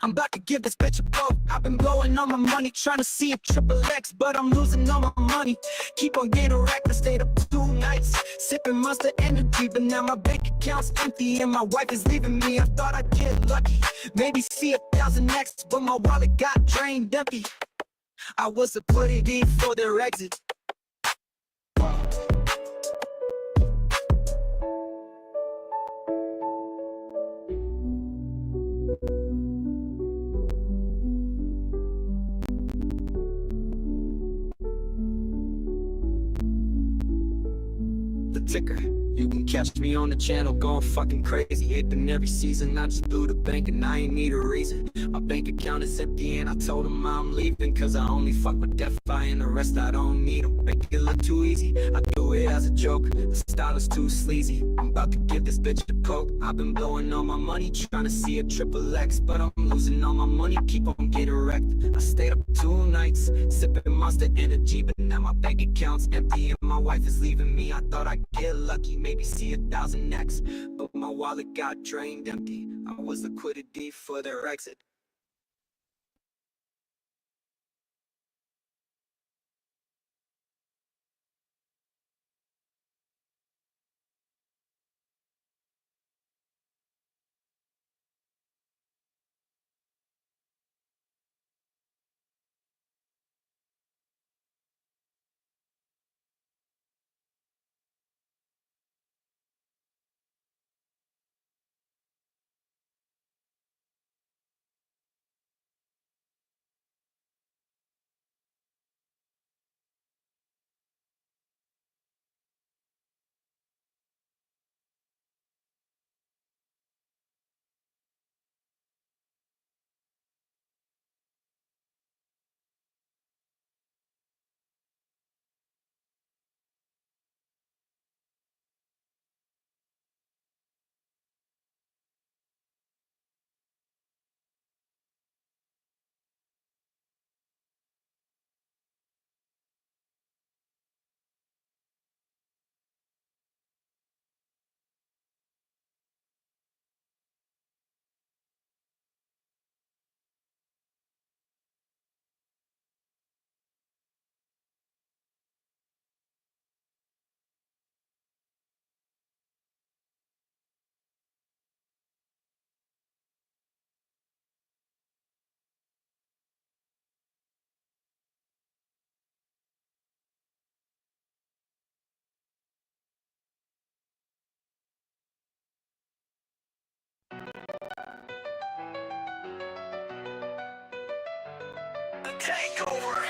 I'm about to give this bitch a blow. I've been blowing all my money, trying to see a triple X, but I'm losing all my money. Keep on getting wrecked, I stayed up 2 nights, sipping Monster Energy, but now my bank account's empty and my wife is leaving me. I thought I'd get lucky, maybe see 1,000x, but my wallet got drained empty. I was liquidity for their exit. The ticker. You can catch me on the channel going fucking crazy, aping every season. I just blew the bank and I ain't need a reason. My bank account is empty and I told him I'm leaving, cause I only fuck with DeFi and the rest I don't need them. Make it look too easy, I do it as a joke. The style is too sleazy, I'm about to give this bitch a poke. I've been blowing all my money, trying to see a triple X, but I'm losing all my money, keep on getting wrecked. I stayed up 2 nights, sipping Monster Energy, but now my bank account's empty and my wife is leaving me. I thought I'd get lucky, maybe see 1,000x, but my wallet got drained empty. I was liquidity for their exit. takeover.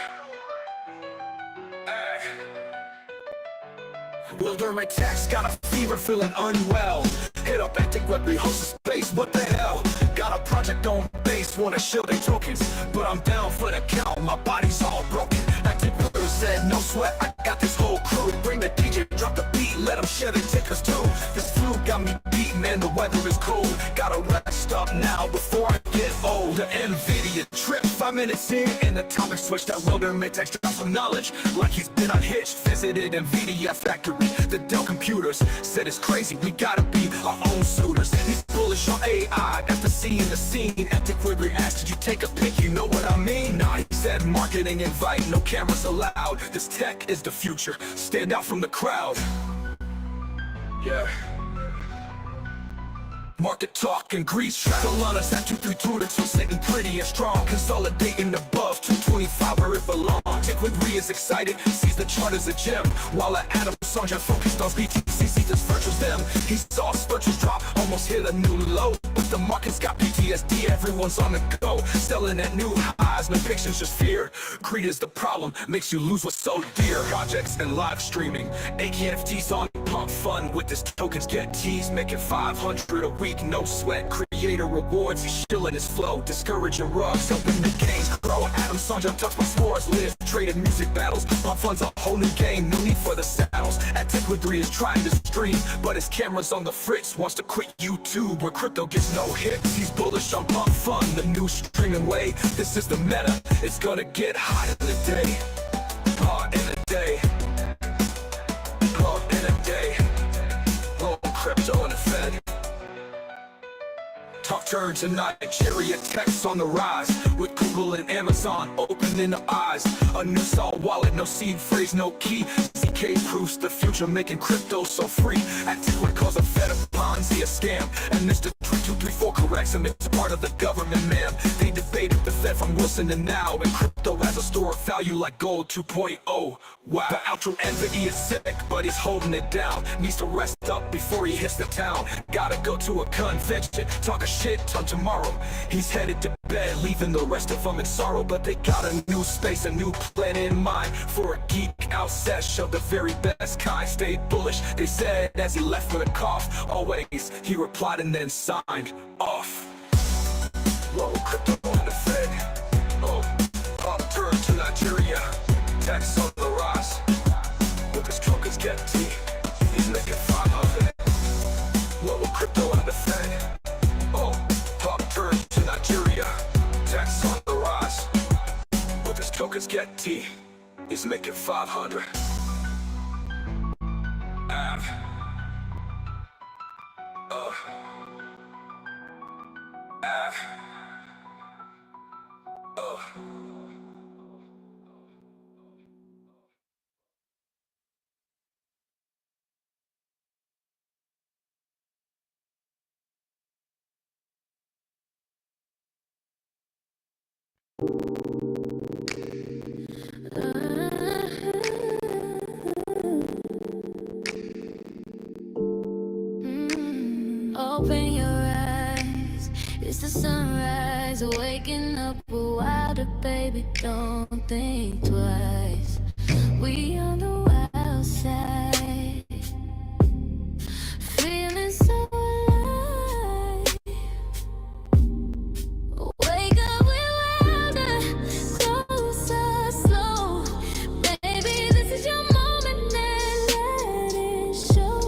Wild and Tic got a fever, feeling unwell. Hit up Tic Web, host a space, what the hell? Got a project on base, wanna show their tokens, but I'm down for the count, my body's all broken. Tic Web said, no sweat, I got this whole crew. Bring the DJ, drop the beat, let them share the tickers too. This flu got me beat, man, the weather is cold. Gotta rest up now before I get old. The NVIDIA trip, 5 minutes in, and the topic switched. That Wild and Tic drop some knowledge, like he's been unhitched. Visited NVIDIA factory, the Dell computers said it's crazy, we gotta be our own suitors. He's bullish on AI, after seeing the scene. Tic Web asked, did you take a pic, you know what I mean? Nah, he said marketing invite, no cameras allowed. This tech is the future, stand out from the crowd. Yeah. Market talk and grease trap. Solana's at 232, the two sitting pretty and strong. Consolidating above 225 where it belongs. Tic Web is excited, sees the chart as a gem. While Adam Sonja focused on BTC, sees this virtuals them. He saw virtuals drop, almost hit a new low. But the market's got PTSD, everyone's on the go. Selling at new highs, no pictures, just fear. Greed is the problem, makes you lose what's so dear. Projects and live streaming, AKNFTs on pump fun. With this tokens get teased, making 500 a week. No sweat, creator rewards, he's chilling his flow, discouraging rugs, helping the gains grow. Adam Sonja touch my spores, live, traded music battles. Pump fun's a whole new game, no need for the saddles. Tic Web is trying to stream, but his camera's on the fritz. Wants to quit YouTube, where crypto gets no hits. He's bullish on pump fun, the new streaming way. This is the meta, it's gonna get hot in the day. Hot in the day. Hot in the day. Oh, crypto and the Fed. Talk turn to Nigeria, tech's on the rise. With Google and Amazon opening the eyes. A new salt wallet, no seed phrase, no key. ZK proofs the future, making crypto so free. Tic Web calls a Fed a Ponzi, a scam. And Mr. 3234 corrects him, it's part of the government, man. They debated the Fed from Wilson to now. And crypto has a store of value like gold 2.0. Wow, the outro envy is sick, but he's holding it down. Needs to rest up before he hits the town. Gotta go to a convention, talk a shit ton tomorrow. He's headed to bed, leaving the rest of them in sorrow. But they got a new space, a new plan in mind. For a geek out sesh of the very best kind. Stayed bullish, they said as he left with a cough. Always, he replied and then signed off. Low crypto on the Fed. Oh, turn to Nigeria. Tax on the rise. With his tokens get tea, he's making 500. Low crypto on the Fed. Oh, turn to Nigeria. Tax on the rise. With his tokens get tea, he's making 500. Open your eyes, it's the sunrise. Waking up a wilder, baby, don't think twice. We on the wild side, feeling so alive. Wake up, we're wilder, closer, slow. Baby, this is your moment, and let it show.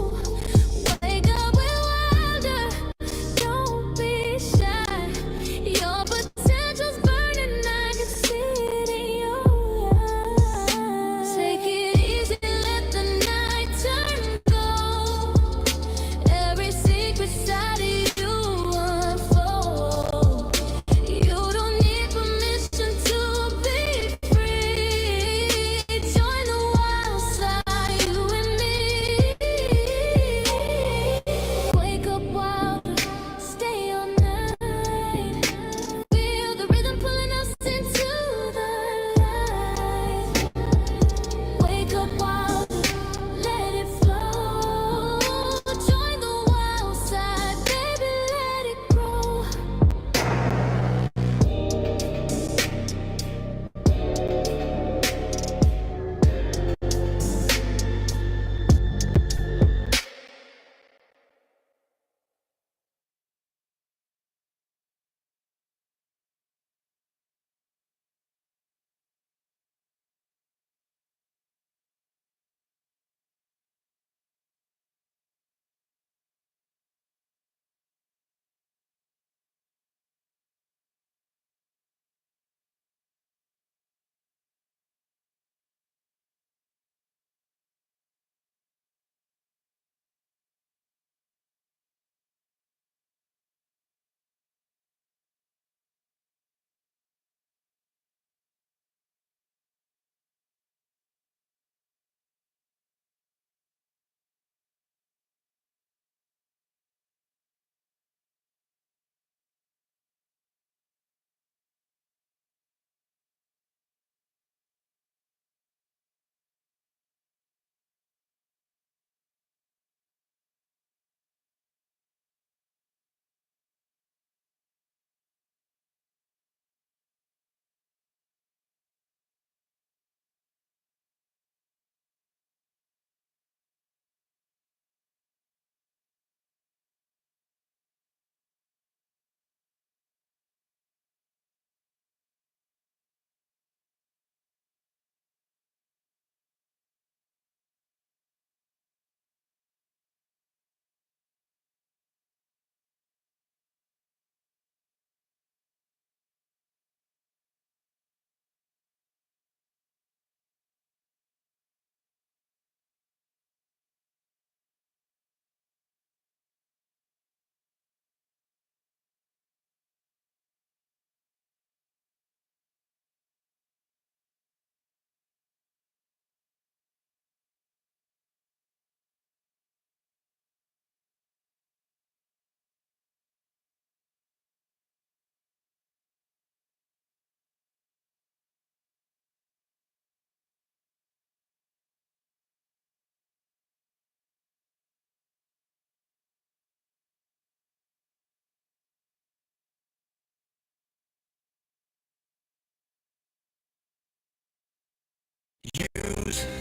Wake up, we're wilder, don't be shy. Your potential's burning, I can see it in your eyes. Take it easy,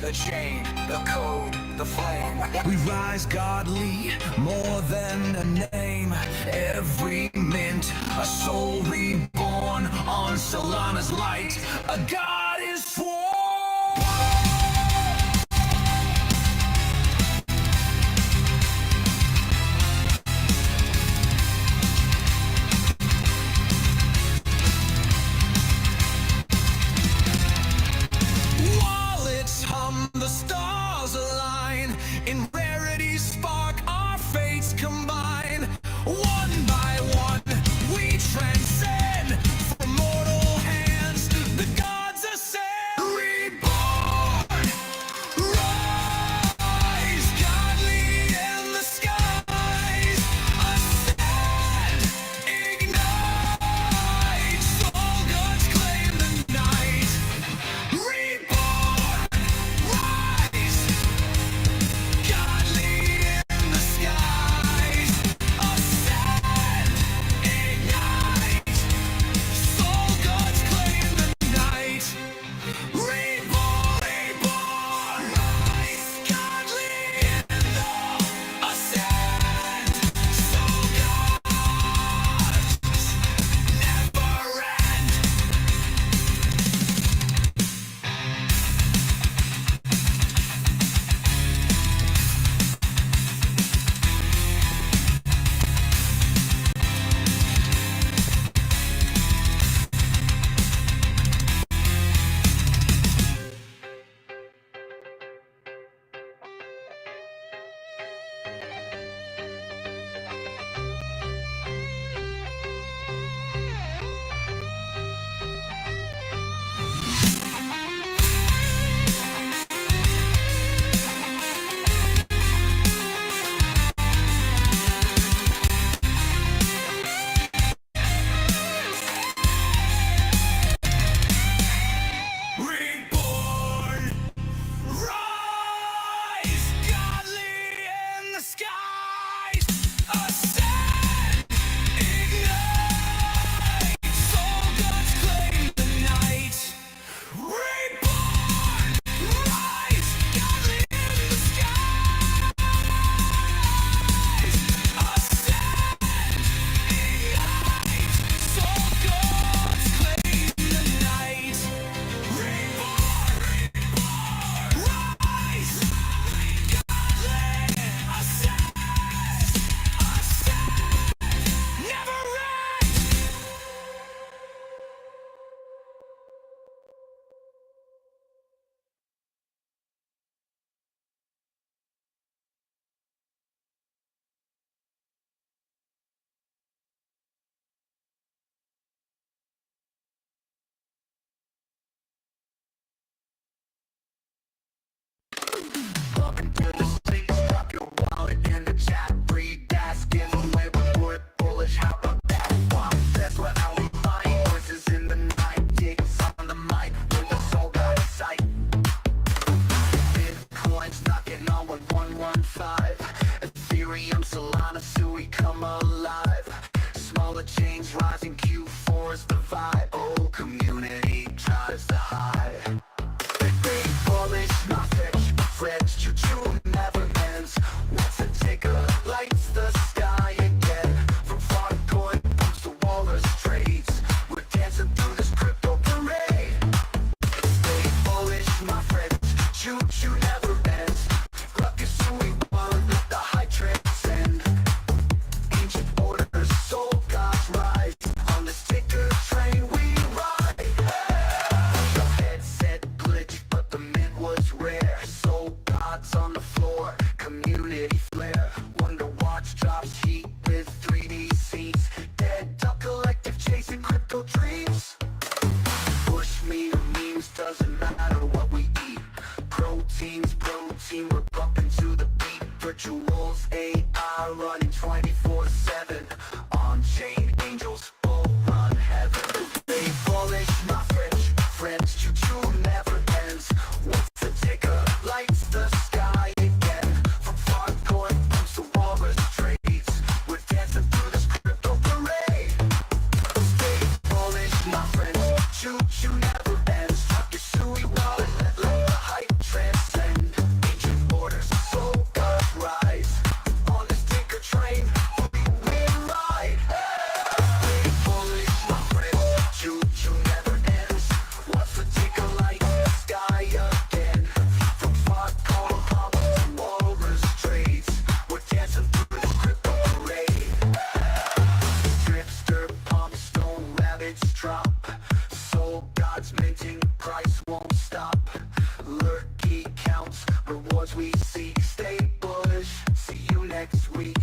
the chain, the code, the flame. We rise godly, more than a name. Every mint, a soul reborn on Solana's light. A god is sworn. Wallets hum, the stars align. In rarity spark, our fates combine. One by one, we transcend. From mortal hands, the gods ascend. Reborn, rise, godly in the skies. Ascend, ignite, soul gods claim the night. Reborn, rise, godly in the skies. Ascend, ignite, soul gods claim the night. Reborn, reborn, rise, godly in the ascend. Soul gods never end. Reborn, rise, godly in the skies. Ascend, ignite, soul gods claim the night. Reborn, rise, godly in the skies. Ascend, ignite, soul gods claim the night. Reborn, rise, godly, ascend, never end. Welcome to the streets, drop your wallet in the chat. Free gas, give away report, bullish, how about that? Wow, that's what I will find. Voices in the night, gigs on the mic, with the soul out of sight. Bitcoin's knocking on 1115. Ethereum, Solana, Sui come alive. Smaller chains rising, Q4's the vibe. Oh, community drives the high. Big bullish, message, fridge, choo-choo never ends. What's a ticker? Lights the sky again. From farm coin boots to Waller's trades, we're dancing through this crypto parade. Stay bullish, my friends, choo-choo never ends. Ruckus Sui one, the high transcend. Ancient orders, soul gods rise. On this ticker train we ride. Your head next week.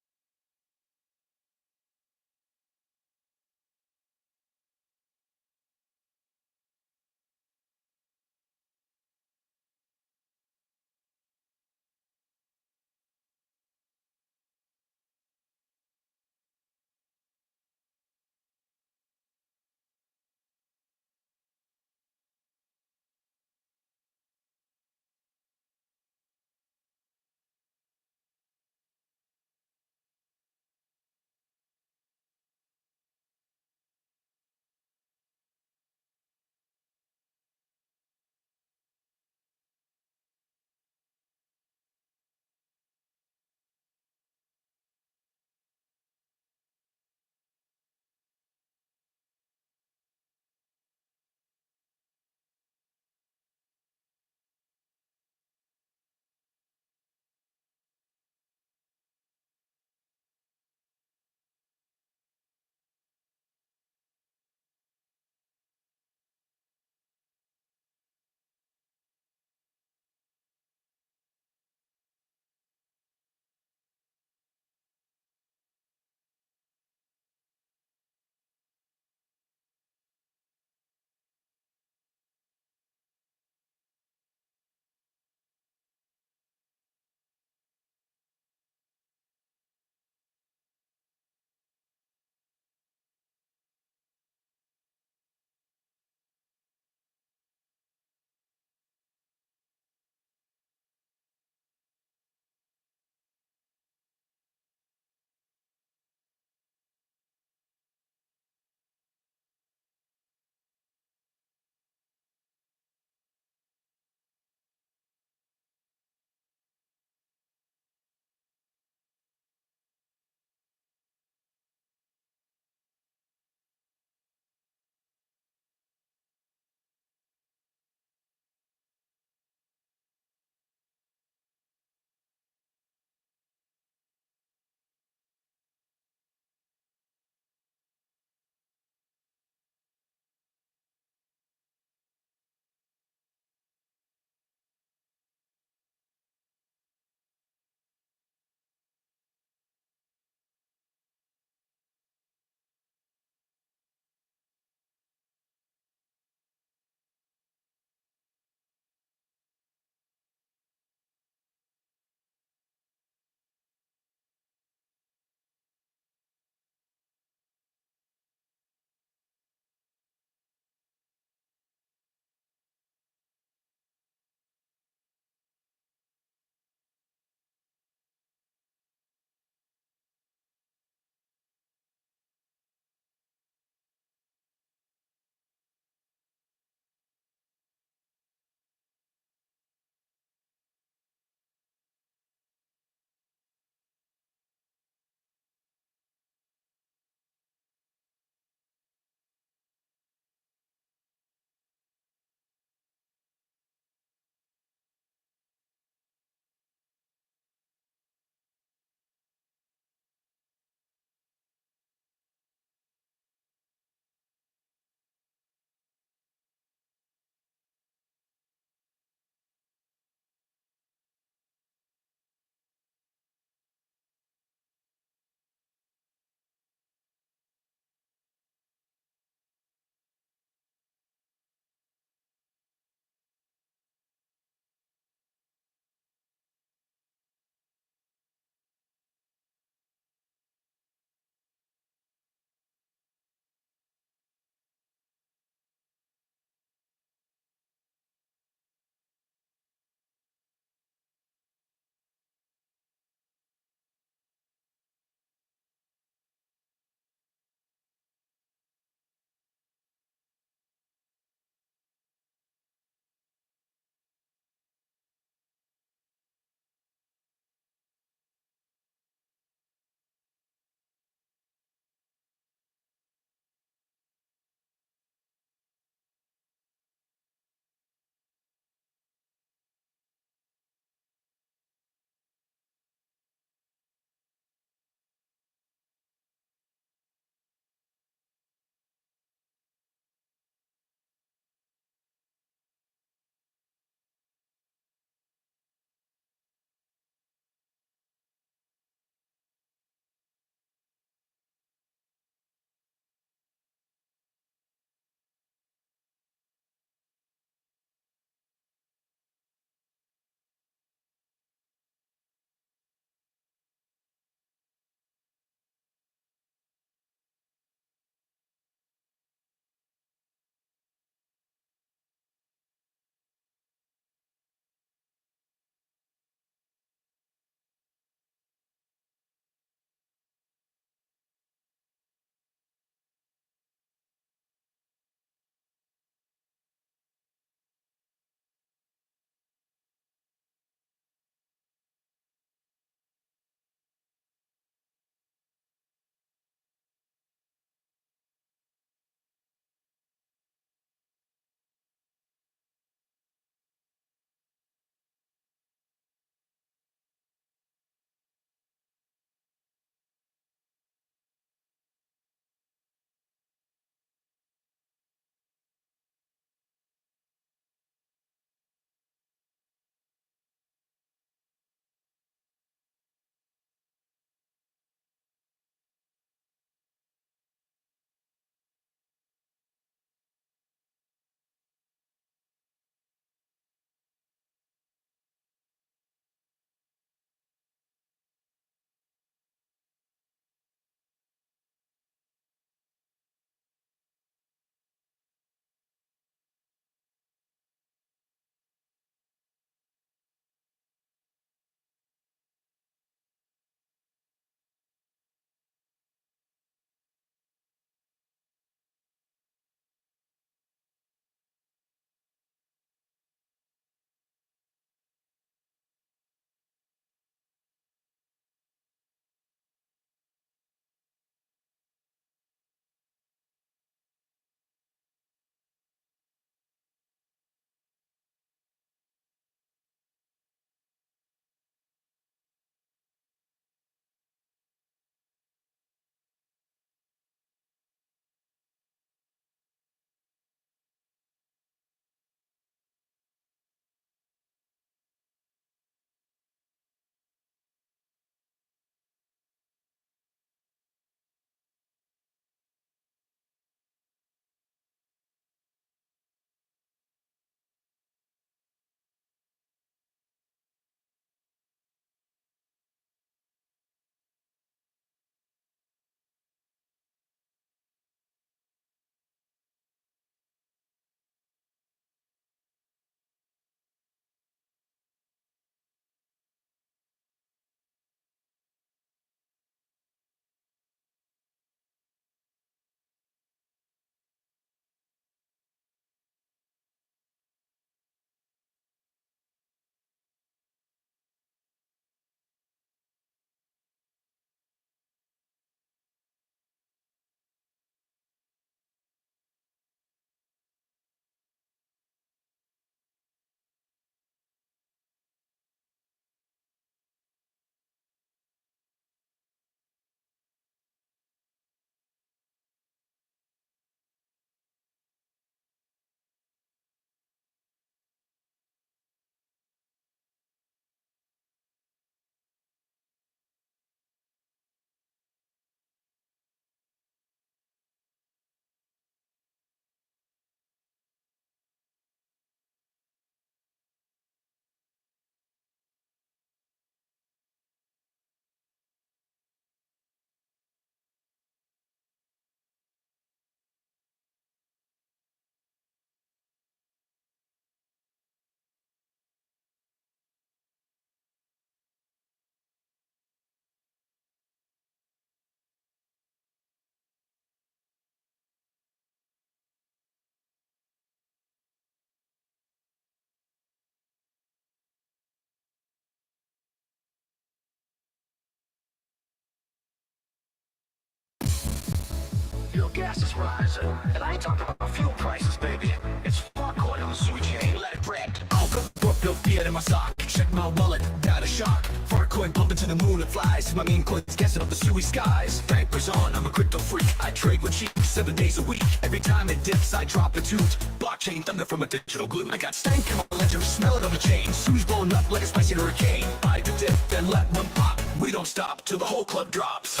Fuel gas is rising, and I ain't talking about fuel prices, baby. It's Farcoin on the switch, you ain't let it break. I'll go Brookfield Fiat in my sock. Check my wallet, got a shock. Farcoin pumping to the moon and flies. My mean coins guessing up the suey skies. Bankers on, I'm a crypto freak. I trade with cheap 7 days a week. Every time it dips, I drop a toot. Blockchain thunder from a digital glue. I got stank in my ledger, smell it on the chain. Suey's blowing up like a spicy hurricane. I do dip, then let one pop. We don't stop till the whole club drops.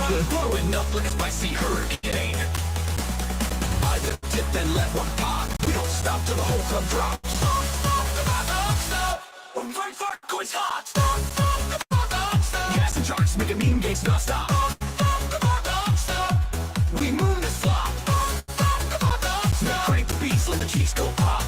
We're blowing up like a spicy hurricane. I dip, then let one pop. We don't stop till the whole club drops. When Farcoin's hot. Gas and charts making mean gains not stop. We moon this flop. Now crank the beats, let the cheeks go pop.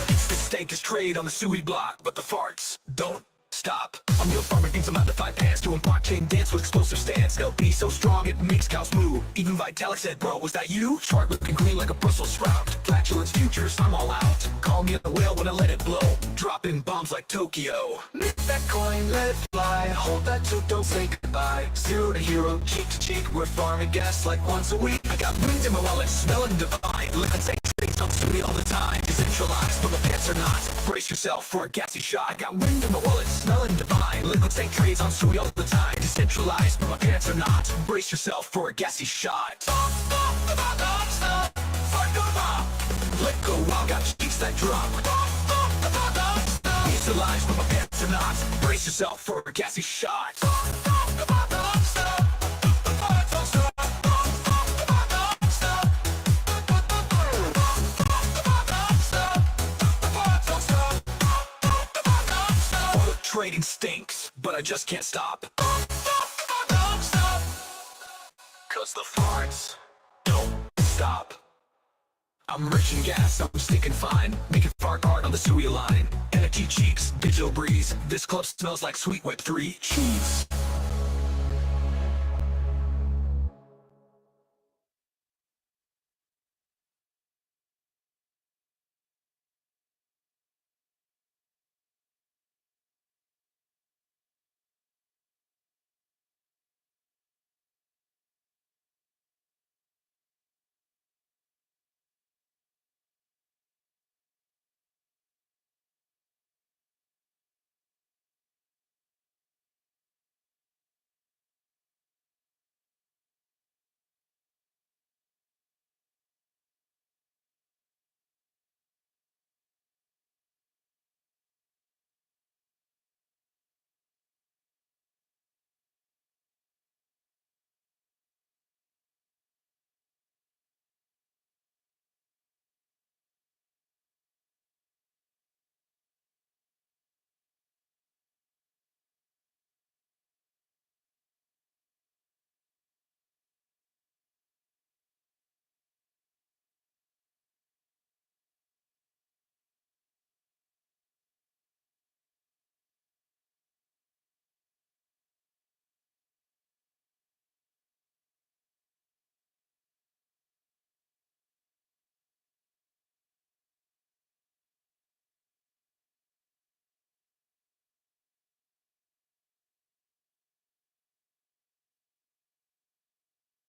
It's the steakest trade on the suey block, but the farts don't stop. I'm your farmer, things I'm out to 5 pants. Doing blockchain dance with explosive stance. LP so strong it makes cows moo. Even Vitalik said, bro, was that you? Chart looking green like a Brussels sprout. Flatulence futures, I'm all out. Call me a whale when I let it blow. Dropping bombs like Tokyo. Make that coin, let it fly. Hold that toot, don't say goodbye. Zero to hero, cheek to cheek. We're farming gas like once a week. I got wind in my wallet, smelling divine. Liquid say things up to me all the time. Decentralized, but my pants are not. Brace yourself for a gassy shot. I got wind in my wallet, smelling divine. Liquid say trades on Suey all the time. Decentralized, but my pants are not. Brace yourself for a gassy shot. Let go, I got cheeks that drop. Decentralized, but my pants are not. Brace yourself for a gassy shot. Trading stinks, but I just can't stop. Cause the farts don't stop. I'm rich in gas, I'm stinking fine. Making fart art on the Suey line. NFT cheeks, digital breeze. This club smells like Sweet Whip 3 cheese.